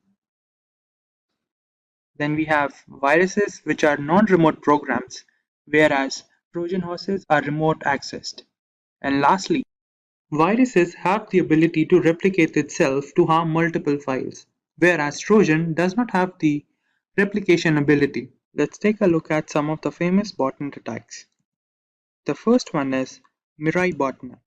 Then we have viruses which are non-remote programs, whereas Trojan horses are remote accessed. And lastly, viruses have the ability to replicate itself to harm multiple files, whereas Trojan does not have the replication ability. Let's take a look at some of the famous botnet attacks. The first one is Mirai Botnet,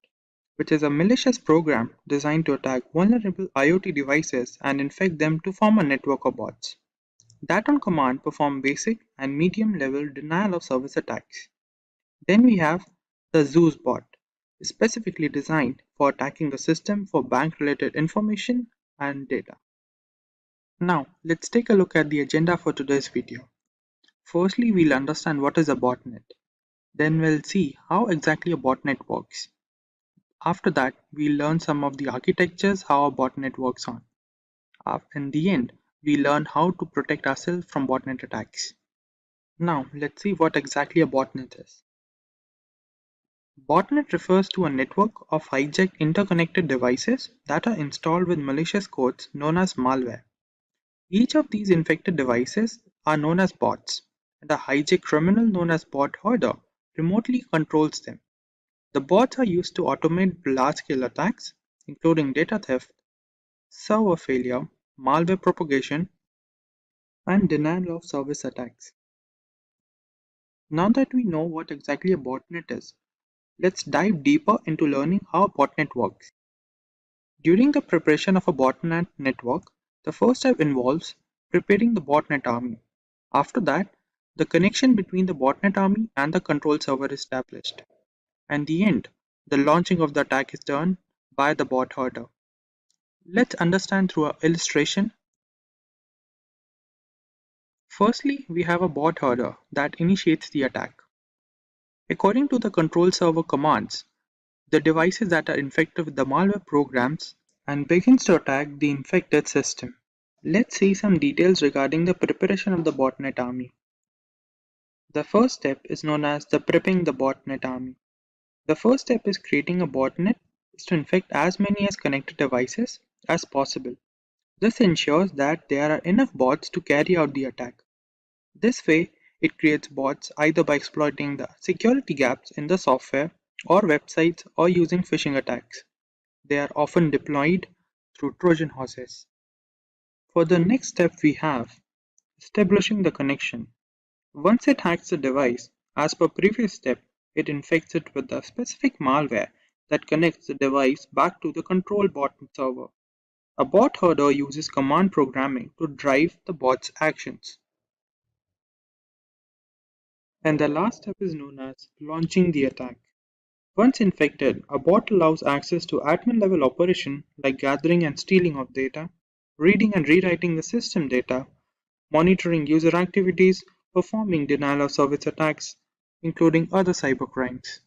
which is a malicious program designed to attack vulnerable IoT devices and infect them to form a network of bots that on command perform basic and medium level denial of service attacks. Then we have the Zeus bot, specifically designed for attacking a system for bank related information and data. Now let's take a look at the agenda for today's video. Firstly, we'll understand what is a botnet. Then we'll see how exactly a botnet works. After that, we'll learn some of the architectures how a botnet works on. In the end, we learn how to protect ourselves from botnet attacks. Now, let's see what exactly a botnet is. Botnet refers to a network of hijacked interconnected devices that are installed with malicious codes known as malware. Each of these infected devices are known as bots, and a hijacked criminal known as bot hoarder remotely controls them. The bots are used to automate large-scale attacks, including data theft, server failure, malware propagation, and denial of service attacks. Now that we know what exactly a botnet is, let's dive deeper into learning how a botnet works. During the preparation of a botnet network, the first step involves preparing the botnet army. After that, the connection between the botnet army and the control server is established. And the end, the launching of the attack is done by the bot hoarder. Let's understand through an illustration. Firstly, we have a bot hoarder that initiates the attack. According to the control server commands, the devices that are infected with the malware programs and begins to attack the infected system. Let's see some details regarding the preparation of the botnet army. The first step is known as the prepping the botnet army. The first step is creating a botnet is to infect as many as connected devices as possible. This ensures that there are enough bots to carry out the attack. This way, it creates bots either by exploiting the security gaps in the software or websites or using phishing attacks. They are often deployed through Trojan horses. For the next step we have establishing the connection. Once it hacks the device, as per previous step, it infects it with the specific malware that connects the device back to the control bot server. A bot hoarder uses command programming to drive the bot's actions. And the last step is known as launching the attack. Once infected, a bot allows access to admin level operation like gathering and stealing of data, reading and rewriting the system data, monitoring user activities, performing denial of service attacks, including other cybercrimes.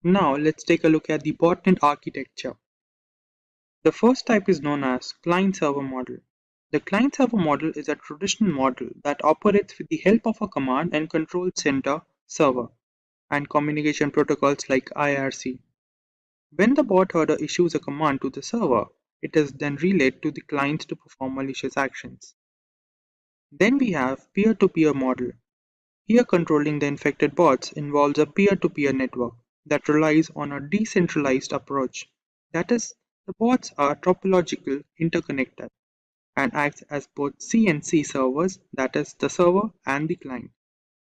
Now let's take a look at the botnet architecture. The first type is known as client-server model. The client-server model is a traditional model that operates with the help of a command and control center server and communication protocols like IRC. When the bot hoarder issues a command to the server, it is then relayed to the client to perform malicious actions. Then we have peer-to-peer model. Here controlling the infected bots involves a peer-to-peer network that relies on a decentralized approach. That is, the bots are topological interconnected and acts as both C and C servers, that is, the server and the client.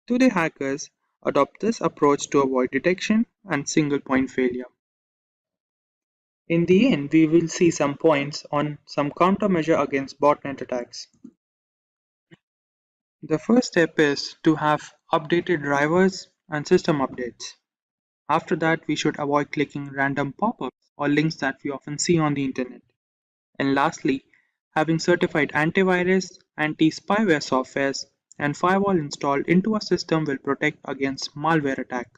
Today hackers adopt this approach to avoid detection and single point failure. In the end, we will see some points on some countermeasure against botnet attacks. The first step is to have updated drivers and system updates. After that, we should avoid clicking random pop-ups or links that we often see on the internet. And lastly, having certified antivirus, anti-spyware softwares, and firewall installed into a system will protect against malware attack.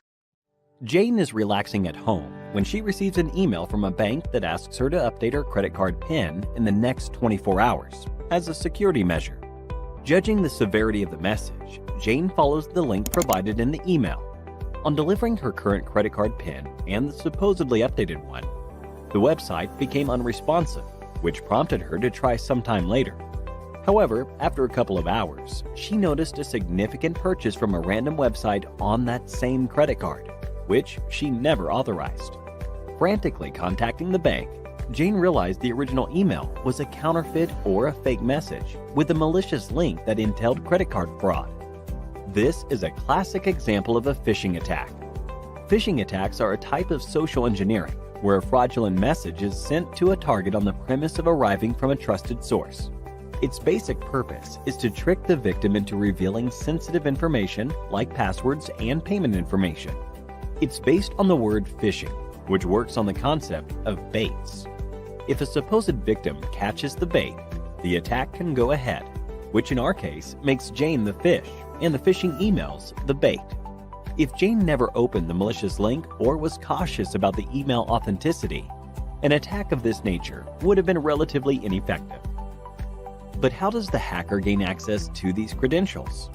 Jane is relaxing at home when she receives an email from a bank that asks her to update her credit card PIN in the next 24 hours as a security measure. Judging the severity of the message, Jane follows the link provided in the email. On delivering her current credit card PIN and the supposedly updated one, the website became unresponsive, which prompted her to try sometime later. However, after a couple of hours, she noticed a significant purchase from a random website on that same credit card, which she never authorized. Frantically contacting the bank, Jane realized the original email was a counterfeit or a fake message with a malicious link that entailed credit card fraud. This is a classic example of a phishing attack. Phishing attacks are a type of social engineering where a fraudulent message is sent to a target on the premise of arriving from a trusted source. Its basic purpose is to trick the victim into revealing sensitive information like passwords and payment information. It's based on the word phishing, which works on the concept of baits. If a supposed victim catches the bait, the attack can go ahead, which in our case makes Jane the fish and the phishing emails the bait. If Jane never opened the malicious link or was cautious about the email authenticity, an attack of this nature would have been relatively ineffective. But how does the hacker gain access to these credentials?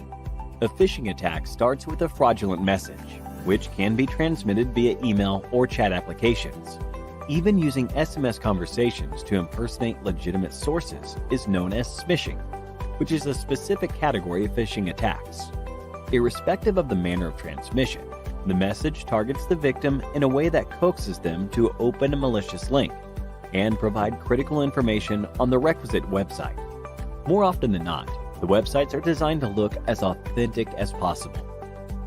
A phishing attack starts with a fraudulent message, which can be transmitted via email or chat applications. Even using SMS conversations to impersonate legitimate sources is known as smishing, which is a specific category of phishing attacks. Irrespective of the manner of transmission, the message targets the victim in a way that coaxes them to open a malicious link and provide critical information on the requisite website. More often than not, the websites are designed to look as authentic as possible.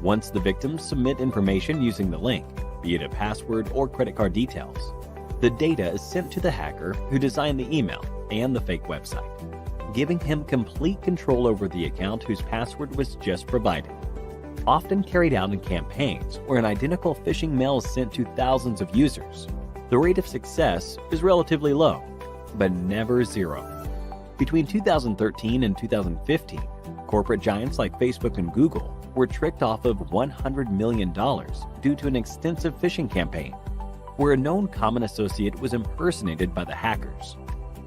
Once the victims submit information using the link, be it a password or credit card details, the data is sent to the hacker who designed the email and the fake website, giving him complete control over the account whose password was just provided. Often carried out in campaigns where an identical phishing mail is sent to thousands of users, the rate of success is relatively low, but never zero. Between 2013 and 2015, corporate giants like Facebook and Google were tricked off of $100 million due to an extensive phishing campaign, where a known common associate was impersonated by the hackers.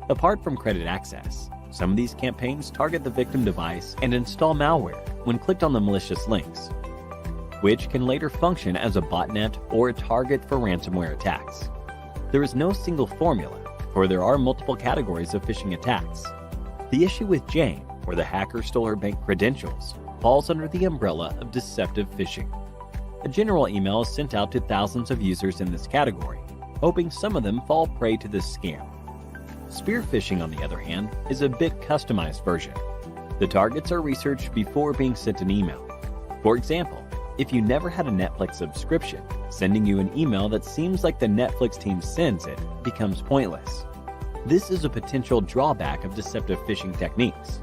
Apart from credit access, some of these campaigns target the victim device and install malware when clicked on the malicious links, which can later function as a botnet or a target for ransomware attacks. There is no single formula, for there are multiple categories of phishing attacks. The issue with Jane, where the hacker stole her bank credentials, falls under the umbrella of deceptive phishing. A general email is sent out to thousands of users in this category, hoping some of them fall prey to this scam. Spear phishing, on the other hand, is a bit customized version. The targets are researched before being sent an email. For example, if you never had a Netflix subscription, sending you an email that seems like the Netflix team sends it becomes pointless. This is a potential drawback of deceptive phishing techniques.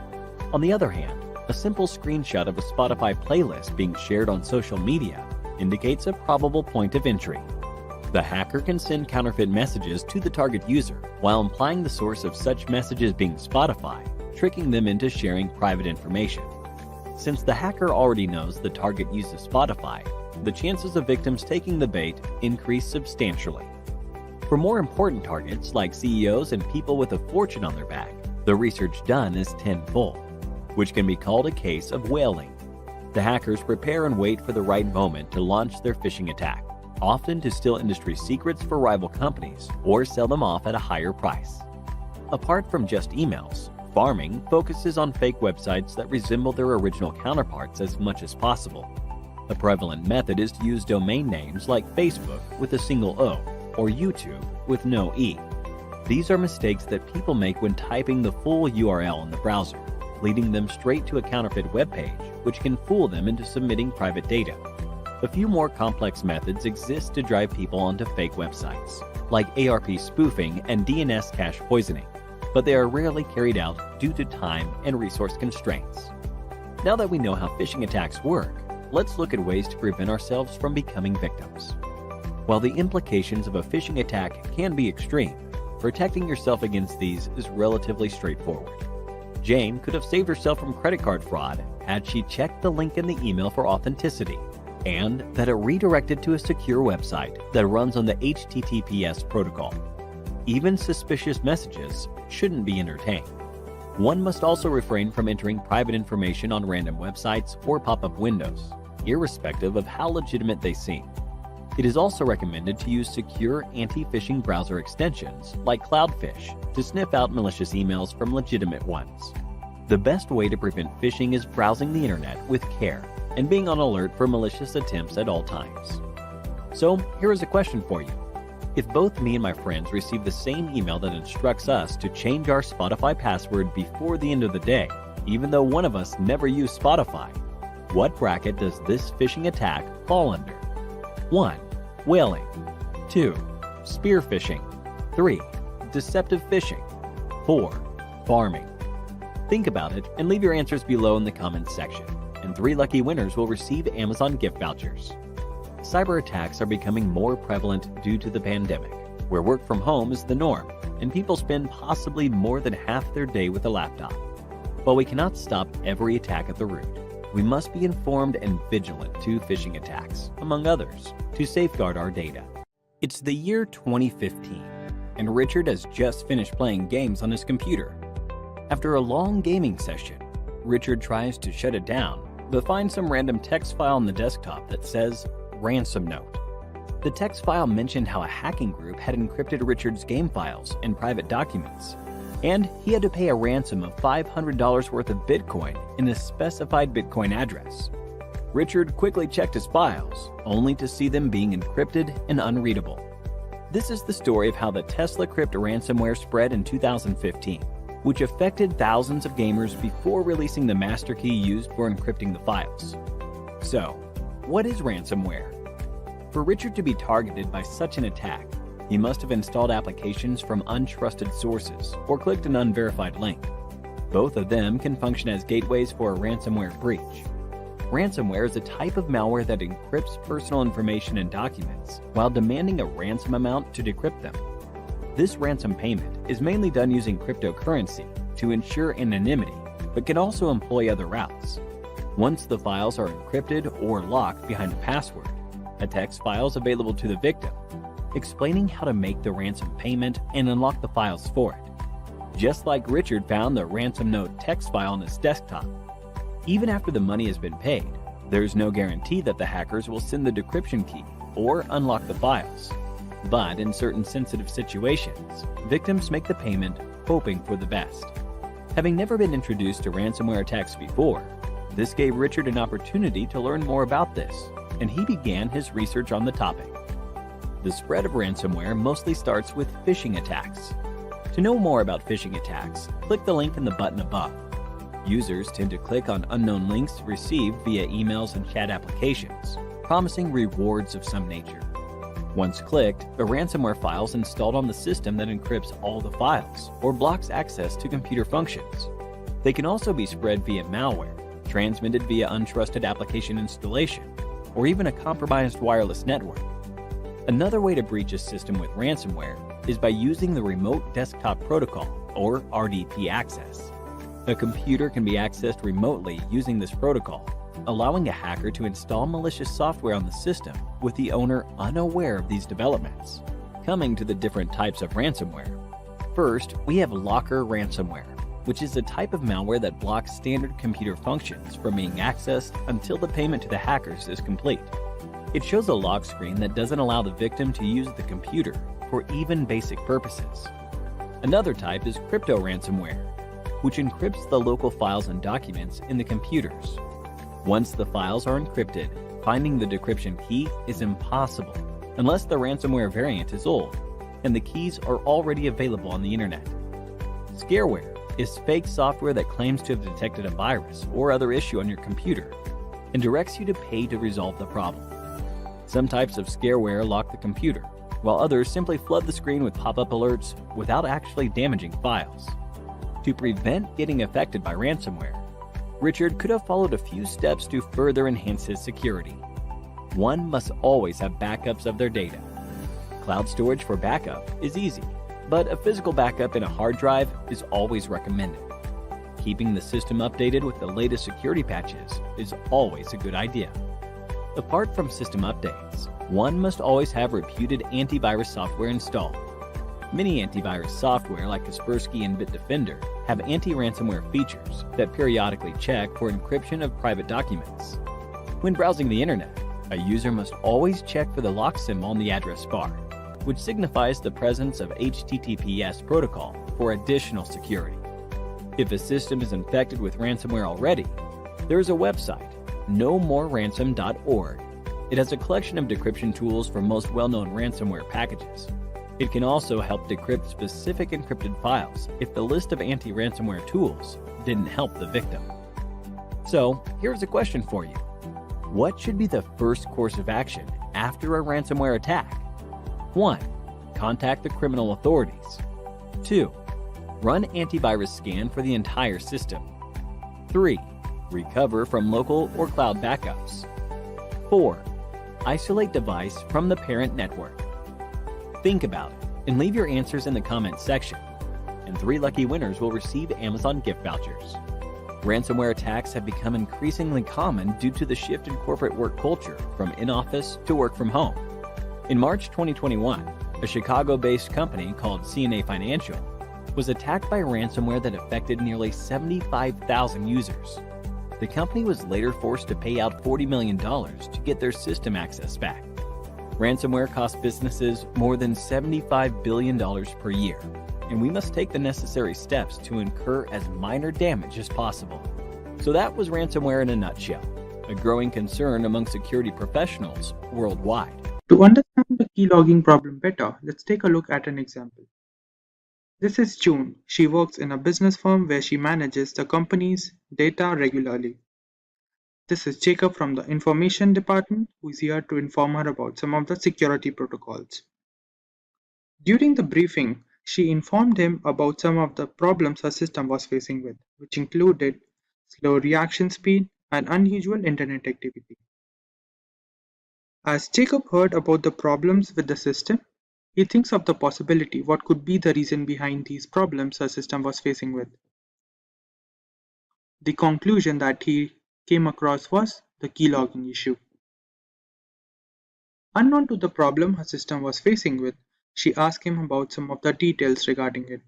On the other hand, a simple screenshot of a Spotify playlist being shared on social media indicates a probable point of entry. The hacker can send counterfeit messages to the target user while implying the source of such messages being Spotify, tricking them into sharing private information. Since the hacker already knows the target uses Spotify, the chances of victims taking the bait increase substantially. For more important targets like CEOs and people with a fortune on their back, the research done is tenfold, which can be called a case of whaling. The hackers prepare and wait for the right moment to launch their phishing attack, often to steal industry secrets for rival companies or sell them off at a higher price. Apart from just emails, farming focuses on fake websites that resemble their original counterparts as much as possible. A prevalent method is to use domain names like Facebook with a single O or YouTube with no E. These are mistakes that people make when typing the full URL in the browser, leading them straight to a counterfeit web page, which can fool them into submitting private data. A few more complex methods exist to drive people onto fake websites, like ARP spoofing and DNS cache poisoning, but they are rarely carried out due to time and resource constraints. Now that we know how phishing attacks work, let's look at ways to prevent ourselves from becoming victims. While the implications of a phishing attack can be extreme, protecting yourself against these is relatively straightforward. Jane could have saved herself from credit card fraud had she checked the link in the email for authenticity, and that it redirected to a secure website that runs on the HTTPS protocol. Even suspicious messages shouldn't be entertained. One must also refrain from entering private information on random websites or pop-up windows, irrespective of how legitimate they seem. It is also recommended to use secure anti-phishing browser extensions like Cloudfish to sniff out malicious emails from legitimate ones. The best way to prevent phishing is browsing the internet with care and being on alert for malicious attempts at all times. So, here is a question for you. If both me and my friends receive the same email that instructs us to change our Spotify password before the end of the day, even though one of us never used Spotify, what bracket does this phishing attack fall under? 1. Whaling. 2. Spear phishing. 3. Deceptive phishing. 4. Farming. Think about it and leave your answers below in the comments section, and 3 lucky winners will receive Amazon gift vouchers. Cyber attacks are becoming more prevalent due to the pandemic, where work from home is the norm, and people spend possibly more than half their day with a laptop. While we cannot stop every attack at the root, we must be informed and vigilant to phishing attacks, among others, to safeguard our data. It's the year 2015, and Richard has just finished playing games on his computer. After a long gaming session, Richard tries to shut it down, but finds some random text file on the desktop that says, Ransom Note. The text file mentioned how a hacking group had encrypted Richard's game files and private documents, and he had to pay a ransom of $500 worth of Bitcoin in a specified Bitcoin address. Richard quickly checked his files, only to see them being encrypted and unreadable. This is the story of how the Tesla Crypt ransomware spread in 2015, which affected thousands of gamers before releasing the master key used for encrypting the files. So, what is ransomware? For Richard to be targeted by such an attack, he must have installed applications from untrusted sources or clicked an unverified link. Both of them can function as gateways for a ransomware breach. Ransomware is a type of malware that encrypts personal information and documents while demanding a ransom amount to decrypt them. This ransom payment is mainly done using cryptocurrency to ensure anonymity, but can also employ other routes. Once the files are encrypted or locked behind a password, a text file is available to the victim, explaining how to make the ransom payment and unlock the files for it. Just like Richard found the ransom note text file on his desktop. Even after the money has been paid, there is no guarantee that the hackers will send the decryption key or unlock the files. But in certain sensitive situations, victims make the payment hoping for the best. Having never been introduced to ransomware attacks before, this gave Richard an opportunity to learn more about this, and he began his research on the topic. The spread of ransomware mostly starts with phishing attacks. To know more about phishing attacks, click the link in the button above. Users tend to click on unknown links received via emails and chat applications, promising rewards of some nature. Once clicked, a ransomware file is installed on the system that encrypts all the files or blocks access to computer functions. They can also be spread via malware, transmitted via untrusted application installation, or even a compromised wireless network. Another way to breach a system with ransomware is by using the Remote Desktop Protocol, or RDP access. A computer can be accessed remotely using this protocol, allowing a hacker to install malicious software on the system with the owner unaware of these developments. Coming to the different types of ransomware. First, we have Locker ransomware, which is a type of malware that blocks standard computer functions from being accessed until the payment to the hackers is complete. It shows a lock screen that doesn't allow the victim to use the computer for even basic purposes. Another type is crypto ransomware, which encrypts the local files and documents in the computers. Once the files are encrypted, finding the decryption key is impossible unless the ransomware variant is old and the keys are already available on the internet. Scareware is fake software that claims to have detected a virus or other issue on your computer and directs you to pay to resolve the problem. Some types of scareware lock the computer, while others simply flood the screen with pop-up alerts without actually damaging files. To prevent getting affected by ransomware, Richard could have followed a few steps to further enhance his security. One must always have backups of their data. Cloud storage for backup is easy, but a physical backup in a hard drive is always recommended. Keeping the system updated with the latest security patches is always a good idea. Apart from system updates, one must always have reputed antivirus software installed. Many antivirus software like Kaspersky and Bitdefender have anti-ransomware features that periodically check for encryption of private documents. When browsing the internet, a user must always check for the lock symbol on the address bar, which signifies the presence of HTTPS protocol for additional security. If a system is infected with ransomware already, there is a website, nomoreransom.org. It has a collection of decryption tools for most well-known ransomware packages. It can also help decrypt specific encrypted files if the list of anti-ransomware tools didn't help the victim. So, here's a question for you. What should be the first course of action after a ransomware attack? 1. Contact the criminal authorities. 2. Run antivirus scan for the entire system. 3. Recover from local or cloud backups. 4. Isolate device from the parent network. Think about it and leave your answers in the comments section. And 3 lucky winners will receive Amazon gift vouchers. Ransomware attacks have become increasingly common due to the shift in corporate work culture from in-office to work from home. In March 2021, a Chicago-based company called CNA Financial was attacked by ransomware that affected nearly 75,000 users. The company was later forced to pay out $40 million to get their system access back. Ransomware costs businesses more than $75 billion per year, and we must take the necessary steps to incur as minor damage as possible. So that was ransomware in a nutshell, a growing concern among security professionals worldwide. To understand the keylogging problem better, let's take a look at an example. This is June. She works in a business firm where she manages the company's data regularly. This is Jacob from the information department, who is here to inform her about some of the security protocols. During the briefing, she informed him about some of the problems her system was facing with, which included slow reaction speed and unusual internet activity. As Jacob heard about the problems with the system, he thinks of the possibility what could be the reason behind these problems her system was facing with. The conclusion that he came across was the keylogging issue. Unknown to the problem her system was facing with, she asked him about some of the details regarding it.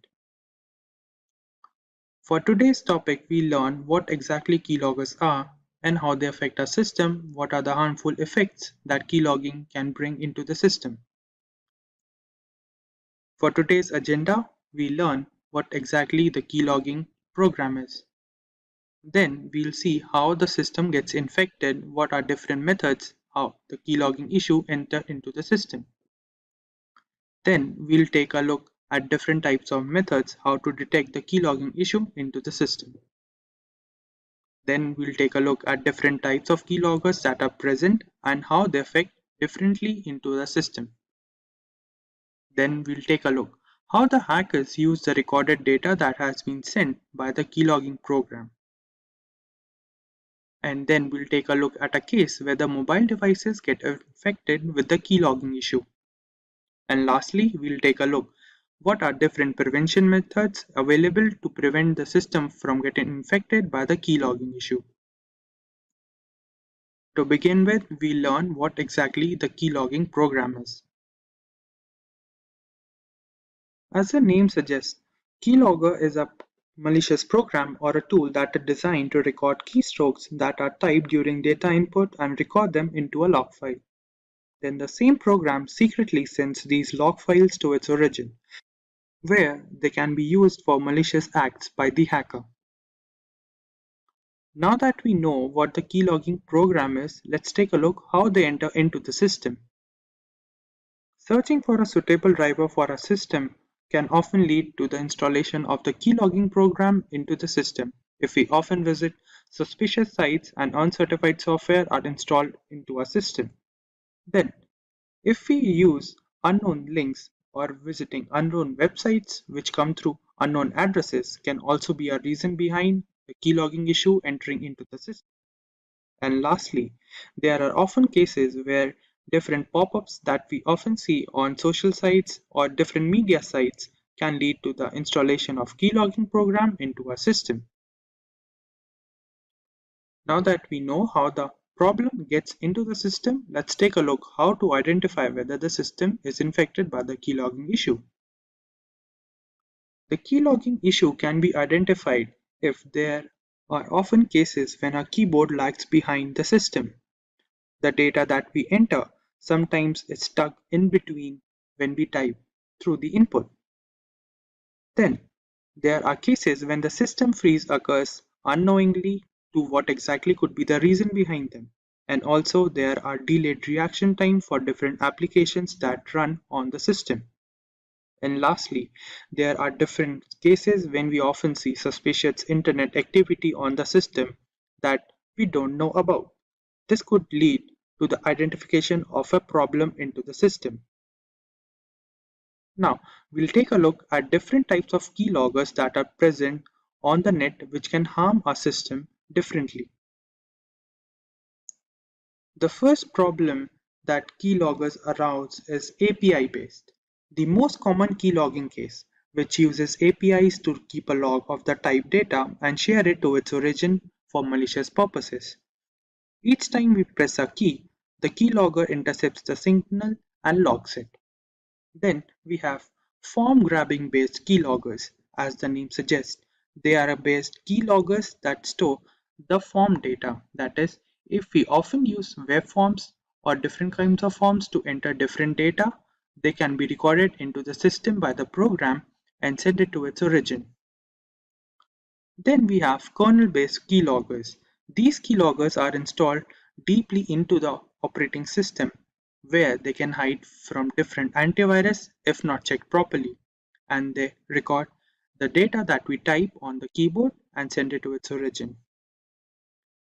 For today's topic, we learn what exactly keyloggers are and how they affect our system, what are the harmful effects that keylogging can bring into the system. For today's agenda, we learn what exactly the keylogging program is. Then we'll see how the system gets infected, what are different methods, how the keylogging issue enters into the system. Then we'll take a look at different types of methods, how to detect the keylogging issue into the system. Then we'll take a look at different types of keyloggers that are present and how they affect differently into the system. Then we'll take a look how the hackers use the recorded data that has been sent by the keylogging program. And then we'll take a look at a case where the mobile devices get infected with the keylogging issue. And lastly, we'll take a look what are different prevention methods available to prevent the system from getting infected by the keylogging issue. To begin with, we learn what exactly the keylogging program is. As the name suggests, Keylogger is a malicious program or a tool that is designed to record keystrokes that are typed during data input and record them into a log file. Then the same program secretly sends these log files to its origin, where they can be used for malicious acts by the hacker. Now that we know what the keylogging program is, let's take a look how they enter into the system. Searching for a suitable driver for a system can often lead to the installation of the keylogging program into the system if we often visit suspicious sites and uncertified software are installed into our system. Then, if we use unknown links or visiting unknown websites which come through unknown addresses can also be a reason behind the keylogging issue entering into the system. And lastly, there are often cases where different pop-ups that we often see on social sites or different media sites can lead to the installation of keylogging program into our system. Now that we know how the problem gets into the system, let's take a look how to identify whether the system is infected by the keylogging issue. The keylogging issue can be identified if there are often cases when our keyboard lags behind the system. The data that we enter sometimes is stuck in between when we type through the input. Then, there are cases when the system freeze occurs unknowingly to what exactly could be the reason behind them. And also there are delayed reaction time for different applications that run on the system. And lastly, there are different cases when we often see suspicious internet activity on the system that we don't know about. This could lead to the identification of a problem into the system. Now, we'll take a look at different types of keyloggers that are present on the net which can harm our system differently. The first problem that keyloggers arouse is API based. The most common keylogging case, which uses APIs to keep a log of the type data and share it to its origin for malicious purposes. Each time we press a key, the keylogger intercepts the signal and logs it. Then we have form grabbing based keyloggers. As the name suggests, they are based keyloggers that store the form data. That is, if we often use web forms or different kinds of forms to enter different data, they can be recorded into the system by the program and sent it to its origin. Then we have kernel-based keyloggers. These keyloggers are installed deeply into the operating system, where they can hide from different antivirus if not checked properly, and they record the data that we type on the keyboard and send it to its origin.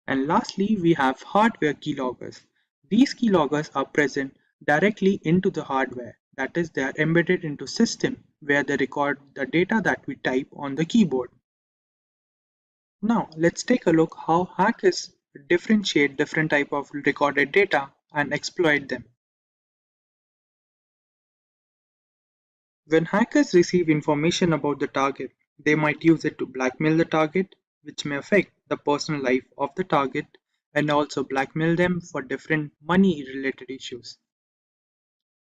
And lastly, we have hardware keyloggers. These keyloggers are present directly into the hardware, that is, they are embedded into system where they record the data that we type on the keyboard. Now let's take a look how hackers differentiate different type of recorded data and exploit them. When hackers receive information about the target, they might use it to blackmail the target, which may affect the personal life of the target and also blackmail them for different money related issues.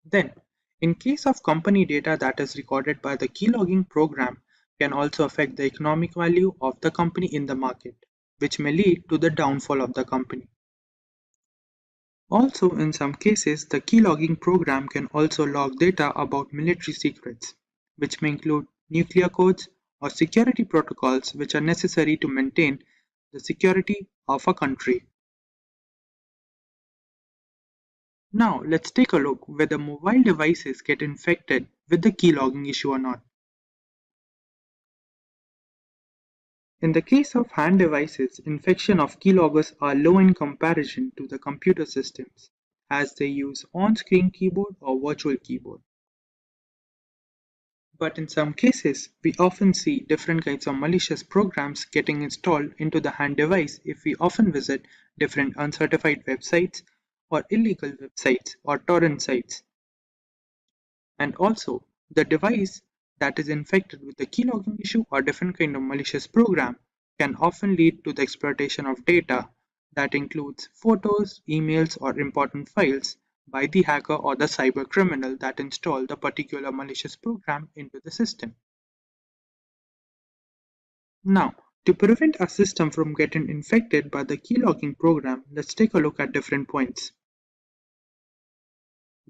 Then, in case of company data that is recorded by the keylogging program can also affect the economic value of the company in the market, which may lead to the downfall of the company. Also, in some cases, the keylogging program can also log data about military secrets, which may include nuclear codes or security protocols which are necessary to maintain the security of a country. Now, let's take a look whether mobile devices get infected with the keylogging issue or not. In the case of hand devices, infection of keyloggers are low in comparison to the computer systems, as they use on-screen keyboard or virtual keyboard. But in some cases, we often see different kinds of malicious programs getting installed into the hand device if we often visit different uncertified websites or illegal websites or torrent sites. And also, the device that is infected with the keylogging issue or different kind of malicious program can often lead to the exploitation of data that includes photos, emails, or important files by the hacker or the cyber criminal that installed the particular malicious program into the system. Now, to prevent a system from getting infected by the keylogging program, let's take a look at different points.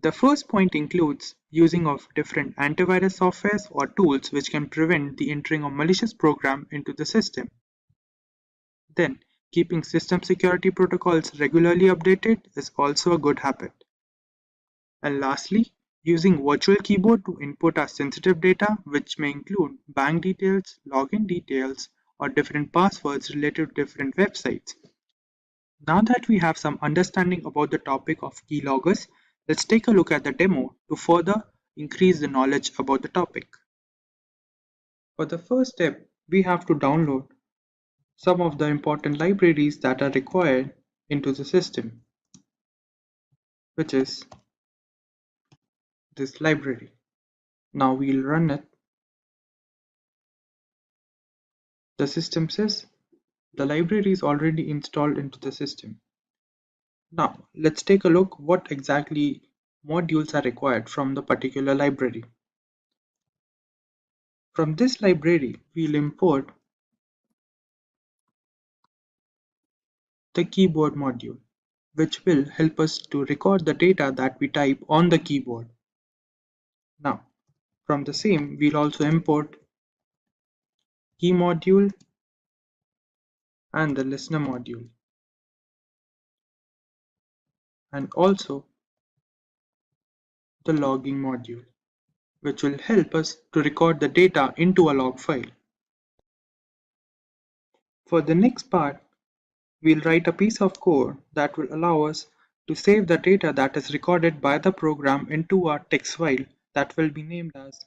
The first point includes using of different antivirus softwares or tools which can prevent the entering of malicious program into the system. Then, keeping system security protocols regularly updated is also a good habit. And lastly, using virtual keyboard to input our sensitive data, which may include bank details, login details, or different passwords related to different websites. Now that we have some understanding about the topic of keyloggers, let's take a look at the demo to further increase the knowledge about the topic. For the first step, we have to download some of the important libraries that are required into the system, which is this library. Now we'll run it. The system says the library is already installed into the system. Now let's take a look what exactly modules are required from the particular library. From this library, we'll import the keyboard module, which will help us to record the data that we type on the keyboard. Now, from the same, we'll also import key module and the listener module, and also the logging module, which will help us to record the data into a log file. For the next part, we'll write a piece of code that will allow us to save the data that is recorded by the program into a text file that will be named as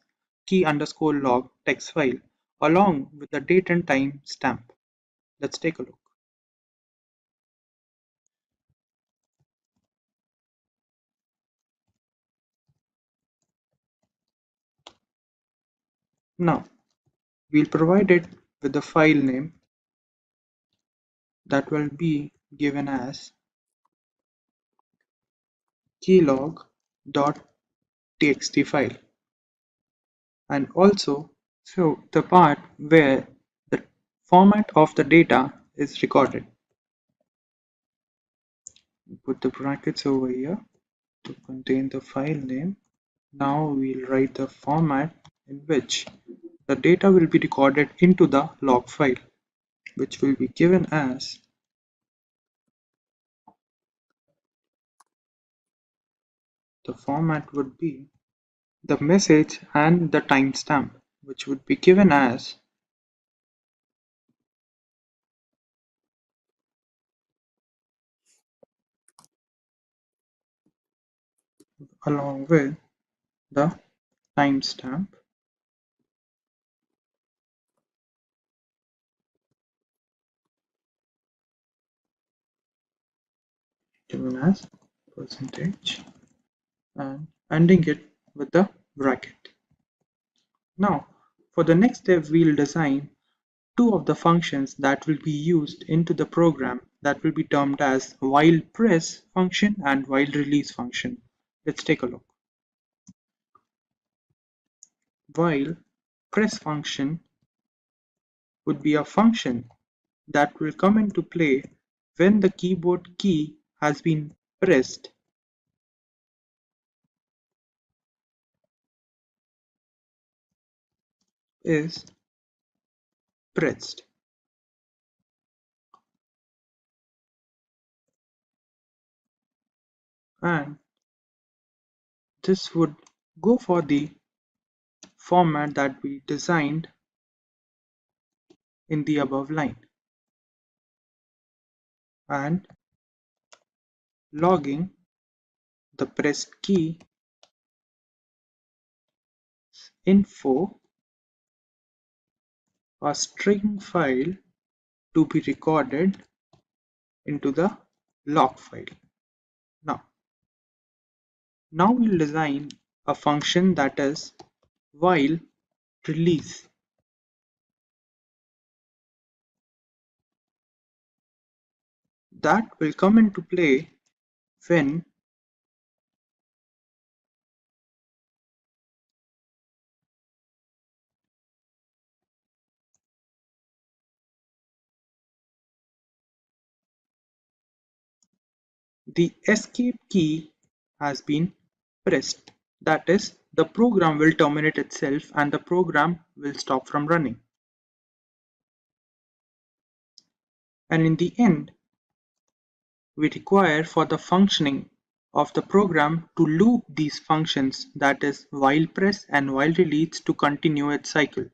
key_log text file along with the date and time stamp. Let's take a look. Now, we'll provide it with the file name that will be given as keylog.txt file, and also show the part where the format of the data is recorded. Put the brackets over here to contain the file name. Now we'll write the format in which the data will be recorded into the log file, which will be given as the format would be the message and the timestamp, which would be given as along with the timestamp given as percentage and ending it with the bracket. Now, for the next step, we'll design two of the functions that will be used into the program that will be termed as while press function and while release function. Let's take a look. While press function would be a function that will come into play when the keyboard key has been pressed is pressed. And this would go for the format that we designed in the above line. And logging the pressed key info, a string file to be recorded into the log file. Now we'll design a function that is while release. That will come into play when the escape key has been pressed. That is, the program will terminate itself and the program will stop from running. And in the end, we require for the functioning of the program to loop these functions, that is while press and while release, to continue its cycle.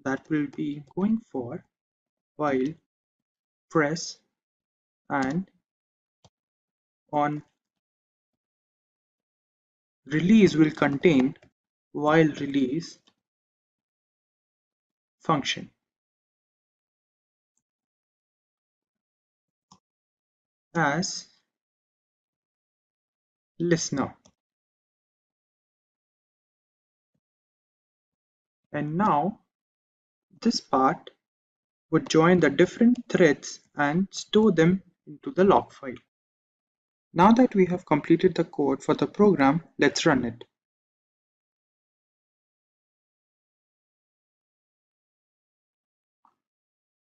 That will be going for while press and on release will contain while release function. As listener. And now this part would join the different threads and store them into the log file. Now that we have completed the code for the program, let's run it.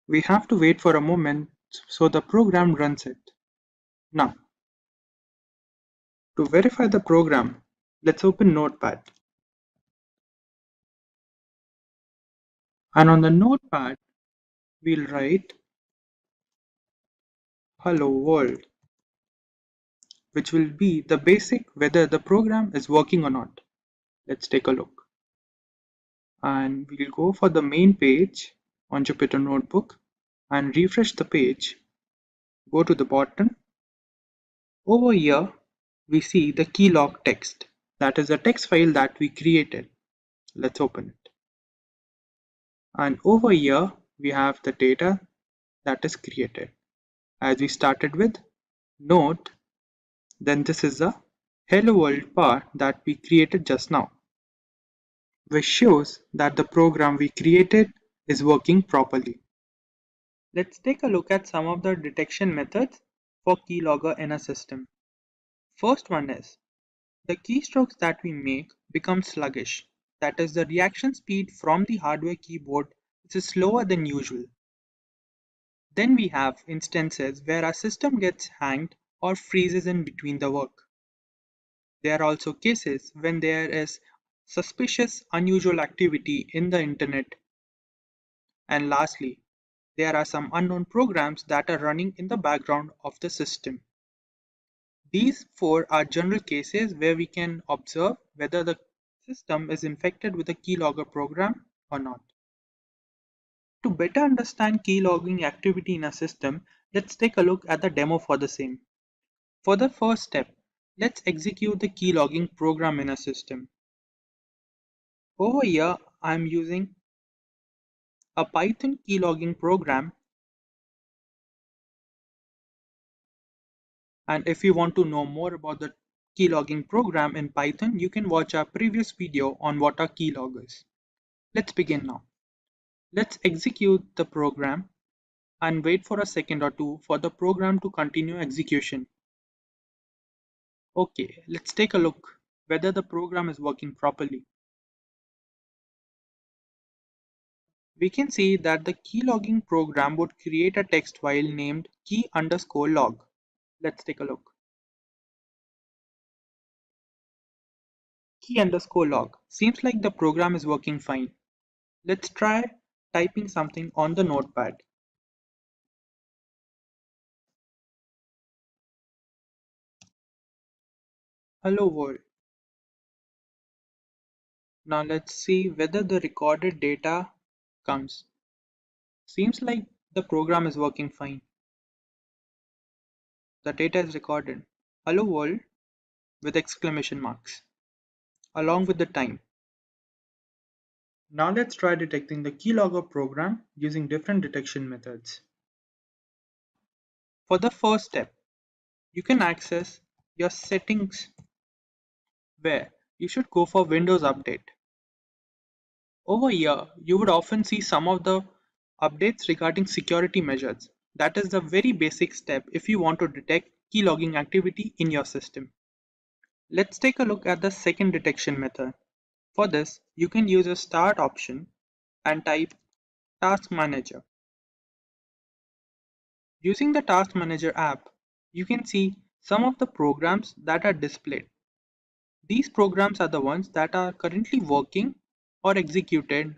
We have to wait for a moment so the program runs it. Now, to verify the program, let's open Notepad. And on the Notepad, we'll write hello world, which will be the basic whether the program is working or not. Let's take a look. And we'll go for the main page on Jupyter Notebook and refresh the page. Go to the bottom. Over here, we see the keylog text. That is a text file that we created. Let's open it. And over here, we have the data that is created. As we started with, note, then this is the hello world part that we created just now, which shows that the program we created is working properly. Let's take a look at some of the detection methods for keylogger in a system. First one is, the keystrokes that we make become sluggish. That is, the reaction speed from the hardware keyboard is slower than usual. Then we have instances where our system gets hanged or freezes in between the work. There are also cases when there is suspicious, unusual activity in the internet. And lastly, there are some unknown programs that are running in the background of the system. These four are general cases where we can observe whether the system is infected with a keylogger program or not. To better understand keylogging activity in a system, let's take a look at the demo for the same. For the first step, let's execute the keylogging program in a system. Over here, I'm using a Python keylogging program, and if you want to know more about the keylogging program in Python, you can watch our previous video on what are keyloggers. Let's begin now. Let's execute the program and wait for a second or two for the program to continue execution. Okay, let's take a look whether the program is working properly. We can see that the keylogging program would create a text file named key_log. Let's take a look. Key_log. Seems like the program is working fine. Let's try typing something on the notepad. Hello world. Now let's see whether the recorded data comes. Seems like the program is working fine. The data is recorded. Hello world with exclamation marks along with the time. Now let's try detecting the keylogger program using different detection methods. For the first step, you can access your settings where you should go for Windows Update. Over here, you would often see some of the updates regarding security measures. That is the very basic step if you want to detect keylogging activity in your system. Let's take a look at the second detection method. For this, you can use a start option and type Task Manager. Using the Task Manager app, you can see some of the programs that are displayed. These programs are the ones that are currently working or executed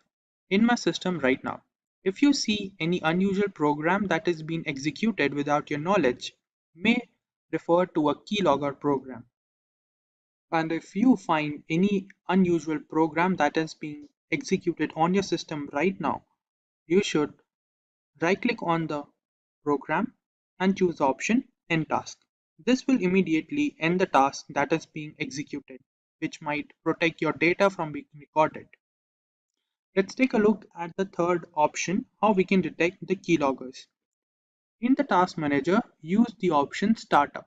in my system right now. If you see any unusual program that is being executed without your knowledge, may refer to a keylogger program. And if you find any unusual program that is being executed on your system right now, you should right-click on the program and choose the option End Task. This will immediately end the task that is being executed, which might protect your data from being recorded. Let's take a look at the third option, how we can detect the keyloggers. In the Task Manager, use the option Startup.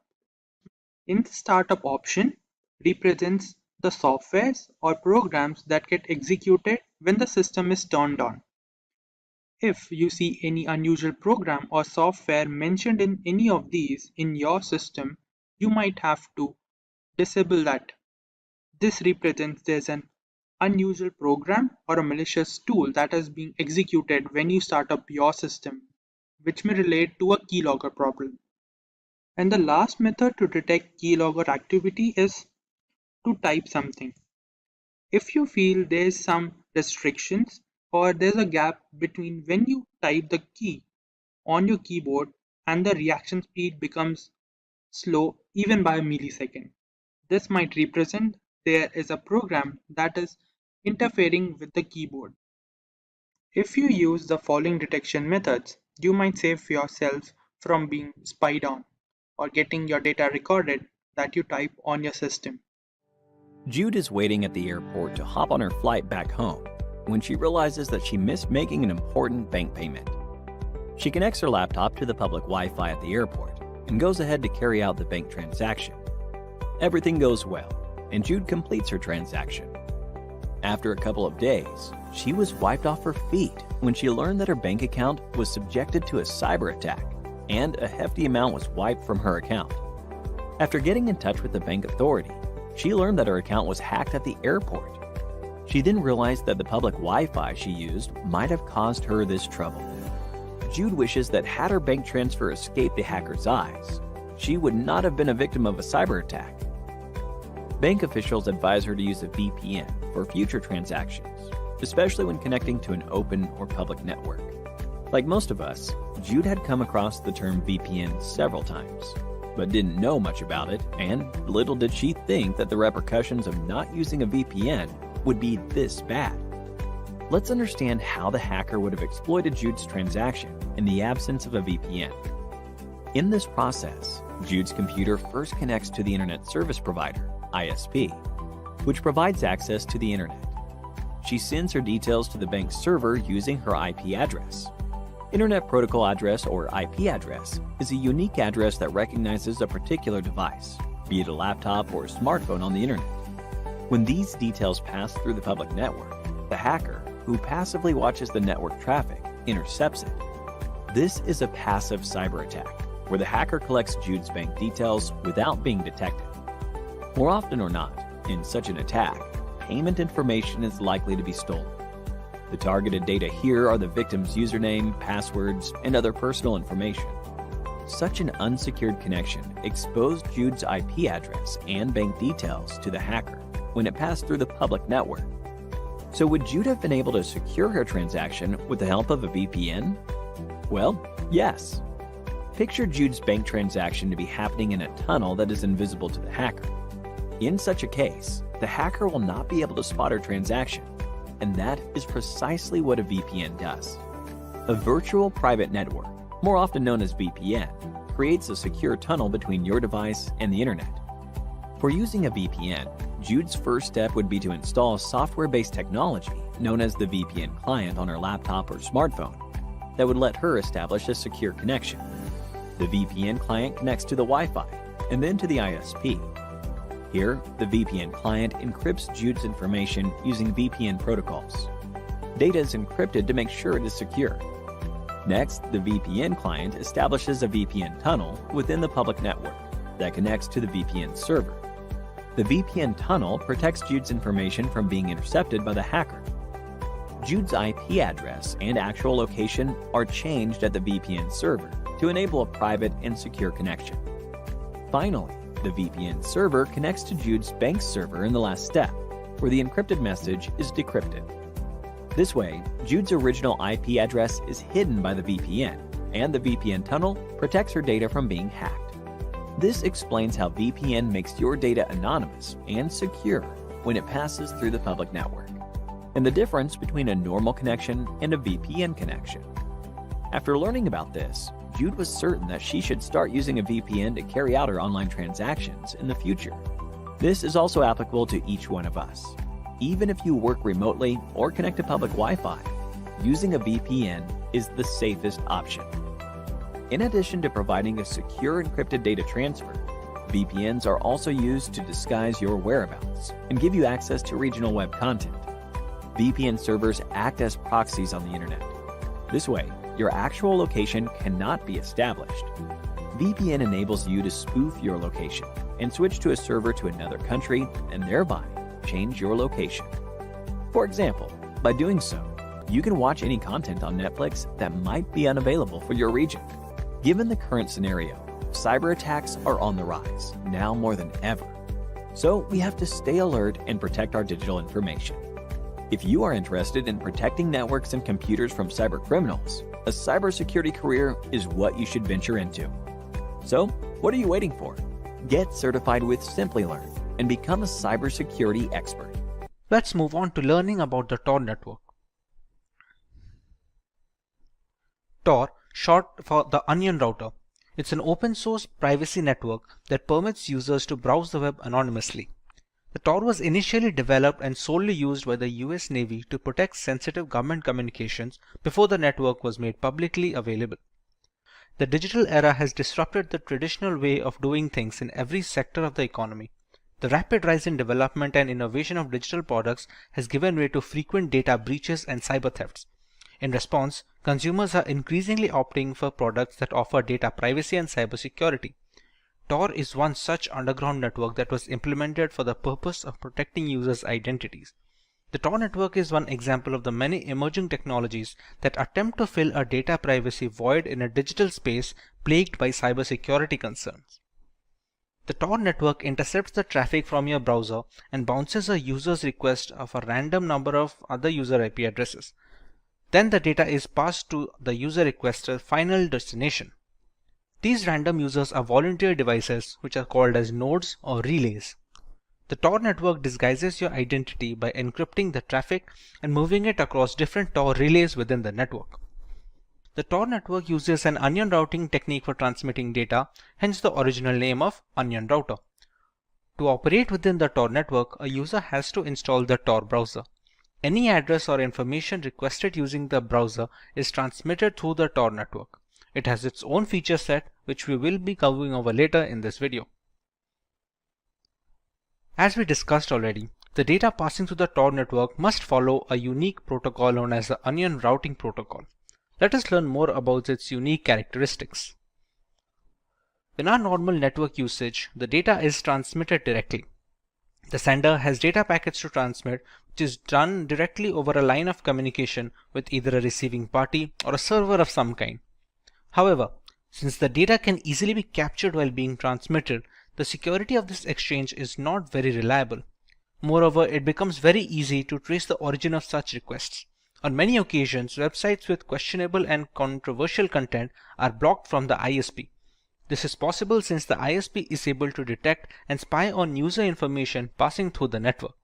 In the Startup option, represents the softwares or programs that get executed when the system is turned on. If you see any unusual program or software mentioned in any of these in your system, you might have to disable that. This represents there's an unusual program or a malicious tool that is being executed when you start up your system, which may relate to a keylogger problem. And the last method to detect keylogger activity is to type something. If you feel there's some restrictions or there's a gap between when you type the key on your keyboard and the reaction speed becomes slow even by a millisecond, this might represent there is a program that is interfering with the keyboard. If you use the following detection methods, you might save yourself from being spied on or getting your data recorded that you type on your system. Jude is waiting at the airport to hop on her flight back home when she realizes that she missed making an important bank payment. She connects her laptop to the public Wi-Fi at the airport and goes ahead to carry out the bank transaction. Everything goes well, and Jude completes her transaction. After a couple of days, she was wiped off her feet when she learned that her bank account was subjected to a cyber attack, and a hefty amount was wiped from her account. After getting in touch with the bank authority, she learned that her account was hacked at the airport. She then realized that the public Wi-Fi she used might have caused her this trouble. Jude wishes that had her bank transfer escaped the hacker's eyes, she would not have been a victim of a cyber attack. Bank officials advise her to use a VPN for future transactions, especially when connecting to an open or public network. Like most of us, Jude had come across the term VPN several times, but didn't know much about it, and little did she think that the repercussions of not using a VPN would be this bad. Let's understand how the hacker would have exploited Jude's transaction in the absence of a VPN. In this process, Jude's computer first connects to the Internet Service Provider, ISP, which provides access to the Internet. She sends her details to the bank's server using her IP address. Internet Protocol Address, or IP address, is a unique address that recognizes a particular device, be it a laptop or a smartphone on the Internet. When these details pass through the public network, the hacker, who passively watches the network traffic, intercepts it. This is a passive cyber attack, where the hacker collects Jude's bank details without being detected. More often or not, in such an attack, payment information is likely to be stolen. The targeted data here are the victim's username, passwords, and other personal information. Such an unsecured connection exposed Jude's IP address and bank details to the hacker when it passed through the public network. So would Jude have been able to secure her transaction with the help of a VPN? Well, yes. Picture Jude's bank transaction to be happening in a tunnel that is invisible to the hacker. In such a case, the hacker will not be able to spot her transaction, and that is precisely what a VPN does. A virtual private network, more often known as VPN, creates a secure tunnel between your device and the Internet. For using a VPN, Jude's first step would be to install software-based technology known as the VPN client on her laptop or smartphone that would let her establish a secure connection. The VPN client connects to the Wi-Fi and then to the ISP. Here, the VPN client encrypts Jude's information using VPN protocols. Data is encrypted to make sure it is secure. Next, the VPN client establishes a VPN tunnel within the public network that connects to the VPN server. The VPN tunnel protects Jude's information from being intercepted by the hacker. Jude's IP address and actual location are changed at the VPN server to enable a private and secure connection. Finally, the VPN server connects to Jude's bank server in the last step, where the encrypted message is decrypted. This way, Jude's original IP address is hidden by the VPN, and the VPN tunnel protects her data from being hacked. This explains how VPN makes your data anonymous and secure when it passes through the public network, and the difference between a normal connection and a VPN connection. After learning about this, Jude was certain that she should start using a VPN to carry out her online transactions in the future. This is also applicable to each one of us. Even if you work remotely or connect to public Wi-Fi, using a VPN is the safest option. In addition to providing a secure encrypted data transfer, VPNs are also used to disguise your whereabouts and give you access to regional web content. VPN servers act as proxies on the internet. This way, your actual location cannot be established. VPN enables you to spoof your location and switch to a server to another country and thereby change your location. For example, by doing so, you can watch any content on Netflix that might be unavailable for your region. Given the current scenario, cyber attacks are on the rise, now more than ever. So we have to stay alert and protect our digital information. If you are interested in protecting networks and computers from cyber criminals, a cybersecurity career is what you should venture into. So, what are you waiting for? Get certified with Simplilearn and become a cybersecurity expert. Let's move on to learning about the Tor network. Tor, short for the Onion Router. It's an open source privacy network that permits users to browse the web anonymously. The Tor was initially developed and solely used by the US Navy to protect sensitive government communications before the network was made publicly available. The digital era has disrupted the traditional way of doing things in every sector of the economy. The rapid rise in development and innovation of digital products has given way to frequent data breaches and cyber thefts. In response, consumers are increasingly opting for products that offer data privacy and cybersecurity. Tor is one such underground network that was implemented for the purpose of protecting users' identities. The Tor network is one example of the many emerging technologies that attempt to fill a data privacy void in a digital space plagued by cybersecurity concerns. The Tor network intercepts the traffic from your browser and bounces a user's request of a random number of other user IP addresses. Then the data is passed to the user requester's final destination. These random users are volunteer devices which are called as nodes or relays. The Tor network disguises your identity by encrypting the traffic and moving it across different Tor relays within the network. The Tor network uses an onion routing technique for transmitting data, hence the original name of Onion Router. To operate within the Tor network, a user has to install the Tor browser. Any address or information requested using the browser is transmitted through the Tor network. It has its own feature set, which we will be covering over later in this video. As we discussed already, the data passing through the Tor network must follow a unique protocol known as the Onion Routing Protocol. Let us learn more about its unique characteristics. In our normal network usage, the data is transmitted directly. The sender has data packets to transmit, which is done directly over a line of communication with either a receiving party or a server of some kind. However, since the data can easily be captured while being transmitted, the security of this exchange is not very reliable. Moreover, it becomes very easy to trace the origin of such requests. On many occasions, websites with questionable and controversial content are blocked from the ISP. This is possible since the ISP is able to detect and spy on user information passing through the network.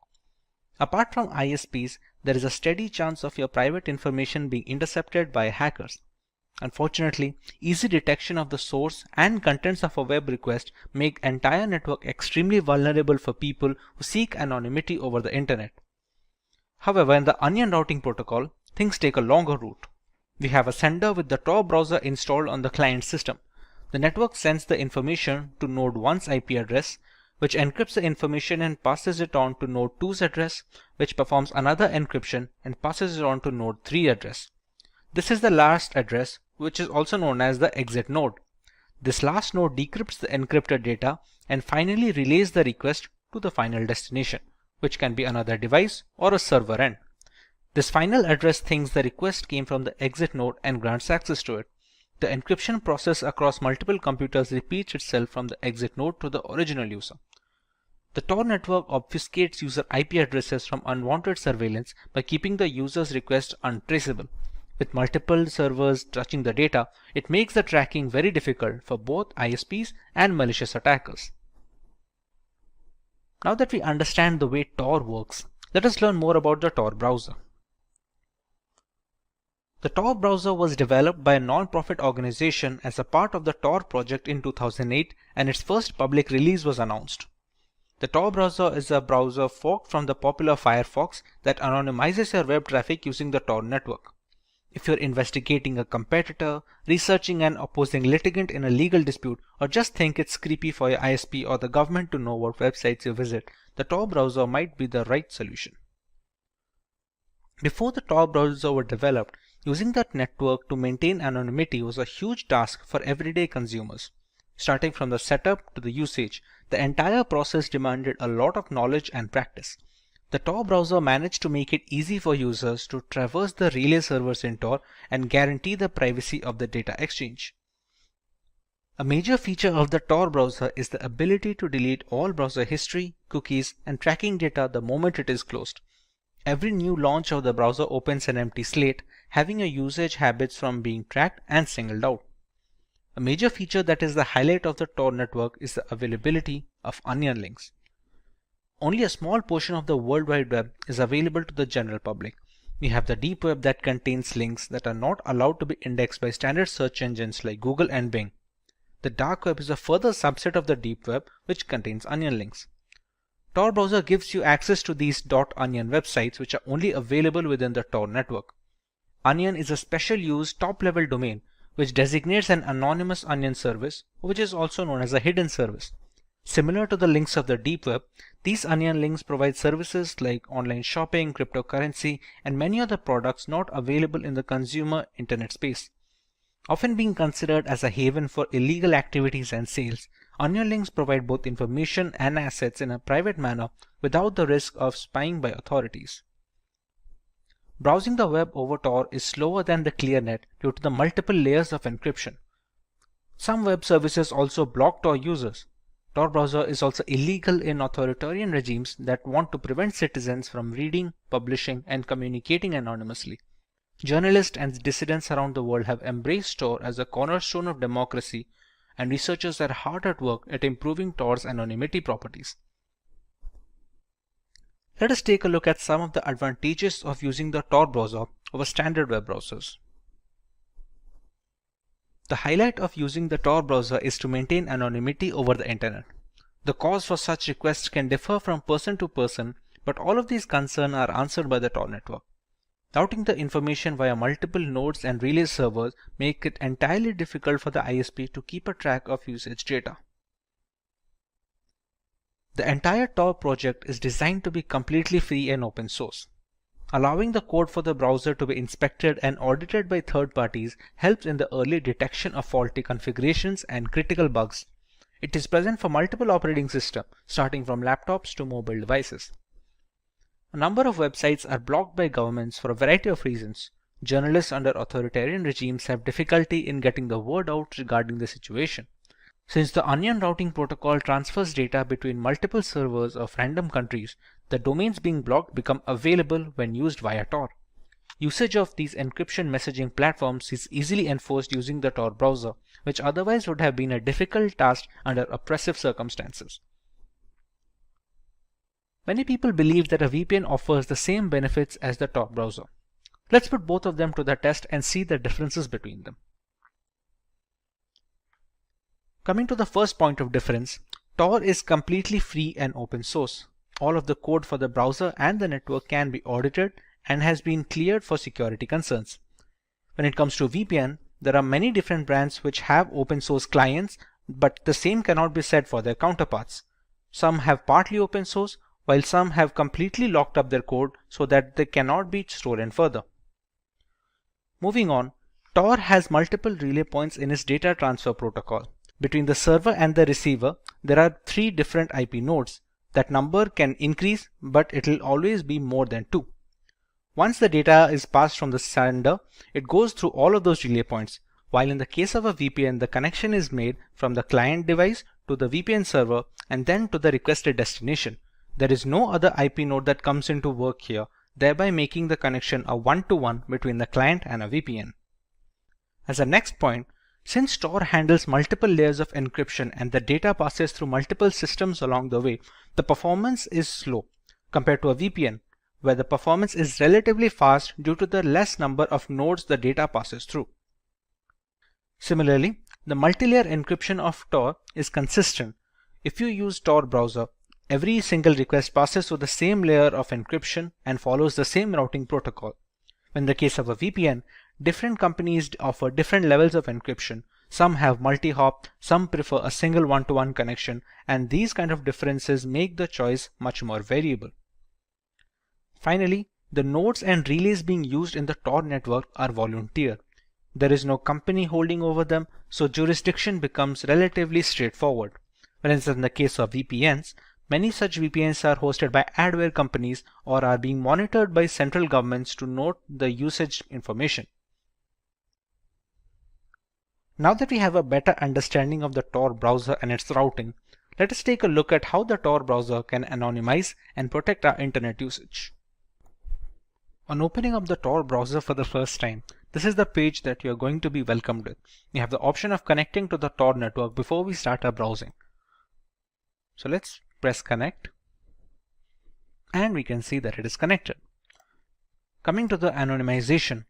Apart from ISPs, there is a steady chance of your private information being intercepted by hackers. Unfortunately, easy detection of the source and contents of a web request make entire network extremely vulnerable for people who seek anonymity over the internet. However, in the Onion Routing Protocol, things take a longer route. We have a sender with the Tor browser installed on the client system. The network sends the information to node 1's IP address, which encrypts the information and passes it on to node 2's address, which performs another encryption and passes it on to node 3 address. This is the last address, which is also known as the exit node. This last node decrypts the encrypted data and finally relays the request to the final destination, which can be another device or a server end. This final address thinks the request came from the exit node and grants access to it. The encryption process across multiple computers repeats itself from the exit node to the original user. The Tor network obfuscates user IP addresses from unwanted surveillance by keeping the user's request untraceable. With multiple servers touching the data, it makes the tracking very difficult for both ISPs and malicious attackers. Now that we understand the way Tor works, let us learn more about the Tor browser. The Tor browser was developed by a non-profit organization as a part of the Tor project in 2008, and its first public release was announced. The Tor browser is a browser fork from the popular Firefox that anonymizes your web traffic using the Tor network. If you're investigating a competitor, researching an opposing litigant in a legal dispute, or just think it's creepy for your ISP or the government to know what websites you visit, the Tor browser might be the right solution. Before the Tor browser were developed, Using that network to maintain anonymity was a huge task for everyday consumers. Starting from the setup to the usage, the entire process demanded a lot of knowledge and practice. The Tor browser managed to make it easy for users to traverse the relay servers in Tor and guarantee the privacy of the data exchange. A major feature of the Tor browser is the ability to delete all browser history, cookies, and tracking data the moment it is closed. Every new launch of the browser opens an empty slate, having your usage habits from being tracked and singled out. A major feature that is the highlight of the Tor network is the availability of onion links. Only a small portion of the World Wide Web is available to the general public. We have the deep web that contains links that are not allowed to be indexed by standard search engines like Google and Bing. The dark web is a further subset of the deep web which contains onion links. Tor browser gives you access to these .onion websites which are only available within the Tor network. Onion is a special use top-level domain which designates an anonymous onion service, which is also known as a hidden service. Similar to the links of the deep web, these onion links provide services like online shopping, cryptocurrency, and many other products not available in the consumer internet space. Often being considered as a haven for illegal activities and sales, onion links provide both information and assets in a private manner without the risk of spying by authorities. Browsing the web over Tor is slower than the ClearNet due to the multiple layers of encryption. Some web services also block Tor users. Tor browser is also illegal in authoritarian regimes that want to prevent citizens from reading, publishing, and communicating anonymously. Journalists and dissidents around the world have embraced Tor as a cornerstone of democracy, and researchers are hard at work at improving Tor's anonymity properties. Let us take a look at some of the advantages of using the Tor browser over standard web browsers. The highlight of using the Tor browser is to maintain anonymity over the internet. The cause for such requests can differ from person to person, but all of these concerns are answered by the Tor network. Routing the information via multiple nodes and relay servers make it entirely difficult for the ISP to keep a track of usage data. The entire Tor project is designed to be completely free and open source. Allowing the code for the browser to be inspected and audited by third parties helps in the early detection of faulty configurations and critical bugs. It is present for multiple operating systems, starting from laptops to mobile devices. A number of websites are blocked by governments for a variety of reasons. Journalists under authoritarian regimes have difficulty in getting the word out regarding the situation. Since the onion routing protocol transfers data between multiple servers of random countries, the domains being blocked become available when used via Tor. Usage of these encryption messaging platforms is easily enforced using the Tor browser, which otherwise would have been a difficult task under oppressive circumstances. Many people believe that a VPN offers the same benefits as the Tor browser. Let's put both of them to the test and see the differences between them. Coming to the first point of difference, Tor is completely free and open source. All of the code for the browser and the network can be audited and has been cleared for security concerns. When it comes to VPN, there are many different brands which have open source clients, but the same cannot be said for their counterparts. Some have partly open source, while some have completely locked up their code so that they cannot be stolen further. Moving on, Tor has multiple relay points in its data transfer protocol. Between the server and the receiver, there are 3 different IP nodes. That number can increase, but it will always be more than 2. Once the data is passed from the sender, it goes through all of those relay points, while in the case of a VPN, the connection is made from the client device to the VPN server and then to the requested destination. There is no other IP node that comes into work here, thereby making the connection a one-to-one between the client and a VPN. As a next point, since Tor handles multiple layers of encryption and the data passes through multiple systems along the way, the performance is slow compared to a VPN, where the performance is relatively fast due to the less number of nodes the data passes through. Similarly, the multi-layer encryption of Tor is consistent. If you use Tor browser, every single request passes through the same layer of encryption and follows the same routing protocol. In the case of a VPN, different companies offer different levels of encryption. Some have multi-hop, some prefer a single one-to-one connection, and these kind of differences make the choice much more variable. Finally, The nodes and relays being used in the Tor network are volunteer. There is no company holding over them, so jurisdiction becomes relatively straightforward. Whereas in the case of VPNs, many such VPNs are hosted by adware companies or are being monitored by central governments to note the usage information. Now that we have a better understanding of the Tor browser and its routing, let us take a look at how the Tor browser can anonymize and protect our internet usage. On opening up the Tor browser for the first time, this is the page that you are going to be welcomed with. You have the option of connecting to the Tor network before we start our browsing. So let's press connect, and we can see that it is connected. Coming to the anonymization,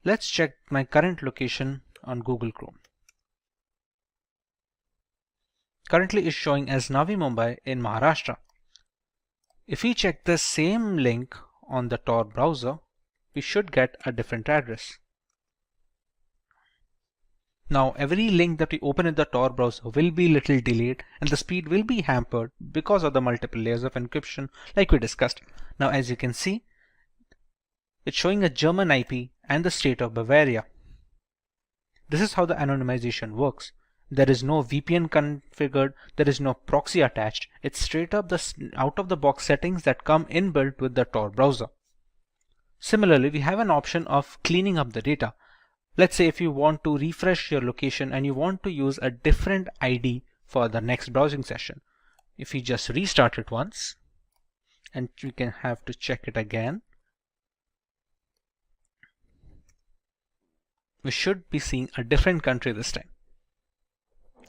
let's check my current location on Google Chrome. Currently is showing as Navi Mumbai in Maharashtra. If we check the same link on the Tor browser, we should get a different address. Now every link that we open in the Tor browser will be little delayed and the speed will be hampered because of the multiple layers of encryption like we discussed. Now as you can see, it's showing a German IP and the state of Bavaria. This is how the anonymization works. There is no VPN configured, there is no proxy attached. It's straight up the out-of-the-box settings that come inbuilt with the Tor browser. Similarly, we have an option of cleaning up the data. Let's say if you want to refresh your location and you want to use a different ID for the next browsing session. If you just restart it once, and we can have to check it again, we should be seeing a different country this time.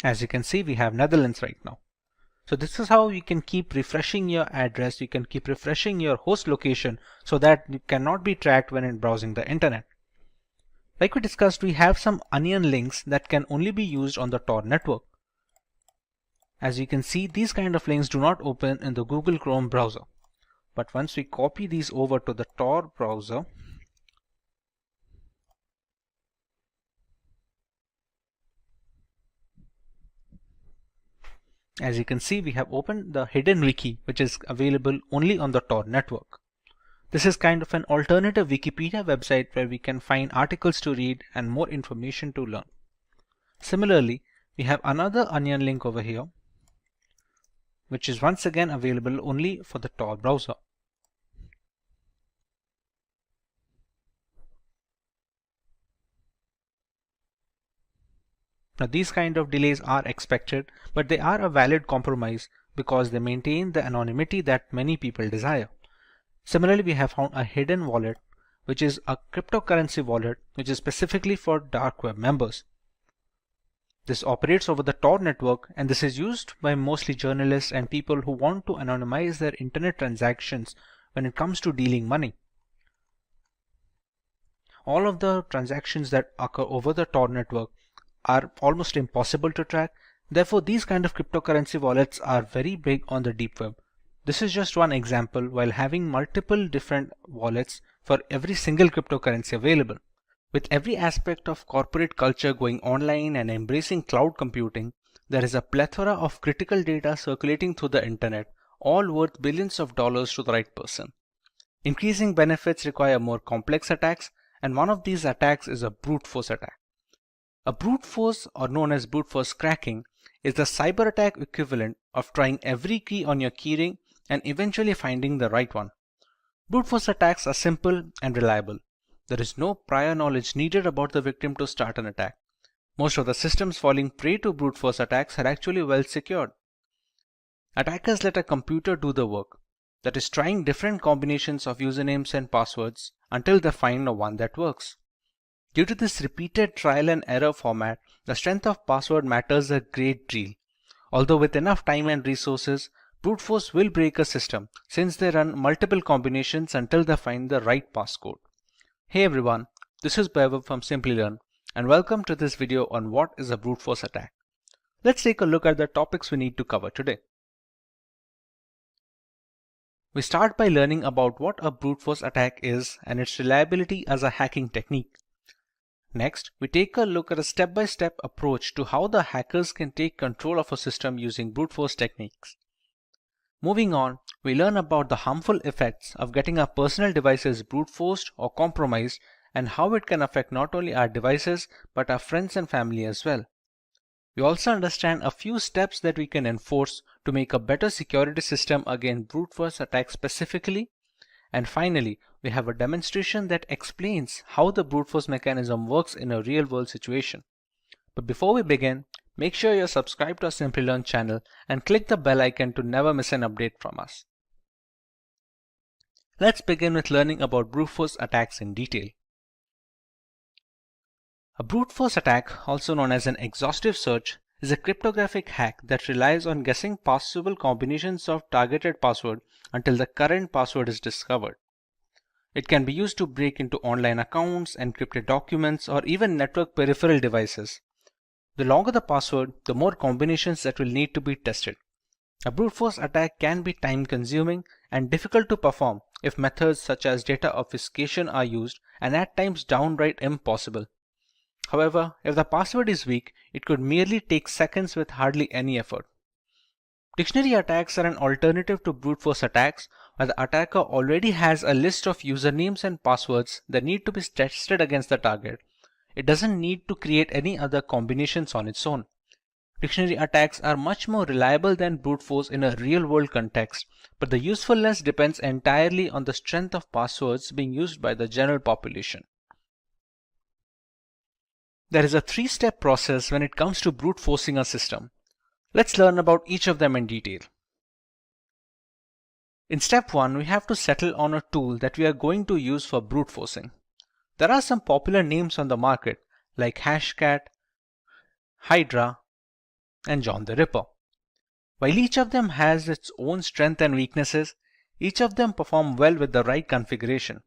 As you can see, we have Netherlands right now. So this is how you can keep refreshing your address, you can keep refreshing your host location so that you cannot be tracked when in browsing the internet. Like we discussed, we have some onion links that can only be used on the Tor network. As you can see, these kind of links do not open in the Google Chrome browser. But once we copy these over to the Tor browser, as you can see, we have opened the hidden wiki, which is available only on the Tor network. This is kind of an alternative Wikipedia website where we can find articles to read and more information to learn. Similarly, we have another onion link over here, which is once again available only for the Tor browser. Now these kind of delays are expected, but they are a valid compromise because they maintain the anonymity that many people desire. Similarly, we have found a hidden wallet, which is a cryptocurrency wallet, which is specifically for dark web members. This operates over the Tor network, and this is used by mostly journalists and people who want to anonymize their internet transactions when it comes to dealing money. All of the transactions that occur over the Tor network are almost impossible to track. Therefore, these kind of cryptocurrency wallets are very big on the deep web. This is just one example while having multiple different wallets for every single cryptocurrency available. With every aspect of corporate culture going online and embracing cloud computing, there is a plethora of critical data circulating through the internet, all worth billions of dollars to the right person. Increasing benefits require more complex attacks, and one of these attacks is a brute force attack. A brute force, or known as brute force cracking, is the cyber attack equivalent of trying every key on your keyring and eventually finding the right one. Brute force attacks are simple and reliable. There is no prior knowledge needed about the victim to start an attack. Most of the systems falling prey to brute force attacks are actually well secured. Attackers let a computer do the work, that is trying different combinations of usernames and passwords until they find one that works. Due to this repeated trial and error format, the strength of password matters a great deal. Although with enough time and resources, brute force will break a system since they run multiple combinations until they find the right passcode. Hey everyone, this is Vaibhav from Simplilearn and welcome to this video on what is a brute force attack. Let's take a look at the topics we need to cover today. We start by learning about what a brute force attack is and its reliability as a hacking technique. Next, we take a look at a step-by-step approach to how the hackers can take control of a system using brute force techniques. Moving on, we learn about the harmful effects of getting our personal devices brute forced or compromised and how it can affect not only our devices but our friends and family as well. We also understand a few steps that we can enforce to make a better security system against brute force attacks specifically. And finally, we have a demonstration that explains how the brute force mechanism works in a real world situation. But before we begin, make sure you're subscribed to our Simplilearn channel and click the bell icon to never miss an update from us. Let's begin with learning about brute force attacks in detail. A brute force attack, also known as an exhaustive search, is a cryptographic hack that relies on guessing possible combinations of targeted password until the current password is discovered. It can be used to break into online accounts, encrypted documents, or even network peripheral devices. The longer the password, the more combinations that will need to be tested. A brute force attack can be time-consuming and difficult to perform if methods such as data obfuscation are used, and at times downright impossible. However, if the password is weak, it could merely take seconds with hardly any effort. Dictionary attacks are an alternative to brute force attacks, where the attacker already has a list of usernames and passwords that need to be tested against the target. It doesn't need to create any other combinations on its own. Dictionary attacks are much more reliable than brute force in a real-world context, but the usefulness depends entirely on the strength of passwords being used by the general population. There is a three-step process when it comes to brute forcing a system. Let's learn about each of them in detail. In step 1, we have to settle on a tool that we are going to use for brute forcing. There are some popular names on the market like Hashcat, Hydra, and John the Ripper. While each of them has its own strengths and weaknesses, each of them perform well with the right configuration.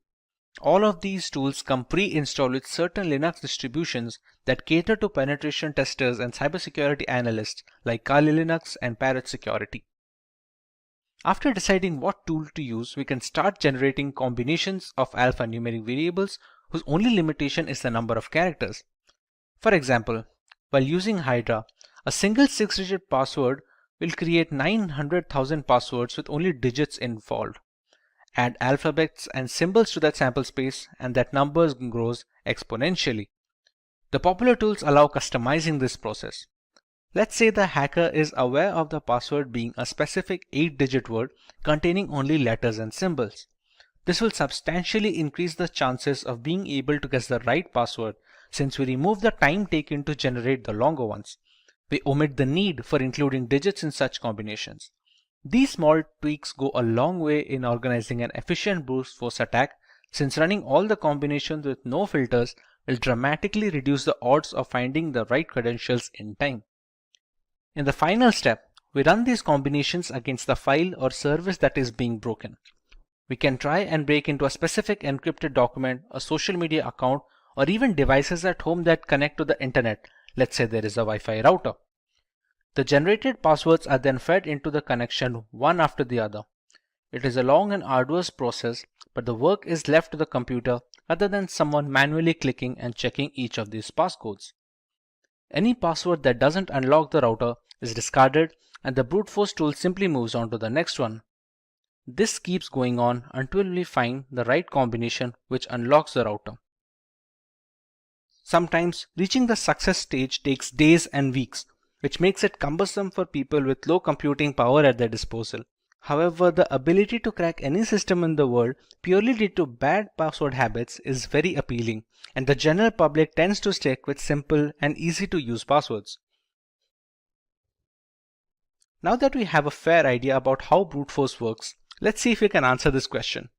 All of these tools come pre-installed with certain Linux distributions that cater to penetration testers and cybersecurity analysts like Kali Linux and Parrot Security. After deciding what tool to use, we can start generating combinations of alphanumeric variables whose only limitation is the number of characters. For example, while using Hydra, a single 6-digit password will create 900,000 passwords with only digits involved. Add alphabets and symbols to that sample space and that number grows exponentially. The popular tools allow customizing this process. Let's say the hacker is aware of the password being a specific 8-digit word containing only letters and symbols. This will substantially increase the chances of being able to guess the right password since we remove the time taken to generate the longer ones. We omit the need for including digits in such combinations. These small tweaks go a long way in organizing an efficient brute force attack, since running all the combinations with no filters will dramatically reduce the odds of finding the right credentials in time. In the final step, we run these combinations against the file or service that is being broken. We can try and break into a specific encrypted document, a social media account, or even devices at home that connect to the internet. Let's say there is a Wi-Fi router. The generated passwords are then fed into the connection one after the other. It is a long and arduous process, but the work is left to the computer rather than someone manually clicking and checking each of these passcodes. Any password that doesn't unlock the router is discarded and the brute force tool simply moves on to the next one. This keeps going on until we find the right combination which unlocks the router. Sometimes reaching the success stage takes days and weeks, which makes it cumbersome for people with low computing power at their disposal. However, the ability to crack any system in the world purely due to bad password habits is very appealing, and the general public tends to stick with simple and easy to use passwords. Now that we have a fair idea about how brute force works, let's see if we can answer this question.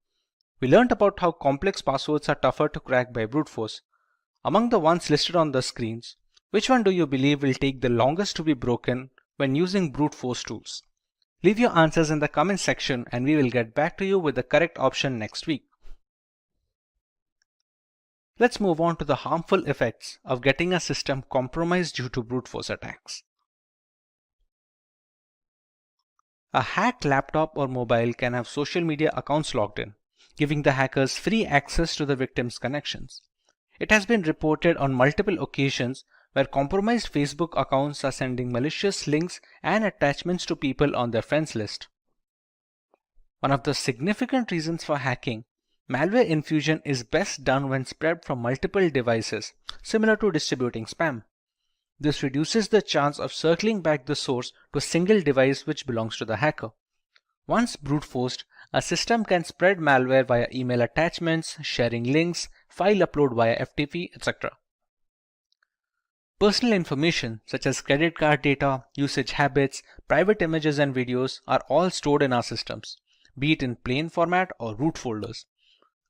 We learned about how complex passwords are tougher to crack by brute force. Among the ones listed on the screens, which one do you believe will take the longest to be broken when using brute force tools? Leave your answers in the comment section and we will get back to you with the correct option next week. Let's move on to the harmful effects of getting a system compromised due to brute force attacks. A hacked laptop or mobile can have social media accounts logged in, giving the hackers free access to the victim's connections. It has been reported on multiple occasions where compromised Facebook accounts are sending malicious links and attachments to people on their friends list. One of the significant reasons for hacking, malware infusion is best done when spread from multiple devices, similar to distributing spam. This reduces the chance of circling back the source to a single device which belongs to the hacker. Once brute forced, a system can spread malware via email attachments, sharing links, file upload via FTP, etc. Personal information such as credit card data, usage habits, private images and videos are all stored in our systems, be it in plain format or root folders.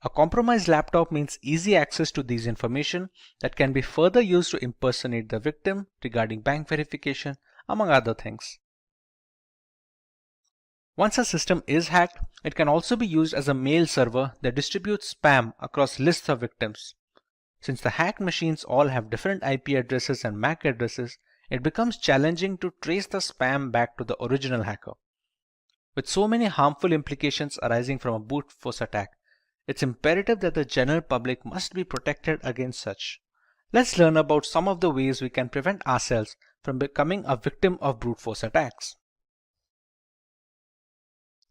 A compromised laptop means easy access to these information that can be further used to impersonate the victim regarding bank verification, among other things. Once a system is hacked, it can also be used as a mail server that distributes spam across lists of victims. Since the hacked machines all have different IP addresses and MAC addresses, it becomes challenging to trace the spam back to the original hacker. With so many harmful implications arising from a brute force attack, it's imperative that the general public must be protected against such. Let's learn about some of the ways we can prevent ourselves from becoming a victim of brute force attacks.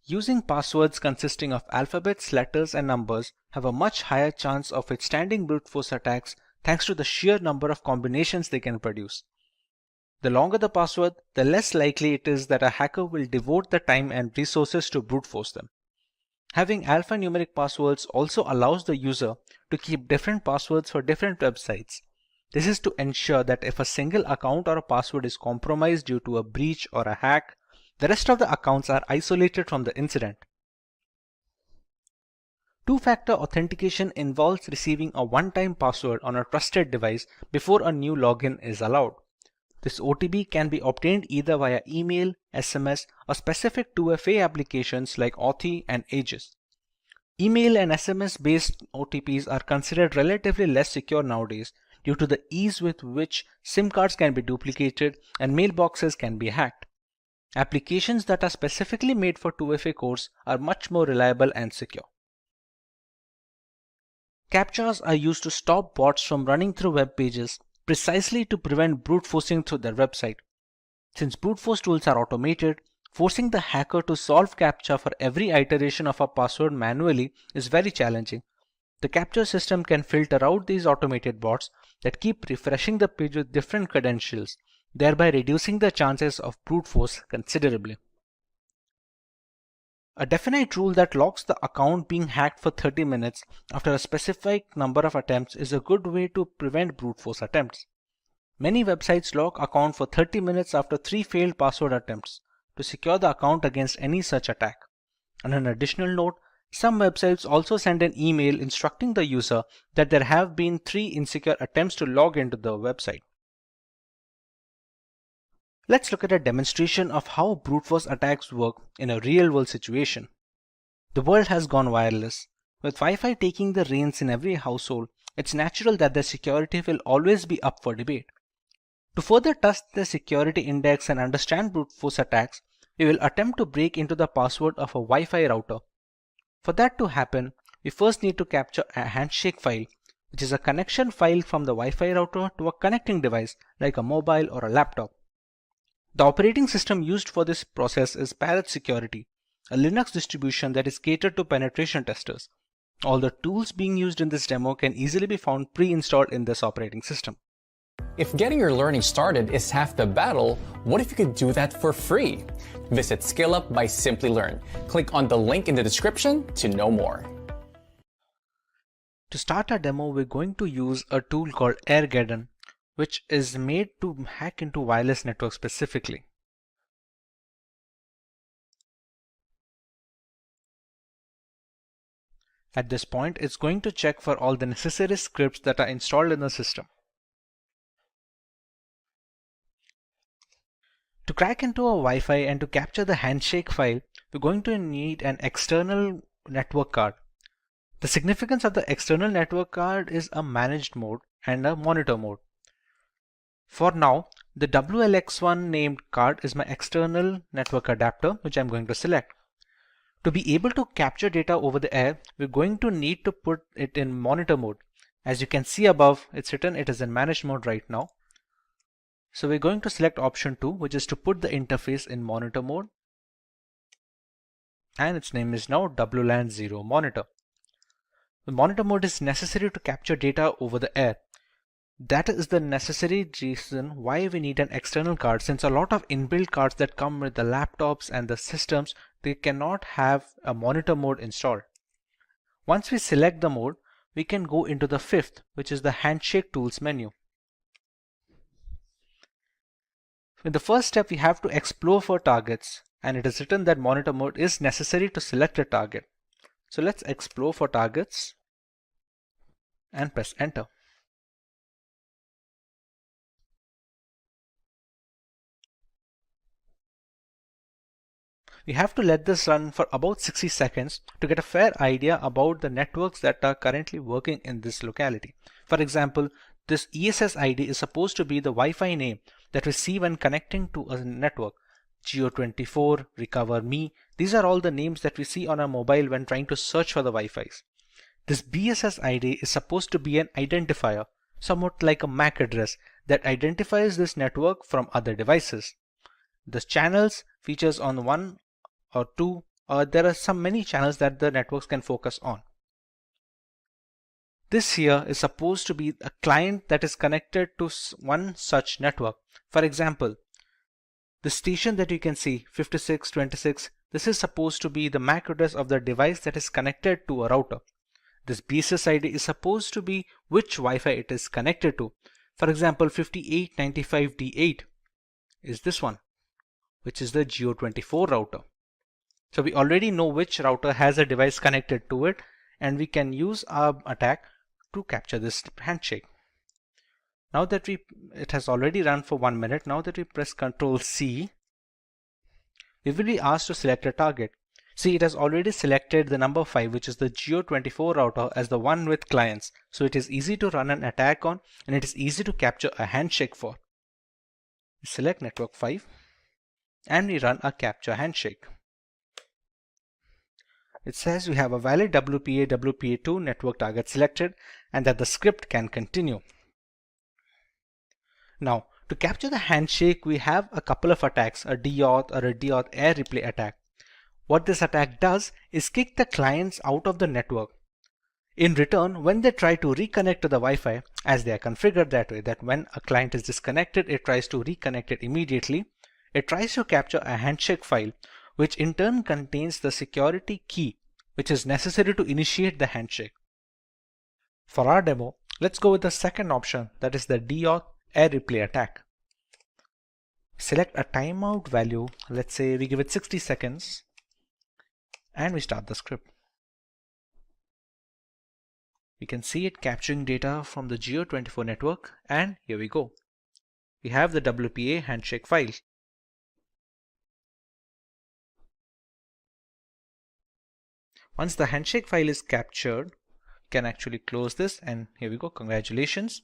Using passwords consisting of alphabets, letters, and numbers have a much higher chance of withstanding brute force attacks thanks to the sheer number of combinations they can produce. The longer the password, the less likely it is that a hacker will devote the time and resources to brute force them. Having alphanumeric passwords also allows the user to keep different passwords for different websites. This is to ensure that if a single account or a password is compromised due to a breach or a hack, the rest of the accounts are isolated from the incident. Two-factor authentication involves receiving a one-time password on a trusted device before a new login is allowed. This OTP can be obtained either via email, SMS, or specific 2FA applications like Authy and Aegis. Email and SMS-based OTPs are considered relatively less secure nowadays due to the ease with which SIM cards can be duplicated and mailboxes can be hacked. Applications that are specifically made for 2FA cores are much more reliable and secure. CAPTCHAs are used to stop bots from running through web pages precisely to prevent brute forcing through their website. Since brute force tools are automated, forcing the hacker to solve CAPTCHA for every iteration of a password manually is very challenging. The CAPTCHA system can filter out these automated bots that keep refreshing the page with different credentials, thereby reducing the chances of brute force considerably. A definite rule that locks the account being hacked for 30 minutes after a specific number of attempts is a good way to prevent brute force attempts. Many websites lock account for 30 minutes after 3 failed password attempts to secure the account against any such attack. On an additional note, some websites also send an email instructing the user that there have been 3 insecure attempts to log into the website. Let's look at a demonstration of how brute force attacks work in a real-world situation. The world has gone wireless. With Wi-Fi taking the reins in every household, it's natural that their security will always be up for debate. To further test the security index and understand brute force attacks, we will attempt to break into the password of a Wi-Fi router. For that to happen, we first need to capture a handshake file, which is a connection file from the Wi-Fi router to a connecting device like a mobile or a laptop. The operating system used for this process is Parrot Security, a Linux distribution that is catered to penetration testers. All the tools being used in this demo can easily be found pre-installed in this operating system. If getting your learning started is half the battle, what if you could do that for free? Visit Skill Up by Simplilearn. Click on the link in the description to know more. To start our demo, we're going to use a tool called Airgeddon, which is made to hack into wireless networks specifically. At this point, it's going to check for all the necessary scripts that are installed in the system. To crack into a Wi-Fi and to capture the handshake file, we're going to need an external network card. The significance of the external network card is a managed mode and a monitor mode. For now, the WLX1 named card is my external network adapter, which I'm going to select. To be able to capture data over the air, we're going to need to put it in monitor mode. As you can see above, it's written it is in managed mode right now. So we're going to select option 2, which is to put the interface in monitor mode. and its name is now WLAN 0 monitor. The monitor mode is necessary to capture data over the air. That is the necessary reason why we need an external card, since a lot of inbuilt cards that come with the laptops and the systems, they cannot have a monitor mode installed. Once we select the mode, we can go into the fifth, which is the handshake tools menu. In the first step, we have to explore for targets, and it is written that monitor mode is necessary to select a target. So let's explore for targets and press enter. We have to let this run for about 60 seconds to get a fair idea about the networks that are currently working in this locality. For example, this ESS ID is supposed to be the Wi-Fi name that we see when connecting to a network. Geo24, Recover Me, these are all the names that we see on our mobile when trying to search for the Wi-Fis. This BSS ID is supposed to be an identifier, somewhat like a MAC address that identifies this network from other devices. The channels features on one or two, there are many channels that the networks can focus on. This here is supposed to be a client that is connected to one such network. For example, the station that you can see 5626, this is supposed to be the MAC address of the device that is connected to a router. This BSS ID is supposed to be which Wi-Fi it is connected to. For example, 5895D8 is this one, which is the Geo24 router. So we already know which router has a device connected to it, and we can use our attack to capture this handshake. Now that it has already run for 1 minute, now that we press Ctrl C, we will be asked to select a target. See, it has already selected the number 5, which is the Geo24 router, as the one with clients. So it is easy to run an attack on, and it is easy to capture a handshake for. We select network 5 and we run a capture handshake. It says we have a valid WPA2 network target selected and that the script can continue. Now, to capture the handshake, we have a couple of attacks, a DAuth or a DAuth air replay attack. What this attack does is kick the clients out of the network. In return, when they try to reconnect to the Wi-Fi, as they are configured that way, that when a client is disconnected, it tries to reconnect it immediately, it tries to capture a handshake file, which in turn contains the security key, which is necessary to initiate the handshake. For our demo, let's go with the second option, that is the DAuth air replay attack. Select a timeout value, let's say we give it 60 seconds, and we start the script. We can see it capturing data from the Geo24 network, and here we go. We have the WPA handshake file. Once the handshake file is captured, you can actually close this, and here we go, congratulations.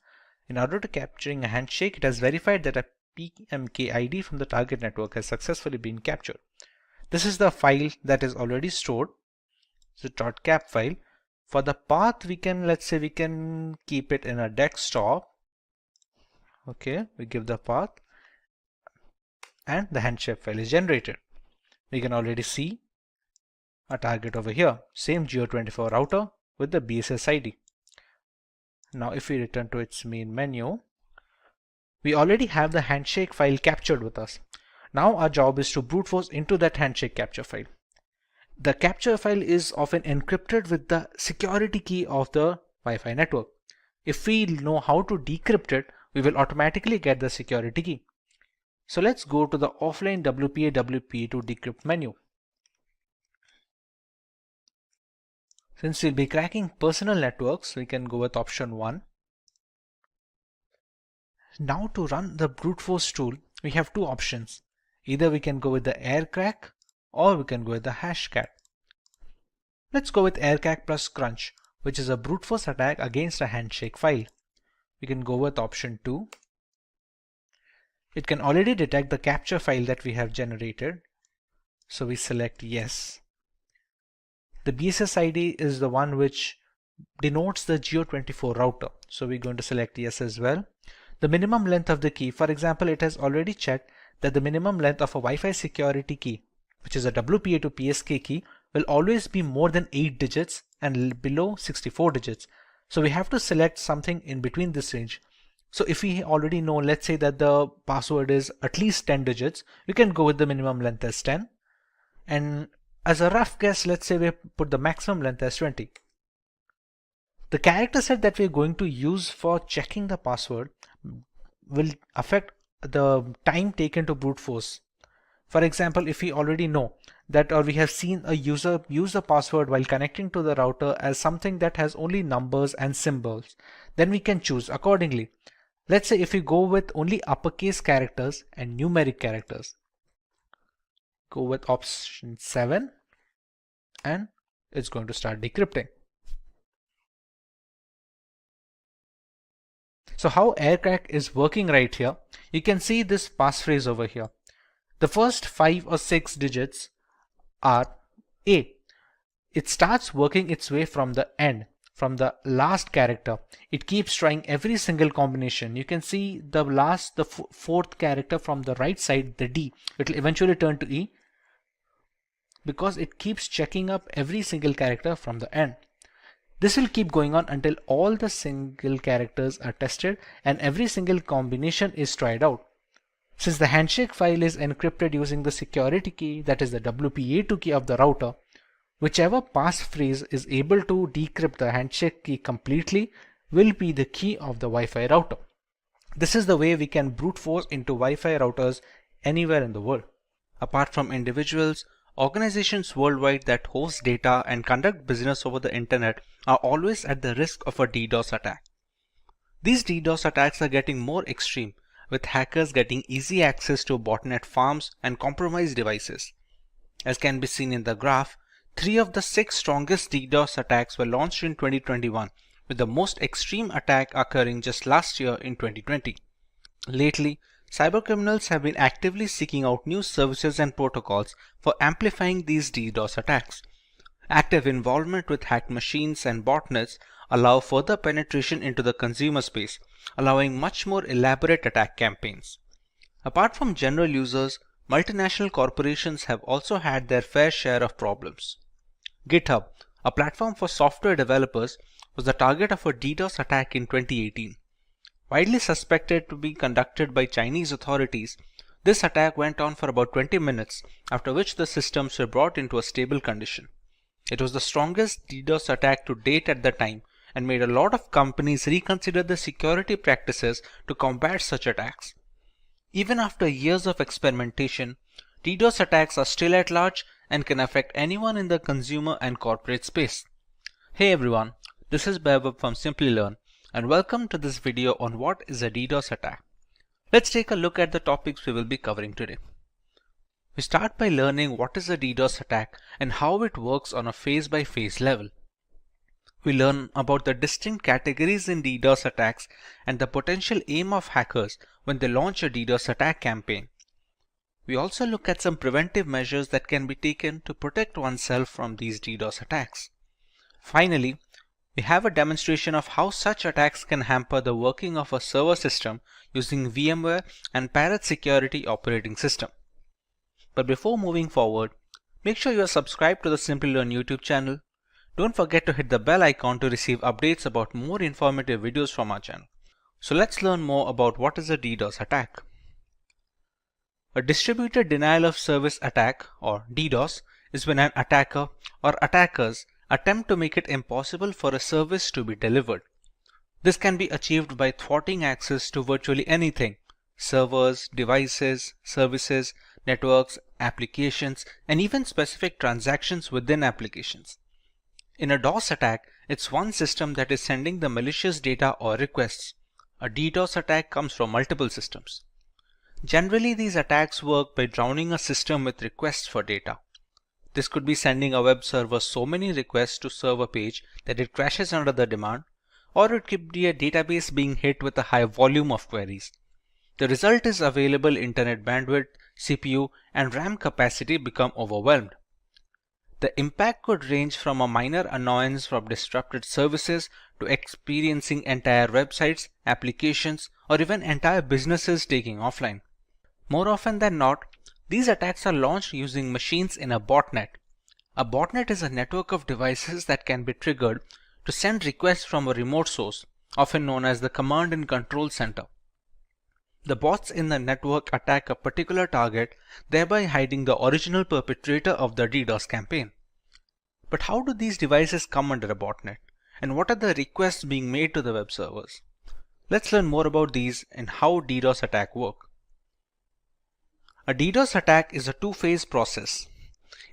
In order to capturing a handshake, it has verified that a PMK ID from the target network has successfully been captured. This is the file that is already stored. It's a .cap file. For the path, let's say we can keep it in a desktop. Okay, we give the path and the handshake file is generated. We can already see a target over here, same Geo24 router with the BSS ID. Now if we return to its main menu, we already have the handshake file captured with us. Now our job is to brute force into that handshake capture file. The capture file is often encrypted with the security key of the Wi-Fi network. If we know how to decrypt it, we will automatically get the security key. So let's go to the offline WPA2 decrypt menu. Since we'll be cracking personal networks, we can go with option 1. Now to run the brute force tool, we have two options. Either we can go with the aircrack or we can go with the hashcat. Let's go with aircrack plus crunch, which is a brute force attack against a handshake file. We can go with option 2. It can already detect the capture file that we have generated. So we select yes. The BSS ID is the one which denotes the Geo24 router. So we're going to select yes as well. The minimum length of the key, for example, it has already checked that the minimum length of a Wi-Fi security key, which is a WPA2 PSK key, will always be more than 8 digits and below 64 digits. So we have to select something in between this range. So if we already know, let's say that the password is at least 10 digits, we can go with the minimum length as 10. And as a rough guess, let's say we put the maximum length as 20. The character set that we're going to use for checking the password will affect the time taken to brute force. For example, if we already know that, or we have seen a user use the password while connecting to the router as something that has only numbers and symbols, then we can choose accordingly. Let's say if we go with only uppercase characters and numeric characters, go with option 7, and it's going to start decrypting. So how AirCrack is working right here, you can see this passphrase over here. The first 5 or 6 digits are A. It starts working its way from the end, from the last character. It keeps trying every single combination. You can see the fourth character from the right side, the D. It will eventually turn to E because it keeps checking up every single character from the end. This will keep going on until all the single characters are tested and every single combination is tried out. Since the handshake file is encrypted using the security key, that is the WPA2 key of the router, whichever passphrase is able to decrypt the handshake key completely will be the key of the Wi-Fi router. This is the way we can brute force into Wi-Fi routers anywhere in the world. Apart from individuals, organizations worldwide that host data and conduct business over the internet are always at the risk of a DDoS attack. These DDoS attacks are getting more extreme, with hackers getting easy access to botnet farms and compromised devices. As can be seen in the graph, 3 of the 6 strongest DDoS attacks were launched in 2021, with the most extreme attack occurring just last year in 2020. Lately, cybercriminals have been actively seeking out new services and protocols for amplifying these DDoS attacks. Active involvement with hacked machines and botnets allow further penetration into the consumer space, allowing much more elaborate attack campaigns. Apart from general users, multinational corporations have also had their fair share of problems. GitHub, a platform for software developers, was the target of a DDoS attack in 2018. Widely suspected to be conducted by Chinese authorities, this attack went on for about 20 minutes, after which the systems were brought into a stable condition. It was the strongest DDoS attack to date at the time and made a lot of companies reconsider the security practices to combat such attacks. Even after years of experimentation, DDoS attacks are still at large and can affect anyone in the consumer and corporate space. Hey everyone, this is Baibab from Simplilearn, and welcome to this video on what is a DDoS attack. Let's take a look at the topics we will be covering today. We start by learning what is a DDoS attack and how it works on a phase-by-phase level. We learn about the distinct categories in DDoS attacks and the potential aim of hackers when they launch a DDoS attack campaign. We also look at some preventive measures that can be taken to protect oneself from these DDoS attacks. Finally, we have a demonstration of how such attacks can hamper the working of a server system using VMware and Parrot Security operating system. But before moving forward, make sure you are subscribed to the Simplilearn YouTube channel. Don't forget to hit the bell icon to receive updates about more informative videos from our channel. So let's learn more about what is a DDoS attack. A distributed denial of service attack, or DDoS, is when an attacker or attackers attempt to make it impossible for a service to be delivered. This can be achieved by thwarting access to virtually anything: servers, devices, services, networks, applications, and even specific transactions within applications. In a DOS attack, it's one system that is sending the malicious data or requests. A DDoS attack comes from multiple systems. Generally, these attacks work by drowning a system with requests for data. This could be sending a web server so many requests to serve a page that it crashes under the demand, or it could be a database being hit with a high volume of queries. The result is available internet bandwidth, CPU, and RAM capacity become overwhelmed. The impact could range from a minor annoyance from disrupted services to experiencing entire websites, applications, or even entire businesses taking offline. More often than not, these attacks are launched using machines in a botnet. A botnet is a network of devices that can be triggered to send requests from a remote source, often known as the command and control center. The bots in the network attack a particular target, thereby hiding the original perpetrator of the DDoS campaign. But how do these devices come under a botnet? And what are the requests being made to the web servers? Let's learn more about these and how DDoS attacks work. A DDoS attack is a two-phase process.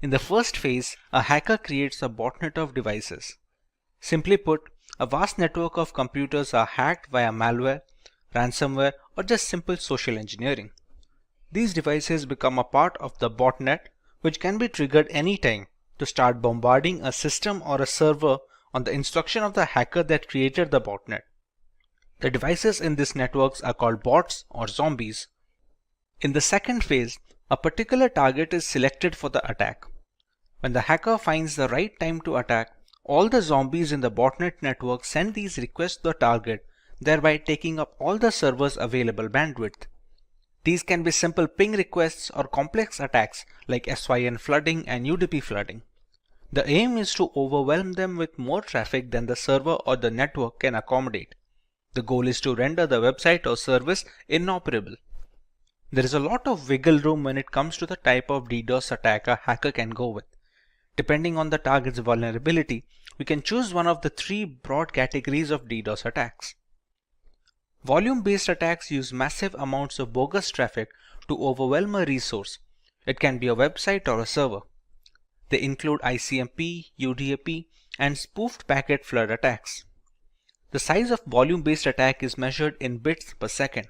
In the first phase, a hacker creates a botnet of devices. Simply put, a vast network of computers are hacked via malware, ransomware, or just simple social engineering. These devices become a part of the botnet, which can be triggered anytime to start bombarding a system or a server on the instruction of the hacker that created the botnet. The devices in these networks are called bots or zombies. In the second phase, a particular target is selected for the attack. When the hacker finds the right time to attack, all the zombies in the botnet network send these requests to the target, thereby taking up all the server's available bandwidth. These can be simple ping requests or complex attacks like SYN flooding and UDP flooding. The aim is to overwhelm them with more traffic than the server or the network can accommodate. The goal is to render the website or service inoperable. There is a lot of wiggle room when it comes to the type of DDoS attack a hacker can go with. Depending on the target's vulnerability, we can choose one of the three broad categories of DDoS attacks. Volume-based attacks use massive amounts of bogus traffic to overwhelm a resource. It can be a website or a server. They include ICMP, UDP, and spoofed packet flood attacks. The size of volume-based attack is measured in bits per second.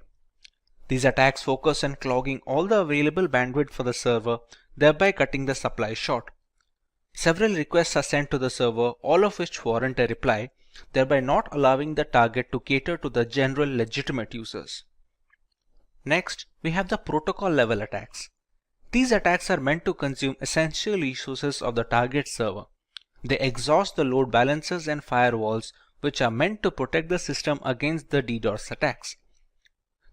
These attacks focus on clogging all the available bandwidth for the server, thereby cutting the supply short. Several requests are sent to the server, all of which warrant a reply, thereby not allowing the target to cater to the general legitimate users. Next, we have the protocol level attacks. These attacks are meant to consume essential resources of the target server. They exhaust the load balancers and firewalls, which are meant to protect the system against the DDoS attacks.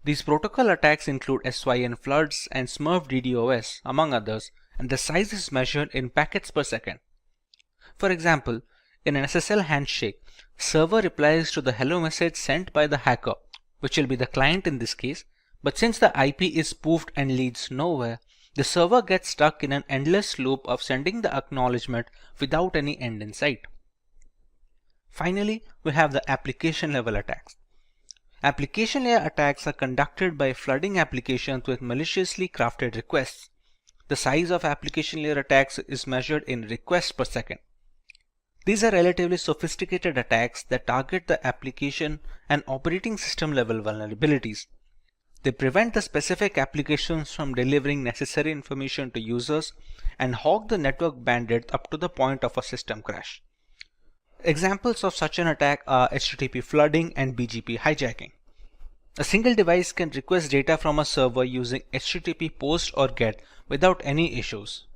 These protocol attacks include SYN floods and Smurf DDoS, among others, and the size is measured in packets per second. For example, in an SSL handshake, server replies to the hello message sent by the hacker, which will be the client in this case, but since the IP is spoofed and leads nowhere, the server gets stuck in an endless loop of sending the acknowledgement without any end in sight. Finally, we have the application level attacks. Application layer attacks are conducted by flooding applications with maliciously crafted requests. The size of application layer attacks is measured in requests per second. These are relatively sophisticated attacks that target the application and operating system level vulnerabilities. They prevent the specific applications from delivering necessary information to users and hog the network bandwidth up to the point of a system crash. Examples of such an attack are HTTP flooding and BGP hijacking. A single device can request data from a server using HTTP POST or GET without any issues.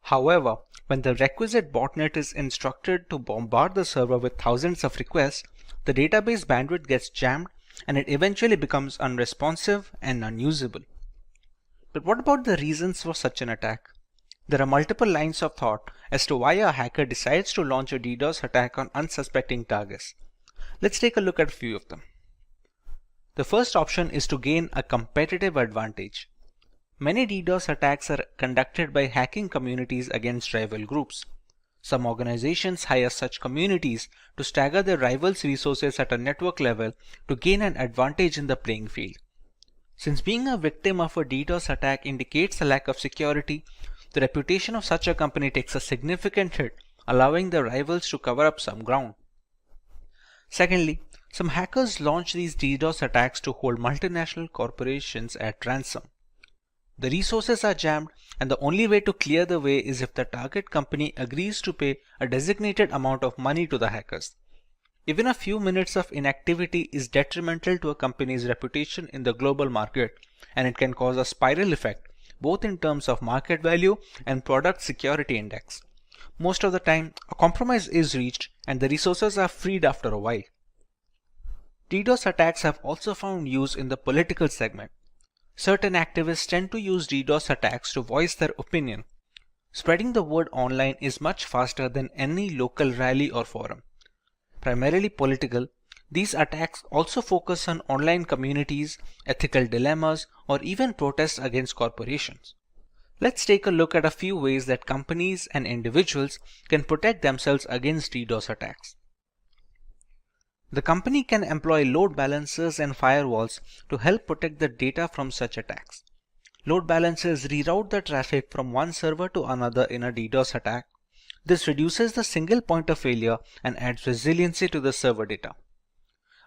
However, when the requisite botnet is instructed to bombard the server with thousands of requests, the database bandwidth gets jammed and it eventually becomes unresponsive and unusable. But what about the reasons for such an attack? There are multiple lines of thought as to why a hacker decides to launch a DDoS attack on unsuspecting targets. Let's take a look at a few of them. The first option is to gain a competitive advantage. Many DDoS attacks are conducted by hacking communities against rival groups. Some organizations hire such communities to stagger their rivals' resources at a network level to gain an advantage in the playing field. Since being a victim of a DDoS attack indicates a lack of security, the reputation of such a company takes a significant hit, allowing the rivals to cover up some ground. Secondly, some hackers launch these DDoS attacks to hold multinational corporations at ransom. The resources are jammed, and the only way to clear the way is if the target company agrees to pay a designated amount of money to the hackers. Even a few minutes of inactivity is detrimental to a company's reputation in the global market, and it can cause a spiral effect, both in terms of market value and product security index. Most of the time, a compromise is reached and the resources are freed after a while. DDoS attacks have also found use in the political segment. Certain activists tend to use DDoS attacks to voice their opinion. Spreading the word online is much faster than any local rally or forum. Primarily political, these attacks also focus on online communities, ethical dilemmas, or even protests against corporations. Let's take a look at a few ways that companies and individuals can protect themselves against DDoS attacks. The company can employ load balancers and firewalls to help protect the data from such attacks. Load balancers reroute the traffic from one server to another in a DDoS attack. This reduces the single point of failure and adds resiliency to the server data.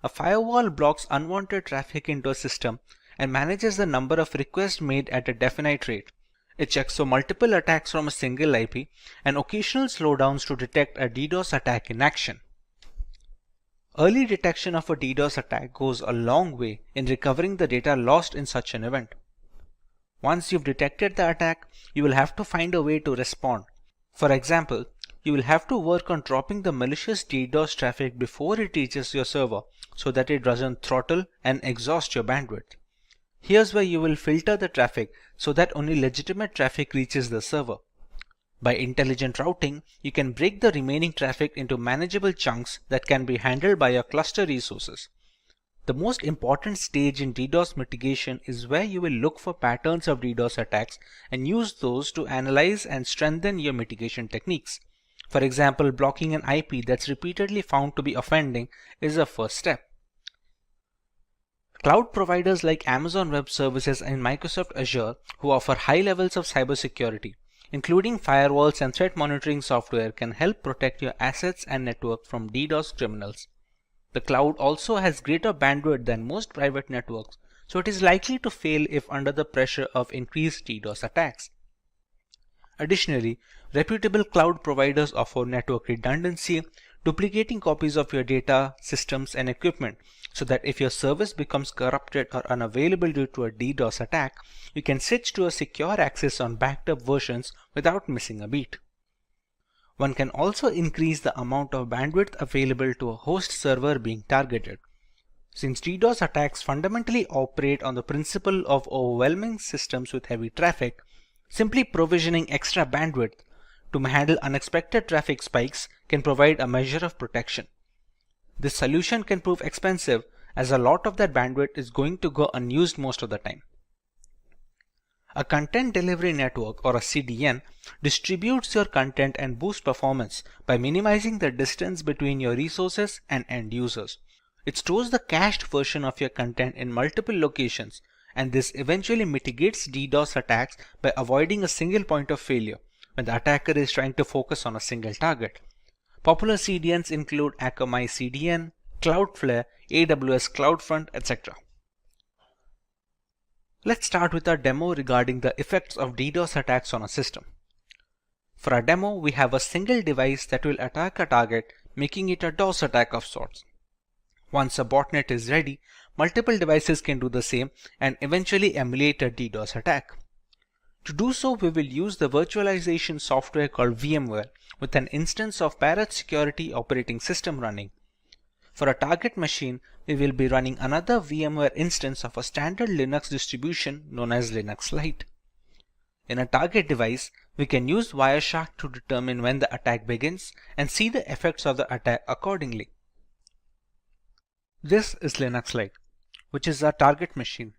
A firewall blocks unwanted traffic into a system and manages the number of requests made at a definite rate. It checks for multiple attacks from a single IP and occasional slowdowns to detect a DDoS attack in action. Early detection of a DDoS attack goes a long way in recovering the data lost in such an event. Once you've detected the attack, you will have to find a way to respond. For example, you will have to work on dropping the malicious DDoS traffic before it reaches your server so that it doesn't throttle and exhaust your bandwidth. Here's where you will filter the traffic so that only legitimate traffic reaches the server. By intelligent routing, you can break the remaining traffic into manageable chunks that can be handled by your cluster resources. The most important stage in DDoS mitigation is where you will look for patterns of DDoS attacks and use those to analyze and strengthen your mitigation techniques. For example, blocking an IP that's repeatedly found to be offending is a first step. Cloud providers like Amazon Web Services and Microsoft Azure, who offer high levels of cybersecurity, including firewalls and threat monitoring software, can help protect your assets and network from DDoS criminals. The cloud also has greater bandwidth than most private networks, so it is likely to fail if under the pressure of increased DDoS attacks. Additionally, reputable cloud providers offer network redundancy, duplicating copies of your data, systems, and equipment, so that if your service becomes corrupted or unavailable due to a DDoS attack, you can switch to a secure access on backed up versions without missing a beat. One can also increase the amount of bandwidth available to a host server being targeted. Since DDoS attacks fundamentally operate on the principle of overwhelming systems with heavy traffic, simply provisioning extra bandwidth to handle unexpected traffic spikes can provide a measure of protection. This solution can prove expensive as a lot of that bandwidth is going to go unused most of the time. A content delivery network, or a CDN, distributes your content and boosts performance by minimizing the distance between your resources and end users. It stores the cached version of your content in multiple locations, and this eventually mitigates DDoS attacks by avoiding a single point of failure when the attacker is trying to focus on a single target. Popular CDNs include Akamai CDN, Cloudflare, AWS CloudFront, etc. Let's start with our demo regarding the effects of DDoS attacks on a system. For our demo, we have a single device that will attack a target, making it a DOS attack of sorts. Once a botnet is ready, multiple devices can do the same and eventually emulate a DDoS attack. To do so, we will use the virtualization software called VMware with an instance of Parrot Security operating system running. For a target machine, we will be running another VMware instance of a standard Linux distribution known as Linux Lite. In a target device, we can use Wireshark to determine when the attack begins and see the effects of the attack accordingly. This is Linux Lite, which is our target machine,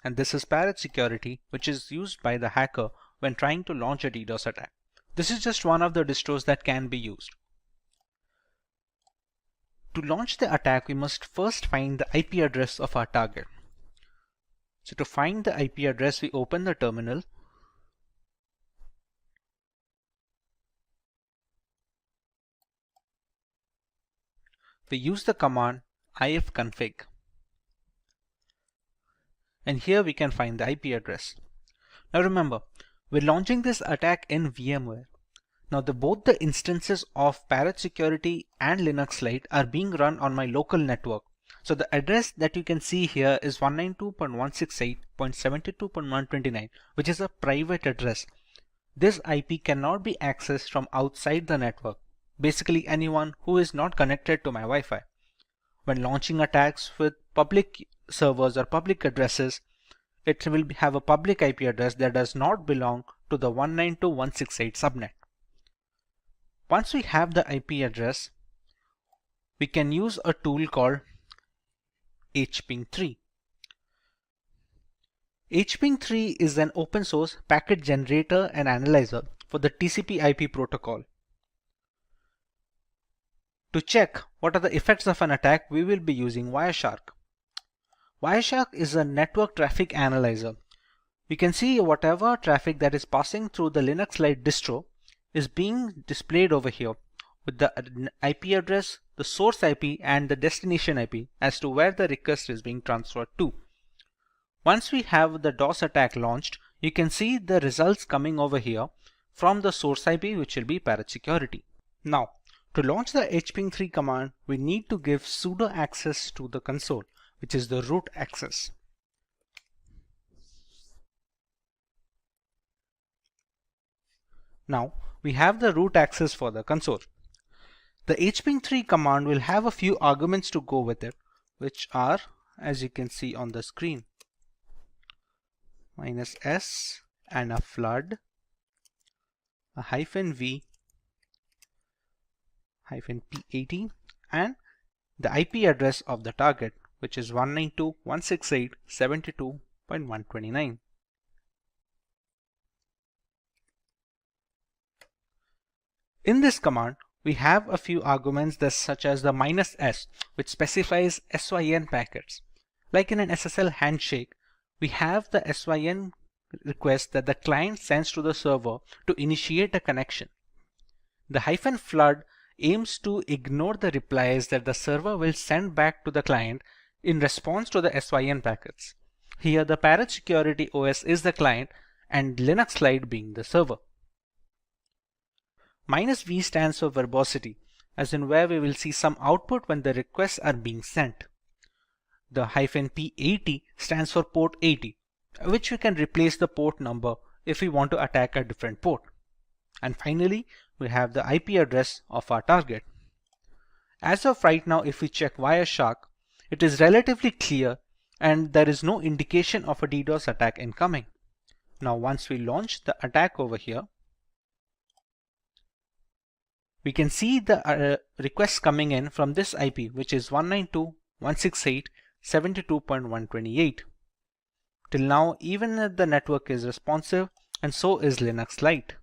and this is Parrot Security, which is used by the hacker when trying to launch a DDoS attack. This is just one of the distros that can be used. To launch the attack, we must first find the IP address of our target. So to find the IP address, we open the terminal. We use the command ifconfig. And here we can find the IP address. Now remember, we're launching this attack in VMware. Now both the instances of Parrot Security and Linux Lite are being run on my local network. So the address that you can see here is 192.168.72.129, which is a private address. This IP cannot be accessed from outside the network, basically anyone who is not connected to my Wi-Fi. When launching attacks with public servers or public addresses, it will have a public IP address that does not belong to the 192.168 subnet. Once we have the IP address, we can use a tool called hping3. hping3 is an open source packet generator and analyzer for the TCP/IP protocol. To check what are the effects of an attack, we will be using Wireshark. Wireshark is a network traffic analyzer. We can see whatever traffic that is passing through the Linux Lite distro is being displayed over here with the IP address, the source IP and the destination IP as to where the request is being transferred to. Once we have the DOS attack launched, you can see the results coming over here from the source IP, which will be Parrot Security. Now, to launch the hping3 command, we need to give sudo access to the console, which is the root access. Now, we have the root access for the console. The hping3 command will have a few arguments to go with it, which are, as you can see on the screen, -s and a flood, a -v, -p80, and the IP address of the target, which is 192.168.72.129. In this command, we have a few arguments such as the -s, which specifies SYN packets. Like in an SSL handshake, we have the SYN request that the client sends to the server to initiate a connection. The -flood aims to ignore the replies that the server will send back to the client in response to the SYN packets. Here the Parrot Security OS is the client and Linux Lite being the server. -v stands for verbosity, as in where we will see some output when the requests are being sent. The -p80 stands for port 80, which we can replace the port number if we want to attack a different port. And finally, we have the IP address of our target. As of right now, if we check Wireshark, it is relatively clear and there is no indication of a DDoS attack incoming. Now, once we launch the attack over here, we can see the requests coming in from this IP, which is 192.168.72.128. Till now, even the network is responsive, and so is Linux Lite.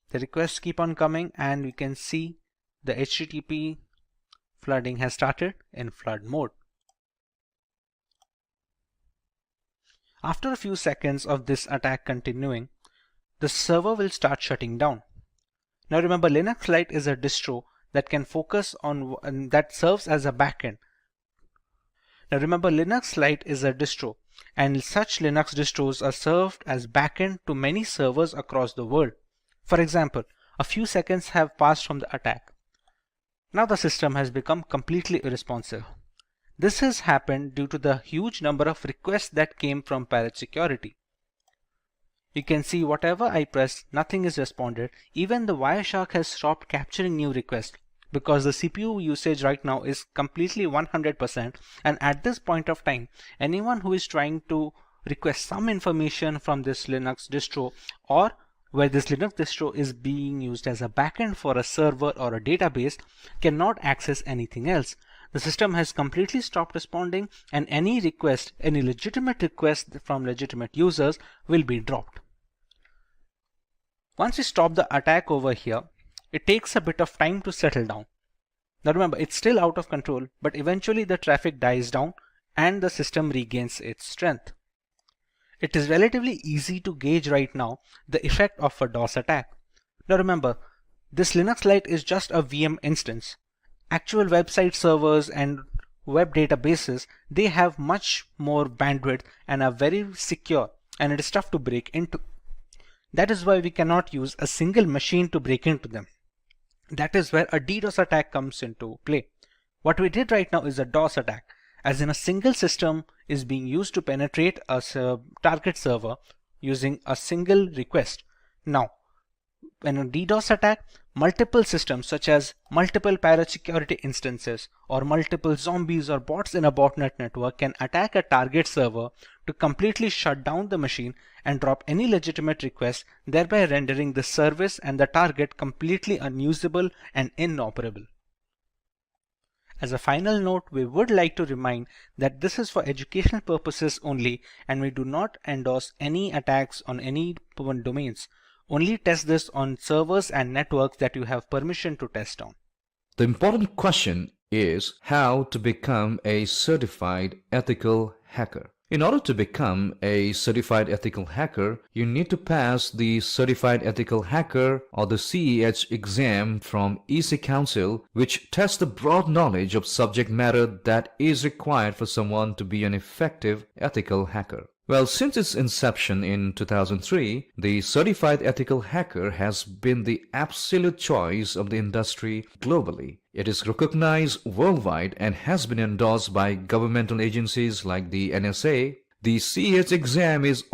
The requests keep on coming, and we can see the HTTP flooding has started in flood mode. After a few seconds of this attack continuing, the server will start shutting down. Now remember, Linux Lite is a distro that can focus on that serves as a backend. Now remember, Linux Lite is a distro, and such Linux distros are served as backend to many servers across the world. For example, a few seconds have passed from the attack. Now the system has become completely irresponsive. This has happened due to the huge number of requests that came from Parrot Security. You can see whatever I press, nothing is responded. Even the Wireshark has stopped capturing new requests because the CPU usage right now is completely 100%, and at this point of time, anyone who is trying to request some information from this Linux distro, or where this Linux distro is being used as a backend for a server or a database, cannot access anything else. The system has completely stopped responding, and any request, any legitimate request from legitimate users will be dropped. Once we stop the attack over here, it takes a bit of time to settle down. Now remember, it's still out of control, but eventually the traffic dies down and the system regains its strength. It is relatively easy to gauge right now the effect of a DOS attack. Now remember, this Linux Lite is just a VM instance. Actual website servers and web databases, they have much more bandwidth and are very secure, and it is tough to break into. That is why we cannot use a single machine to break into them. That is where a DDoS attack comes into play. What we did right now is a DOS attack, as in a single system is being used to penetrate a target server using a single request. Now, When a DDoS attack, multiple systems such as multiple Parrot security instances or multiple zombies or bots in a botnet network can attack a target server to completely shut down the machine and drop any legitimate request, thereby rendering the service and the target completely unusable and inoperable. As a final note, we would like to remind that this is for educational purposes only, and we do not endorse any attacks on any domains. Only test this on servers and networks that you have permission to test on. The important question is how to become a certified ethical hacker. In order to become a certified ethical hacker, you need to pass the Certified Ethical Hacker or the CEH exam from EC Council, which tests the broad knowledge of subject matter that is required for someone to be an effective ethical hacker. Well, since its inception in 2003, the Certified Ethical Hacker has been the absolute choice of the industry globally. It is recognized worldwide and has been endorsed by governmental agencies like the NSA. The CEH exam is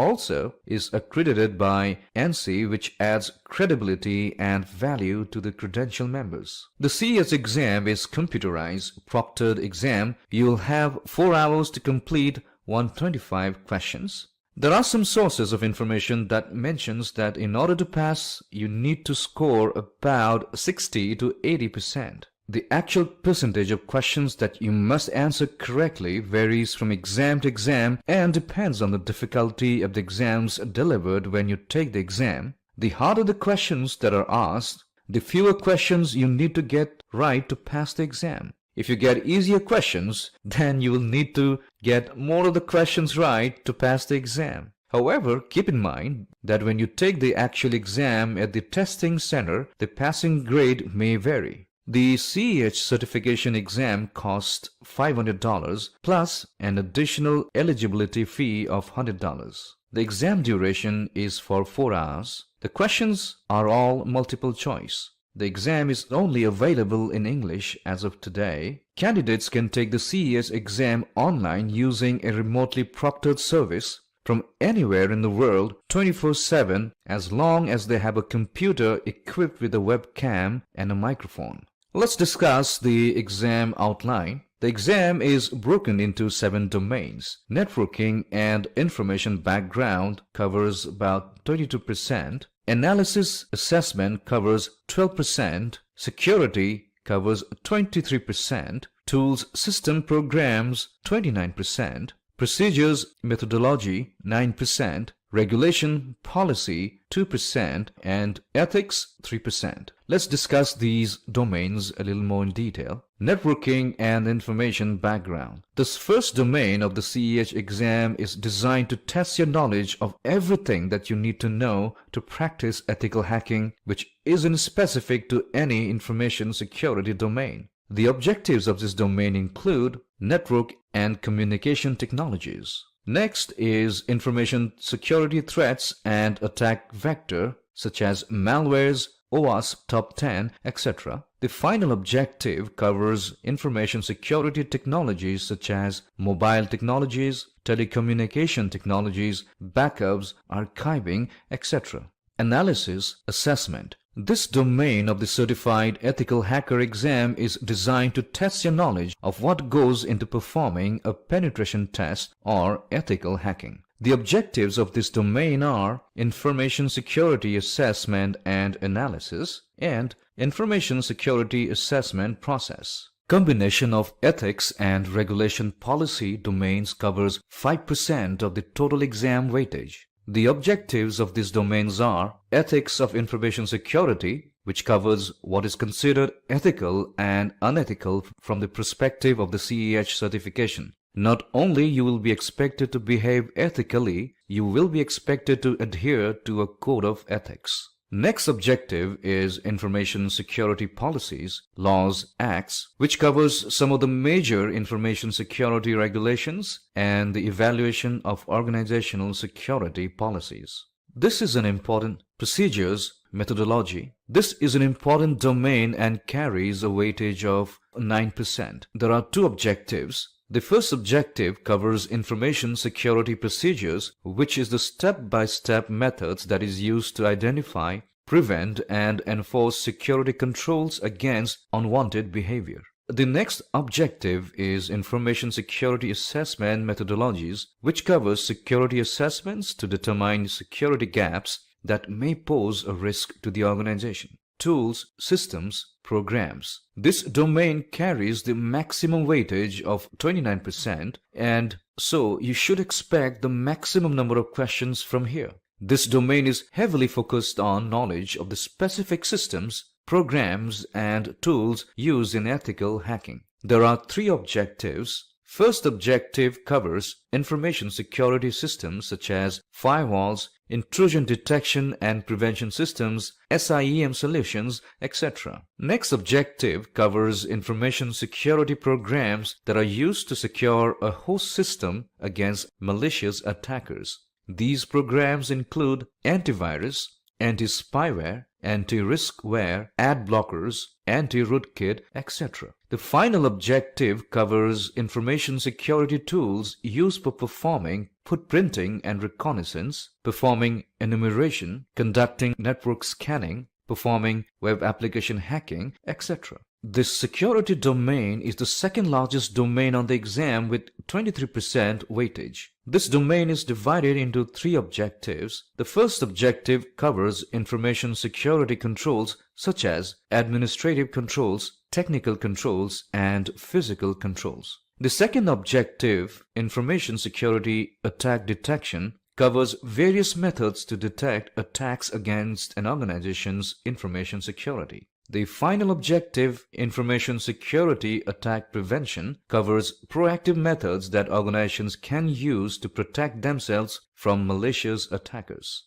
accredited by ANSI, which adds credibility and value to the credential members. The CEH exam is computerized, proctored exam. You will have 4 hours to complete 125 questions. There are some sources of information that mentions that in order to pass, you need to score about 60 to 80%. The actual percentage of questions that you must answer correctly varies from exam to exam and depends on the difficulty of the exams delivered when you take the exam. The harder the questions that are asked, the fewer questions you need to get right to pass the exam. If you get easier questions, then you will need to get more of the questions right to pass the exam. However, keep in mind that when you take the actual exam at the testing center, the passing grade may vary. The CEH certification exam costs $500 plus an additional eligibility fee of $100. The exam duration is for 4 hours. The questions are all multiple choice. The exam is only available in English as of today. Candidates can take the CEH exam online using a remotely proctored service from anywhere in the world 24/7 as long as they have a computer equipped with a webcam and a microphone. Let's discuss the exam outline. The exam is broken into 7 domains. Networking and information background covers about 32%. Analysis assessment covers 12%. Security covers 23%. Tools system programs 29%. Procedures methodology 9%. Regulation policy 2%, and ethics 3%. Let's discuss these domains a little more in detail. Networking and information background. This first domain of the CEH exam is designed to test your knowledge of everything that you need to know to practice ethical hacking, which isn't specific to any information security domain. The objectives of this domain include network and communication technologies. Next is information security threats and attack vector such as malwares, OWASP top 10, etc. The final objective covers information security technologies such as mobile technologies, telecommunication technologies, backups, archiving, etc. Analysis assessment. This domain of the Certified Ethical Hacker exam is designed to test your knowledge of what goes into performing a penetration test or ethical hacking. The objectives of this domain are information security assessment and analysis and information security assessment process. Combination of ethics and regulation policy domains covers 5% of the total exam weightage. The objectives of these domains are ethics of information security, which covers what is considered ethical and unethical from the perspective of the CEH certification. Not only you will be expected to behave ethically, you will be expected to adhere to a code of ethics. Next objective is information security policies, laws, acts, which covers some of the major information security regulations and the evaluation of organizational security policies. This is an important procedures methodology. This is an important domain and carries a weightage of 9%. There are 2 objectives. The first objective covers information security procedures, which is the step-by-step methods that is used to identify, prevent and enforce security controls against unwanted behavior. The next objective is information security assessment methodologies, which covers security assessments to determine security gaps that may pose a risk to the organization. Tools, systems, programs. This domain carries the maximum weightage of 29%, and so you should expect the maximum number of questions from here. This domain is heavily focused on knowledge of the specific systems, programs, and tools used in ethical hacking. There are 3 objectives. First objective covers information security systems such as firewalls, intrusion detection and prevention systems, SIEM solutions, etc. Next objective covers information security programs that are used to secure a host system against malicious attackers. These programs include antivirus, anti-spyware, anti-riskware, ad blockers, anti-rootkit, etc. The final objective covers information security tools used for performing footprinting and reconnaissance, performing enumeration, conducting network scanning, performing web application hacking, etc. This security domain is the second largest domain on the exam with 23% weightage. This domain is divided into 3 objectives. The first objective covers information security controls such as administrative controls, technical controls, and physical controls. The second objective, information security attack detection, covers various methods to detect attacks against an organization's information security. The final objective, information security attack prevention, covers proactive methods that organizations can use to protect themselves from malicious attackers.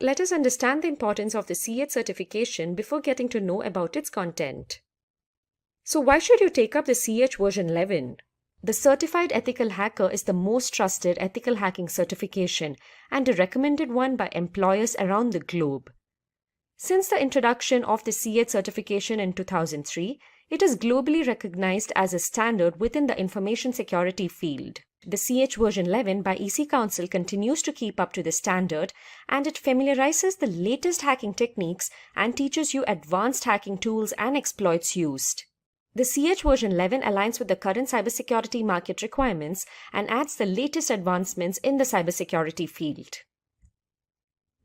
Let us understand the importance of the C8 certification before getting to know about its content. So why should you take up the C8 version 11? The Certified Ethical Hacker is the most trusted ethical hacking certification and a recommended one by employers around the globe. Since the introduction of the C8 certification in 2003, it is globally recognized as a standard within the information security field. The C8 version 11 by EC Council continues to keep up to the standard, and it familiarizes the latest hacking techniques and teaches you advanced hacking tools and exploits used. The C8 version 11 aligns with the current cybersecurity market requirements and adds the latest advancements in the cybersecurity field.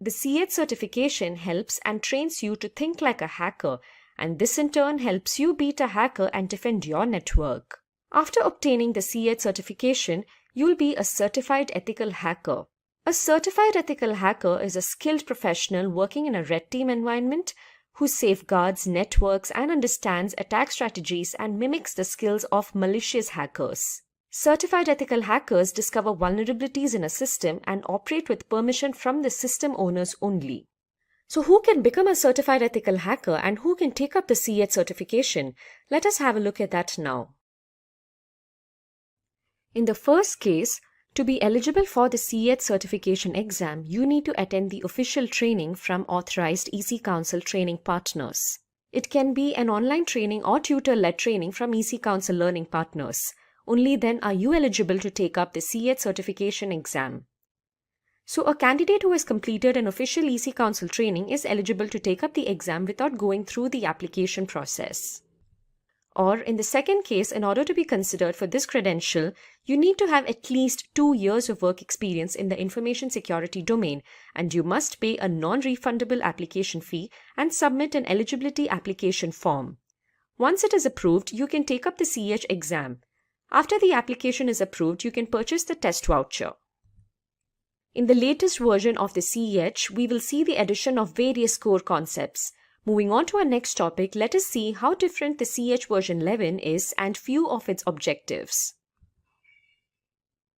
The C8 certification helps and trains you to think like a hacker, and this in turn helps you beat a hacker and defend your network. After obtaining the C8 certification, you'll be a certified ethical hacker. A certified ethical hacker is a skilled professional working in a red team environment who safeguards networks and understands attack strategies and mimics the skills of malicious hackers. Certified ethical hackers discover vulnerabilities in a system and operate with permission from the system owners only. So who can become a certified ethical hacker and who can take up the C8 certification? Let us have a look at that now. In the first case, to be eligible for the C8 certification exam, you need to attend the official training from authorized EC Council training partners. It can be an online training or tutor-led training from EC Council learning partners. Only then are you eligible to take up the C8 certification exam. So a candidate who has completed an official EC Council training is eligible to take up the exam without going through the application process. Or in the second case, in order to be considered for this credential, you need to have at least 2 years of work experience in the information security domain, and you must pay a non-refundable application fee and submit an eligibility application form. Once it is approved, you can take up the C8 exam. After the application is approved, you can purchase the test voucher. In the latest version of the C8, we will see the addition of various core concepts. Moving on to our next topic, let us see how different the C8 version 11 is and few of its objectives.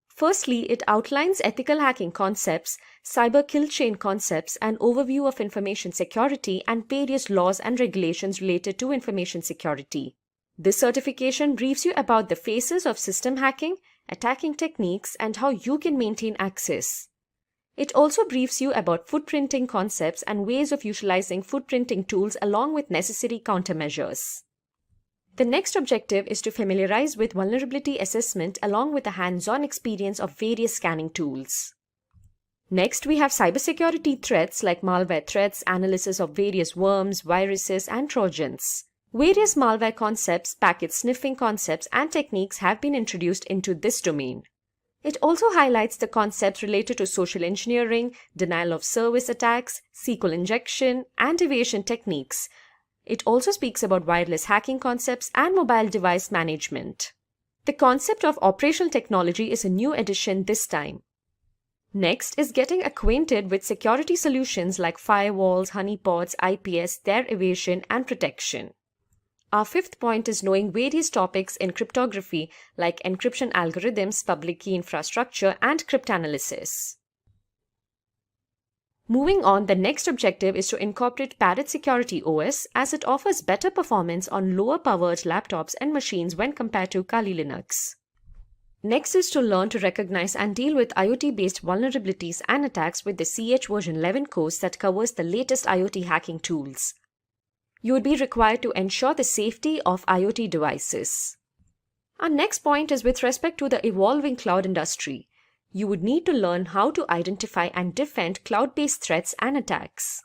Firstly, it outlines ethical hacking concepts, cyber kill chain concepts, an overview of information security, and various laws and regulations related to information security. This certification briefs you about the phases of system hacking, attacking techniques, and how you can maintain access. It also briefs you about footprinting concepts and ways of utilizing footprinting tools along with necessary countermeasures. The next objective is to familiarize with vulnerability assessment along with a hands-on experience of various scanning tools. Next, we have cybersecurity threats like malware threats, analysis of various worms, viruses, and trojans. Various malware concepts, packet sniffing concepts, and techniques have been introduced into this domain. It also highlights the concepts related to social engineering, denial of service attacks, SQL injection, and evasion techniques. It also speaks about wireless hacking concepts and mobile device management. The concept of operational technology is a new addition this time. Next is getting acquainted with security solutions like firewalls, honeypots, IPS, their evasion, and protection. Our fifth point is knowing various topics in cryptography like encryption algorithms, public key infrastructure, and cryptanalysis. Moving on, the next objective is to incorporate Parrot Security OS as it offers better performance on lower powered laptops and machines when compared to Kali Linux. Next is to learn to recognize and deal with IoT-based vulnerabilities and attacks with the CH version 11 course that covers the latest IoT hacking tools. You would be required to ensure the safety of IoT devices. Our next point is with respect to the evolving cloud industry. You would need to learn how to identify and defend cloud-based threats and attacks.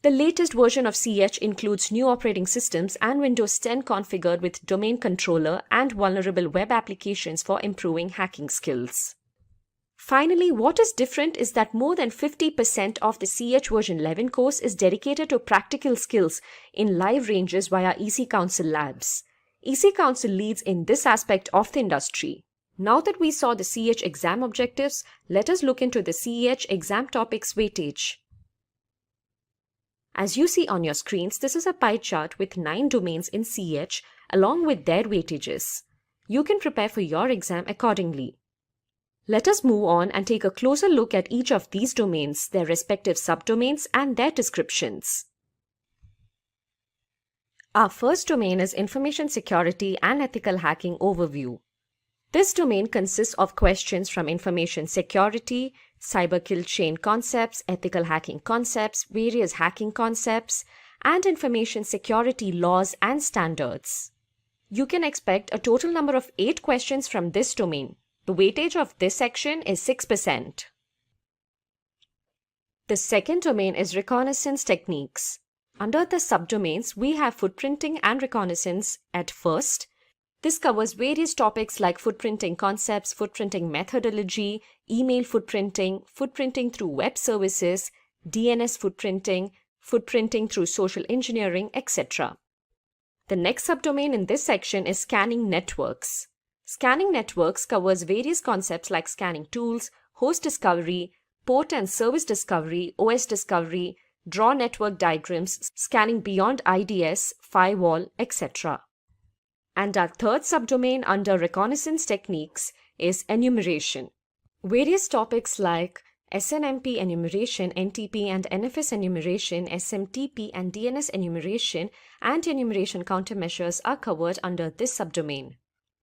The latest version of CH includes new operating systems and Windows 10 configured with domain controller and vulnerable web applications for improving hacking skills. Finally, what is different is that more than 50% of the CH version 11 course is dedicated to practical skills in live ranges via EC Council labs. EC Council leads in this aspect of the industry. Now that we saw the CH exam objectives, let us look into the CH exam topics weightage. As you see on your screens, this is a pie chart with 9 domains in CH along with their weightages. You can prepare for your exam accordingly. Let us move on and take a closer look at each of these domains, their respective subdomains, and their descriptions. Our first domain is Information Security and Ethical Hacking Overview. This domain consists of questions from information security, cyber kill chain concepts, ethical hacking concepts, various hacking concepts, and information security laws and standards. You can expect a total number of 8 questions from this domain. The weightage of this section is 6%. The second domain is Reconnaissance Techniques. Under the subdomains, we have footprinting and reconnaissance at first. This covers various topics like footprinting concepts, footprinting methodology, email footprinting, footprinting through web services, DNS footprinting, footprinting through social engineering, etc. The next subdomain in this section is Scanning Networks. Scanning networks covers various concepts like scanning tools, host discovery, port and service discovery, OS discovery, draw network diagrams, scanning beyond IDS, firewall, etc. And our third subdomain under Reconnaissance Techniques is Enumeration. Various topics like SNMP enumeration, NTP and NFS enumeration, SMTP and DNS enumeration, and enumeration countermeasures are covered under this subdomain.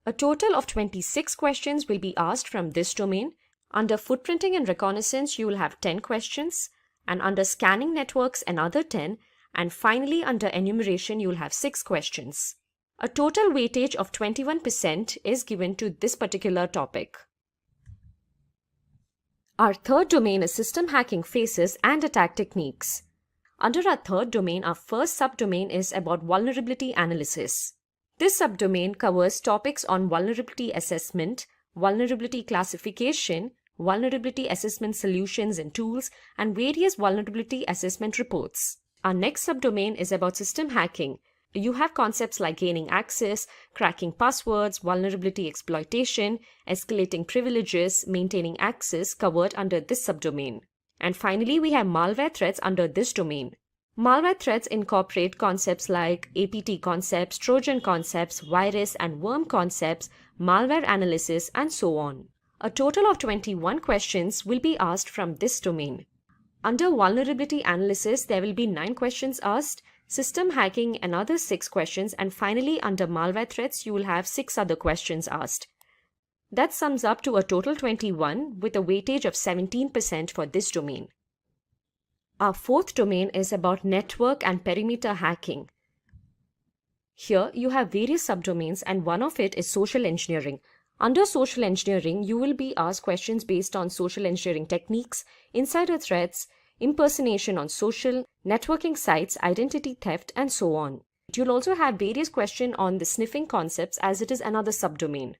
A total of 26 questions will be asked from this domain. Under footprinting and reconnaissance, you will have 10 questions, and under scanning networks, another 10, and finally under enumeration, you will have 6 questions. A total weightage of 21% is given to this particular topic. Our third domain is System Hacking Phases and Attack Techniques. Under our third domain, our first subdomain is about vulnerability analysis. This subdomain covers topics on vulnerability assessment, vulnerability classification, vulnerability assessment solutions and tools, and various vulnerability assessment reports. Our next subdomain is about system hacking. You have concepts like gaining access, cracking passwords, vulnerability exploitation, escalating privileges, maintaining access covered under this subdomain. And finally, we have malware threats under this domain. Malware threats incorporate concepts like APT concepts, Trojan concepts, virus and worm concepts, malware analysis, and so on. A total of 21 questions will be asked from this domain. Under vulnerability analysis, there will be 9 questions asked, system hacking another 6 questions, and finally under malware threats, you will have 6 other questions asked. That sums up to a total 21 with a weightage of 17% for this domain. Our fourth domain is about network and perimeter hacking. Here you have various subdomains and one of it is social engineering. Under social engineering, you will be asked questions based on social engineering techniques, insider threats, impersonation on social, networking sites, identity theft, and so on. You'll also have various questions on the sniffing concepts as it is another subdomain.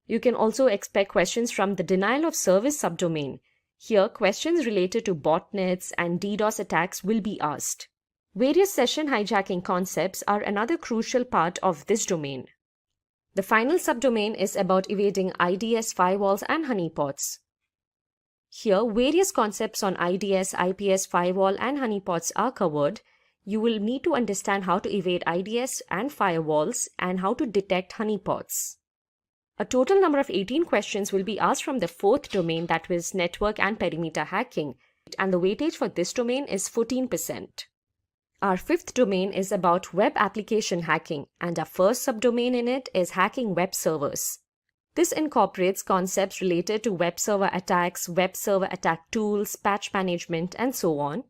You can also expect questions from the denial of service subdomain. Here, questions related to botnets and DDoS attacks will be asked. Various session hijacking concepts are another crucial part of this domain. The final subdomain is about evading IDS firewalls and honeypots. Here, various concepts on IDS, IPS, firewall, and honeypots are covered. You will need to understand how to evade IDS and firewalls and how to detect honeypots. A total number of 18 questions will be asked from the fourth domain, that was network and perimeter hacking, and the weightage for this domain is 14%. Our fifth domain is about web application hacking, and our first subdomain in it is hacking web servers. This incorporates concepts related to web server attacks, web server attack tools, patch management, and so on.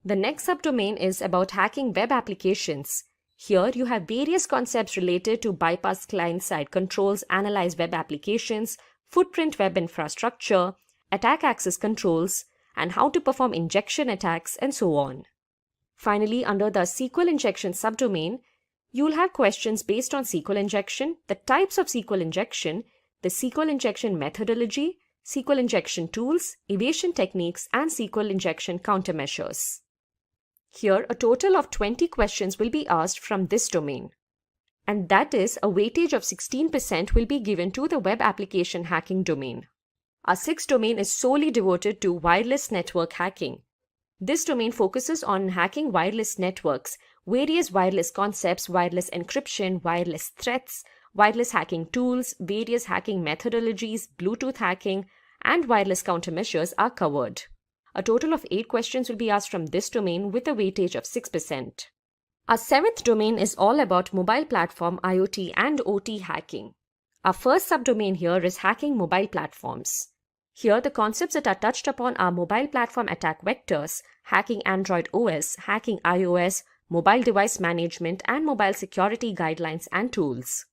The next subdomain is about hacking web applications. Here you have various concepts related to bypass client-side controls, analyze web applications, footprint web infrastructure, attack access controls, and how to perform injection attacks, and so on. Finally, under the SQL injection subdomain, you will have questions based on SQL injection, the types of SQL injection, the SQL injection methodology, SQL injection tools, evasion techniques, and SQL injection countermeasures. Here, a total of 20 questions will be asked from this domain. And that is, a weightage of 16% will be given to the web application hacking domain. Our sixth domain is solely devoted to wireless network hacking. This domain focuses on hacking wireless networks, various wireless concepts, wireless encryption, wireless threats, wireless hacking tools, various hacking methodologies, Bluetooth hacking, and wireless countermeasures are covered. A total of 8 questions will be asked from this domain with a weightage of 6%. Our seventh domain is all about mobile platform IoT and OT hacking. Our first subdomain here is hacking mobile platforms. Here, the concepts that are touched upon are mobile platform attack vectors, hacking Android OS, hacking iOS, mobile device management, and mobile security guidelines and tools.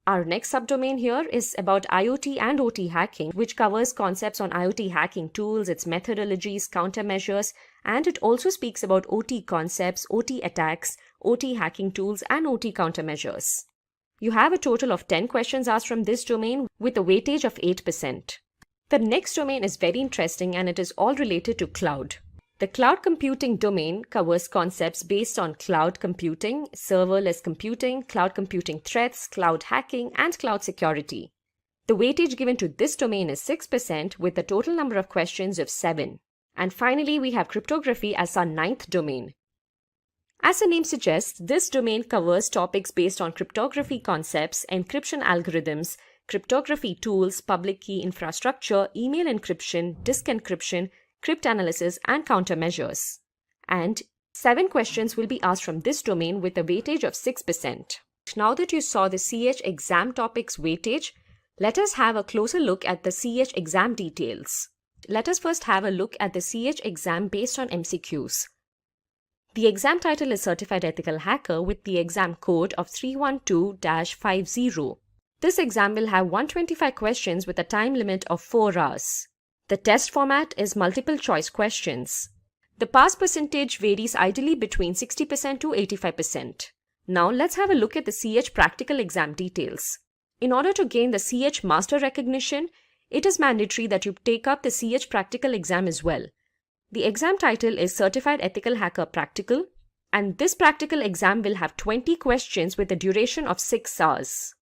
Our next subdomain here is about IoT and OT hacking, which covers concepts on IoT hacking tools, its methodologies, countermeasures, and it also speaks about OT concepts, OT attacks, OT hacking tools, and OT countermeasures. You have a total of 10 questions asked from this domain with a weightage of 8%. The next domain is very interesting and it is all related to cloud. The cloud computing domain covers concepts based on cloud computing, serverless computing, cloud computing threats, cloud hacking, and cloud security. The weightage given to this domain is 6% with a total number of questions of 7. And finally, we have cryptography as our ninth domain. As the name suggests, this domain covers topics based on cryptography concepts, encryption algorithms, cryptography tools, public key infrastructure, email encryption, disk encryption, cryptanalysis, and countermeasures. And 7 questions will be asked from this domain with a weightage of 6%. Now that you saw the CH exam topics weightage, let us have a closer look at the CH exam details. Let us first have a look at the CH exam based on MCQs. The exam title is Certified Ethical Hacker with the exam code of 312-50. This exam will have 125 questions with a time limit of 4 hours. The test format is multiple choice questions. The pass percentage varies ideally between 60% to 85%. Now let's have a look at the CH practical exam details. In order to gain the CH master recognition, it is mandatory that you take up the CH practical exam as well. The exam title is Certified Ethical Hacker Practical, and this practical exam will have 20 questions with a duration of 6 hours.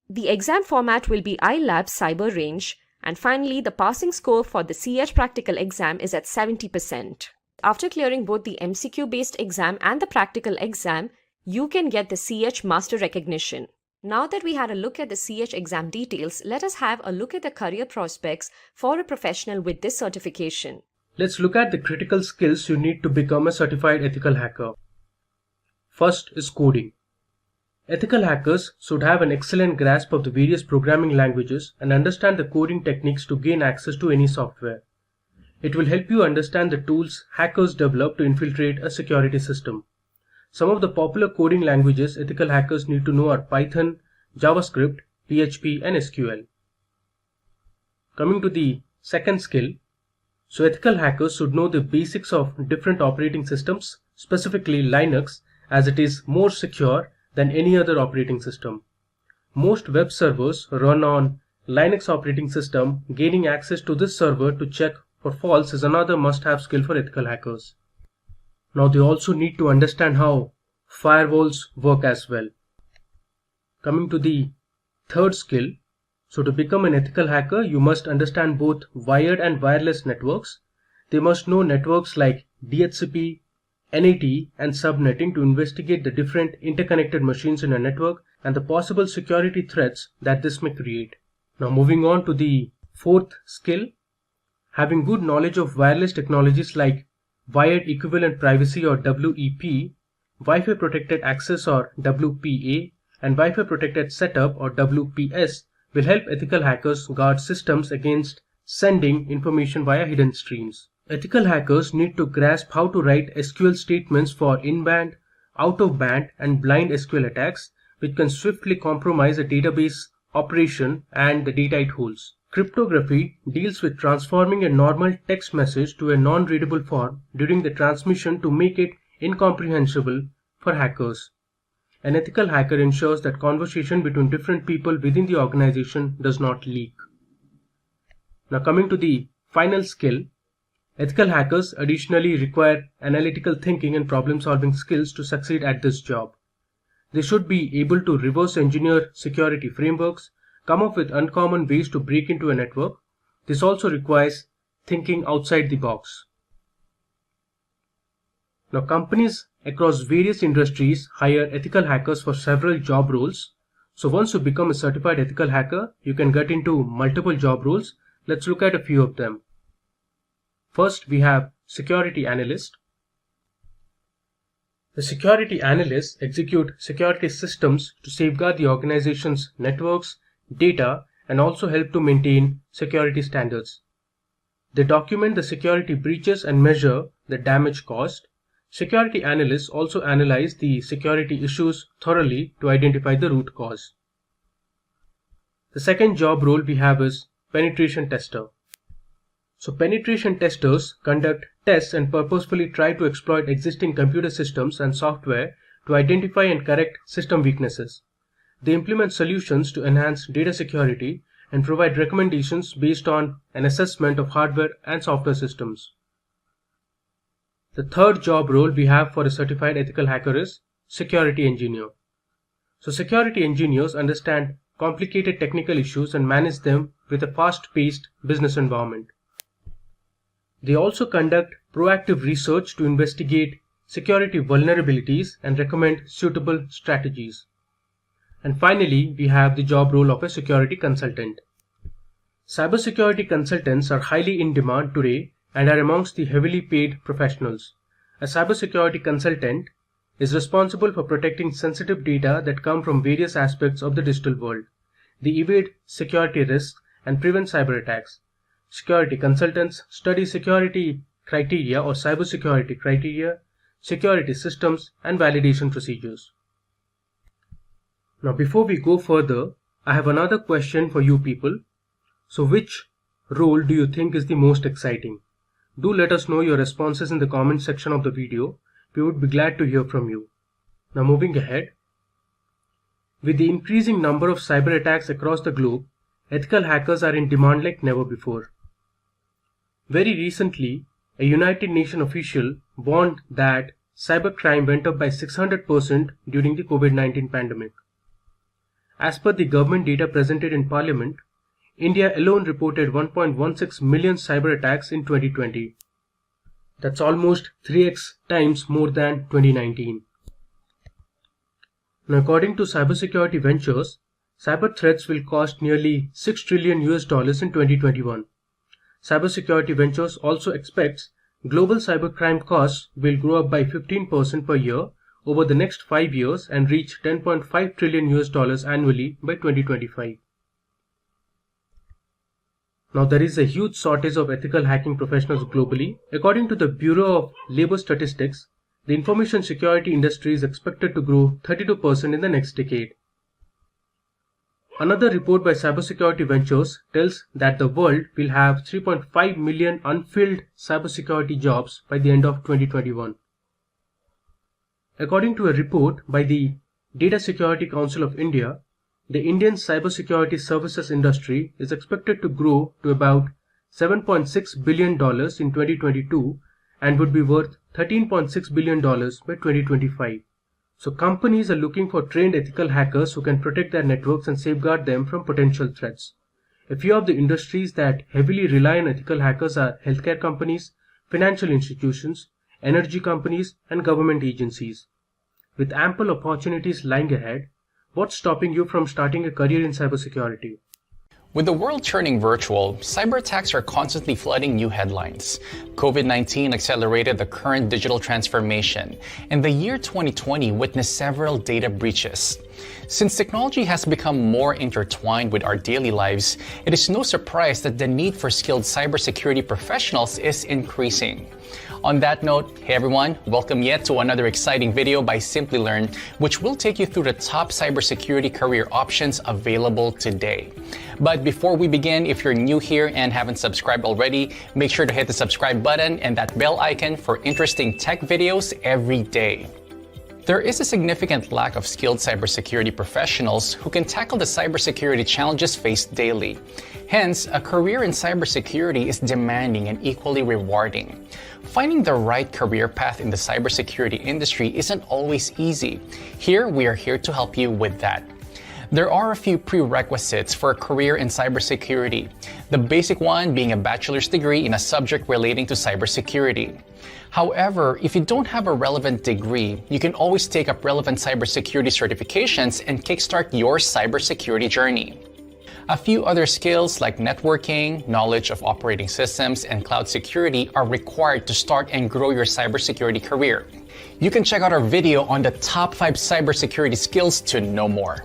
The exam format will be iLab Cyber Range, and finally the passing score for the CH practical exam is at 70%. After clearing both the MCQ-based exam and the practical exam, you can get the CH master recognition. Now that we had a look at the CH exam details, let us have a look at the career prospects for a professional with this certification. Let's look at the critical skills you need to become a certified ethical hacker. First is coding. Ethical hackers should have an excellent grasp of the various programming languages and understand the coding techniques to gain access to any software. It will help you understand the tools hackers develop to infiltrate a security system. Some of the popular coding languages ethical hackers need to know are Python, JavaScript, PHP, and SQL. Coming to the second skill, so ethical hackers should know the basics of different operating systems, specifically Linux, as it is more secure than any other operating system. Most web servers run on Linux operating system. Gaining access to this server to check for faults is another must-have skill for ethical hackers. Now they also need to understand how firewalls work as well. Coming to the third skill, so to become an ethical hacker, you must understand both wired and wireless networks. They must know networks like DHCP, NAT, and subnetting to investigate the different interconnected machines in a network and the possible security threats that this may create. Now moving on to the fourth skill, having good knowledge of wireless technologies like Wired Equivalent Privacy or WEP, Wi-Fi Protected Access or WPA, and Wi-Fi Protected Setup or WPS will help ethical hackers guard systems against sending information via hidden streams. Ethical hackers need to grasp how to write SQL statements for in-band, out-of-band, and blind SQL attacks, which can swiftly compromise a database operation and the data it holds. Cryptography deals with transforming a normal text message to a non-readable form during the transmission to make it incomprehensible for hackers. An ethical hacker ensures that conversation between different people within the organization does not leak. Now coming to the final skill, ethical hackers additionally require analytical thinking and problem-solving skills to succeed at this job. They should be able to reverse engineer security frameworks, come up with uncommon ways to break into a network. This also requires thinking outside the box. Now companies across various industries hire ethical hackers for several job roles. So once you become a certified ethical hacker, you can get into multiple job roles. Let's look at a few of them. First, we have security analyst. The security analysts execute security systems to safeguard the organization's networks, data, and also help to maintain security standards. They document the security breaches and measure the damage caused. Security analysts also analyze the security issues thoroughly to identify the root cause. The second job role we have is penetration tester. So penetration testers conduct tests and purposefully try to exploit existing computer systems and software to identify and correct system weaknesses. They implement solutions to enhance data security and provide recommendations based on an assessment of hardware and software systems. The third job role we have for a certified ethical hacker is security engineer. So security engineers understand complicated technical issues and manage them with a fast-paced business environment. They also conduct proactive research to investigate security vulnerabilities and recommend suitable strategies. And finally, we have the job role of a security consultant. Cybersecurity consultants are highly in demand today and are amongst the heavily paid professionals. A cybersecurity consultant is responsible for protecting sensitive data that come from various aspects of the digital world. They evade security risks and prevent cyber attacks. Security consultants study security criteria or cybersecurity criteria, security systems, and validation procedures. Now before we go further, I have another question for you people. So which role do you think is the most exciting? Do let us know your responses in the comment section of the video. We would be glad to hear from you. Now moving ahead. With the increasing number of cyber attacks across the globe, ethical hackers are in demand like never before. Very recently, a United Nations official warned that cybercrime went up by 600% during the COVID-19 pandemic. As per the government data presented in Parliament, India alone reported 1.16 million cyber attacks in 2020. That's almost 3x times more than 2019. Now, according to Cybersecurity Ventures, cyber threats will cost nearly $6 trillion in 2021. Cybersecurity Ventures also expects global cybercrime costs will grow up by 15% per year over the next 5 years and reach $10.5 trillion annually by 2025. Now there is a huge shortage of ethical hacking professionals globally. According to the Bureau of Labor Statistics, the information security industry is expected to grow 32% in the next decade. Another report by Cybersecurity Ventures tells that the world will have 3.5 million unfilled cybersecurity jobs by the end of 2021. According to a report by the Data Security Council of India, the Indian cybersecurity services industry is expected to grow to about $7.6 billion in 2022 and would be worth $13.6 billion by 2025. So companies are looking for trained ethical hackers who can protect their networks and safeguard them from potential threats. A few of the industries that heavily rely on ethical hackers are healthcare companies, financial institutions, energy companies, and government agencies. With ample opportunities lying ahead, what's stopping you from starting a career in cybersecurity? With the world turning virtual, cyber attacks are constantly flooding new headlines. COVID-19 accelerated the current digital transformation, and the year 2020 witnessed several data breaches. Since technology has become more intertwined with our daily lives, it is no surprise that the need for skilled cybersecurity professionals is increasing. On that note, hey everyone, welcome yet to another exciting video by Simplilearn, which will take you through the top cybersecurity career options available today. But before we begin, if you're new here and haven't subscribed already, make sure to hit the subscribe button and that bell icon for interesting tech videos every day. There is a significant lack of skilled cybersecurity professionals who can tackle the cybersecurity challenges faced daily. Hence, a career in cybersecurity is demanding and equally rewarding. Finding the right career path in the cybersecurity industry isn't always easy. Here, we are here to help you with that. There are a few prerequisites for a career in cybersecurity, the basic one being a bachelor's degree in a subject relating to cybersecurity. However, if you don't have a relevant degree, you can always take up relevant cybersecurity certifications and kickstart your cybersecurity journey. A few other skills like networking, knowledge of operating systems, and cloud security are required to start and grow your cybersecurity career. You can check out our video on the top 5 cybersecurity skills to know more.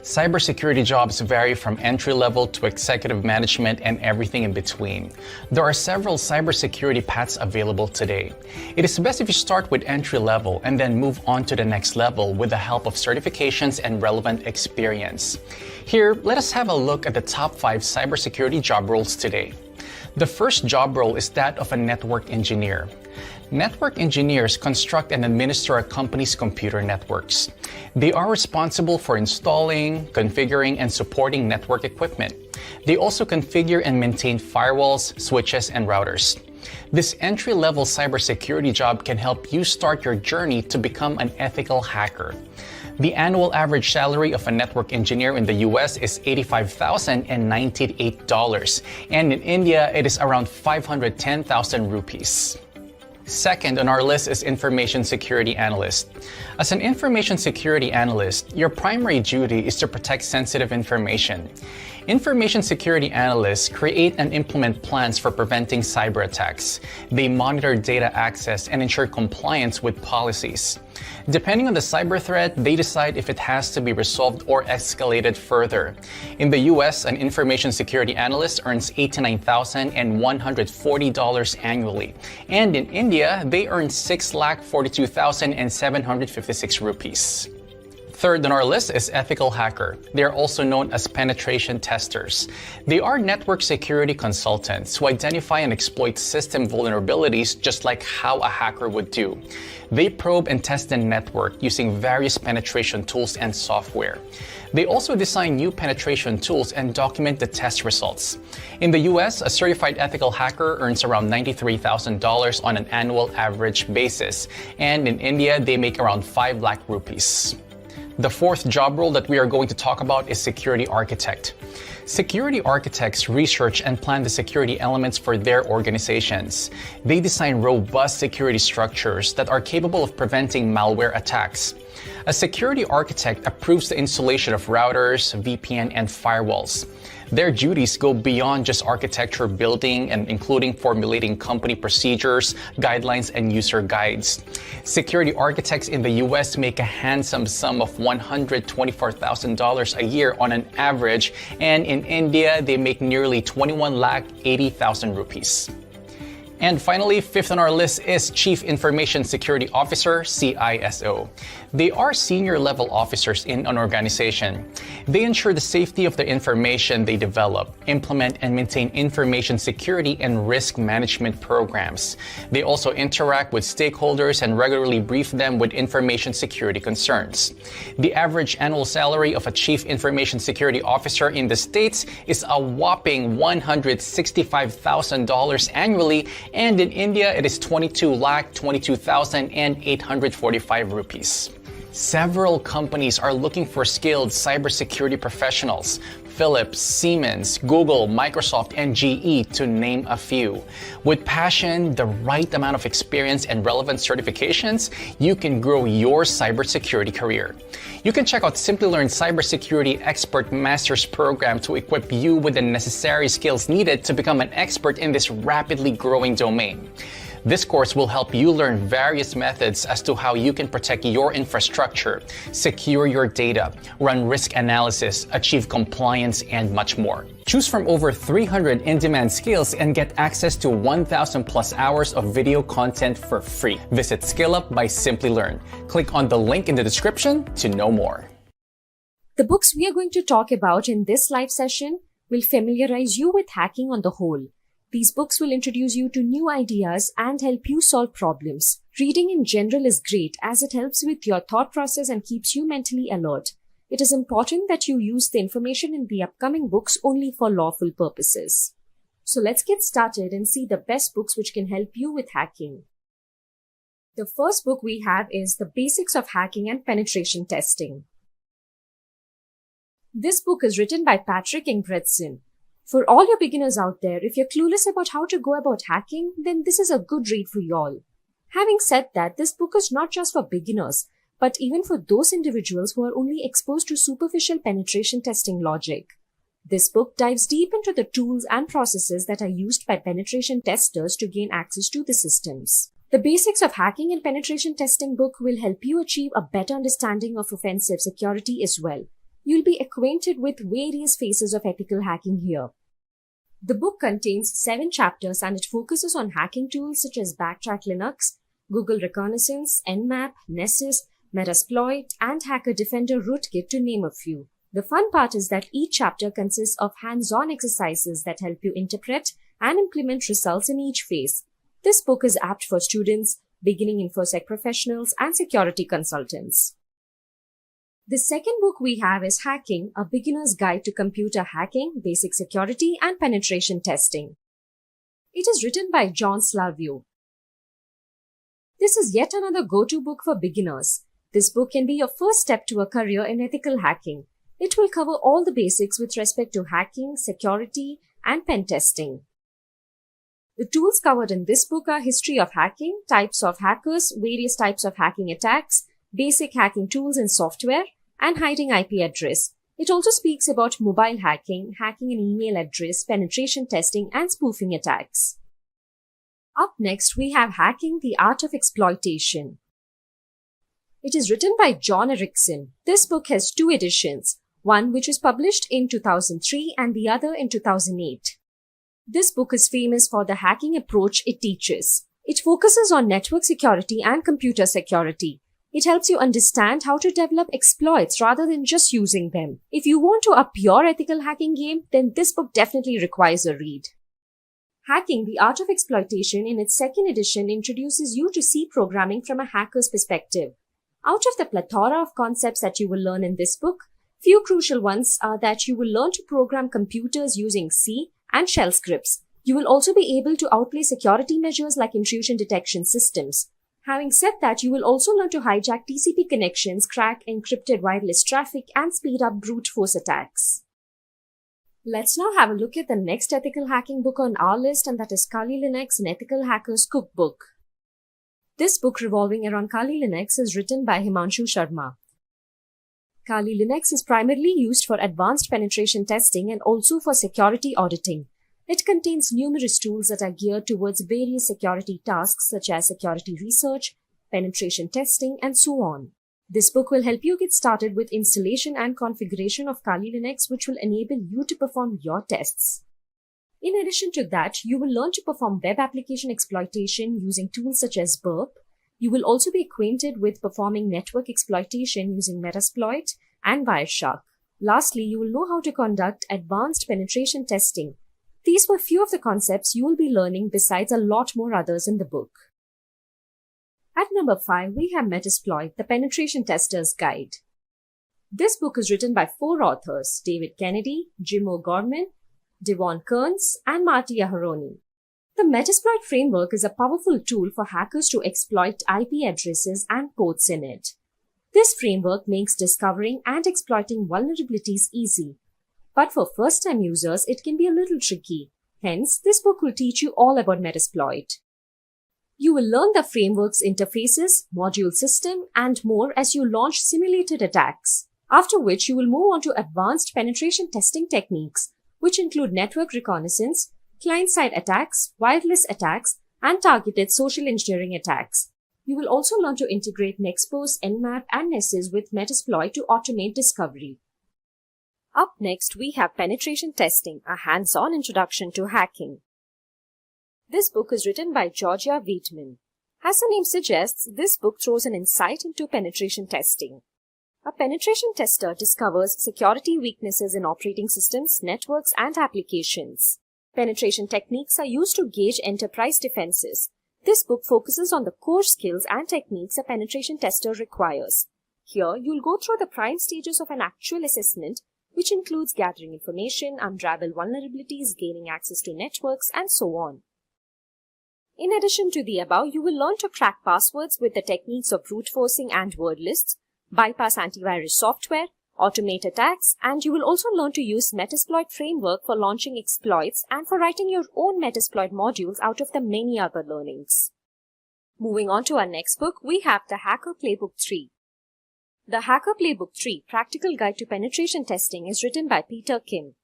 Cybersecurity jobs vary from entry-level to executive management and everything in between. There are several cybersecurity paths available today. It is best if you start with entry-level and then move on to the next level with the help of certifications and relevant experience. Here, let us have a look at the top 5 cybersecurity job roles today. The first job role is that of a network engineer. Network engineers construct and administer a company's computer networks. They are responsible for installing, configuring, and supporting network equipment. They also configure and maintain firewalls, switches, and routers. This entry-level cybersecurity job can help you start your journey to become an ethical hacker. The annual average salary of a network engineer in the US is $85,098, and in India it is around 510,000 rupees. Second on our list is Information Security Analyst. As an Information Security Analyst, your primary duty is to protect sensitive information. Information Security Analysts create and implement plans for preventing cyber attacks. They monitor data access and ensure compliance with policies. Depending on the cyber threat, they decide if it has to be resolved or escalated further. In the US, an Information Security Analyst earns $89,140 annually. And in India, they earn 6,42,756 rupees. Third on our list is ethical hacker. They are also known as penetration testers. They are network security consultants who identify and exploit system vulnerabilities just like how a hacker would do. They probe and test the network using various penetration tools and software. They also design new penetration tools and document the test results. In the US, a certified ethical hacker earns around $93,000 on an annual average basis. And in India, they make around 5 lakh rupees. The fourth job role that we are going to talk about is security architect. Security architects research and plan the security elements for their organizations. They design robust security structures that are capable of preventing malware attacks. A security architect approves the installation of routers, VPN, and firewalls. Their duties go beyond just architecture building and including formulating company procedures, guidelines, and user guides. Security architects in the US make a handsome sum of $124,000 a year on an average, and in India, they make nearly 21,80,000 rupees. And finally, fifth on our list is Chief Information Security Officer, CISO. They are senior level officers in an organization. They ensure the safety of the information they develop, implement and maintain information security and risk management programs. They also interact with stakeholders and regularly brief them with information security concerns. The average annual salary of a Chief Information Security Officer in the States is a whopping $165,000 annually, and in India it is 22,22,845 rupees. Several companies are looking for skilled cybersecurity professionals. Philips, Siemens, Google, Microsoft, and GE, to name a few. With passion, the right amount of experience, and relevant certifications, you can grow your cybersecurity career. You can check out Simplilearn Cybersecurity Expert Master's Program to equip you with the necessary skills needed to become an expert in this rapidly growing domain. This course will help you learn various methods as to how you can protect your infrastructure, secure your data, run risk analysis, achieve compliance, and much more. Choose from over 300 in-demand skills and get access to 1,000 plus hours of video content for free. Visit SkillUp by Simplilearn. Click on the link in the description to know more. The books we are going to talk about in this live session will familiarize you with hacking on the whole. These books will introduce you to new ideas and help you solve problems. Reading in general is great as it helps with your thought process and keeps you mentally alert. It is important that you use the information in the upcoming books only for lawful purposes. So let's get started and see the best books which can help you with hacking. The first book we have is The Basics of Hacking and Penetration Testing. This book is written by Patrick Ingebretson. For all your beginners out there, if you're clueless about how to go about hacking, then this is a good read for y'all. Having said that, this book is not just for beginners, but even for those individuals who are only exposed to superficial penetration testing logic. This book dives deep into the tools and processes that are used by penetration testers to gain access to the systems. The Basics of Hacking and Penetration Testing book will help you achieve a better understanding of offensive security as well. You'll be acquainted with various phases of ethical hacking here. The book contains 7 chapters and it focuses on hacking tools such as Backtrack Linux, Google Reconnaissance, Nmap, Nessus, Metasploit, and Hacker Defender Rootkit to name a few. The fun part is that each chapter consists of hands-on exercises that help you interpret and implement results in each phase. This book is apt for students, beginning InfoSec professionals, and security consultants. The second book we have is Hacking, A Beginner's Guide to Computer Hacking, Basic Security, and Penetration Testing. It is written by John Slavio. This is yet another go-to book for beginners. This book can be your first step to a career in ethical hacking. It will cover all the basics with respect to hacking, security, and pen testing. The tools covered in this book are history of hacking, types of hackers, various types of hacking attacks, basic hacking tools and software, and hiding IP address. It also speaks about mobile hacking, hacking an email address, penetration testing, and spoofing attacks. Up next, we have Hacking, the Art of Exploitation. It is written by John Erickson. This book has 2 editions, one which was published in 2003 and the other in 2008. This book is famous for the hacking approach it teaches. It focuses on network security and computer security. It helps you understand how to develop exploits rather than just using them. If you want to up your ethical hacking game, then this book definitely requires a read. Hacking, the Art of Exploitation in its 2nd edition introduces you to C programming from a hacker's perspective. Out of the plethora of concepts that you will learn in this book, few crucial ones are that you will learn to program computers using C and shell scripts. You will also be able to outplay security measures like intrusion detection systems. Having said that, you will also learn to hijack TCP connections, crack encrypted wireless traffic, and speed up brute force attacks. Let's now have a look at the next ethical hacking book on our list, and that is Kali Linux, an Ethical Hacker's Cookbook. This book revolving around Kali Linux is written by Himanshu Sharma. Kali Linux is primarily used for advanced penetration testing and also for security auditing. It contains numerous tools that are geared towards various security tasks such as security research, penetration testing, and so on. This book will help you get started with installation and configuration of Kali Linux, which will enable you to perform your tests. In addition to that, you will learn to perform web application exploitation using tools such as Burp. You will also be acquainted with performing network exploitation using Metasploit and Wireshark. Lastly, you will know how to conduct advanced penetration testing. These were few of the concepts you will be learning besides a lot more others in the book. At number 5, we have Metasploit, the Penetration Tester's Guide. This book is written by 4 authors, David Kennedy, Jim O'Gorman, Devon Kearns, and Marty Aharoni. The Metasploit framework is a powerful tool for hackers to exploit IP addresses and ports in it. This framework makes discovering and exploiting vulnerabilities easy. But for first-time users, it can be a little tricky. Hence, this book will teach you all about Metasploit. You will learn the framework's interfaces, module system, and more as you launch simulated attacks. After which, you will move on to advanced penetration testing techniques, which include network reconnaissance, client-side attacks, wireless attacks, and targeted social engineering attacks. You will also learn to integrate Nexpose, Nmap, and Nessus with Metasploit to automate discovery. Up next, we have Penetration Testing, a hands-on introduction to hacking. This book is written by Georgia Wheatman. As the name suggests, this book throws an insight into penetration testing. A penetration tester discovers security weaknesses in operating systems, networks, and applications. Penetration techniques are used to gauge enterprise defenses. This book focuses on the core skills and techniques a penetration tester requires. Here, you'll go through the prime stages of an actual assessment, which includes gathering information, unravel vulnerabilities, gaining access to networks, and so on. In addition to the above, you will learn to crack passwords with the techniques of brute forcing and word lists, bypass antivirus software, automate attacks, and you will also learn to use Metasploit framework for launching exploits and for writing your own Metasploit modules out of the many other learnings. Moving on to our next book, we have The Hacker Playbook 3. The Hacker Playbook 3, Practical Guide to Penetration Testing, is written by Peter Kim.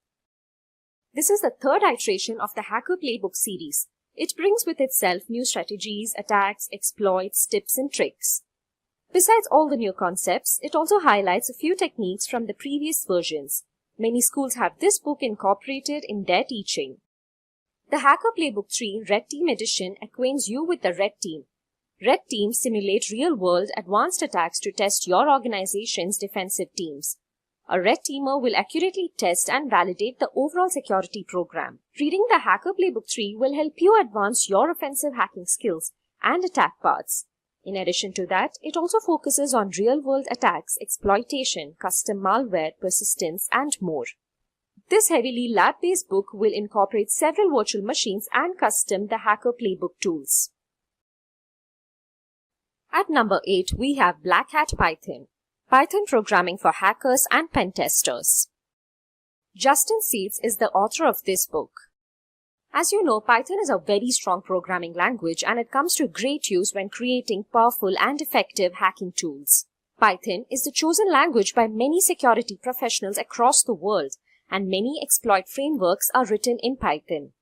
This is the third iteration of the Hacker Playbook series. It brings with itself new strategies, attacks, exploits, tips, and tricks. Besides all the new concepts, it also highlights a few techniques from the previous versions. Many schools have this book incorporated in their teaching. The Hacker Playbook 3 Red Team Edition acquaints you with the Red Team. Red Teams simulate real-world advanced attacks to test your organization's defensive teams. A Red Teamer will accurately test and validate the overall security program. Reading the Hacker Playbook 3 will help you advance your offensive hacking skills and attack paths. In addition to that, it also focuses on real-world attacks, exploitation, custom malware, persistence, and more. This heavily lab-based book will incorporate several virtual machines and custom the Hacker Playbook tools. At number 8, we have Black Hat Python, Python programming for hackers and pen testers. Justin Seeds is the author of this book. As you know, Python is a very strong programming language and it comes to great use when creating powerful and effective hacking tools. Python is the chosen language by many security professionals across the world, and many exploit frameworks are written in Python.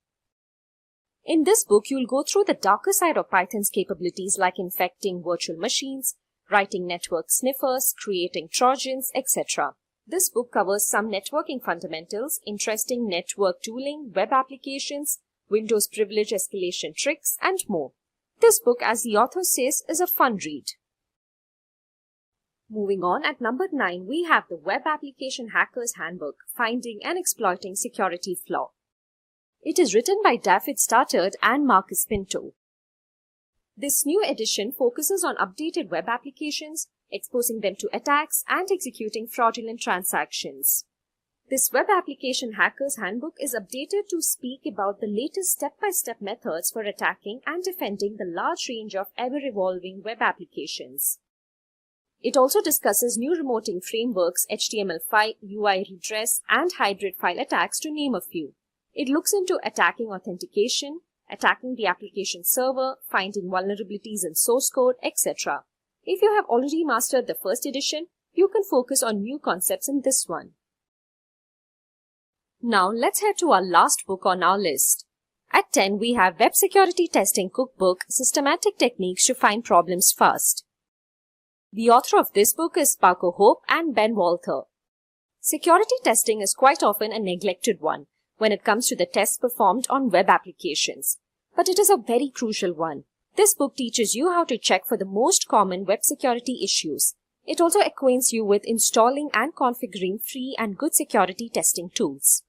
In this book, you'll go through the darker side of Python's capabilities like infecting virtual machines, writing network sniffers, creating trojans, etc. This book covers some networking fundamentals, interesting network tooling, web applications, Windows privilege escalation tricks, and more. This book, as the author says, is a fun read. Moving on, at number 9, we have the Web Application Hacker's Handbook, Finding and Exploiting Security Flaw. It is written by David Stoddard and Marcus Pinto. This new edition focuses on updated web applications, exposing them to attacks, and executing fraudulent transactions. This Web Application Hacker's Handbook is updated to speak about the latest step-by-step methods for attacking and defending the large range of ever-evolving web applications. It also discusses new remoting frameworks, HTML5, UI redress, and hybrid file attacks, to name a few. It looks into attacking authentication, attacking the application server, finding vulnerabilities in source code, etc. If you have already mastered the first edition, you can focus on new concepts in this one. Now let's head to our last book on our list. At 10, we have Web Security Testing Cookbook, Systematic Techniques to Find Problems Fast. The author of this book is Paco Hope and Ben Walther. Security testing is quite often a neglected one, when it comes to the tests performed on web applications. But it is a very crucial one. This book teaches you how to check for the most common web security issues. It also acquaints you with installing and configuring free and good security testing tools.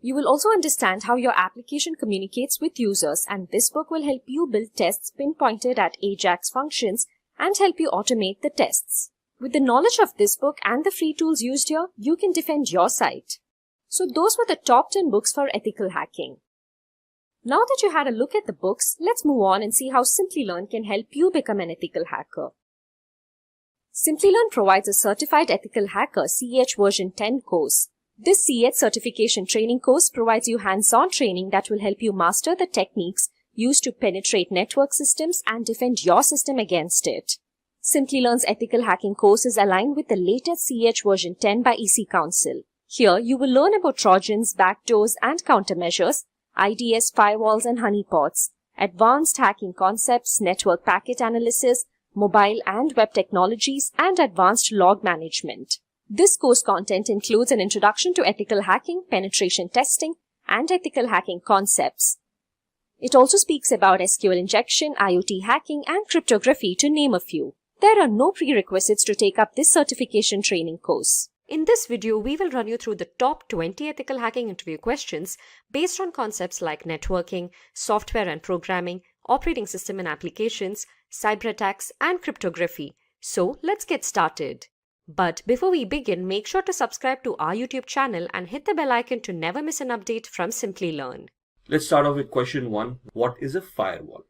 You will also understand how your application communicates with users, and this book will help you build tests pinpointed at AJAX functions and help you automate the tests. With the knowledge of this book and the free tools used here, you can defend your site. So those were the top 10 books for ethical hacking. Now that you had a look at the books, let's move on and see how Simplilearn can help you become an ethical hacker. Simplilearn provides a Certified Ethical Hacker CH version 10 course. This CH certification training course provides you hands-on training that will help you master the techniques used to penetrate network systems and defend your system against it. Simplilearn's ethical hacking course is aligned with the latest CH version 10 by EC Council. Here, you will learn about trojans, backdoors and countermeasures, IDS, firewalls and honeypots, advanced hacking concepts, network packet analysis, mobile and web technologies, and advanced log management. This course content includes an introduction to ethical hacking, penetration testing, and ethical hacking concepts. It also speaks about SQL injection, IoT hacking, and cryptography, to name a few. There are no prerequisites to take up this certification training course. In this video, we will run you through the top 20 ethical hacking interview questions based on concepts like networking, software and programming, operating system and applications, cyberattacks, and cryptography. So let's get started. But before we begin, make sure to subscribe to our YouTube channel and hit the bell icon to never miss an update from Simplilearn. Let's start off with question 1. What is a firewall?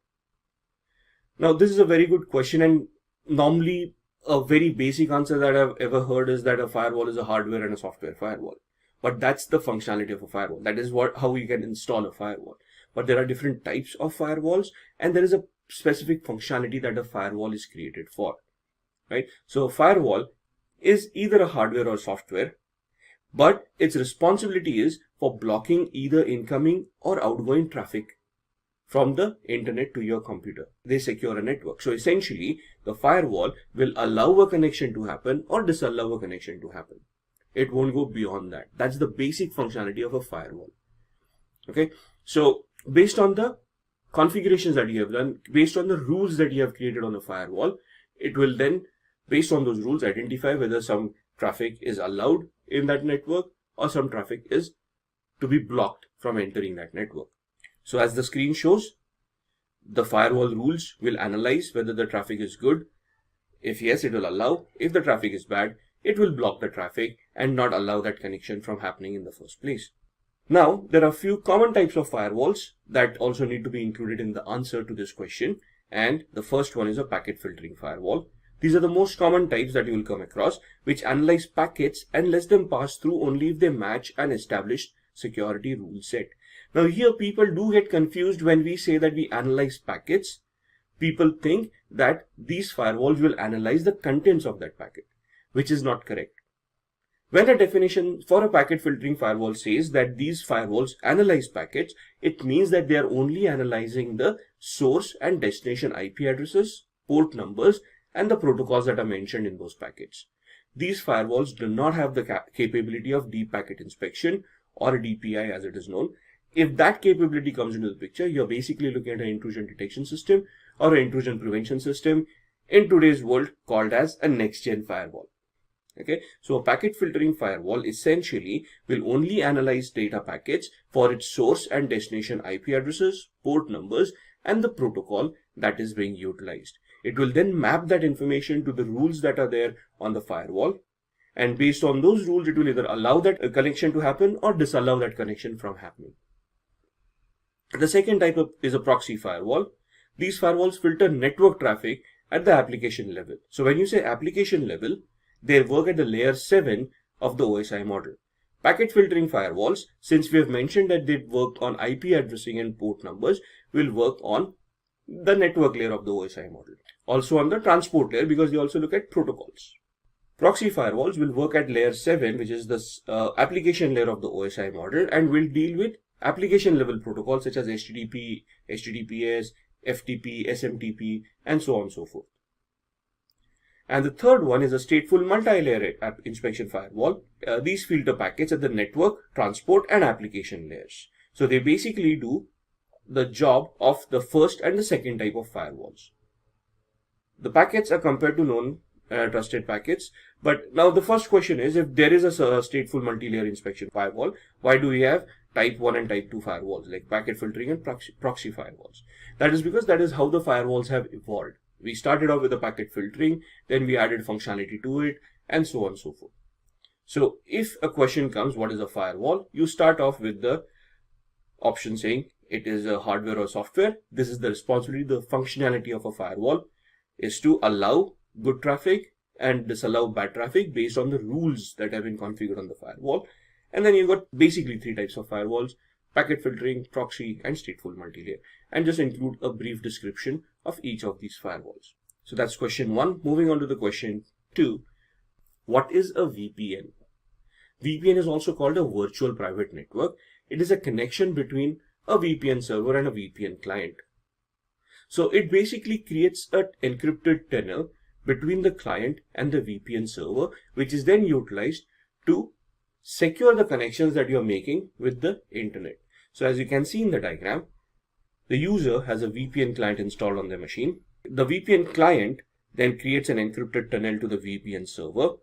Now, this is a very good question, and normally a very basic answer that I've ever heard is that a firewall is a hardware and a software firewall. But that's the functionality of a firewall. That is how you can install a firewall. But there are different types of firewalls, and there is a specific functionality that a firewall is created for. Right? So a firewall is either a hardware or software, but its responsibility is for blocking either incoming or outgoing traffic from the internet to your computer. They secure a network. So essentially, the firewall will allow a connection to happen or disallow a connection to happen. It won't go beyond that. That's the basic functionality of a firewall. Okay. So based on the configurations that you have done, based on the rules that you have created on the firewall, it will then, based on those rules, identify whether some traffic is allowed in that network or some traffic is to be blocked from entering that network. So as the screen shows, the firewall rules will analyze whether the traffic is good. If yes, it will allow. If the traffic is bad, it will block the traffic and not allow that connection from happening in the first place. Now, there are a few common types of firewalls that also need to be included in the answer to this question. And the first one is a packet filtering firewall. These are the most common types that you will come across, which analyze packets and let them pass through only if they match an established security rule set. Now here people do get confused when we say that we analyze packets. People think that these firewalls will analyze the contents of that packet, which is not correct. When a definition for a packet filtering firewall says that these firewalls analyze packets, it means that they are only analyzing the source and destination IP addresses, port numbers, and the protocols that are mentioned in those packets. These firewalls do not have the capability of deep packet inspection, or DPI as it is known. If that capability comes into the picture, you're basically looking at an intrusion detection system or an intrusion prevention system in today's world called as a next-gen firewall. Okay, so a packet filtering firewall essentially will only analyze data packets for its source and destination IP addresses, port numbers, and the protocol that is being utilized. It will then map that information to the rules that are there on the firewall. And based on those rules, it will either allow that connection to happen or disallow that connection from happening. The second type is a proxy firewall. These firewalls filter network traffic at the application level. So when you say application level, they work at the layer 7 of the OSI model. Packet filtering firewalls, since we have mentioned that they work on IP addressing and port numbers, will work on the network layer of the OSI model. Also on the transport layer, because they also look at protocols. Proxy firewalls will work at layer 7, which is the application layer of the OSI model, and will deal with application level protocols such as HTTP, HTTPS, FTP, SMTP, and so on and so forth. And the third one is a stateful multi-layer inspection firewall. These filter packets at the network, transport, and application layers. So they basically do the job of the first and the second type of firewalls. The packets are compared to known trusted packets. But now the first question is, if there is a stateful multi-layer inspection firewall, why do we have type 1 and type 2 firewalls like packet filtering and proxy firewalls? That is because that is how the firewalls have evolved. We started off with the packet filtering, then we added functionality to it, and so on and so forth. So if a question comes, what is a firewall? You start off with the option saying it is a hardware or software. This is the responsibility, the functionality of a firewall is to allow good traffic and disallow bad traffic based on the rules that have been configured on the firewall. And then you've got basically three types of firewalls: packet filtering, proxy, and stateful multi-layer. And just include a brief description of each of these firewalls. So that's question 1. Moving on to the question 2. What is a VPN? VPN is also called a virtual private network. It is a connection between a VPN server and a VPN client. So it basically creates an encrypted tunnel between the client and the VPN server, which is then utilized to secure the connections that you're making with the internet. So as you can see in the diagram, the user has a VPN client installed on their machine. The VPN client then creates an encrypted tunnel to the VPN server.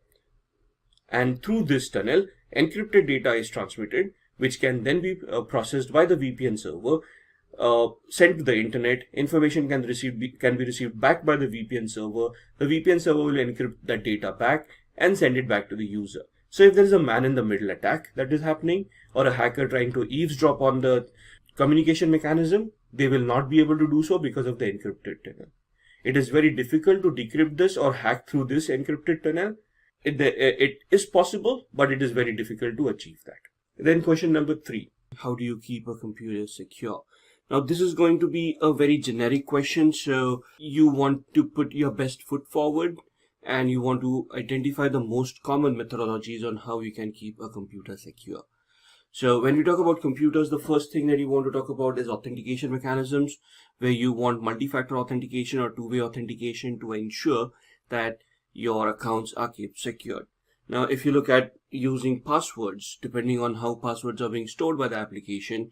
And through this tunnel, encrypted data is transmitted, which can then be processed by the VPN server, sent to the internet. Information can be received back by the VPN server. The VPN server will encrypt that data back and send it back to the user. So if there is a man-in-the-middle attack that is happening, or a hacker trying to eavesdrop on the communication mechanism, they will not be able to do so because of the encrypted tunnel. It is very difficult to decrypt this or hack through this encrypted tunnel. It is possible, but it is very difficult to achieve that. Then question number 3. How do you keep a computer secure? Now this is going to be a very generic question, so you want to put your best foot forward and you want to identify the most common methodologies on how you can keep a computer secure. So when we talk about computers, the first thing that you want to talk about is authentication mechanisms, where you want multi-factor authentication or two-way authentication to ensure that your accounts are kept secured. Now, if you look at using passwords, depending on how passwords are being stored by the application,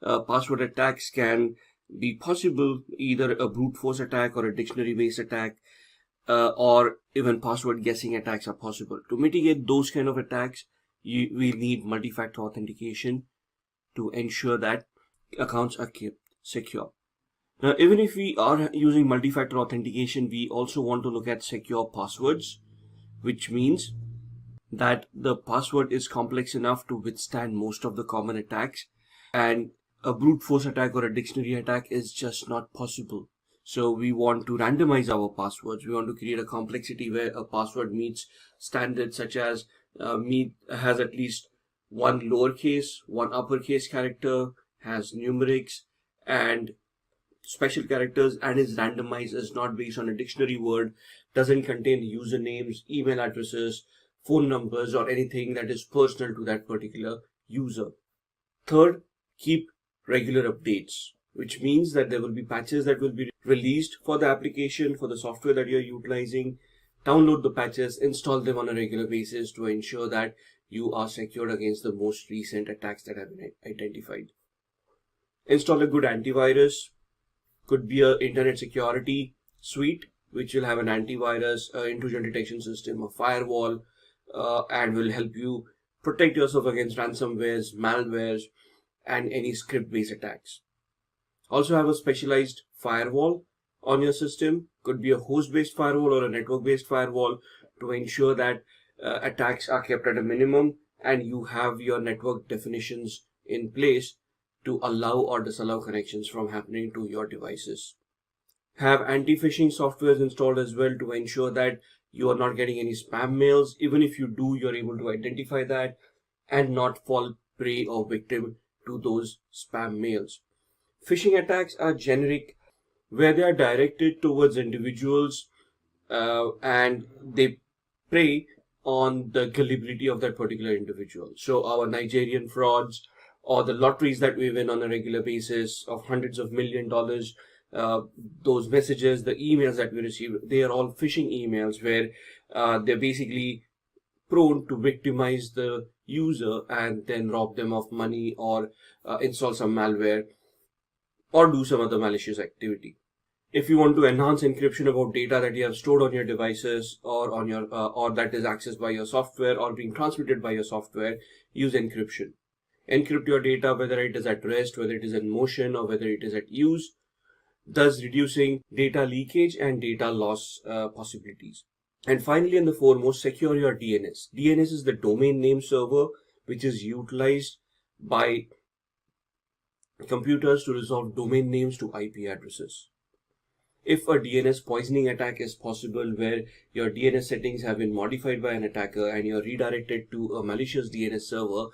password attacks can be possible, either a brute force attack or a dictionary-based attack, or even password guessing attacks are possible. To mitigate those kind of attacks, we need multi-factor authentication to ensure that accounts are kept secure. Now, even if we are using multi-factor authentication, we also want to look at secure passwords, which means that the password is complex enough to withstand most of the common attacks, and a brute force attack or a dictionary attack is just not possible. So we want to randomize our passwords. We want to create a complexity where a password meets standards such as has at least one lowercase, one uppercase character, has numerics and special characters, and is randomized, is not based on a dictionary word, doesn't contain usernames, email addresses, phone numbers, or anything that is personal to that particular user. Third, keep regular updates, which means that there will be patches that will be released for the application, for the software that you're utilizing. Download the patches, install them on a regular basis to ensure that you are secured against the most recent attacks that have been identified. Install a good antivirus. Could be an internet security suite, which will have an antivirus, intrusion detection system, a firewall, and will help you protect yourself against ransomwares, malwares, and any script-based attacks. Also have a specialized firewall on your system. Could be a host-based firewall or a network-based firewall to ensure that attacks are kept at a minimum, and you have your network definitions in place to allow or disallow connections from happening to your devices. Have anti-phishing softwares installed as well to ensure that you are not getting any spam mails. Even if you do, you're able to identify that and not fall prey or victim to those spam mails. Phishing attacks are generic, where they are directed towards individuals and they prey on the gullibility of that particular individual. So our Nigerian frauds or the lotteries that we win on a regular basis of hundreds of $1 million, those messages, the emails that we receive, they are all phishing emails where they're basically prone to victimize the user and then rob them of money or install some malware or do some other malicious activity. If you want to enhance encryption about data that you have stored on your devices or on your or that is accessed by your software or being transmitted by your software, use encryption. Encrypt your data, whether it is at rest, whether it is in motion, or whether it is at use, thus reducing data leakage and data loss possibilities. And finally, and the foremost, secure your DNS. DNS is the domain name server, which is utilized by computers to resolve domain names to IP addresses. If a DNS poisoning attack is possible where your DNS settings have been modified by an attacker and you're redirected to a malicious DNS server,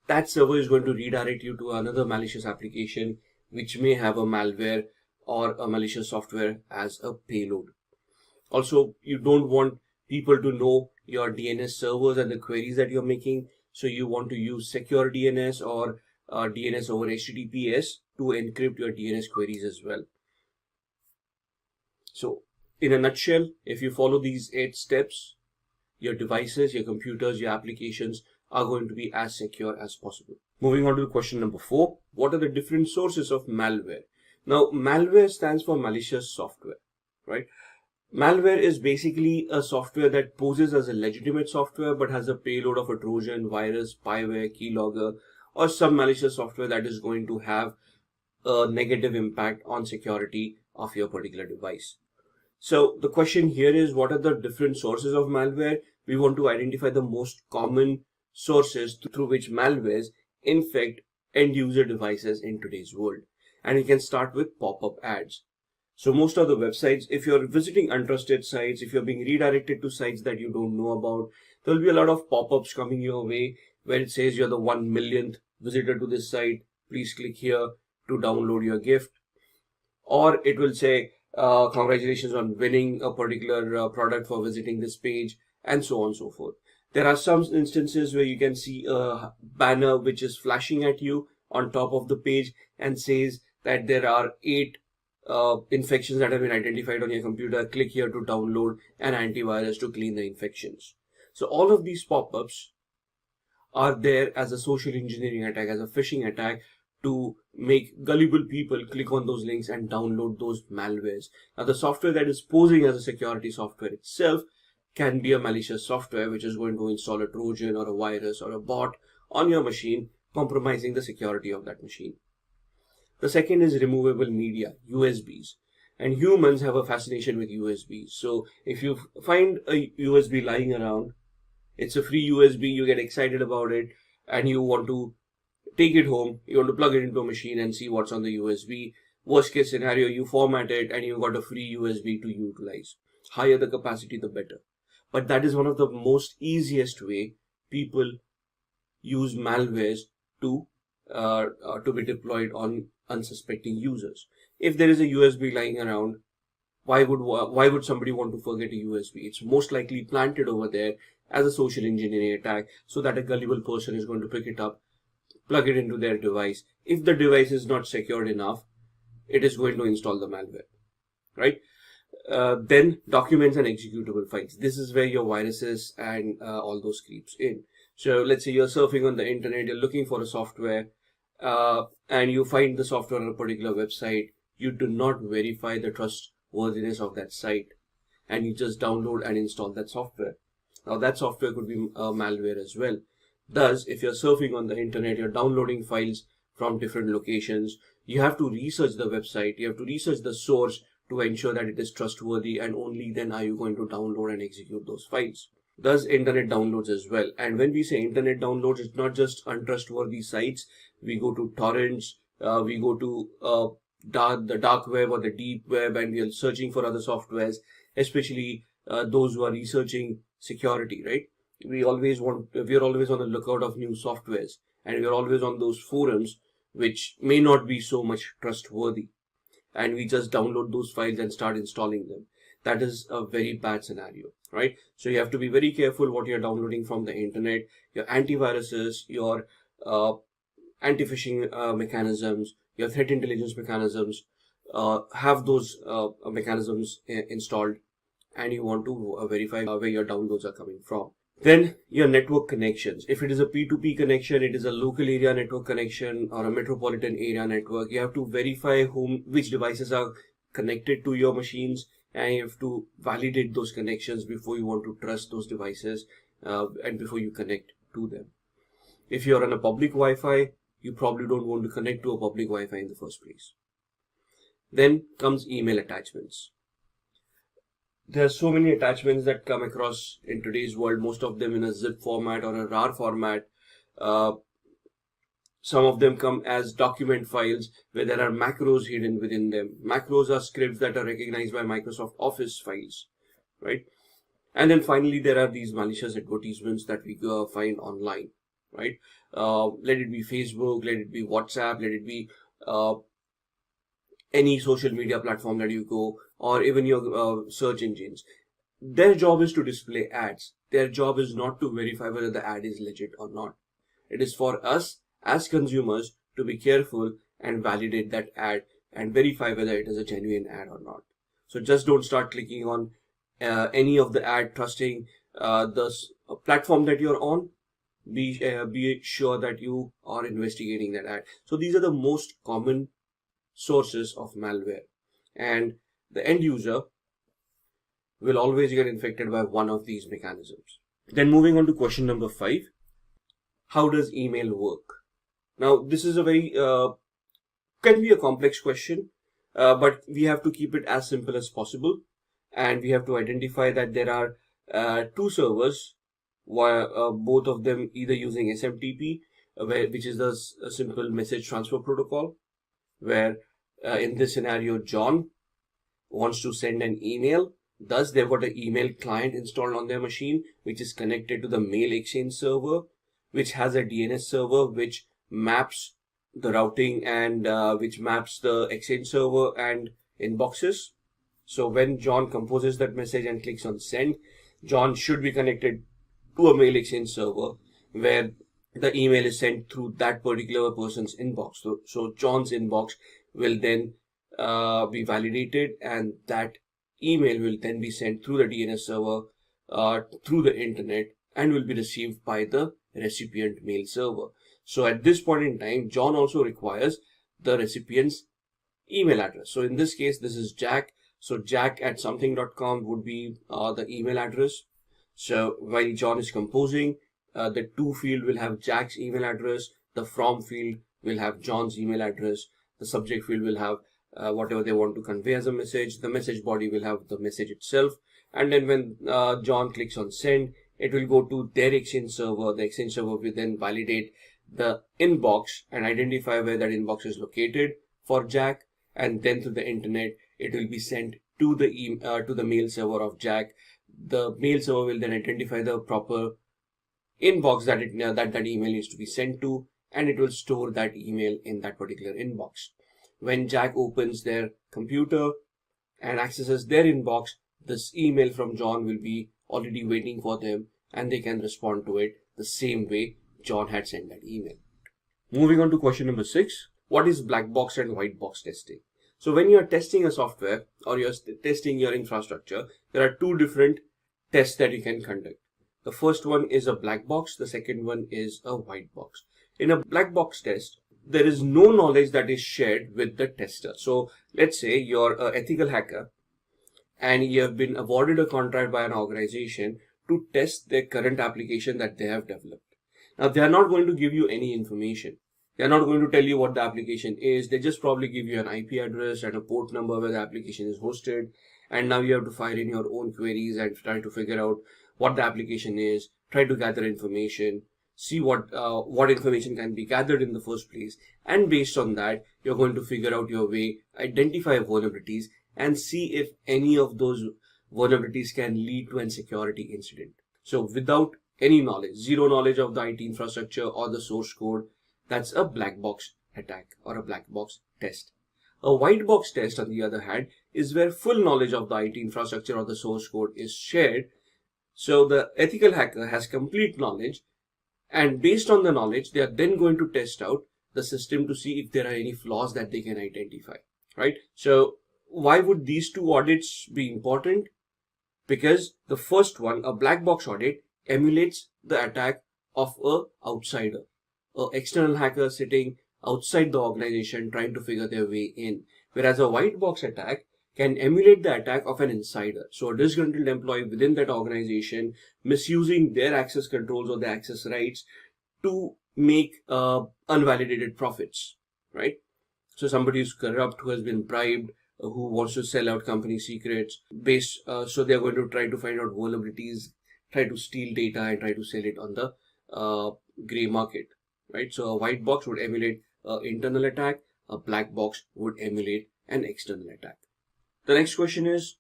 that server is going to redirect you to another malicious application which may have a malware or a malicious software as a payload. Also, you don't want people to know your DNS servers and the queries that you're making, so you want to use secure DNS or DNS over HTTPS to encrypt your DNS queries as well. So, in a nutshell, if you follow these 8 steps, your devices, your computers, your applications are going to be as secure as possible. Moving on to question number 4. What are the different sources of malware? Now, malware stands for malicious software, right? Malware is basically a software that poses as a legitimate software but has a payload of a trojan, virus, spyware, keylogger, or some malicious software that is going to have a negative impact on security of your particular device. So the question here is, what are the different sources of malware? We want to identify the most common sources through which malwares infect end user devices in today's world. And we can start with pop-up ads. So most of the websites, if you're visiting untrusted sites, if you're being redirected to sites that you don't know about, there'll be a lot of pop-ups coming your way where it says you're the 1 millionth visitor to this site. Please click here to download your gift. Or it will say, congratulations on winning a particular product for visiting this page, and so on and so forth. There are some instances where you can see a banner which is flashing at you on top of the page and says that there are 8 infections that have been identified on your computer. Click here to download an antivirus to clean the infections. So all of these pop-ups are there as a social engineering attack, as a phishing attack, to make gullible people click on those links and download those malwares. Now, the software that is posing as a security software itself can be a malicious software which is going to install a trojan or a virus or a bot on your machine, compromising the security of that machine. The second is removable media, USBs. And humans have a fascination with USBs. So if you find a USB lying around, it's a free USB, you get excited about it, and you want to take it home, you want to plug it into a machine and see what's on the USB. Worst case scenario, you format it and you've got a free USB to utilize. Higher the capacity, the better. But that is one of the most easiest way people use malwares to be deployed on unsuspecting users. If there is a USB lying around, why would somebody want to forget a USB? It's most likely planted over there as a social engineering attack so that a gullible person is going to pick it up, plug it into their device. If the device is not secured enough, it is going to install the malware, right? Then documents and executable files. This is where your viruses and all those creeps in. So let's say you're surfing on the internet, you're looking for a software, and you find the software on a particular website. You do not verify the trustworthiness of that site, and you just download and install that software. Now that software could be malware as well. Thus, if you're surfing on the internet, you're downloading files from different locations, you have to research the website, you have to research the source to ensure that it is trustworthy, and only then are you going to download and execute those files. Thus, internet downloads as well. And when we say internet downloads, it's not just untrustworthy sites. We go to torrents, we go to the dark web or the deep web, and we are searching for other softwares, especially those who are researching security, right? We are always on the lookout of new softwares, and we are always on those forums which may not be so much trustworthy, and we just download those files and start installing them. That is a very bad scenario, right? So you have to be very careful what you're downloading from the internet. Your antiviruses, your anti-phishing mechanisms, your threat intelligence mechanisms, have those mechanisms installed, and you want to verify where your downloads are coming from. Then your network connections. If it is a P2P connection, it is a local area network connection or a metropolitan area network. You have to verify which devices are connected to your machines, and you have to validate those connections before you want to trust those devices and before you connect to them. If you're on a public Wi-Fi, you probably don't want to connect to a public Wi-Fi in the first place. Then comes email attachments. There are so many attachments that come across in today's world, most of them in a zip format or a RAR format. Some of them come as document files where there are macros hidden within them. Macros are scripts that are recognized by Microsoft Office files, right? And then finally, there are these malicious advertisements that we find online, right? Let it be Facebook, let it be WhatsApp, let it be any social media platform that you go, or even your search engines. Their job is to display ads. Their job is not to verify whether the ad is legit or not. It is for us as consumers to be careful and validate that ad and verify whether it is a genuine ad or not. So just don't start clicking on any of the ad, trusting the platform that you're on. Be sure that you are investigating that ad. So these are the most common sources of malware, and the end user will always get infected by one of these mechanisms. Then moving on to question number 5, how does email work? Now this is a very can be a complex question, but we have to keep it as simple as possible, and we have to identify that there are two servers, both of them either using SMTP, which is the simple message transfer protocol, where in this scenario John wants to send an email. Thus they've got an email client installed on their machine, which is connected to the mail exchange server, which has a DNS server which maps the routing and which maps the exchange server and inboxes. So when John composes that message and clicks on send, John should be connected to a mail exchange server where the email is sent through that particular person's inbox. So John's inbox will then be validated, and that email will then be sent through the DNS server through the internet and will be received by the recipient mail server. So at this point in time, John also requires the recipient's email address. So in this case, this is Jack. So jack@something.com would be the email address. So while John is composing, the to field will have Jack's email address. The from field will have John's email address. The subject field will have whatever they want to convey as a message. The message body will have the message itself. And then when John clicks on send, it will go to their exchange server. The exchange server will then validate the inbox and identify where that inbox is located for Jack. And then through the internet, it will be sent to the mail server of Jack. The mail server will then identify the proper inbox that email needs to be sent to, and it will store that email in that particular inbox. When Jack opens their computer and accesses their inbox, this email from John will be already waiting for them, and they can respond to it the same way John had sent that email. Moving on to question number 6, what is black box and white box testing? So when you are testing a software or you're testing your infrastructure, there are two different tests that you can conduct. The first one is a black box. The second one is a white box. In a black box test, there is no knowledge that is shared with the tester. So let's say you're an ethical hacker and you have been awarded a contract by an organization to test their current application that they have developed. Now, they are not going to give you any information. They are not going to tell you what the application is. They just probably give you an IP address and a port number where the application is hosted. And now you have to fire in your own queries and try to figure out what the application is, try to gather information, see what information can be gathered in the first place. And based on that, you're going to figure out your way, identify vulnerabilities, and see if any of those vulnerabilities can lead to a security incident. So without any knowledge, zero knowledge of the IT infrastructure or the source code, that's a black box attack or a black box test. A white box test, on the other hand, is where full knowledge of the IT infrastructure or the source code is shared. So the ethical hacker has complete knowledge, and based on the knowledge, they are then going to test out the system to see if there are any flaws that they can identify. right? So why would these two audits be important? Because the first one, a black box audit, emulates the attack of a outsider, an external hacker sitting outside the organization trying to figure their way in. Whereas a white box attack can emulate the attack of an insider. So a disgruntled employee within that organization misusing their access controls or their access rights to make unvalidated profits, right? So somebody who's corrupt, who has been bribed, who wants to sell out company secrets so they're going to try to find out vulnerabilities, try to steal data and try to sell it on the gray market, right? So a white box would emulate an internal attack, a black box would emulate an external attack. The next question is,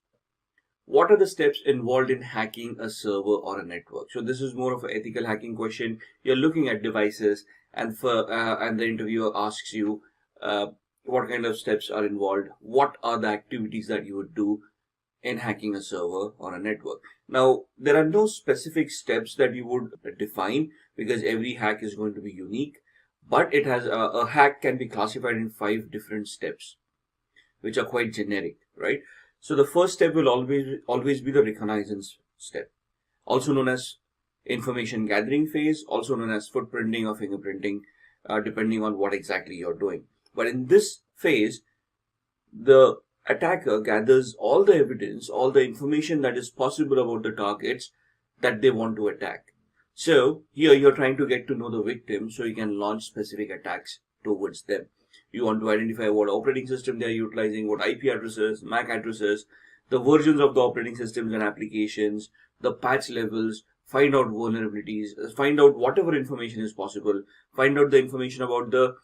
what are the steps involved in hacking a server or a network? So this is more of an ethical hacking question. You're looking at devices and the interviewer asks you what kind of steps are involved, what are the activities that you would do in hacking a server or a network. Now, there are no specific steps that you would define because every hack is going to be unique, but it has a hack can be classified in 5 different steps, which are quite generic, right? So the first step will always be the reconnaissance step, also known as information gathering phase, also known as footprinting or fingerprinting, depending on what exactly you're doing. But in this phase, the attacker gathers all the evidence, all the information that is possible about the targets that they want to attack. So here you're trying to get to know the victim so you can launch specific attacks towards them. You want to identify what operating system they're utilizing, what IP addresses, MAC addresses, the versions of the operating systems and applications, the patch levels, find out vulnerabilities, find out whatever information is possible, find out the information about the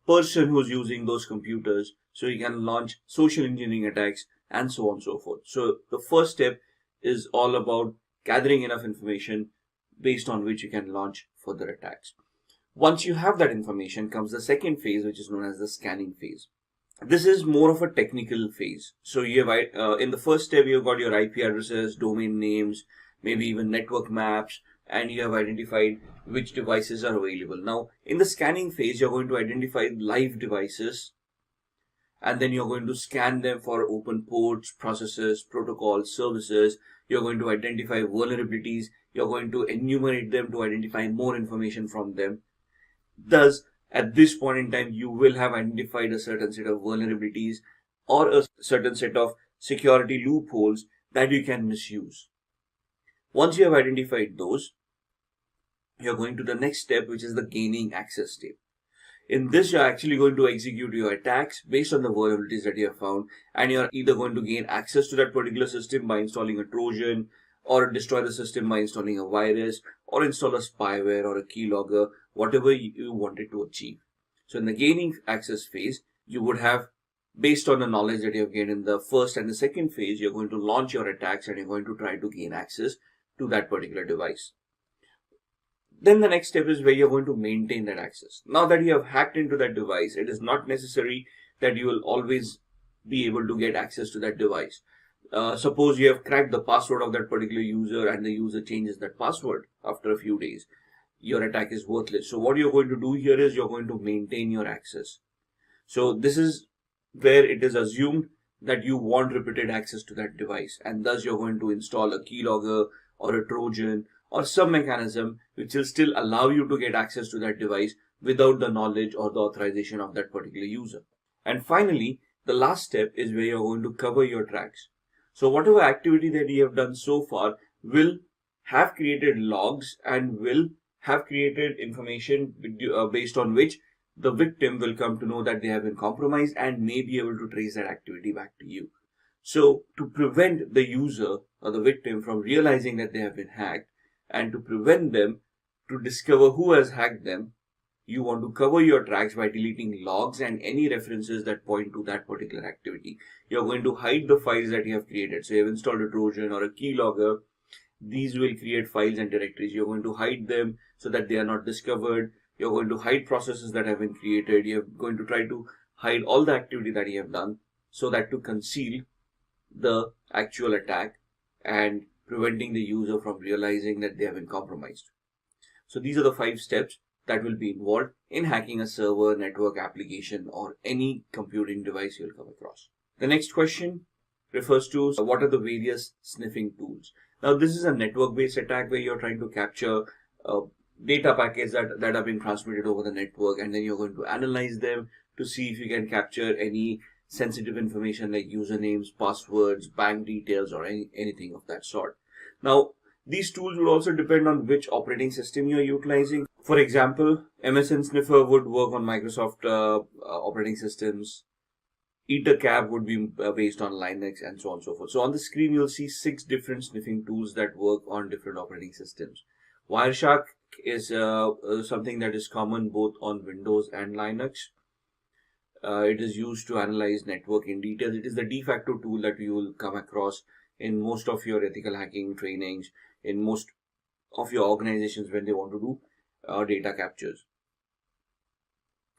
person who's using those computers so you can launch social engineering attacks and so on and so forth. So the first step is all about gathering enough information based on which you can launch further attacks. Once you have that information comes the second phase, which is known as the scanning phase. This is more of a technical phase. So you have in the first step you've got your IP addresses, domain names, maybe even network maps, and you have identified which devices are available. Now, in the scanning phase, you're going to identify live devices, and then you're going to scan them for open ports, processes, protocols, services. You're going to identify vulnerabilities. You're going to enumerate them to identify more information from them. Thus, at this point in time, you will have identified a certain set of vulnerabilities or a certain set of security loopholes that you can misuse. Once you have identified those, you're going to the next step, which is the gaining access step. In this, you're actually going to execute your attacks based on the vulnerabilities that you have found, and you're either going to gain access to that particular system by installing a trojan, or destroy the system by installing a virus, or install a spyware or a keylogger, whatever you wanted to achieve. So in the gaining access phase, you would have, based on the knowledge that you have gained in the first and the second phase, you're going to launch your attacks and you're going to try to gain access to that particular device. Then the next step is where you're going to maintain that access. Now that you have hacked into that device, it is not necessary that you will always be able to get access to that device. Suppose you have cracked the password of that particular user and the user changes that password after a few days. Your attack is worthless. So what you're going to do here is you're going to maintain your access. So this is where it is assumed that you want repeated access to that device, and thus you're going to install a keylogger or a trojan or some mechanism which will still allow you to get access to that device without the knowledge or the authorization of that particular user. And finally, the last step is where you're going to cover your tracks. So whatever activity that you have done so far will have created logs and will have created information based on which the victim will come to know that they have been compromised and may be able to trace that activity back to you. So to prevent the user or the victim from realizing that they have been hacked, and to prevent them to discover who has hacked them, you want to cover your tracks by deleting logs and any references that point to that particular activity. You're going to hide the files that you have created. So you have installed a trojan or a keylogger. These will create files and directories. You're going to hide them so that they are not discovered. You're going to hide processes that have been created. You're going to try to hide all the activity that you have done so that to conceal the actual attack and preventing the user from realizing that they have been compromised. So these are the 5 steps that will be involved in hacking a server, network, application, or any computing device you'll come across. The next question refers to what are the various sniffing tools. Now, this is a network-based attack where you're trying to capture data packets that have been transmitted over the network, and then you're going to analyze them to see if you can capture any sensitive information like usernames, passwords, bank details, or anything of that sort. Now, these tools will also depend on which operating system you're utilizing. For example, MSN Sniffer would work on Microsoft operating systems. EtherCap would be based on Linux, and so on and so forth. So on the screen, you'll see 6 different sniffing tools that work on different operating systems. Wireshark is something that is common both on Windows and Linux. It is used to analyze network in detail. It is the de facto tool that you will come across in most of your ethical hacking trainings, in most of your organizations when they want to do data captures.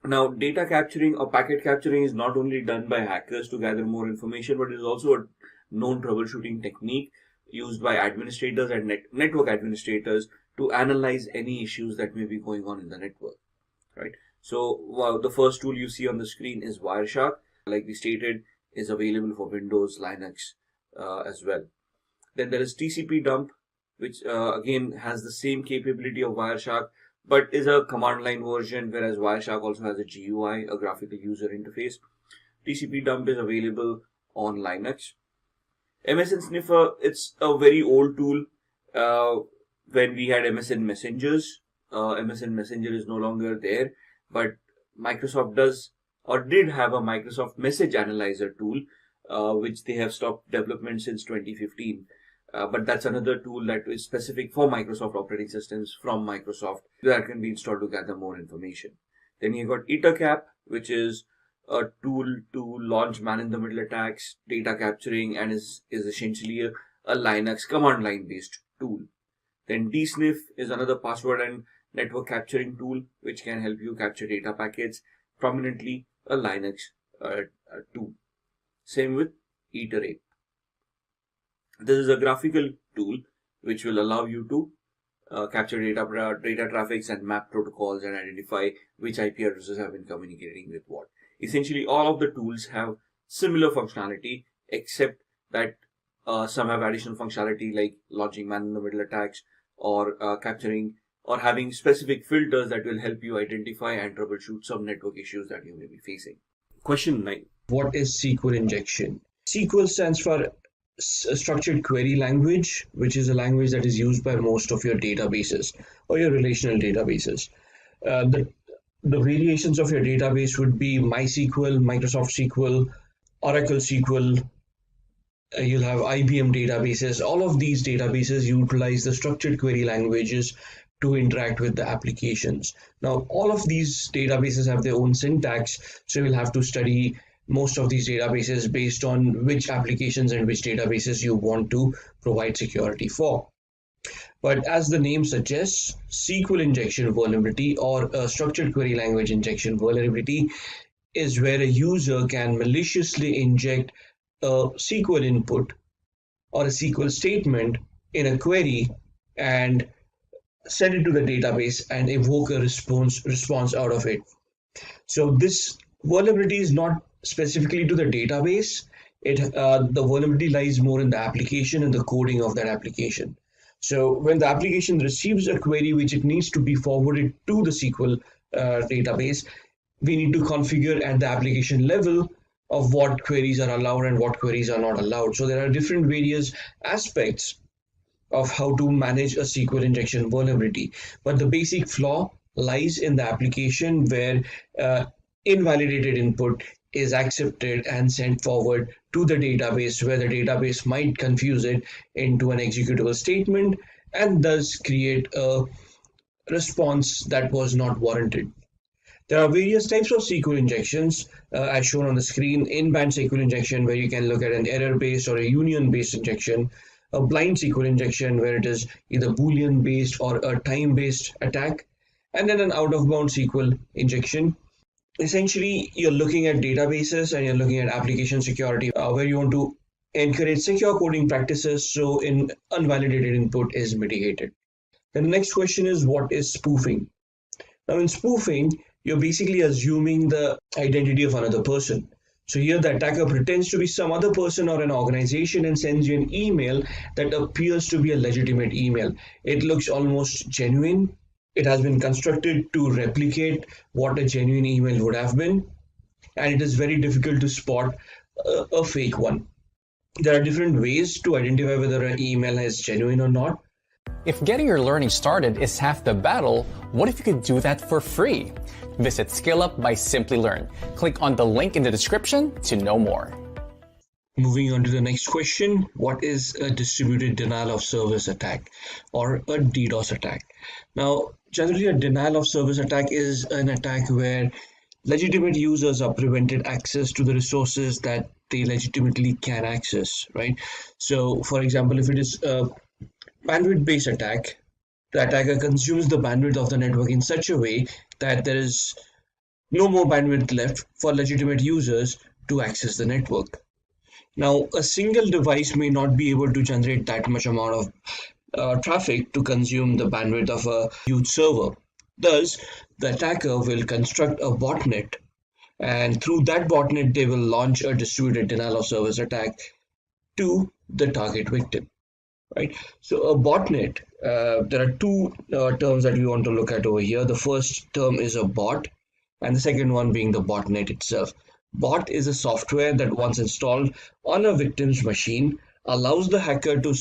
Now, data capturing or packet capturing is not only done by hackers to gather more information, but it is also a known troubleshooting technique used by administrators and network administrators to analyze any issues that may be going on in the network, right? So the first tool you see on the screen is Wireshark. Like we stated, is available for Windows, Linux as well. Then there is TCP dump, which again has the same capability of Wireshark, but is a command line version, whereas Wireshark also has a GUI, a graphical user interface. TCP dump is available on Linux. MSN Sniffer, it's a very old tool. When we had MSN Messengers, MSN Messenger is no longer there, but Microsoft does or did have a Microsoft Message Analyzer tool, which they have stopped development since 2015. But that's another tool that is specific for Microsoft operating systems from Microsoft that can be installed to gather more information. Then you've got EtherCap, which is a tool to launch man-in-the-middle attacks, data capturing, and is essentially a Linux command line based tool. Then DSniff is another password and network capturing tool which can help you capture data packets, prominently a Linux tool. Same with Iterate. This is a graphical tool which will allow you to capture data traffics and map protocols and identify which IP addresses have been communicating with what. Essentially, all of the tools have similar functionality, except that some have additional functionality like launching man-in-the-middle attacks or capturing or having specific filters that will help you identify and troubleshoot some network issues that you may be facing. Question 9. What is SQL injection? SQL stands for Structured Query Language, which is a language that is used by most of your databases or your relational databases. The variations of your database would be MySQL, Microsoft SQL, Oracle SQL. You'll have IBM databases. All of these databases utilize the structured query languages to interact with the applications. Now, all of these databases have their own syntax, so you'll have to study most of these databases based on which applications and which databases you want to provide security for. But as the name suggests, SQL injection vulnerability or a structured query language injection vulnerability is where a user can maliciously inject a SQL input or a SQL statement in a query and send it to the database and evoke a response out of it. So this vulnerability is not specifically to the database. The vulnerability lies more in the application and the coding of that application. So when the application receives a query which it needs to be forwarded to the SQL database, we need to configure at the application level of what queries are allowed and what queries are not allowed. So there are different various aspects of how to manage a SQL injection vulnerability. But the basic flaw lies in the application where invalidated input is accepted and sent forward to the database, where the database might confuse it into an executable statement and thus create a response that was not warranted. There are various types of SQL injections as shown on the screen. In-band SQL injection, where you can look at an error-based or a union-based injection. A blind SQL injection, where it is either Boolean-based or a time-based attack. And then an out-of-bound SQL injection. Essentially, you're looking at databases and you're looking at application security, where you want to encourage secure coding practices so unvalidated input is mitigated. Then the next question is, what is spoofing? Now in spoofing, you're basically assuming the identity of another person. So here the attacker pretends to be some other person or an organization and sends you an email that appears to be a legitimate email. It looks almost genuine. It has been constructed to replicate what a genuine email would have been, and it is very difficult to spot a fake one. There are different ways to identify whether an email is genuine or not. If getting your learning started is half the battle, what if you could do that for free? Visit SkillUp by Simplilearn. Click on the link in the description to know more. Moving on to the next question, what is a distributed denial of service attack or a DDoS attack? Now, generally a denial of service attack is an attack where legitimate users are prevented access to the resources that they legitimately can access, right? So, for example, if it is a bandwidth-based attack, the attacker consumes the bandwidth of the network in such a way that there is no more bandwidth left for legitimate users to access the network. Now, a single device may not be able to generate that much amount of traffic to consume the bandwidth of a huge server. Thus, the attacker will construct a botnet, and through that botnet, they will launch a distributed denial of service attack to the target victim. Right. So a botnet, there are two terms that we want to look at over here. The first term is a bot, and the second one being the botnet itself. Bot is a software that once installed on a victim's machine allows the hacker to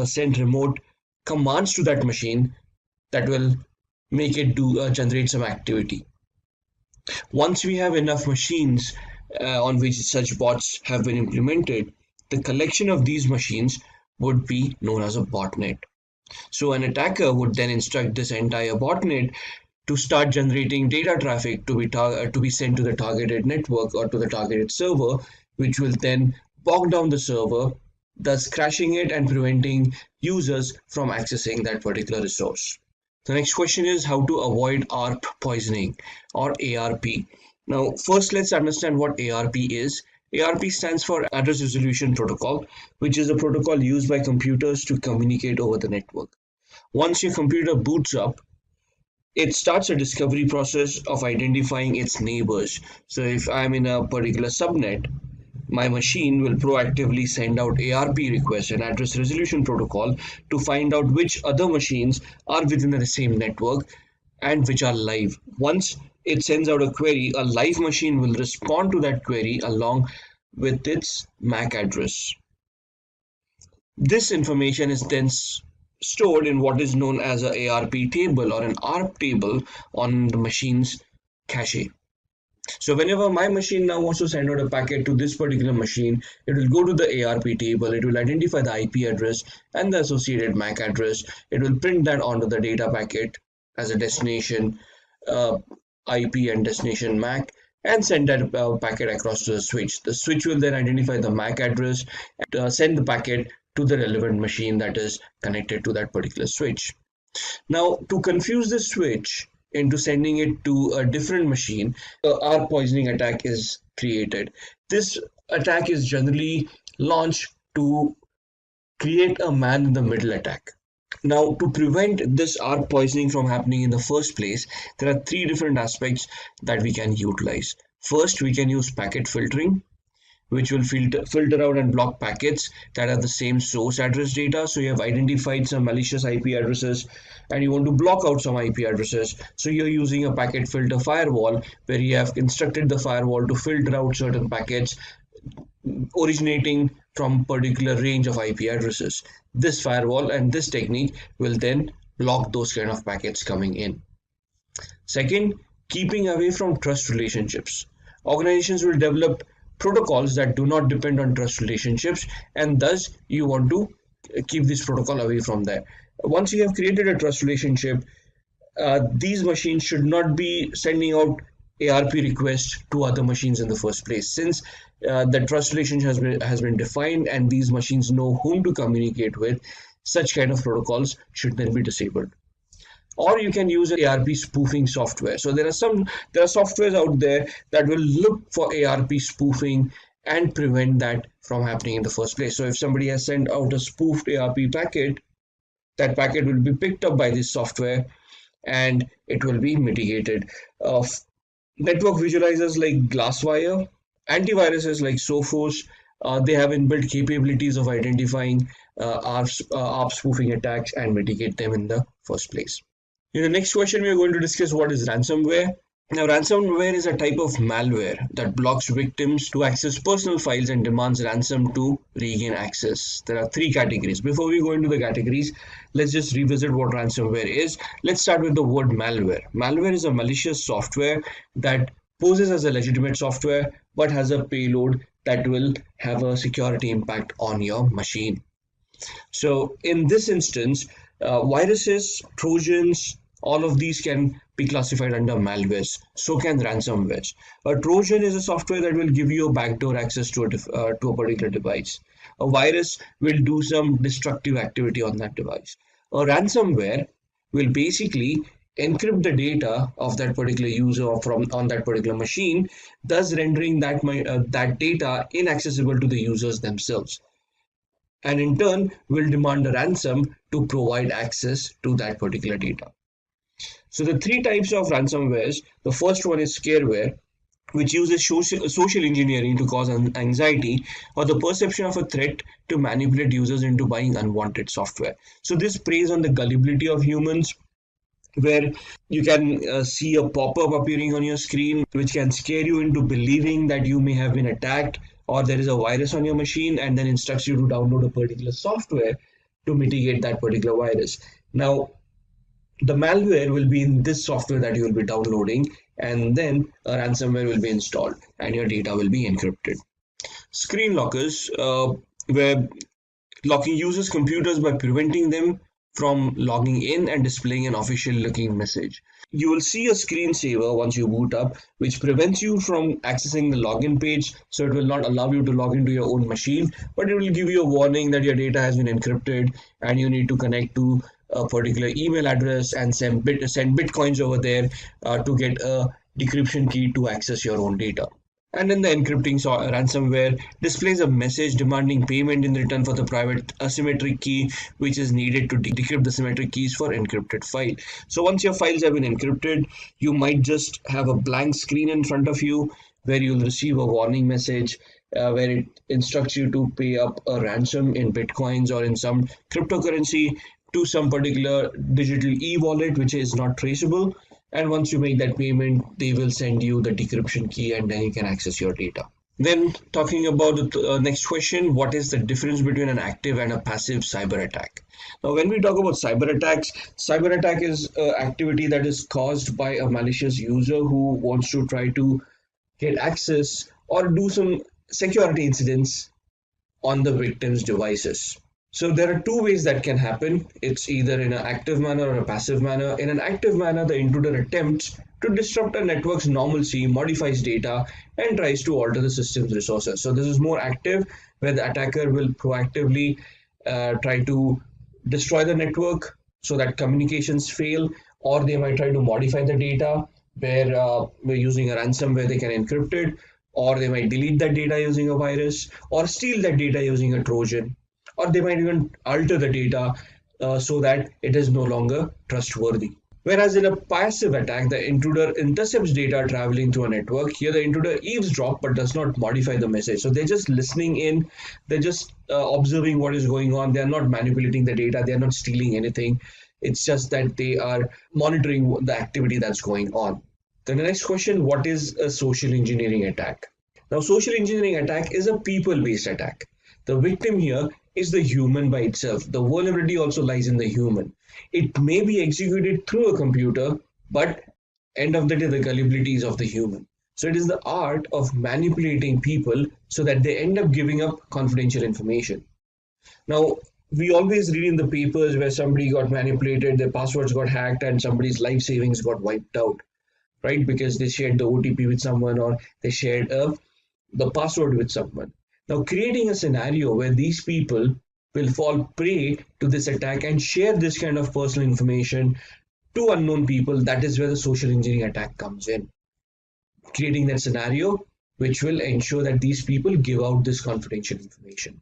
send remote commands to that machine that will make it generate some activity. Once we have enough machines on which such bots have been implemented, the collection of these machines would be known as a botnet. So an attacker would then instruct this entire botnet to start generating data traffic to be sent to the targeted network or to the targeted server, which will then bog down the server, thus crashing it and preventing users from accessing that particular resource. The next question is how to avoid ARP poisoning or ARP. Now, first let's understand what ARP is. ARP stands for Address Resolution Protocol, which is a protocol used by computers to communicate over the network. Once your computer boots up, it starts a discovery process of identifying its neighbors. So if I'm in a particular subnet, my machine will proactively send out ARP requests, an Address Resolution Protocol, to find out which other machines are within the same network and which are live. Once it sends out a query, a live machine will respond to that query along with its MAC address. This information is then stored in what is known as an ARP table or an ARP table on the machine's cache. So whenever my machine now wants to send out a packet to this particular machine, it will go to the ARP table, it will identify the IP address and the associated MAC address, it will print that onto the data packet as a destination IP and destination MAC and send that packet across to the switch. The switch will then identify the MAC address and send the packet to the relevant machine that is connected to that particular switch. Now, to confuse the switch into sending it to a different machine, ARP poisoning attack is created. This attack is generally launched to create a man-in-the-middle attack. Now, to prevent this ARP poisoning from happening in the first place, there are three different aspects that we can utilize. First, we can use packet filtering, which will filter out and block packets that have the same source address data. So you have identified some malicious IP addresses and you want to block out some IP addresses. So you're using a packet filter firewall where you have instructed the firewall to filter out certain packets originating from particular range of IP addresses. This firewall and this technique will then block those kind of packets coming in. Second, keeping away from trust relationships. Organizations will develop protocols that do not depend on trust relationships, and thus you want to keep this protocol away from there. Once you have created a trust relationship, these machines should not be sending out ARP requests to other machines in the first place. Since the trust relationship has been defined and these machines know whom to communicate with, such kind of protocols should then be disabled. Or you can use an ARP spoofing software. So there are softwares out there that will look for ARP spoofing and prevent that from happening in the first place. So if somebody has sent out a spoofed ARP packet, that packet will be picked up by this software and it will be mitigated. Network visualizers like Glasswire, antiviruses like Sophos, they have inbuilt capabilities of identifying ARP spoofing attacks and mitigate them in the first place. In the next question, we are going to discuss what is ransomware. Now, ransomware is a type of malware that blocks victims to access personal files and demands ransom to regain access. There are three categories. Before we go into the categories, let's just revisit what ransomware is. Let's start with the word malware. Malware is a malicious software that poses as a legitimate software but has a payload that will have a security impact on your machine. So in this instance, viruses, trojans, all of these can be classified under malwares. So can ransomwares. A trojan is a software that will give you a backdoor access to a particular device. A virus will do some destructive activity on that device. A ransomware will basically encrypt the data of that particular user on that particular machine, thus rendering that data inaccessible to the users themselves, and in turn will demand a ransom to provide access to that particular data. So the three types of ransomwares, the first one is scareware, which uses social engineering to cause anxiety or the perception of a threat to manipulate users into buying unwanted software. So this preys on the gullibility of humans, where you can see a pop-up appearing on your screen which can scare you into believing that you may have been attacked or there is a virus on your machine, and then instructs you to download a particular software to mitigate that particular virus. Now, the malware will be in this software that you will be downloading, and then a ransomware will be installed and your data will be encrypted. Screen lockers, where locking users' computers by preventing them from logging in and displaying an official looking message. You will see a screensaver once you boot up, which prevents you from accessing the login page, so it will not allow you to log into your own machine, but it will give you a warning that your data has been encrypted and you need to connect to a particular email address and send bitcoins over there to get a decryption key to access your own data. And then the encrypting ransomware displays a message demanding payment in return for the private asymmetric key, which is needed to decrypt the symmetric keys for encrypted file. So once your files have been encrypted, you might just have a blank screen in front of you where you'll receive a warning message where it instructs you to pay up a ransom in bitcoins or in some cryptocurrency to some particular digital e-wallet which is not traceable. And once you make that payment, they will send you the decryption key and then you can access your data. Then talking about the next question, what is the difference between an active and a passive cyber attack? Now, when we talk about cyber attack is activity that is caused by a malicious user who wants to try to get access or do some security incidents on the victim's devices. So there are two ways that can happen. It's either in an active manner or a passive manner. In an active manner, the intruder attempts to disrupt a network's normalcy, modifies data, and tries to alter the system's resources. So this is more active, where the attacker will proactively try to destroy the network so that communications fail, or they might try to modify the data where we're using a ransom where they can encrypt it, or they might delete that data using a virus, or steal that data using a Trojan, or they might even alter the data so that it is no longer trustworthy. Whereas in a passive attack, the intruder intercepts data traveling through a network. Here the intruder eavesdrops but does not modify the message. So they're just listening in, they're just observing what is going on. They're not manipulating the data, they're not stealing anything. It's just that they are monitoring the activity that's going on. Then the next question, what is a social engineering attack? Now, social engineering attack is a people-based attack. The victim here is the human by itself. The vulnerability also lies in the human. It may be executed through a computer, but end of the day, the gullibility is of the human. So it is the art of manipulating people so that they end up giving up confidential information. Now, we always read in the papers where somebody got manipulated, their passwords got hacked, and somebody's life savings got wiped out, right? Because they shared the OTP with someone or they shared the password with someone. Now, creating a scenario where these people will fall prey to this attack and share this kind of personal information to unknown people, that is where the social engineering attack comes in. Creating that scenario which will ensure that these people give out this confidential information.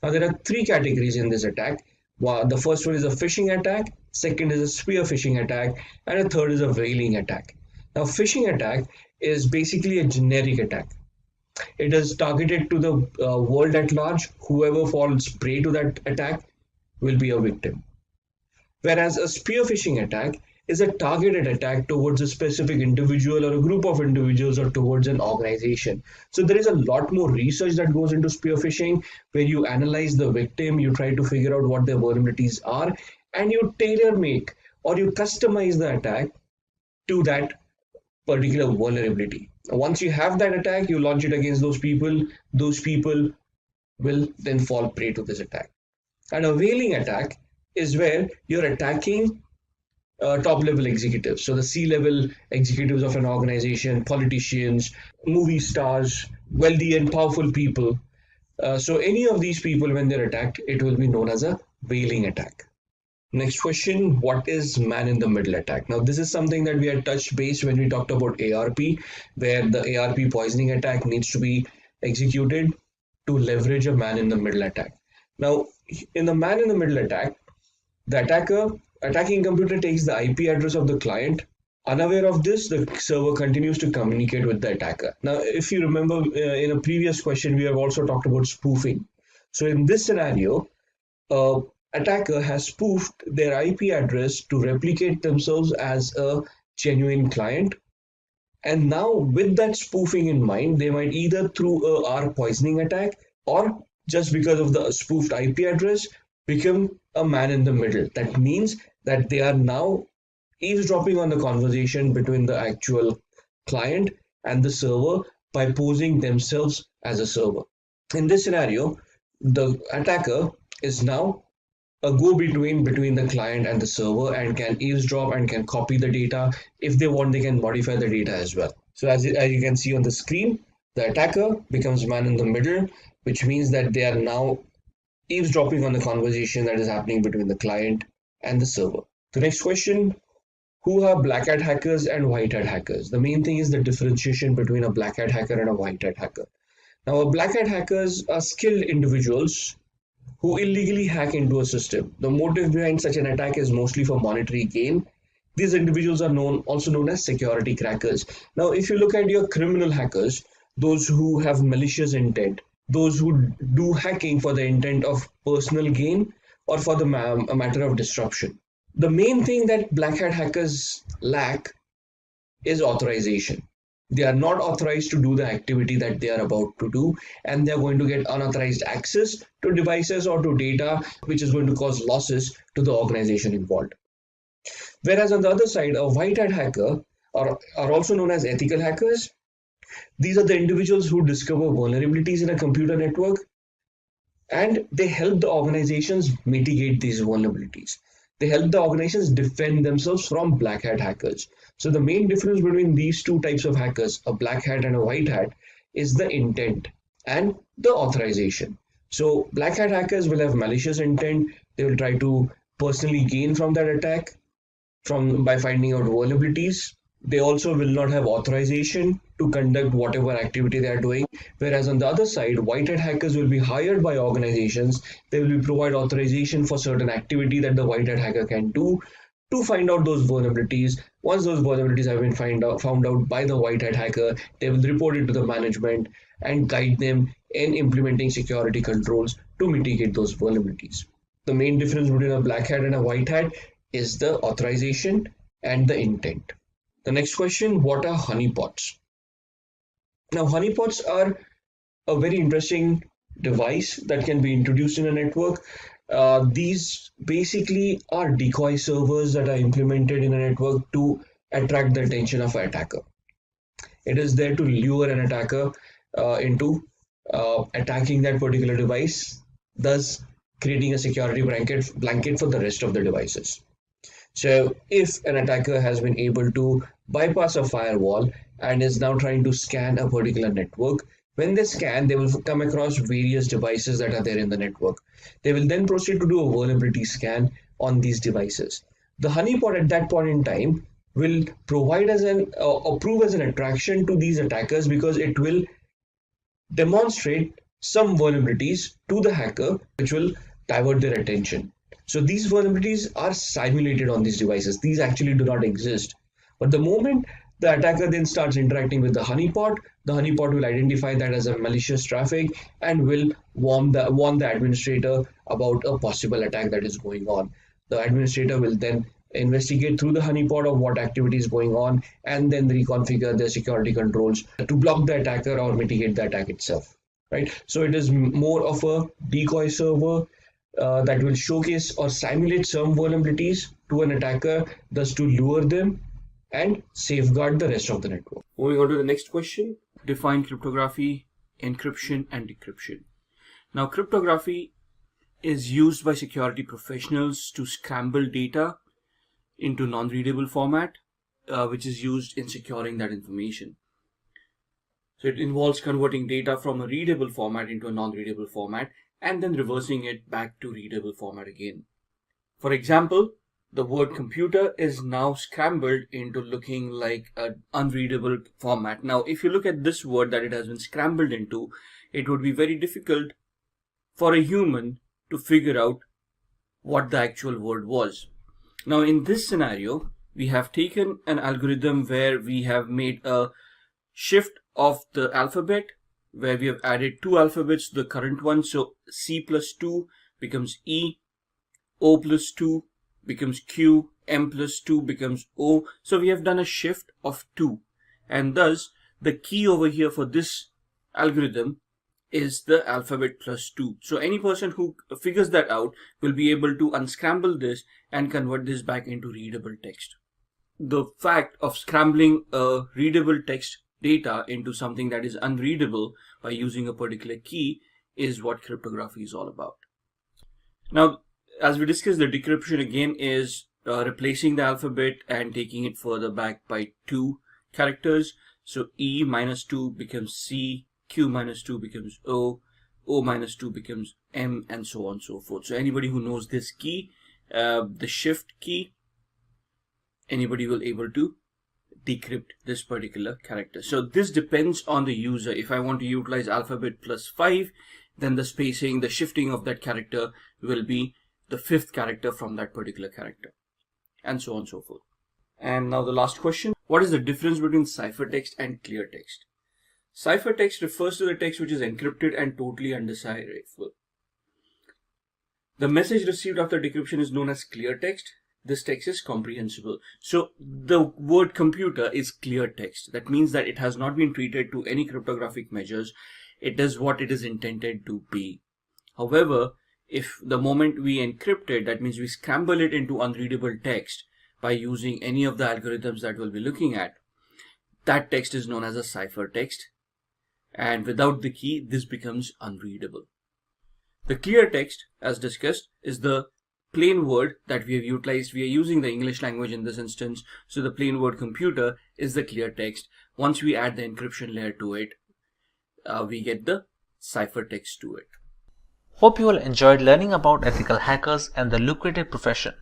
Now, there are three categories in this attack. The first one is a phishing attack. second is a spear phishing attack, and a third is a whaling attack. Now, phishing attack is basically a generic attack. It is targeted to the world at large. Whoever falls prey to that attack will be a victim. Whereas a spear phishing attack is a targeted attack towards a specific individual or a group of individuals or towards an organization. So there is a lot more research that goes into spear phishing, where you analyze the victim, you try to figure out what their vulnerabilities are, and you tailor make or you customize the attack to that particular vulnerability. Once you have that attack, you launch it against those people will then fall prey to this attack. And a whaling attack is where you're attacking top level executives. So the C-level executives of an organization, politicians, movie stars, wealthy and powerful people. So any of these people, when they're attacked, it will be known as a whaling attack. Next question, what is man-in-the-middle attack? Now, this is something that we had touched base when we talked about ARP, where the ARP poisoning attack needs to be executed to leverage a man-in-the-middle attack. Now, in the man-in-the-middle attack, the attacking computer takes the IP address of the client. Unaware of this, the server continues to communicate with the attacker. Now, if you remember in a previous question, we have also talked about spoofing. So in this scenario, attacker has spoofed their IP address to replicate themselves as a genuine client. And now with that spoofing in mind, they might either through a ARP poisoning attack or just because of the spoofed IP address become a man in the middle. That means that they are now eavesdropping on the conversation between the actual client and the server by posing themselves as a server. In this scenario, the attacker is now a go-between between the client and the server and can eavesdrop and can copy the data. If they want, they can modify the data as well. So as you can see on the screen, the attacker becomes man in the middle, which means that they are now eavesdropping on the conversation that is happening between the client and the server. The next question, who are black hat hackers and white hat hackers? The main thing is the differentiation between a black hat hacker and a white hat hacker. Now, a black hat hackers are skilled individuals who illegally hack into a system. The motive behind such an attack is mostly for monetary gain. These individuals are also known as security crackers. Now, if you look at your criminal hackers, those who have malicious intent, those who do hacking for the intent of personal gain or for the matter of disruption. The main thing that black hat hackers lack is authorization. They are not authorized to do the activity that they are about to do, and they are going to get unauthorized access to devices or to data, which is going to cause losses to the organization involved. Whereas on the other side, a white hat hacker are also known as ethical hackers. These are the individuals who discover vulnerabilities in a computer network, and they help the organizations mitigate these vulnerabilities. They help the organizations defend themselves from black hat hackers. So the main difference between these two types of hackers, a black hat and a white hat, is the intent and the authorization. So black hat hackers will have malicious intent. They will try to personally gain from that attack by finding out vulnerabilities. They also will not have authorization to conduct whatever activity they are doing. Whereas on the other side, white hat hackers will be hired by organizations. They will provide authorization for certain activity that the white hat hacker can do to find out those vulnerabilities. Once those vulnerabilities have been found out by the white hat hacker, they will report it to the management and guide them in implementing security controls to mitigate those vulnerabilities. The main difference between a black hat and a white hat is the authorization and the intent. The next question, what are honeypots? Now, honeypots are a very interesting device that can be introduced in a network. These basically are decoy servers that are implemented in a network to attract the attention of an attacker. It is there to lure an attacker into attacking that particular device, thus creating a security blanket for the rest of the devices. So if an attacker has been able to bypass a firewall and is now trying to scan a particular network, when they scan, they will come across various devices that are there in the network. They will then proceed to do a vulnerability scan on these devices. The honeypot at that point in time will provide as prove as an attraction to these attackers, because it will demonstrate some vulnerabilities to the hacker which will divert their attention. So these vulnerabilities are simulated on these devices. These actually do not exist. But the moment the attacker then starts interacting with the honeypot will identify that as a malicious traffic and will warn the administrator about a possible attack that is going on. The administrator will then investigate through the honeypot of what activity is going on and then reconfigure their security controls to block the attacker or mitigate the attack itself. Right? So it is more of a decoy server that will showcase or simulate some vulnerabilities to an attacker, thus to lure them and safeguard the rest of the network. Moving on to the next question, define cryptography, encryption and decryption. Now, cryptography is used by security professionals to scramble data into non-readable format, which is used in securing that information. So it involves converting data from a readable format into a non-readable format and then reversing it back to readable format again. For example, the word computer is now scrambled into looking like an unreadable format. Now, if you look at this word that it has been scrambled into, it would be very difficult for a human to figure out what the actual word was. Now, in this scenario, we have taken an algorithm where we have made a shift of the alphabet, where we have added 2 alphabets to the current one. So C plus 2 becomes E, O plus 2 becomes Q, M plus 2 becomes O. So we have done a shift of 2, and thus the key over here for this algorithm is the alphabet plus 2. So any person who figures that out will be able to unscramble this and convert this back into readable text. The fact of scrambling a readable text data into something that is unreadable by using a particular key is what cryptography is all about. Now, as we discussed, the decryption again is replacing the alphabet and taking it further back by 2 characters. So E minus 2 becomes C, Q minus 2 becomes O, O minus 2 becomes M, and so on and so forth. So anybody who knows this key, the shift key, anybody will able to decrypt this particular character. So this depends on the user. If I want to utilize alphabet plus 5, then the spacing, the shifting of that character will be the 5th character from that particular character, and so on and so forth. And now the last question, what is the difference between ciphertext and clear text? Ciphertext refers to the text which is encrypted and totally undecipherable. The message received after decryption is known as clear text. This text is comprehensible. So the word computer is clear text. That means that it has not been treated to any cryptographic measures. It does what it is intended to be. However, if the moment we encrypt it, that means we scramble it into unreadable text by using any of the algorithms that we'll be looking at, that text is known as a ciphertext. And without the key, this becomes unreadable. The clear text, as discussed, is the plain word that we have utilized. We are using the English language in this instance. So the plain word computer is the clear text. Once we add the encryption layer to it, we get the ciphertext to it. Hope you all enjoyed learning about ethical hackers and the lucrative profession.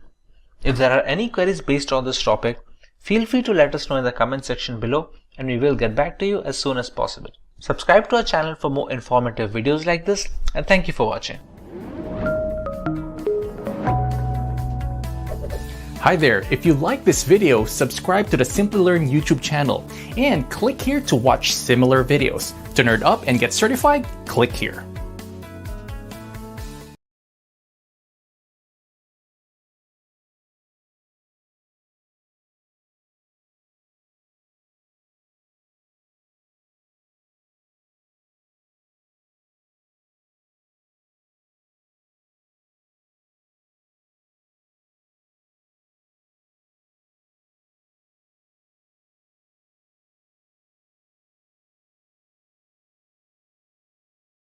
If there are any queries based on this topic, feel free to let us know in the comment section below and we will get back to you as soon as possible. Subscribe to our channel for more informative videos like this, and thank you for watching. Hi there, if you like this video, subscribe to the Simplilearn YouTube channel and click here to watch similar videos. To nerd up and get certified, click here.